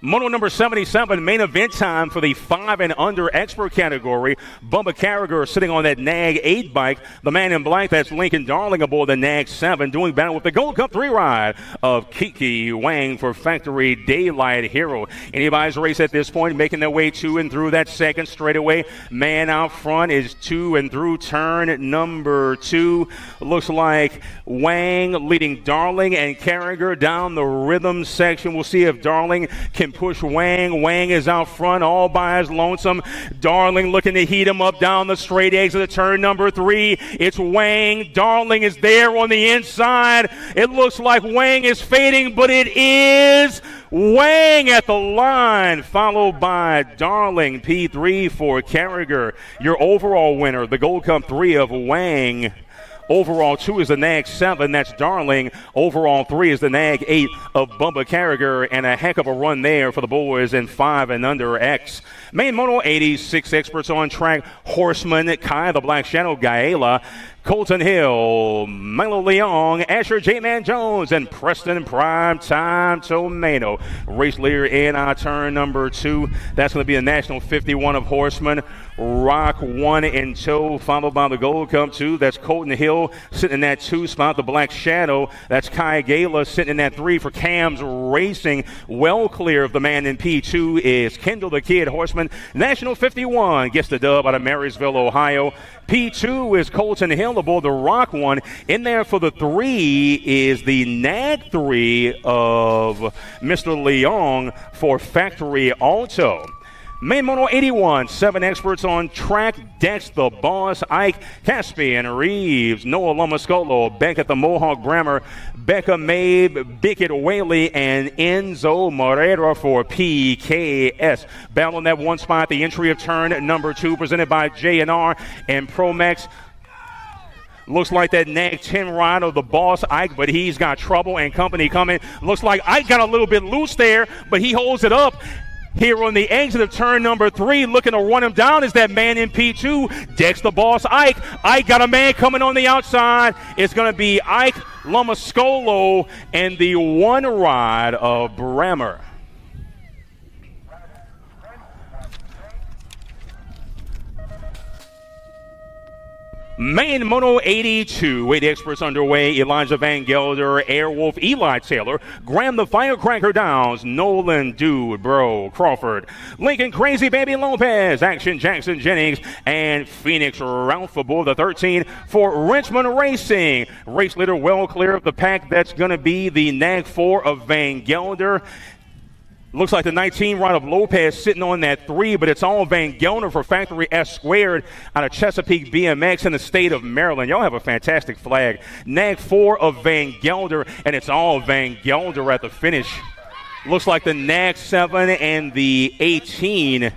Moto number 77, main event time for the 5 and under expert category. Bubba Carragher sitting on that NAG 8 bike. The man in black, that's Lincoln Darling aboard the NAG 7, doing battle with the Gold Cup 3 ride of Kiki Wang for Factory Daylight Hero. Anybody's race at this point, making their way to and through that second straightaway. Man out front is 2 and through turn number 2. Looks like Wang leading Darling and Carragher down the rhythm section. We'll see if Darling can push Wang. Wang is out front all by his lonesome. Darling looking to heat him up down the straight exit of turn number 3. It's Wang. Darling is there on the inside. It looks like Wang is fading, but it is Wang at the line, followed by Darling. P3 for Carragher. Your overall winner, the Gold Cup 3 of Wang. Overall 2 is the NAG 7, that's Darling. Overall 3 is the NAG 8 of Bubba Carragher, and a heck of a run there for the boys in 5 and under X. Main Moto 86 experts on track. Horseman, Kai the Black Shadow, Gaela, Colton Hill, Milo Leong, Asher J-Man Jones, and Preston Prime Time Tomato. Race leader in our turn number 2. That's going to be the National 51 of Horseman. Rock 1 in tow, followed by the Gold Cup 2. That's Colton Hill sitting in that 2 spot. The Black Shadow, that's Kai Gala sitting in that 3 for Cam's Racing. Well clear of the man in P2 is Kendall the Kid Horseman. National 51 gets the dub out of Marysville, Ohio. P2 is Colton Hill aboard the Rock 1. In there for the 3 is the NAG 3 of Mr. Leong for Factory Auto. Main Moto 81, 7 experts on track. Dex the Boss, Ike, Caspian Reeves, Noah Lomascolo, Beckett the Mohawk Brammer, Becca Mabe, Bickett Whaley, and Enzo Moreira for PKS. Battle on that 1 spot, the entry of turn number 2, presented by J&R and Promax. Looks like that NAG 10 ride of the Boss Ike, but he's got trouble and company coming. Looks like Ike got a little bit loose there, but he holds it up. Here on the exit of turn number 3, looking to run him down is that man in P2, Dex the Boss Ike. Ike got a man coming on the outside. It's going to be Ike Lomascolo and the 1 ride of Brammer. Main Moto 82, 8 experts underway. Elijah Van Gelder, Airwolf, Eli Taylor, Graham the Firecracker Downs, Nolan Dude, Bro, Crawford, Lincoln Crazy Baby Lopez, Action Jackson Jennings, and Phoenix Ralph aboard the 13 for Richmond Racing. Race leader well clear of the pack. That's going to be the Nag 4 of Van Gelder. Looks like the 19 ride of Lopez sitting on that 3, but it's all Van Gelder for Factory S Squared out of Chesapeake BMX in the state of Maryland. Y'all have a fantastic flag. Nag 4 of Van Gelder, and it's all Van Gelder at the finish. Looks like the Nag 7 and the 18.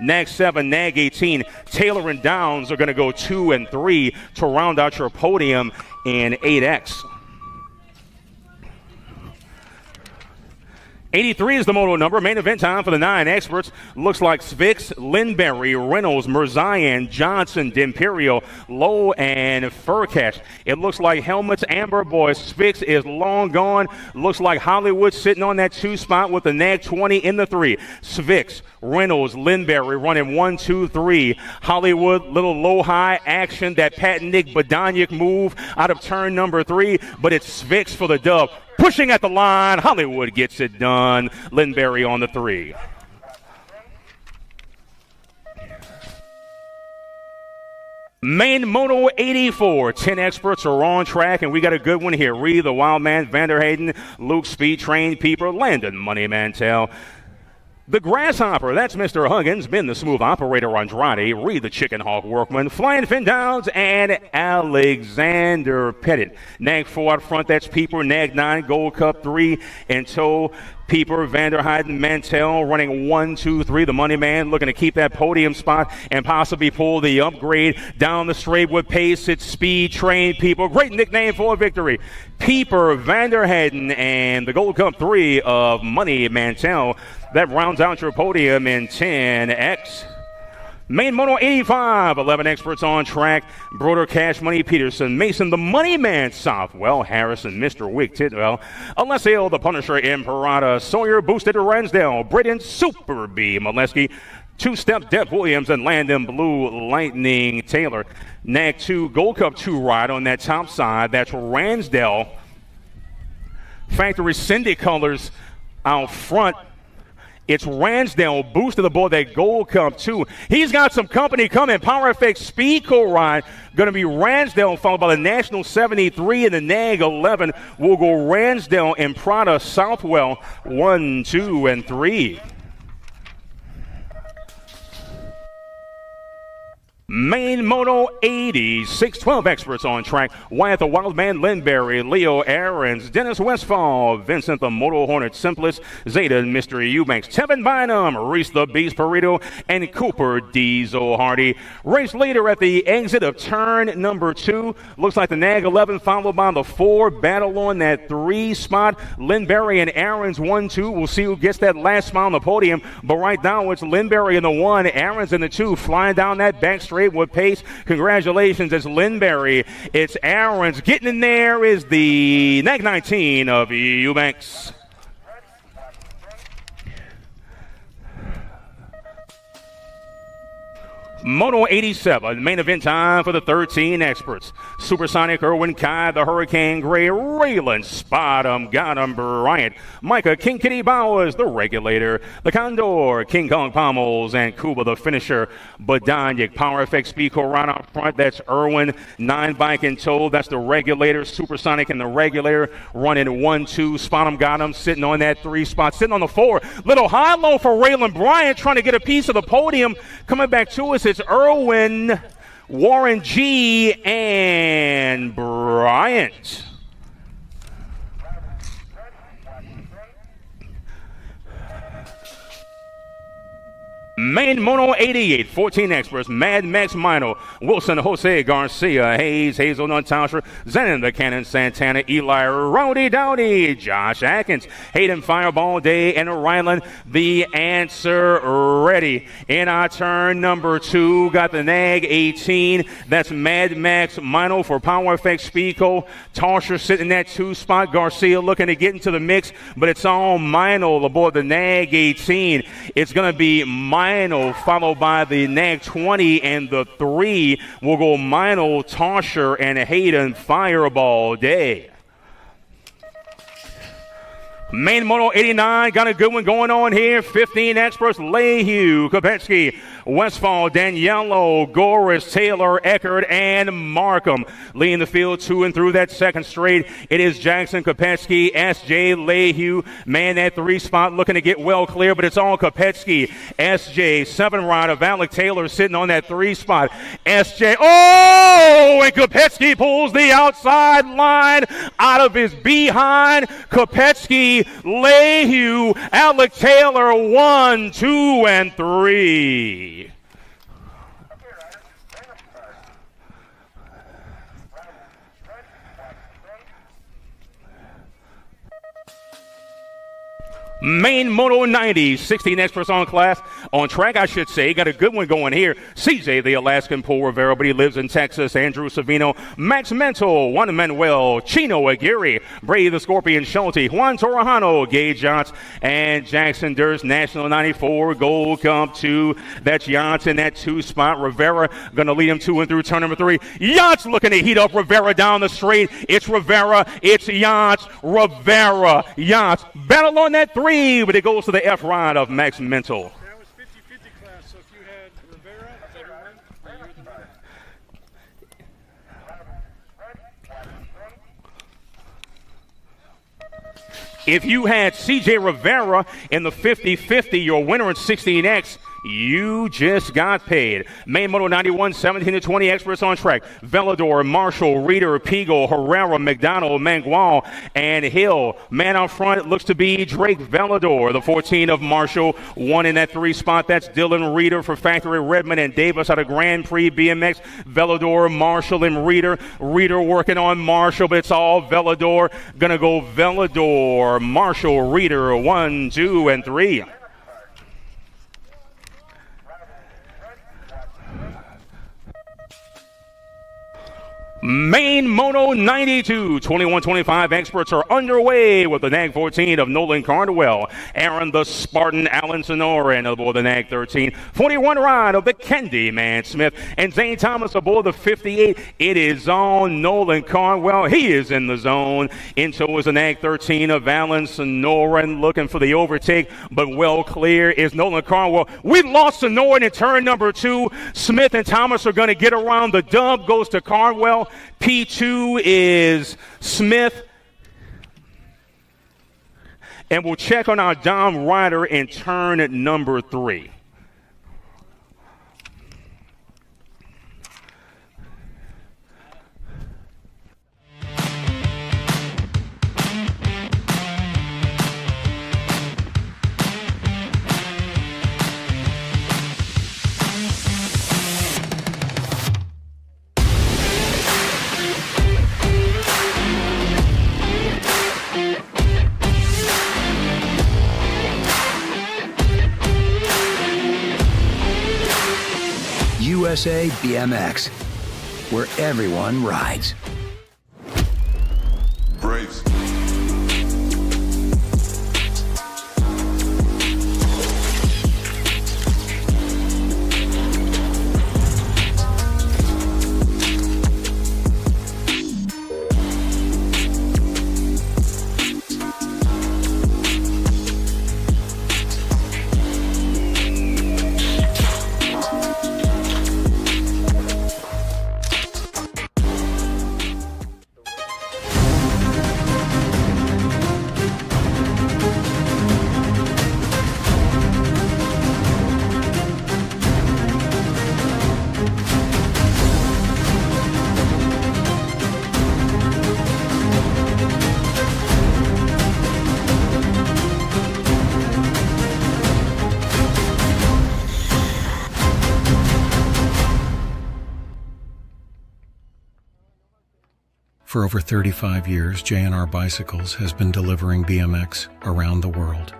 Nag 7, Nag 18, Taylor and Downs are going to go 2 and 3 to round out your podium in 8X. 83 is the moto number. Main event time for the 9 experts. Looks like Svix, Lindberry, Reynolds, Mirzayan, Johnson, D'Imperio, Lowe, and Furcash. It looks like helmets, Amber Boy. Svix is long gone. Looks like Hollywood sitting on that 2 spot with the Nag 20 in the 3. Svix, Reynolds, Lindberry running 1, 2, 3. Hollywood, little low-high action, that Pat Nick Badaniak move out of turn number 3, but it's Svix for the dub. Pushing at the line, Hollywood gets it done. Lindberry on the 3. Main Moto 84, 10 experts are on track, and we got a good one here. Reed, the Wild Man, Vanderhayden, Luke, Speed Train, Peeper, Landon, Money Mantell. The Grasshopper, that's Mr. Huggins, Ben the Smooth Operator Andrade, Reed the Chicken Hawk Workman, Flying Finn Downs, and Alexander Pettit. Nag 4 out front, that's Peeper. Nag 9, Gold Cup 3 in tow. Peeper, Vanderhayden, Mantell running 1, 2, 3. The Money Man looking to keep that podium spot and possibly pull the upgrade down the straight with pace. It's Speed Train Peeper. Great nickname for a victory. Peeper, Vanderhayden, and the Gold Cup 3 of Money Mantell. That rounds out your podium in 10X. Main Moto 85, 11 experts on track. Broder, Cash Money, Peterson, Mason, the Money Man, Southwell, Harrison, Mr. Wick, Tidwell, Alessio, the Punisher, Imperata, Sawyer, Boosted, Ransdale, Britton, Super B, Molesky, Two-Step, Depp Williams, and Landon Blue, Lightning, Taylor. Nag 2, Gold Cup 2 ride on that top side. That's Ransdale. Factory Cindy colors out front. It's Ransdale boosted aboard that Gold Cup 2. He's got some company coming. Power FX Speed Co-Ride going to be Ransdale, followed by the National 73 and the Nag 11. We'll go Ransdale and Prada Southwell 1, 2, and 3. Main Moto 80, 612 experts on track. Wyatt the Wildman, Lindberry, Leo Aarons, Dennis Westfall, Vincent the Moto Hornet Simplest, Zeta Mr. Eubanks, Tevin Bynum, Reese the Beast Burrito, and Cooper Diesel Hardy. Race leader at the exit of turn number 2. Looks like the Nag 11 followed by the 4. Battle on that 3 spot. Lindberry and Aarons 1, 2. We'll see who gets that last spot on the podium. But right now it's Lindberry in the 1, Aarons in the 2, flying down that back straight with pace. Congratulations, it's Lindberry. It's Aarons. Getting in there is the Nag 19 of Eubanks. Moto 87, main event time for the 13 experts. Supersonic, Irwin Kai, the Hurricane Gray, Raylan, Spot 'em, got 'em, Bryant, Micah, King Kitty Bowers, the Regulator, the Condor, King Kong Pommels, and Kuba, the Finisher, Badaniak, Power FX Speed right out front, that's Irwin, 9 bike in tow, that's the Regulator, Supersonic and the Regulator, running 1, 2, Spot 'em, got 'em, sitting on that 3 spot, sitting on the 4, little high-low for Raylan Bryant, trying to get a piece of the podium, coming back to us, it's Irwin, Warren G, and Bryant. Main Mono 88, 14 experts, Mad Max Mino, Wilson, Jose Garcia, Hayes, Hazel Natasha, Zenon the Cannon Santana, Eli Rowdy Dowdy, Josh Atkins, Hayden Fireball Day, and Ryland the Answer ready. In our turn number 2, got the Nag 18. That's Mad Max Mino for Power FX Speedco. Tarsher sitting in that 2 spot. Garcia looking to get into the mix, but it's all Mino aboard the Nag 18. It's going to be Mino Mino, followed by the Nag 20, and the 3 will go Mino, Tosher, and Hayden Fireball Day. Main Moto 89, got a good one going on here. 15 experts, Lehue, Kopetsky, Westfall, Daniello, Goris, Taylor, Eckert, and Markham. Leading the field to and through that second straight. It is Jackson, Kopetsky, SJ, Lehue. Man, that 3 spot looking to get well clear, but it's all Kopetsky. SJ, 7 rider, Alec Taylor sitting on that 3 spot. SJ, oh, and Kopetsky pulls the outside line out of his behind. Kopetsky, Lehue, Alec Taylor, 1, 2, and 3. Main Moto 90, 16 experts on track, I should say. Got a good one going here. CJ, the Alaskan Paul Rivera, but he lives in Texas. Andrew Savino, Max Mental, Juan Manuel, Chino Aguirre, Brady the Scorpion Schulte, Juan Torrejano, Gage Yachts, and Jackson Durst, National 94, Gold Cup 2. That's Yachts in that 2 spot. Rivera going to lead him to and through turn number 3. Yachts looking to heat up Rivera down the straight. It's Rivera, it's Yachts, Rivera, Yachts. Battle on that 3. But it goes to the F ride of Max Mental. That was 50-50 class, so if you had Rivera, is that your one? Or you with the If you had CJ Rivera in the 50-50, your winner in 16X, you just got paid. Main Moto 91, 17 to 20 experts on track. Velador, Marshall, Reeder, Pigo, Herrera, McDonald, Mangual, and Hill. Man out front looks to be Drake Velador. The 14 of Marshall, 1 in that 3 spot. That's Dylan Reeder for Factory Redmond and Davis out of Grand Prix BMX. Velador, Marshall, and Reeder. Reeder working on Marshall, but it's all Velador. Gonna go Velador, Marshall, Reeder, 1, 2, and 3. Main Moto 92, 21-25 experts are underway with the Nag 14 of Nolan Cardwell, Aaron the Spartan, Alan Sonoran aboard the Nag 13, 41 ride of the Candyman Smith, and Zane Thomas aboard the 58. It is on Nolan Cardwell. He is in the zone. Into is the Nag 13 of Alan Sonoran looking for the overtake, but well clear is Nolan Cardwell. We lost Sonoran in turn number 2. Smith and Thomas are going to get around. The dub goes to Cardwell. P2 is Smith. And we'll check on our Dom rider in turn number 3. USA BMX, where everyone rides. Braves. For over 35 years, J&R Bicycles has been delivering BMX around the world.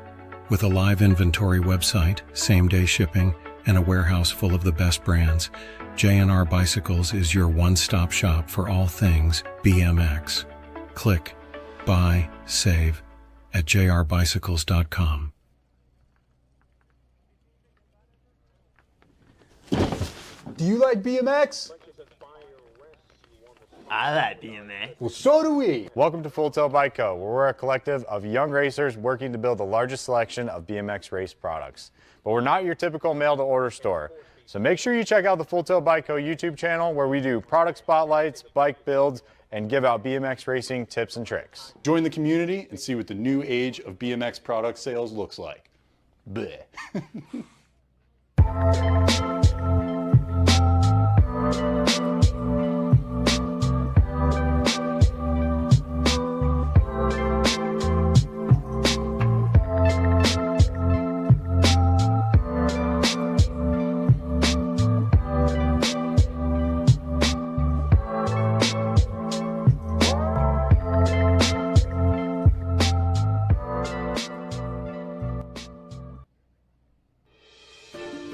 With a live inventory website, same-day shipping, and a warehouse full of the best brands, J&R Bicycles is your one-stop shop for all things BMX. Click, buy, save at jrbicycles.com. Do you like BMX? I like BMX. Well, so do we. Welcome to Full Tilt Bike Co., where we're a collective of young racers working to build the largest selection of BMX race products. But we're not your typical mail-to-order store. So make sure you check out the Full Tilt Bike Co. YouTube channel, where we do product spotlights, bike builds, and give out BMX racing tips and tricks. Join the community and see what the new age of BMX product sales looks like. Bleh.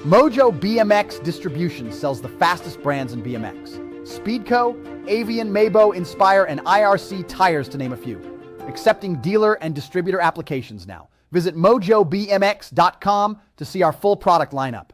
Mojo BMX Distribution sells the fastest brands in BMX. Speedco, Avian, Maybo, Inspire, and IRC tires, to name a few. Accepting dealer and distributor applications now. Visit mojobmx.com to see our full product lineup.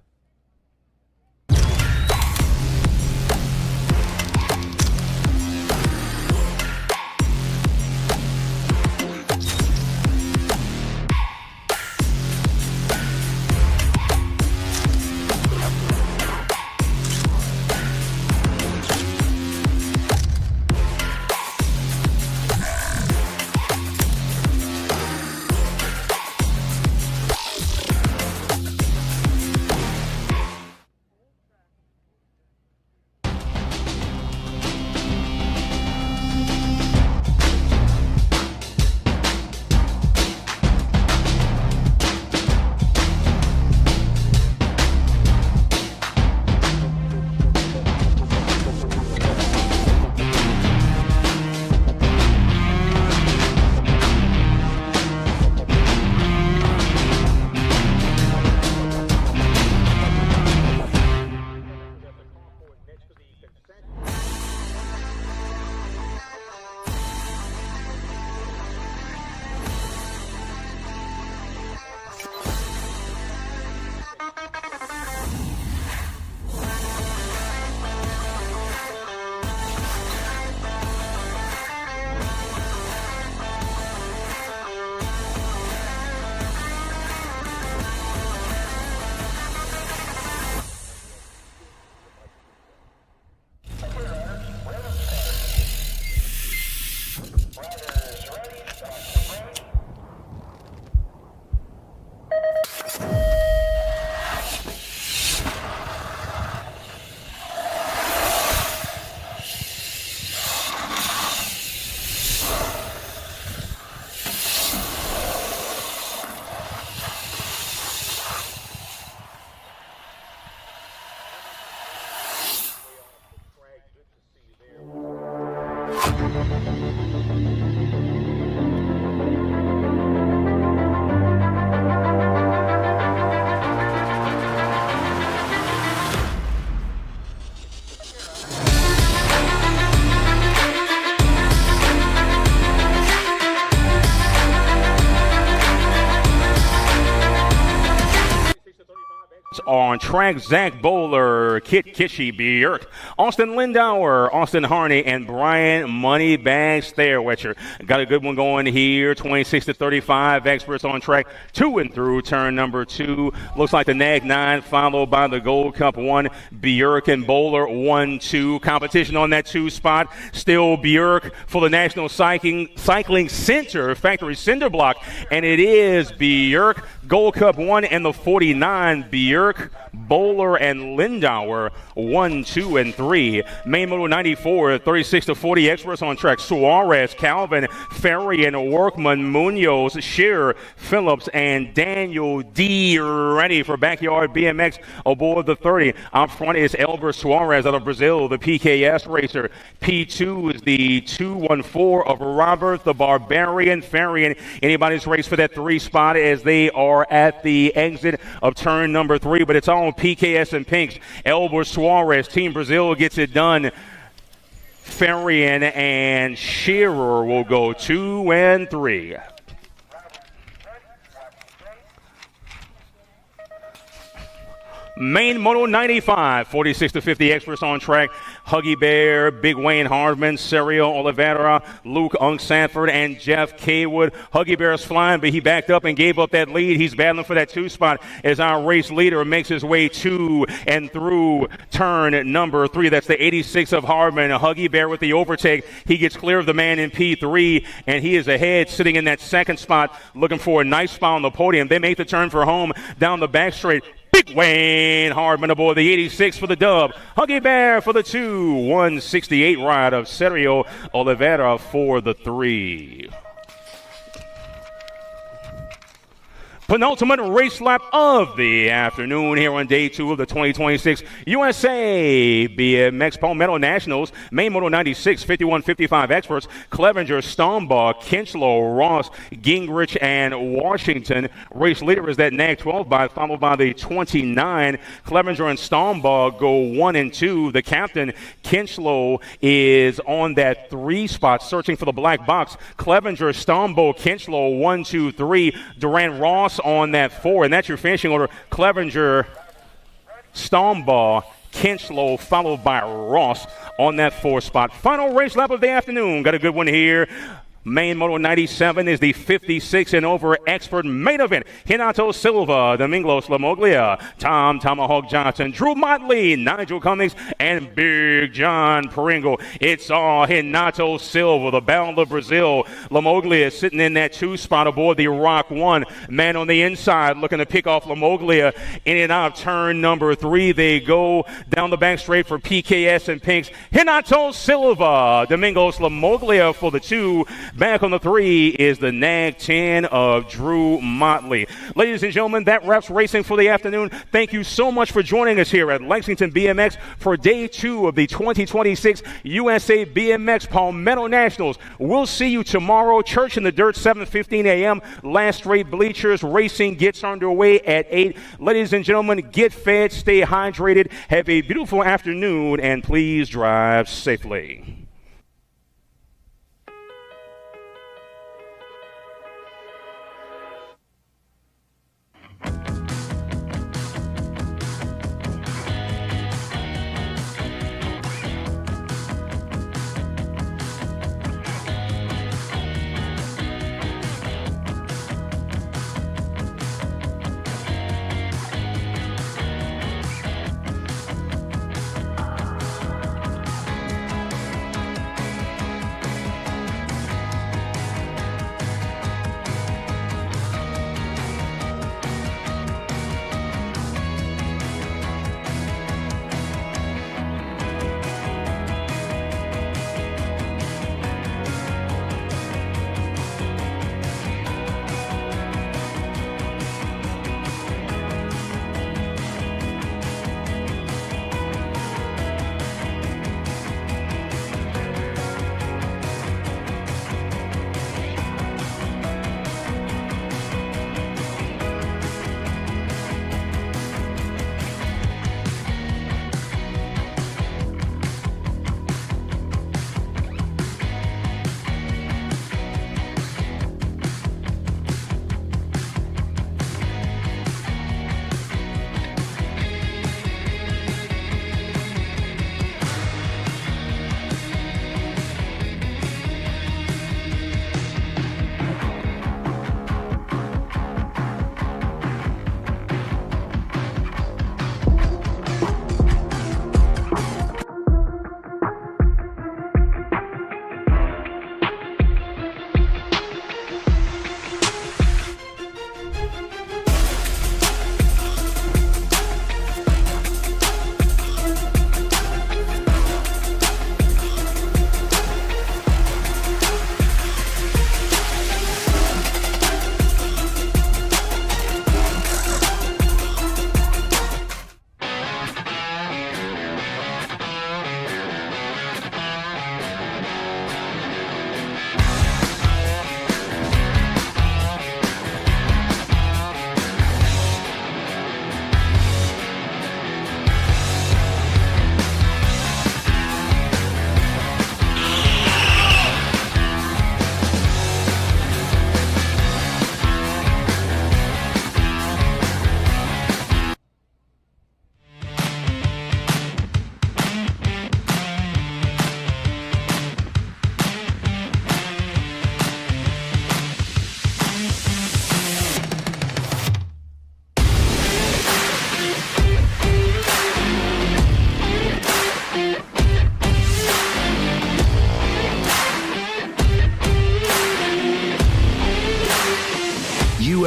On track, Zach Bowler, Kit Kishy, Björk, Austin Lindauer, Austin Harney, and Brian Moneybag Stairwetcher. Got a good one going here, 26-35. Experts on track 2 and through turn number 2. Looks like the Nag 9 followed by the Gold Cup 1. Björk and Bowler 1-2. Competition on that 2 spot. Still Björk for the National Cycling Center Factory Cinder Block. And it is Björk, Gold Cup 1, and the 49 Björk, Bowler, and Lindauer 1, 2, and 3. Main Moto 94, 36-40. Experts on track. Suarez, Calvin, Ferry, and Workman, Munoz, Shearer, Phillips, and Daniel D. Ready for Backyard BMX aboard the 30. Up front is Elber Suarez out of Brazil, the PKS racer. P2 is the 214 of Robert the Barbarian Ferry. Anybody's race for that 3 spot as they are at the exit of turn number 3, but it's all PKS and Pinks. Elber Suarez, Team Brazil gets it done. Ferrian and Shearer will go 2 and 3. Main Moto 95, 46 to 50 experts on track. Huggy Bear, Big Wayne Hardman, Sergio Oliveira, Luke Unk Sanford, and Jeff Kaywood. Huggy Bear's flying, but he backed up and gave up that lead. He's battling for that 2 spot as our race leader makes his way to and through turn number 3. That's the 86 of Hardman. Huggy Bear with the overtake. He gets clear of the man in P3, and he is ahead, sitting in that 2nd spot, looking for a nice spot on the podium. They make the turn for home down the back straight. Big Wayne Hardman aboard the 86 for the dub. Huggy Bear for the 2. 168 ride of Sergio Oliveira for the 3. Penultimate race lap of the afternoon here on day 2 of the 2026 USA BMX Palmetto Nationals. Main Moto 96, 51-55 experts. Clevenger, Stombaugh, Kinchlow, Ross, Gingrich, and Washington. Race leader is that NAG 12 bike, followed by the 29. Clevenger and Stombaugh go 1 and 2. The captain, Kinchlow, is on that 3 spot, searching for the black box. Clevenger, Stombaugh, Kinchlow, 1, 2, 3. Durant Ross on that 4, and that's your finishing order. Clevenger, Stombaugh, Kinchlow, followed by Ross on that 4 spot. Final race lap of the afternoon. Got a good one here. Main Moto 97 is the 56 and over expert main event. Renato Silva, Domingos Lamoglia, Tom Tomahawk Johnson, Drew Motley, Nigel Cummings, and Big John Pringle. It's all Renato Silva, the Bound of Brazil. Lamoglia sitting in that 2 spot aboard the Rock 1. Man on the inside looking to pick off Lamoglia. In and out of turn number 3. They go down the back straight for PKS and Pinks. Renato Silva, Domingos Lamoglia for the 2. Back on the 3 is the NAG 10 of Drew Motley. Ladies and gentlemen, that wraps racing for the afternoon. Thank you so much for joining us here at Lexington BMX for day 2 of the 2026 USA BMX Palmetto Nationals. We'll see you tomorrow. Church in the Dirt, 7:15 a.m. Last straight bleachers. Racing gets underway at 8. Ladies and gentlemen, get fed, stay hydrated, have a beautiful afternoon, and please drive safely.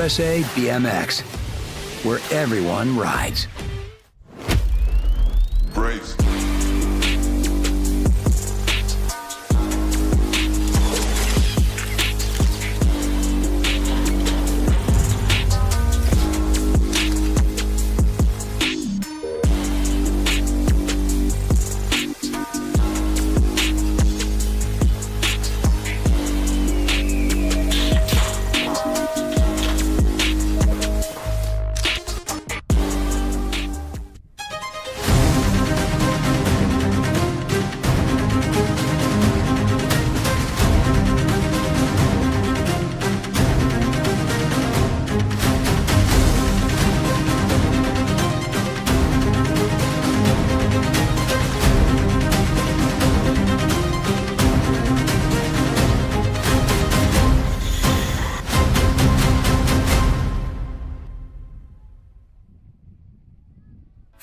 USA BMX, where everyone rides. Brace.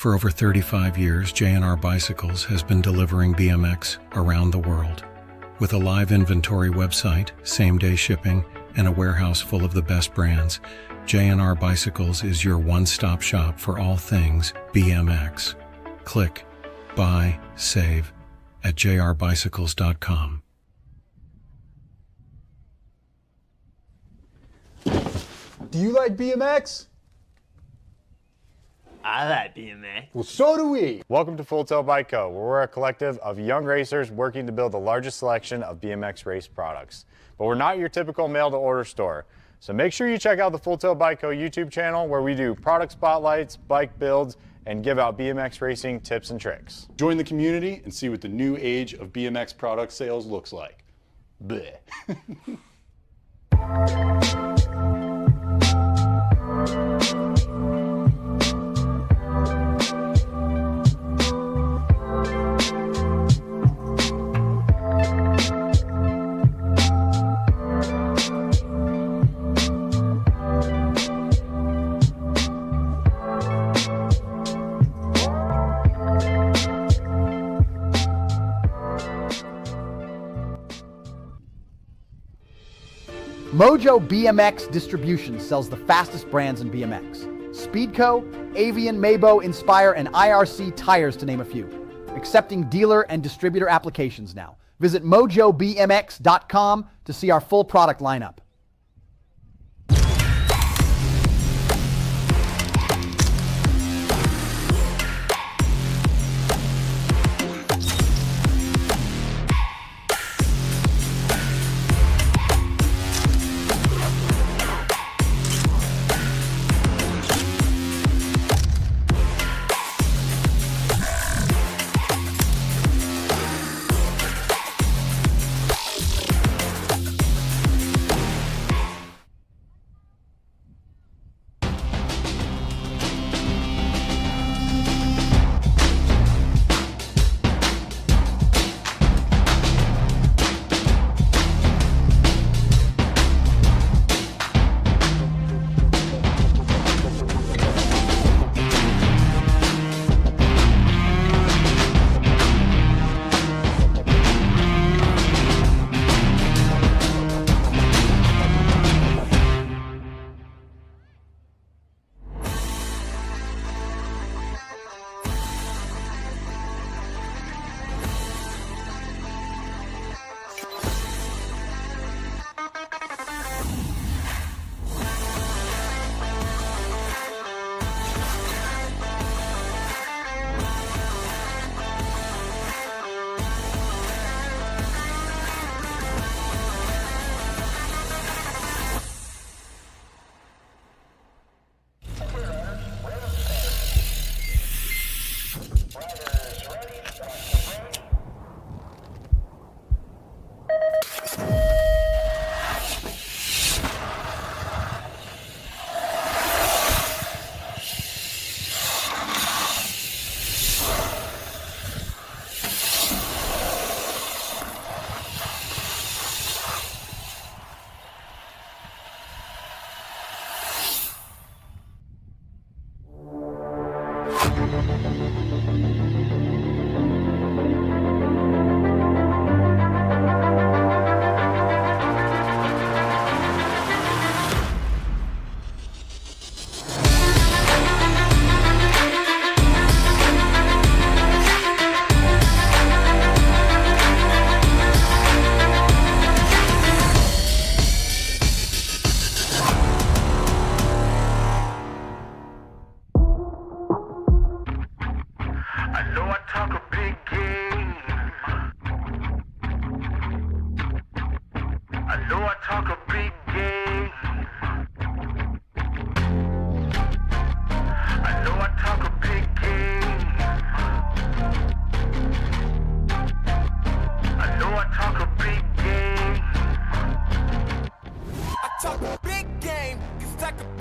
For over 35 years, J&R Bicycles has been delivering BMX around the world. With a live inventory website, same-day shipping, and a warehouse full of the best brands, J&R Bicycles is your one-stop shop for all things BMX. Click, buy, save at jrbicycles.com. Do you like BMX? I like BMX. Well, so do we. Welcome to Full Tail Bike Co., where we're a collective of young racers working to build the largest selection of BMX race products. But we're not your typical mail-to-order store. So make sure you check out the Full Tail Bike Co. YouTube channel, where we do product spotlights, bike builds, and give out BMX racing tips and tricks. Join the community and see what the new age of BMX product sales looks like. Bleh. Mojo BMX Distribution sells the fastest brands in BMX. Speedco, Avian, Maybo, Inspire, and IRC tires, to name a few. Accepting dealer and distributor applications now. Visit mojobmx.com to see our full product lineup.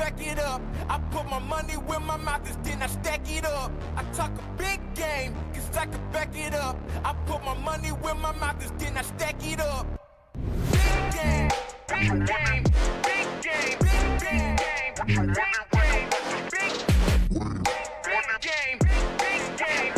back it up. I put my money where my mouth is, then I stack it up. I talk a big game, cause I can back it up. I put my money where my mouth is, then I stack it up. Big game, big game, big game, big game, big game, big game.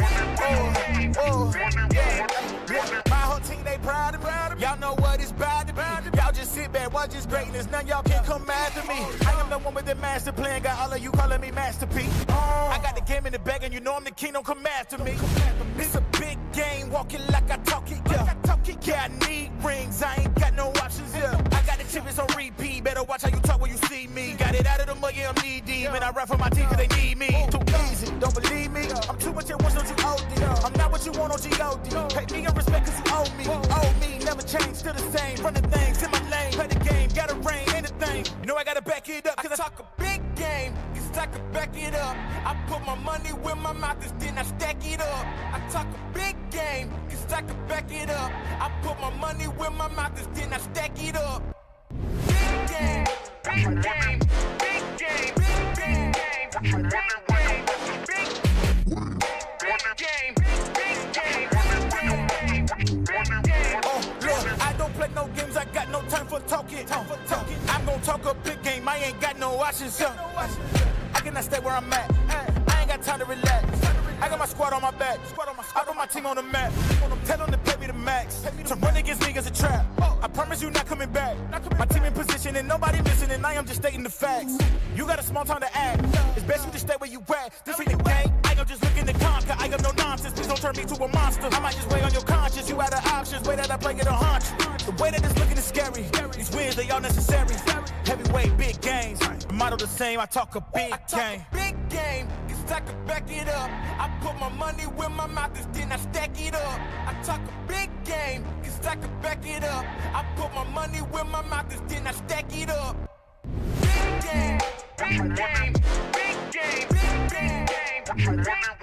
My whole team, they proud of me. Y'all know what it's about to be. Y'all just sit back, watch this greatness. None y'all can come after me. I am the one with the master plan. Got all of you calling me Master P. I got the game in the bag, and you know I'm the king. Don't come after me. It's a big game, walking like I talk it. Yeah, I need rings. I ain't got no options. Yeah, I got the chips on repeat. Better watch how you talk when you see me. Got it out of the mud, yeah, I'm knee deep. And I rap for my team cause they need me. Too easy, don't believe me. I'm too much at once, don't you OD. I'm not what you want on G.O.D. Pay me your respect cause you owe me. Owe me, never change, still the same. Running things in my lane, play the game, gotta rain, anything. You know I gotta back it up cause I talk a big game. Cause I can back it up. I put my money where my mouth is, then I stack it up. I talk a big game, cause I can back it up. I put my money where my mouth is, then I stack it up. Big game, big game, big game, big game, big game, big game, big game. Oh, look, I don't play no games, I got no time for talking. I'm gonna talk a big game, I ain't got no options. I cannot stay where I'm at. I ain't got time to relax. I got my squad on my back. I put my team on the map. Tell them to pay me the max. To run against me is a trap. I promise you not coming back. My team in position and nobody missing, and I am just stating the facts. You got a small time to act. It's best you just stay where you at. This ain't a game. I am just looking to conquer. I am no nonsense. Please don't turn me to a monster. I might just weigh on your conscience. You out of options. Way that I play it a hunch. The way that it's looking is scary. These wins, they all necessary. Heavyweight, big games. The motto the same. I talk a big game. Big game. I can back it up. I put my money where my mouth is, then I stack it up. I talk a big game, cause I can back it up. I put my money where my mouth is, then I stack it up. Big game, big game, big game, big game, big game.